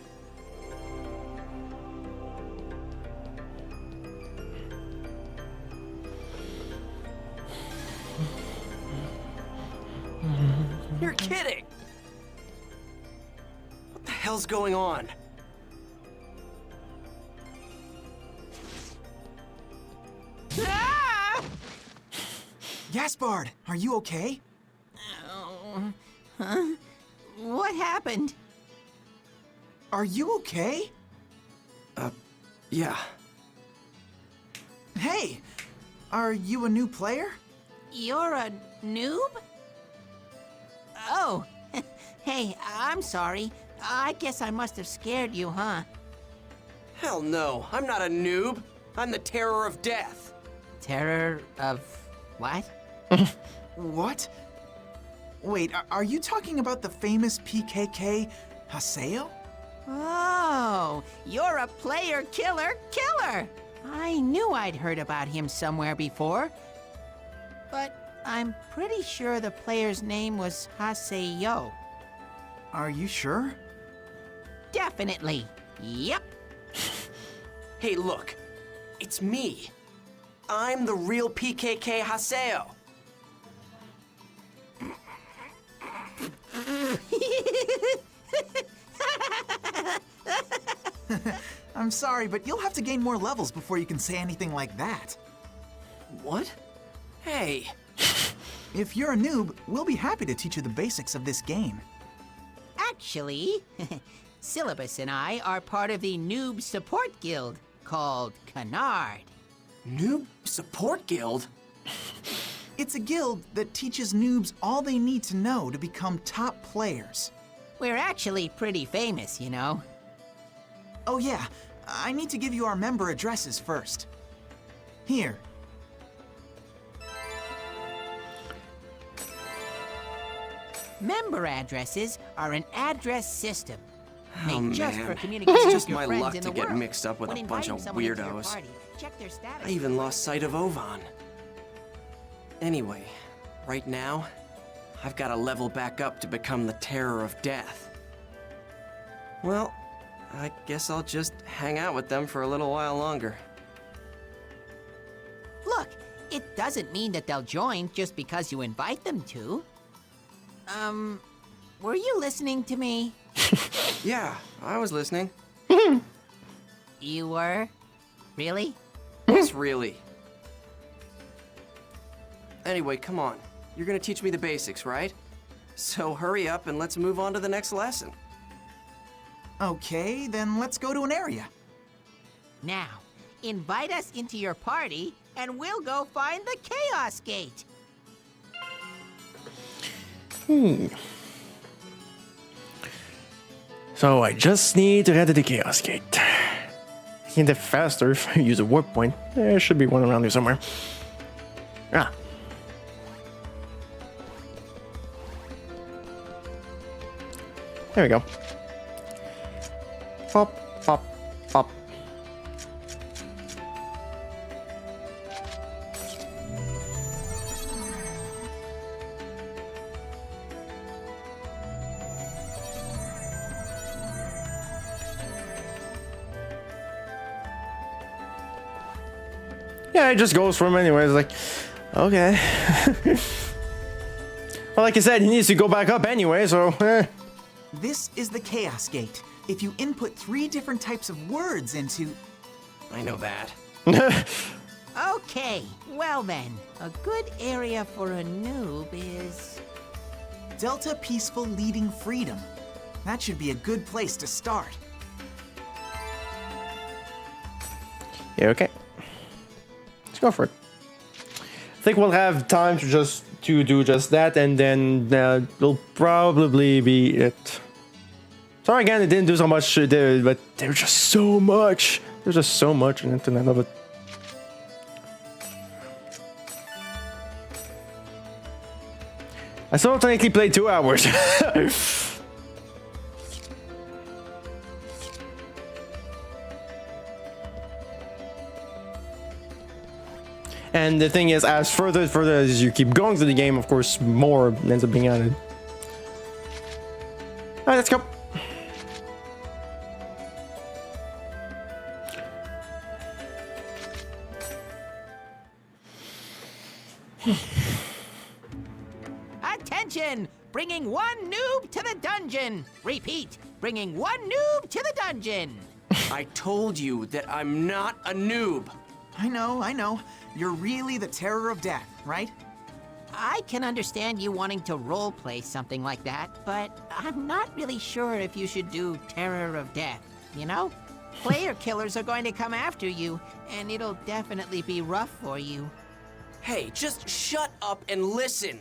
You're kidding! What the hell's going on? Ah! Gaspard, are you okay? Huh? What happened? Are you okay? Yeah. Hey, are you a new player? You're a noob? Oh, hey, I'm sorry. I guess I must have scared you, huh? Hell no, I'm not a noob. I'm the terror of death. Terror of what? What? Wait, are you talking about the famous PKK Haseo? Oh, you're a player killer killer! I knew I'd heard about him somewhere before. But I'm pretty sure the player's name was Haseo. Are you sure? Definitely. Yep. Hey, look. It's me. I'm the real PKK Haseo. I'm sorry, but you'll have to gain more levels before you can say anything like that. What? Hey. If you're a noob, we'll be happy to teach you the basics of this game. Actually, Syllabus and I are part of the Noob Support Guild called Canard. Noob Support Guild? It's a guild that teaches noobs all they need to know to become top players. We're actually pretty famous, you know. Oh yeah, I need to give you our member addresses first. Here. Member addresses are an address system made Oh, just man. for communicating It's with just your my friends luck in to the get world. mixed up with When a bunch inviting of someone into your weirdos. party, check their status. I even lost sight of Ovan. Anyway, right now, I've got to level back up to become the Terror of Death. Well, I guess I'll just hang out with them for a little while longer. Look, it doesn't mean that they'll join just because you invite them to. Were you listening to me? Yeah, I was listening. You were? Really? Yes, really. Anyway, come on. You're gonna teach me the basics, right? So hurry up and let's move on to the next lesson. Okay, then let's go to an area. Now, invite us into your party, and we'll go find the Chaos Gate. So I just need to head to the Chaos Gate. I can get faster if I use a warp point. There should be one around here somewhere. Ah. There we go. Pop, pop, pop. Yeah, it just goes from anywhere. It's like, okay. Well, like I said, he needs to go back up anyway, so. This is the Chaos Gate. If you input 3 different types of words into... I know that. Okay, well then, a good area for a noob is... Delta Peaceful Leading Freedom. That should be a good place to start. Yeah, okay. Let's go for it. I think we'll have time to do just that, and then it'll probably be it. Sorry again, it didn't do so much, but there's just so much. There's just so much in it, and I love it. I still technically played 2 hours. And the thing is, as further as you keep going through the game, of course, more ends up being added. Alright, let's go. Attention! Bringing 1 noob to the dungeon! Repeat, bringing 1 noob to the dungeon! I told you that I'm not a noob. I know. You're really the Terror of Death, right? I can understand you wanting to roleplay something like that, but I'm not really sure if you should do Terror of Death, you know? Player killers are going to come after you, and it'll definitely be rough for you. Hey, just shut up and listen.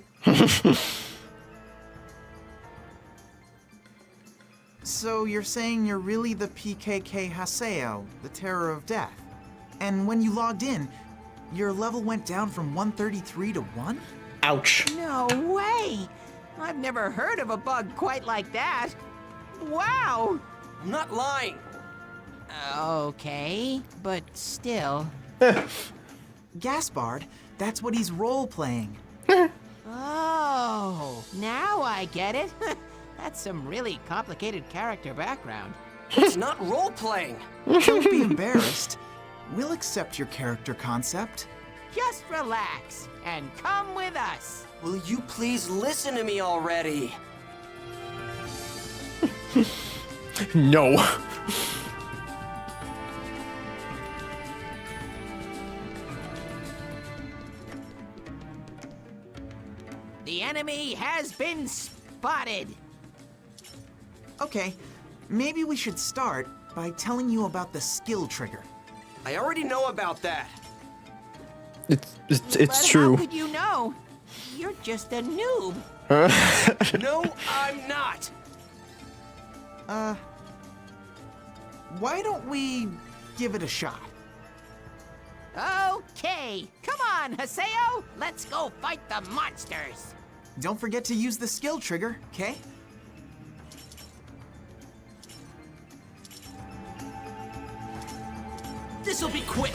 So you're saying you're really the PKK Haseo, the Terror of Death? And when you logged in, your level went down from 133 to 1? Ouch. No way! I've never heard of a bug quite like that. Wow! I'm not lying. Okay, but still. Gaspard, that's what he's role-playing. Oh, now I get it. That's some really complicated character background. It's not role-playing. Don't be embarrassed. We'll accept your character concept. Just relax and come with us. Will you please listen to me already? No. The enemy has been spotted. Okay, maybe we should start by telling you about the skill trigger. I already know about that. It's But true. How could you know? You're just a noob. No, I'm not. Why don't we give it a shot? Okay, come on, Haseo. Let's go fight the monsters. Don't forget to use the skill trigger, okay? This'll be quick.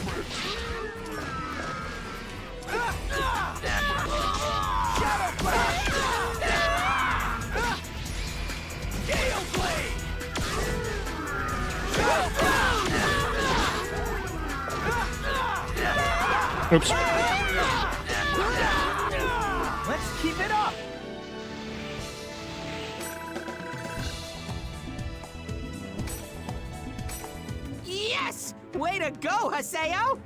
Oops. Let's keep it up. Yes! Way to go, Haseo!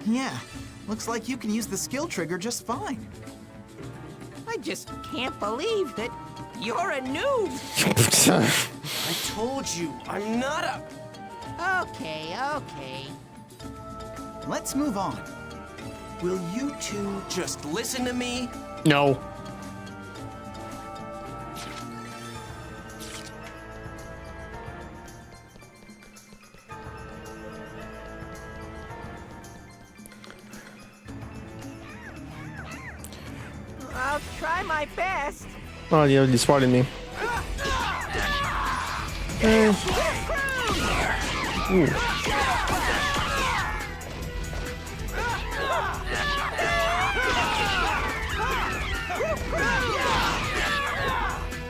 Yeah, looks like you can use the skill trigger just fine. I just can't believe that you're a noob. I told you, I'm not a... Okay, okay. Let's move on. Will you two just listen to me? No. I'll try my best. Oh, you spotted me. Ooh.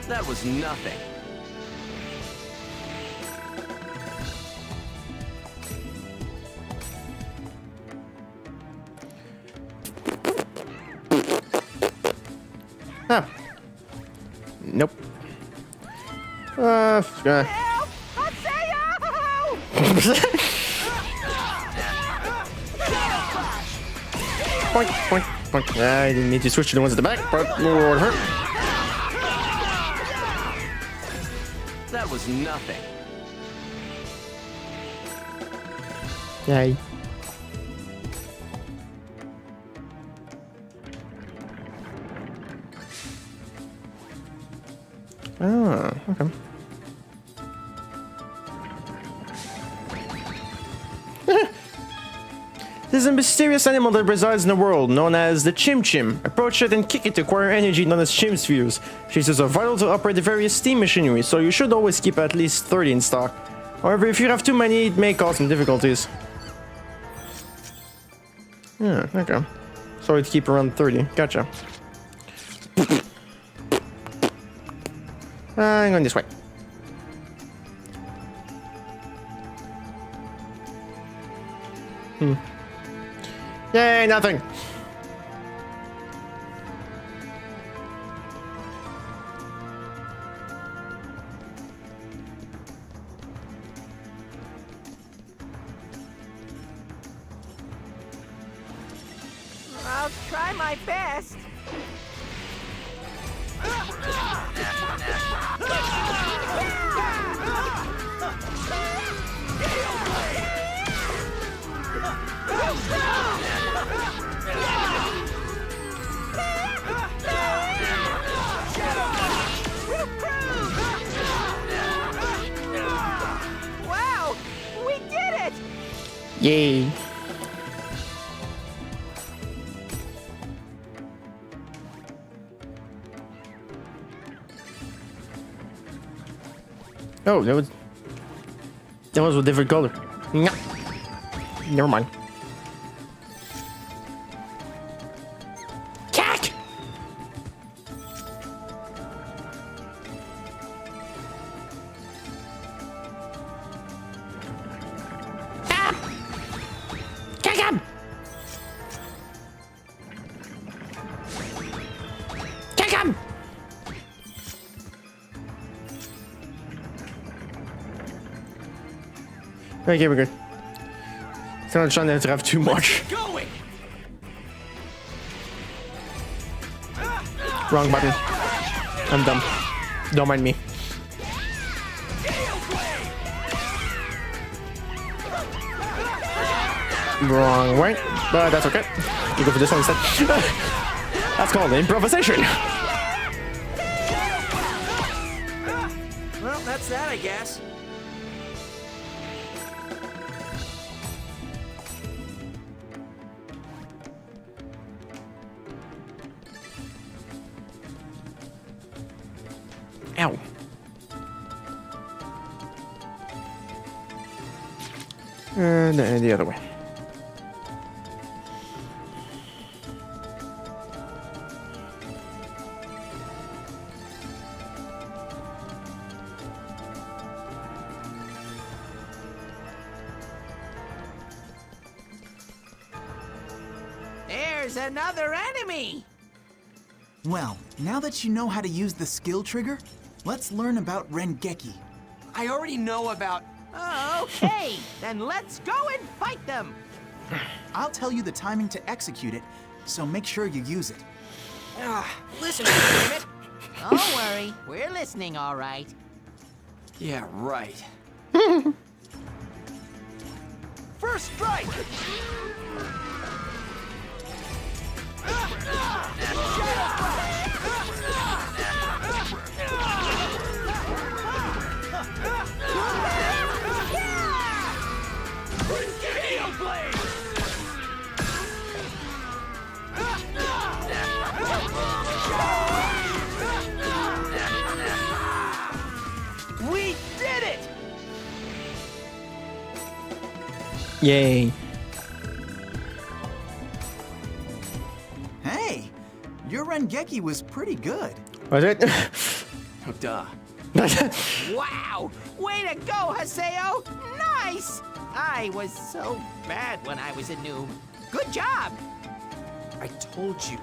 That was nothing. Huh. Nope. Point, point, point. I didn't need to switch to the ones at the back, but it would hurt. That was nothing. Yay. Ah, okay. There's a mysterious animal that resides in the world, known as the Chim Chim. Approach it and kick it to acquire energy known as Chim Spheres. Spheres are vital to operate the various steam machinery, so you should always keep at least 30 in stock. However, if you have too many, it may cause some difficulties. Yeah, okay. Sorry to keep around 30. Gotcha. I'm going this way. Yay, nothing. I'll try my best. Wow! We did it! Yay. Oh, that was a different color. Nyah. Never mind. Cack! Ah! Kick him! Kick him! Okay, we're good. So I'm trying to have too much. Wrong button. I'm dumb. Don't mind me. Wrong way, but that's okay. You go for this one instead. That's called improvisation. Well, that's that, I guess. Ow. And the other way. There's another enemy! Well, now that you know how to use the skill trigger, let's learn about Rengeki. I already know about... Okay, then let's go and fight them! I'll tell you the timing to execute it, so make sure you use it. Listen to me, damn it! Don't worry, we're listening all right. Yeah, right. First strike! Steel Blade! We did it! Yay. Hey, your Rengeki was pretty good. Was it? Duh. Wow! Way to go, Haseo! Nice! I was so bad when I was a noob. Good job! I told you,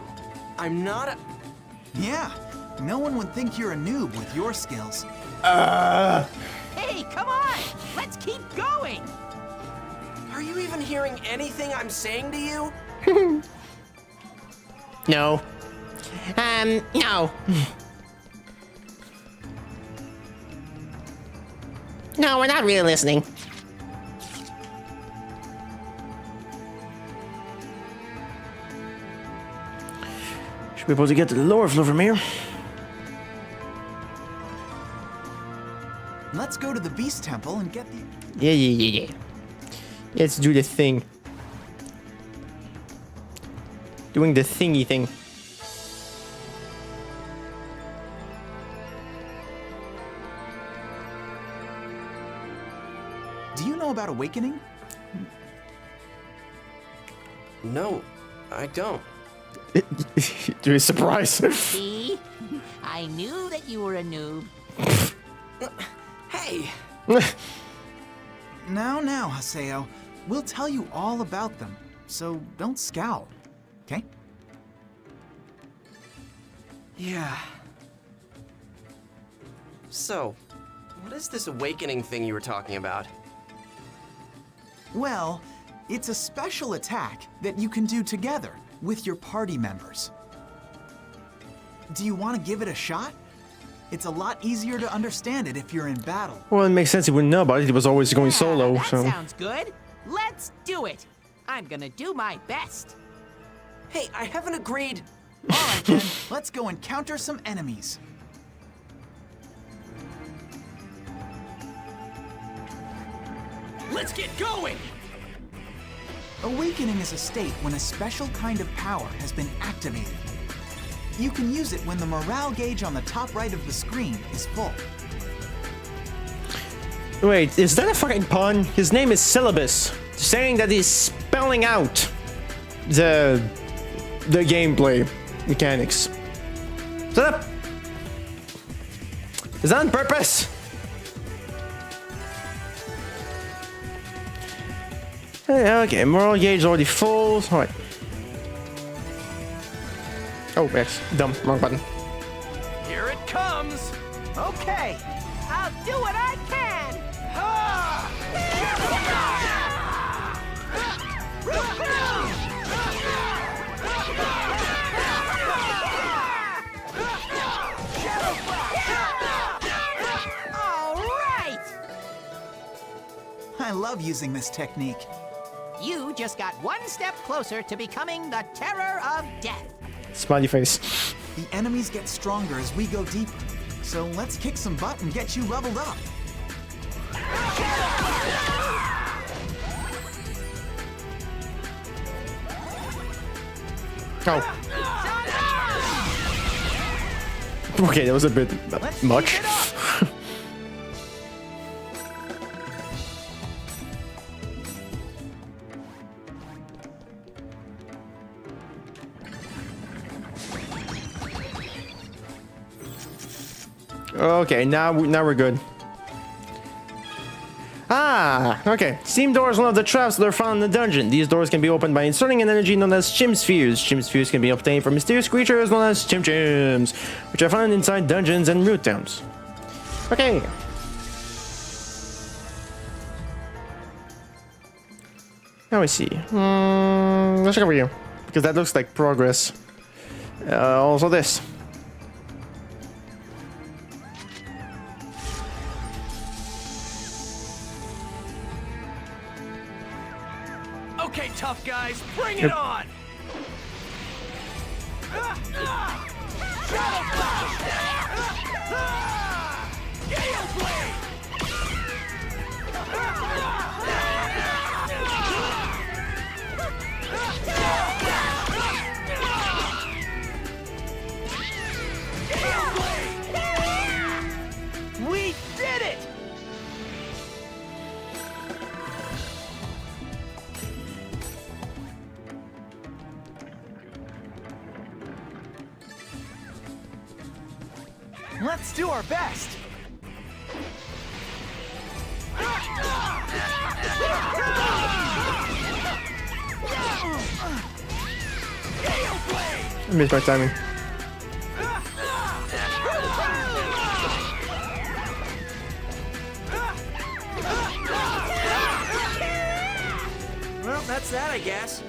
I'm not a... Yeah, no one would think you're a noob with your skills. Hey, come on! Let's keep going! Are you even hearing anything I'm saying to you? No. No. No, we're not really listening. Should be able to get to the lower floor from here. Let's go to the Beast Temple and get the... Yeah. Let's do the thing. Doing the thingy thing. Do you know about Awakening? No, I don't. Do a surprise. See? I knew that you were a noob. Hey! Now, Haseo. We'll tell you all about them, so don't scowl, okay? Yeah. So, what is this awakening thing you were talking about? Well, it's a special attack that you can do together with your party members. Do you want to give it a shot? It's a lot easier to understand it if you're in battle. Well, it makes sense he wouldn't know about it. He was always going solo, That so. sounds good. Let's do it. I'm gonna do my best. Hey, I haven't agreed. All right, then. Let's go encounter some enemies. Let's get going! Awakening is a state when a special kind of power has been activated. You can use it when the morale gauge on the top right of the screen is full. Wait, is that a fucking pun? His name is Syllabus, saying that he's spelling out the gameplay mechanics. Is that on purpose? Okay, moral gauge already full. Alright. Oh, X. Dumb. Wrong button. Here it comes! Okay, I'll do what I can. All right! I love using this technique. You just got one step closer to becoming the terror of death. Smiley face. The enemies get stronger as we go deeper. So let's kick some butt and get you leveled up. Oh. Okay, that was a bit much. Okay, now we're good. Ah, okay. Steam doors are one of the traps that are found in the dungeon. These doors can be opened by inserting an energy known as Chim Spheres. Chim Spheres can be obtained from mysterious creatures known as Chim Chims, which are found inside dungeons and root towns. Okay. Now we see. Let's check over here, because that looks like progress. Also this. Okay, tough guys, bring it Yep. on! Shadow Flash! Gale Blade! Gale Blade! We did it! Let's do our best! I missed my timing. Well, that's that, I guess.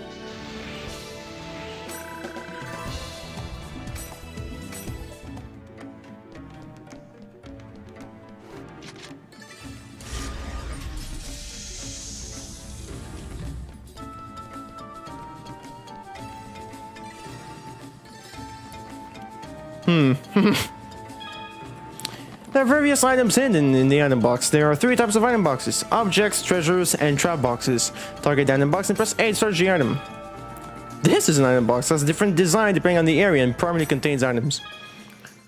There are various items hidden in the item box. There are 3 types of item boxes: objects, treasures, and trap boxes. Target the item box and press A to search the item. This is an item box that has a different design depending on the area and primarily contains items.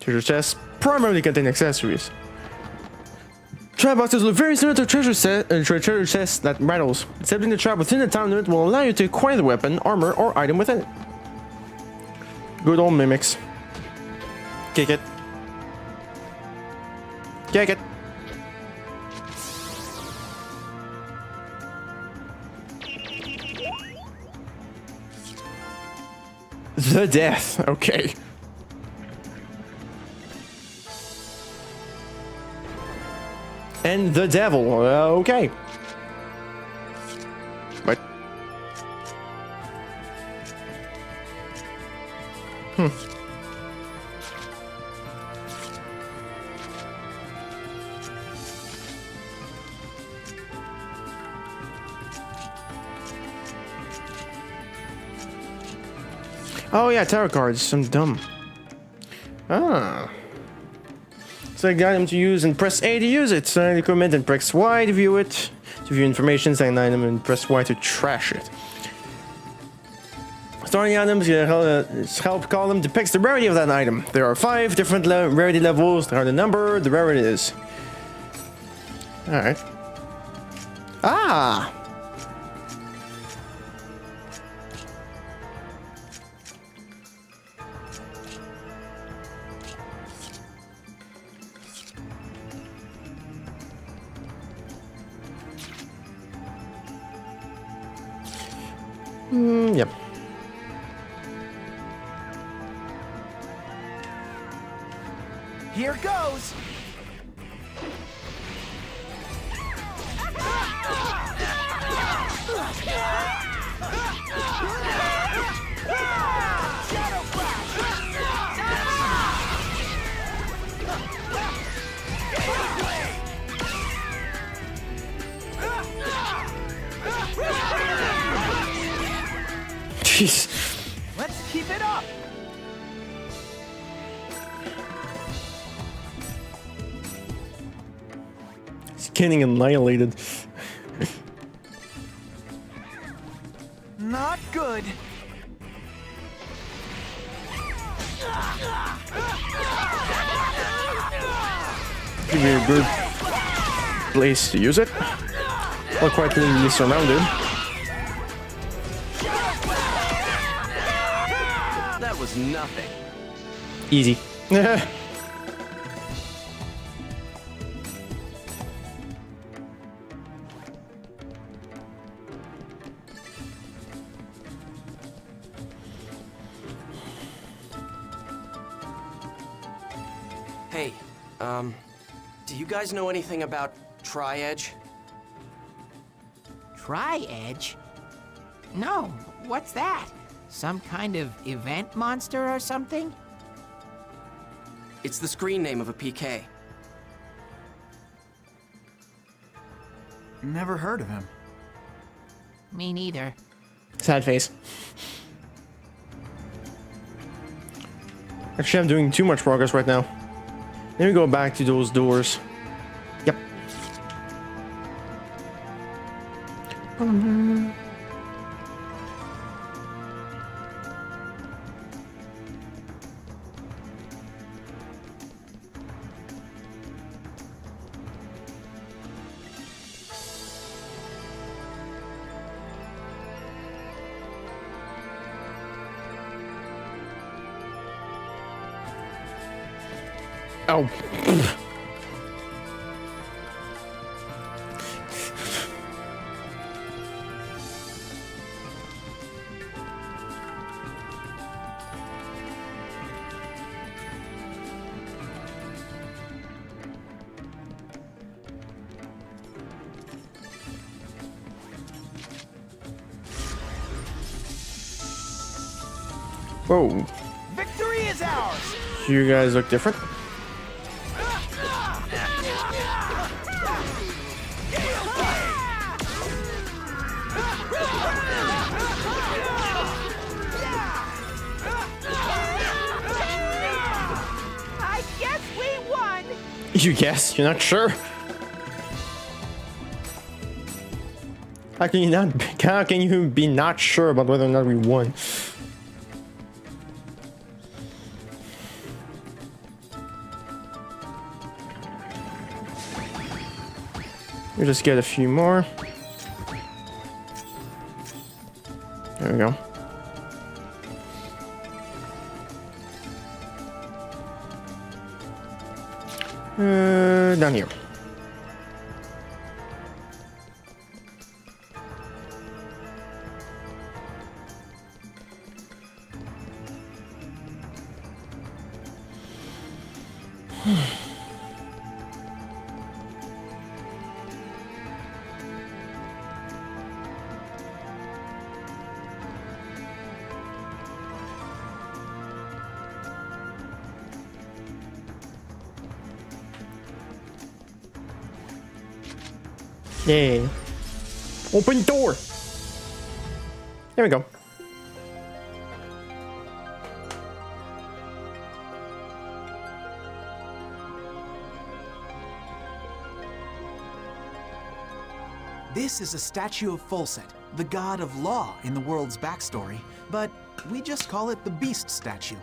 Treasure chests primarily contain accessories. Trap boxes look very similar to treasure chests that rattles. Accepting the trap within the time limit will allow you to acquire the weapon, armor, or item within it. Good old mimics. Kick it. Kick it. The death. Okay. And the devil. Okay. What? Oh yeah, tarot cards. I'm dumb. Ah. Select the item to use and press A to use it. Select the equipment and press Y to view it. To view information, select an item and press Y to trash it. Starting items, help column depicts the rarity of that item. There are 5 different rarity levels. The higher the number, the rarer it is. Alright. Ah! Yep. Here goes! Shadow Jeez. Let's keep it up! He's getting annihilated. Not good. Give me a good place to use it. Not quite cleanly surrounded. That was nothing. Easy. Hey, do you guys know anything about Tri-Edge? Tri-Edge? No, what's that? Some kind of event monster or something? It's the screen name of a PK. Never heard of him. Me neither. Sad face. Actually, I'm doing too much progress right now. Let me go back to those doors. Yep. Oh. Whoa. Victory is ours! You guys look different. I guess we won! You guess? You're not sure? How can you not? How can you be not sure about whether or not we won? We'll just get a few more. There we go. Down here. Yay. Open door. There we go. This is a statue of Folset, the god of law in the world's backstory, but we just call it the Beast statue.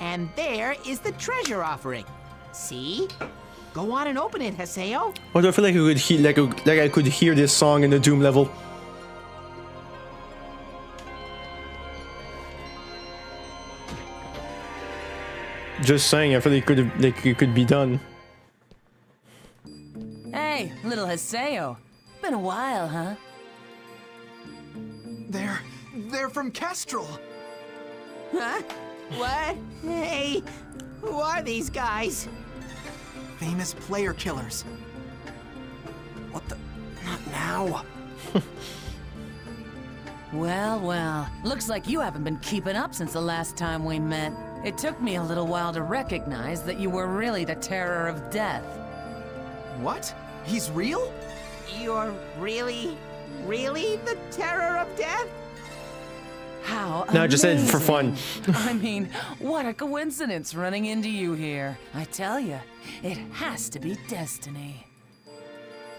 And there is the treasure offering. See? Go on and open it, Haseo. Why do I feel like I could hear, like I could hear this song in the Doom level? Just saying, I feel like it could be done. Hey, little Haseo. Been a while, huh? They're from Kestrel. Huh? What? Hey, who are these guys? Famous player killers. What the? Not now. Well, well. Looks like you haven't been keeping up since the last time we met. It took me a little while to recognize that you were really the terror of death. What? He's real? You're really the terror of death? How No, I just said it for fun. I mean, what a coincidence running into you here. I tell you, it has to be destiny.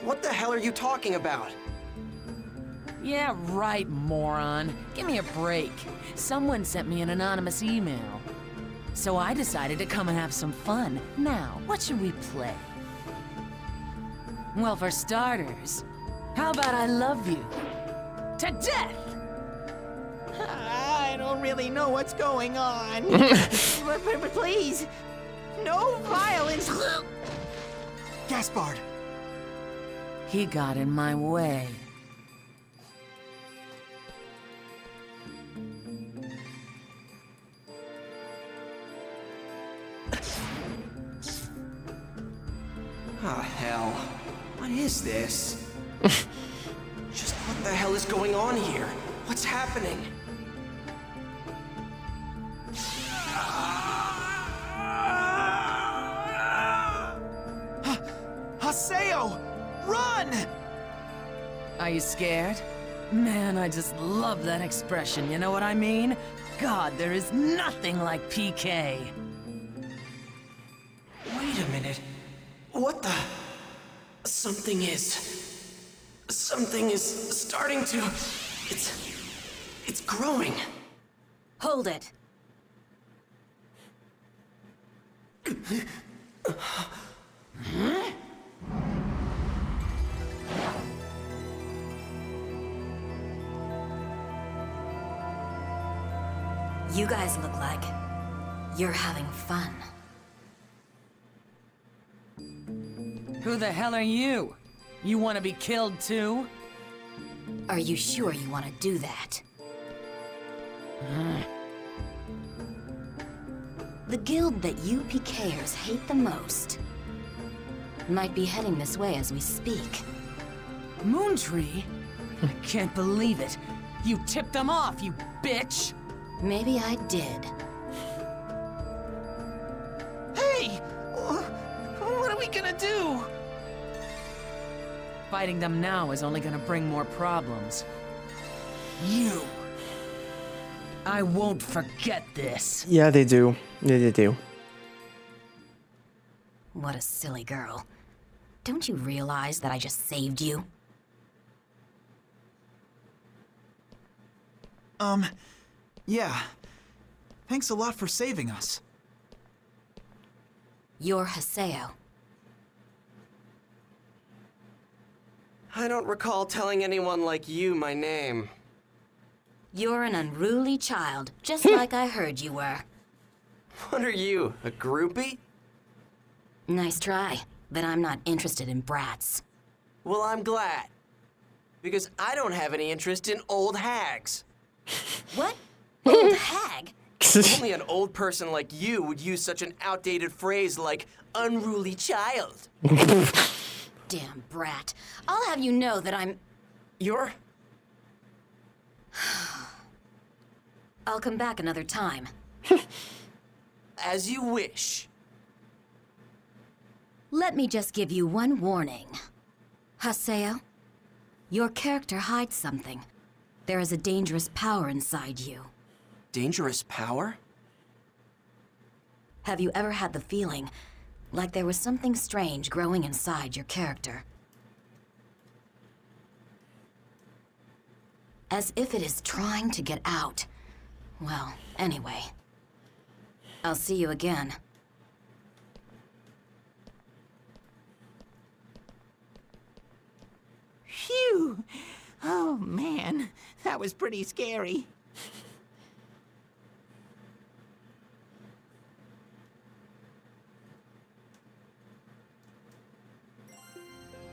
What the hell are you talking about? Yeah, right, moron. Give me a break. Someone sent me an anonymous email. So I decided to come and have some fun. Now, what should we play? Well, for starters, how about I love you to death? I don't really know what's going on. but please, no violence. Gaspard. He got in my way. Ah, hell. What is this? Just what the hell is going on here? What's happening? Haseo! Run! Are you scared? Man, I just love that expression, you know what I mean? God, there is nothing like PK. Wait a minute. What the? Something is starting to... It's growing. Hold it. You guys look like you're having fun. Who the hell are you? You want to be killed too? Are you sure you want to do that? The guild that you PKers hate the most might be heading this way as we speak. Moontree? I can't believe it. You tipped them off, you bitch! Maybe I did. Hey! What are we gonna do? Fighting them now is only gonna bring more problems. You! I won't forget this. Yeah, they do. Yeah, they do. What a silly girl. Don't you realize that I just saved you? Yeah. Thanks a lot for saving us. You're Haseo. I don't recall telling anyone like you my name. You're an unruly child, just like I heard you were. What are you, a groupie? Nice try, but I'm not interested in brats. Well, I'm glad. Because I don't have any interest in old hags. What? Old hag? Only an old person like you would use such an outdated phrase like unruly child. Damn brat. I'll have you know that I'm... You're... I'll come back another time. As you wish. Let me just give you one warning. Haseo, your character hides something. There is a dangerous power inside you. Dangerous power? Have you ever had the feeling like there was something strange growing inside your character? As if it is trying to get out. Well, anyway. I'll see you again. Phew! Oh man, that was pretty scary.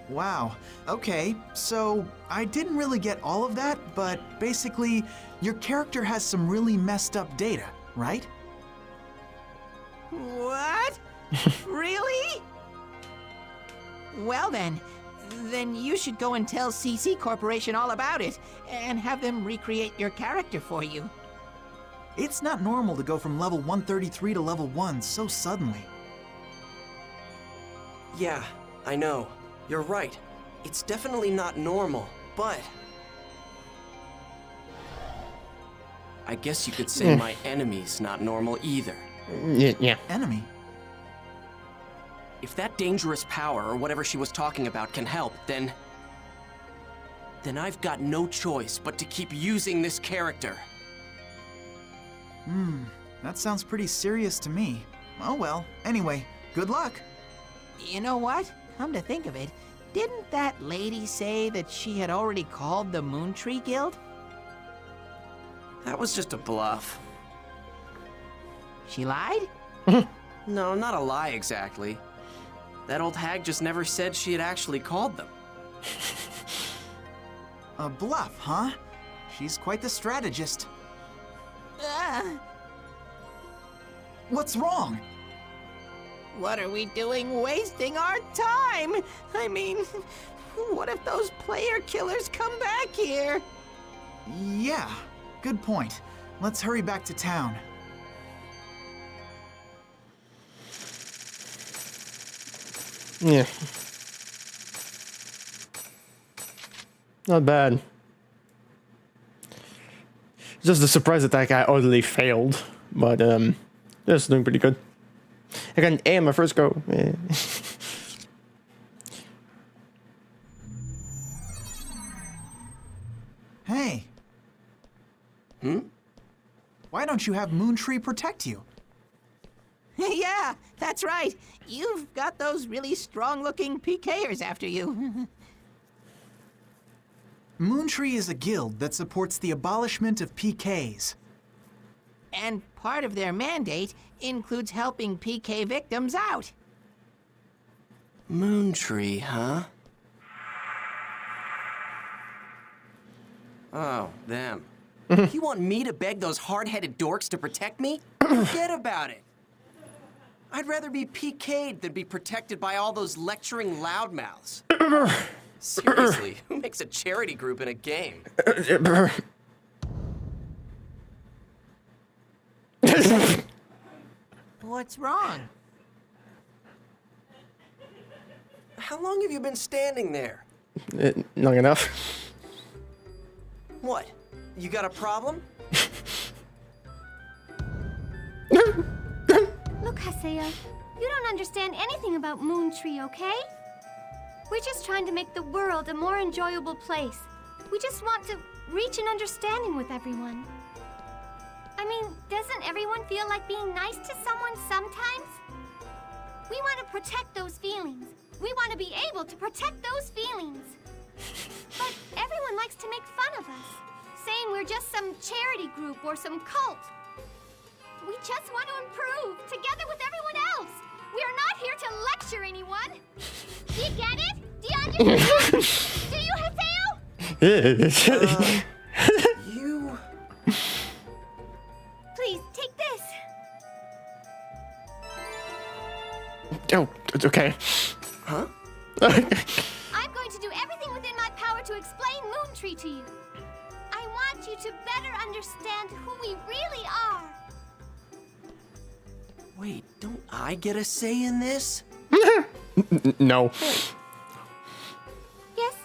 Wow. Okay, so I didn't really get all of that, but basically, your character has some really messed up data, right? What? Really? Well then you should go and tell CC Corporation all about it, and have them recreate your character for you. It's not normal to go from level 133 to level 1 so suddenly. Yeah, I know. You're right. It's definitely not normal, but... I guess you could say my enemy's not normal either. Yeah. Enemy? If that dangerous power, or whatever she was talking about, can help, then I've got no choice but to keep using this character. That sounds pretty serious to me. Oh well, anyway, good luck. You know what? Come to think of it, didn't that lady say that she had already called the Moontree Guild? That was just a bluff. She lied? No, not a lie exactly. That old hag just never said she had actually called them. A bluff, huh? She's quite the strategist. What's wrong? What are we doing wasting our time? I mean, what if those player killers come back here? Yeah, good point. Let's hurry back to town. Yeah. Not bad. Just the surprise attack I utterly failed, but that's doing pretty good. I got an A on my first go. Yeah. Hey. Why don't you have Moontree protect you? Yeah, that's right. You've got those really strong-looking PKers after you. Moontree is a guild that supports the abolishment of PKs. And part of their mandate includes helping PK victims out. Moontree, huh? Oh, them. You want me to beg those hard-headed dorks to protect me? Forget about it. I'd rather be PK'd than be protected by all those lecturing loudmouths. Seriously, who makes a charity group in a game? What's wrong? How long have you been standing there? Long enough. What? You got a problem? Look, Haseo, you don't understand anything about Moontree, okay? We're just trying to make the world a more enjoyable place. We just want to reach an understanding with everyone. I mean, doesn't everyone feel like being nice to someone sometimes? We want to protect those feelings. We want to be able to protect those feelings. But everyone likes to make fun of us, saying we're just some charity group or some cult. We just want to improve, together with everyone else. We are not here to lecture anyone. Do you get it? Do you understand? Do you, Haseo? You... Please, take this. Oh, it's okay. Huh? I'm going to do everything within my power to explain Moontree to you. I want you to better understand who we really are. Wait, don't I get a say in this? No. Yes?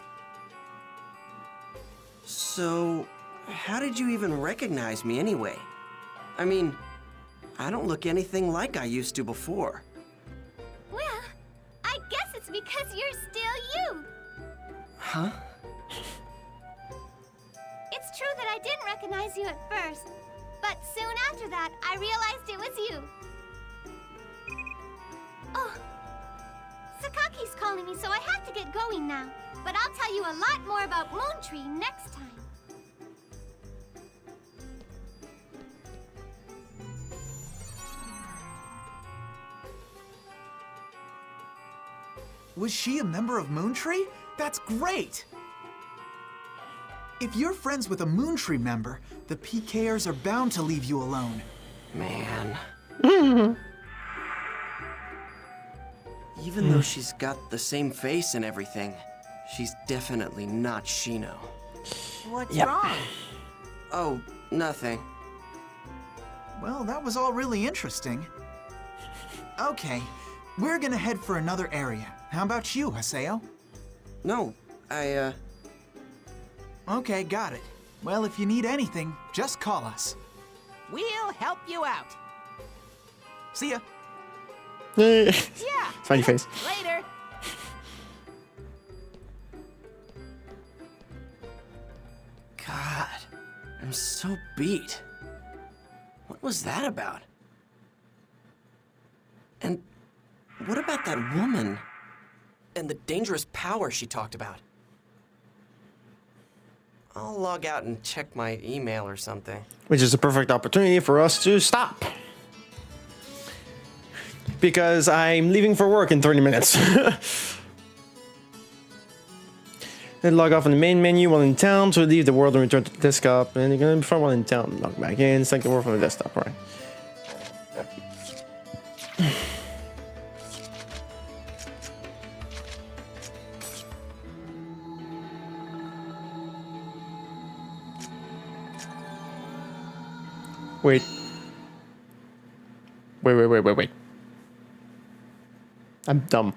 So, how did you even recognize me anyway? I mean, I don't look anything like I used to before. Well, I guess it's because you're still you. Huh? It's true that I didn't recognize you at first, but soon after that, I realized it was you. Oh, Sakaki's calling me, so I have to get going now. But I'll tell you a lot more about Moontree next time. Was she a member of Moontree? That's great! If you're friends with a Moontree member, the PKers are bound to leave you alone. Man. Even though she's got the same face and everything, she's definitely not Shino. What's wrong? Oh, nothing. Well, that was all really interesting. Okay, we're gonna head for another area. How about you, Haseo? No, Okay, got it. Well, if you need anything, just call us. We'll help you out. See ya. Yeah. Funny face. Later. God, I'm so beat. What was that about? And what about that woman? And the dangerous power she talked about? I'll log out and check my email or something. Which is a perfect opportunity for us to stop. Because I'm leaving for work in 30 minutes. Then log off in the main menu while in town to leave the world and return to the desktop. And you're gonna be fun while in town. Log back in, select the world from the desktop, right? Wait. Wait. I'm dumb.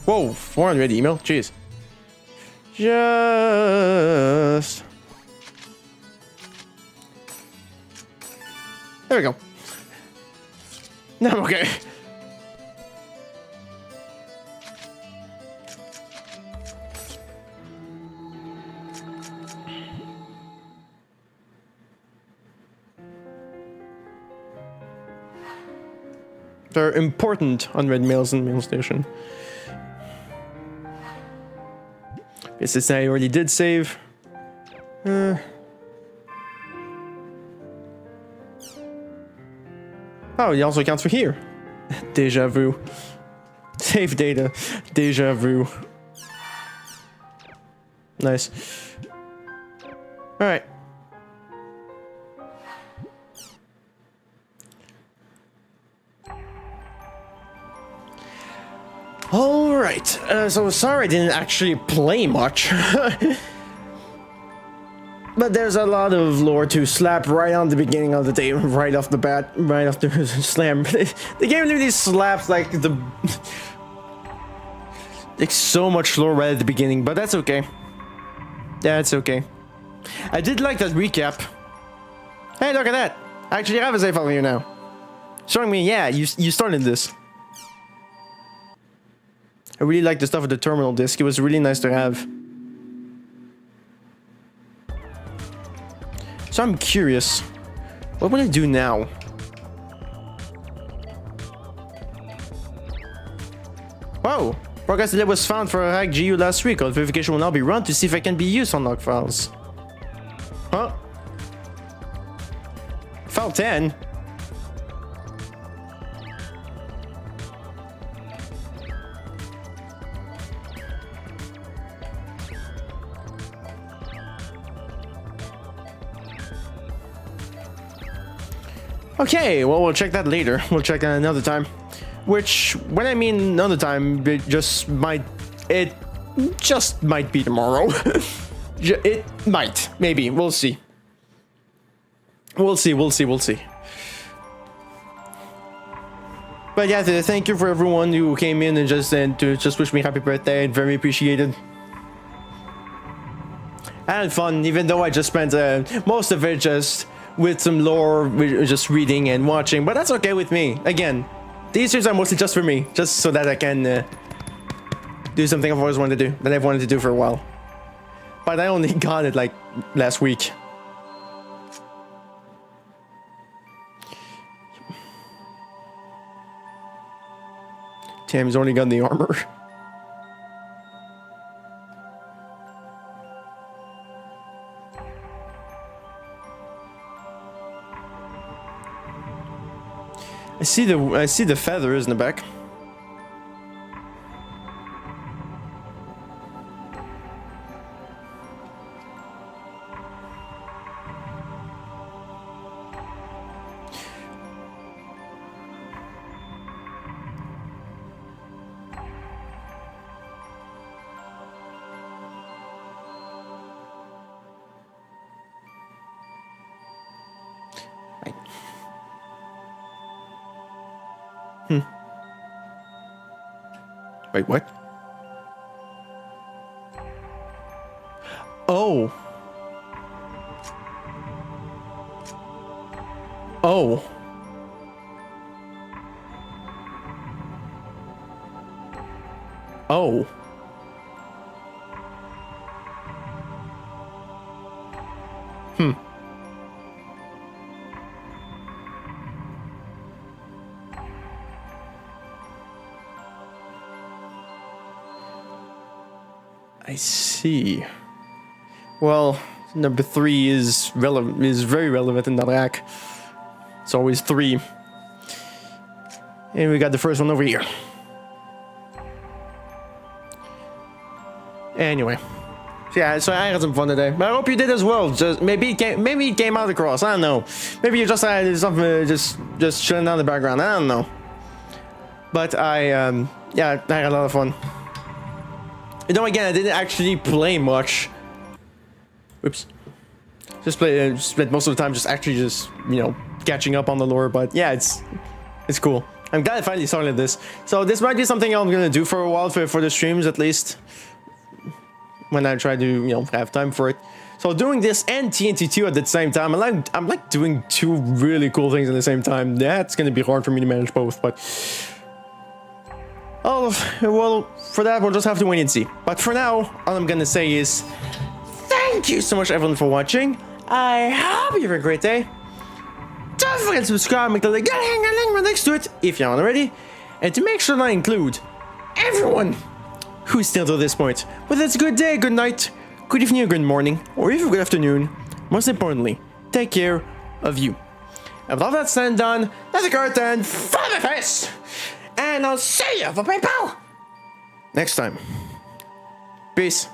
Whoa, 400 email? Jeez. Just... There we go. No, I'm okay. There are important unread mails in the mail station. Guess this I already did save. Oh, it also counts for here. Deja vu. Save data. Deja vu. Nice. Alright. Alright, so sorry I didn't actually play much. But there's a lot of lore to slap right on the beginning of the day, right off the bat, right off the slam. The game literally slaps like the... like so much lore right at the beginning, but that's okay. That's okay. I did like that recap. Hey, look at that! I actually have a save file here now. Showing me, yeah, you started this. I really like the stuff with the terminal disk. It was really nice to have. So I'm curious, what will I do now? Whoa! Progress delay was found for a hack GU last week. Verification will now be run to see if I can be used on log files. Huh? File 10? Okay, well, we'll check that later. We'll check that another time. Which, when I mean another time, it just might be tomorrow. It might, maybe, we'll see. We'll see. But yeah, thank you for everyone who came in and just wish me happy birthday. Very appreciated. I had fun, even though I just spent most of it just with some lore, just reading and watching, but that's okay with me. Again, these series are mostly just for me, just so that I can do something I've always wanted to do, that I've wanted to do for a while. But I only got it like last week. Tam's only got the armor. I see the feathers in the back. Wait, what? Oh. Oh. Oh. I see. Well, number 3 is very relevant in that hack. It's always 3. And we got the first one over here. Anyway. So yeah, so I had some fun today. But I hope you did as well. Just maybe it came out across. I don't know. Maybe you just had something just shutting down the background. I don't know. But yeah, I had a lot of fun. You know, again, I didn't actually play much. Oops. Just spent most of the time just actually just, you know, catching up on the lore. But yeah, it's cool. I'm glad I finally started this. So this might be something I'm gonna do for a while for the streams, at least when I try to, you know, have time for it. So doing this and TNT2 at the same time, I'm like doing two really cool things at the same time. That's gonna be hard for me to manage both, but oh well, for that we'll just have to wait and see. But for now, all I'm gonna say is thank you so much everyone for watching. I hope you have a great day. Don't forget to subscribe and click the link right next to it if you aren't already. And to make sure that I include everyone who's still to this point, whether it's a good day, good night, good evening, or good morning, or even good afternoon, most importantly, take care of you. And with all that said and done, that's the curtain for my face. And I'll see you for PayPal next time. Peace.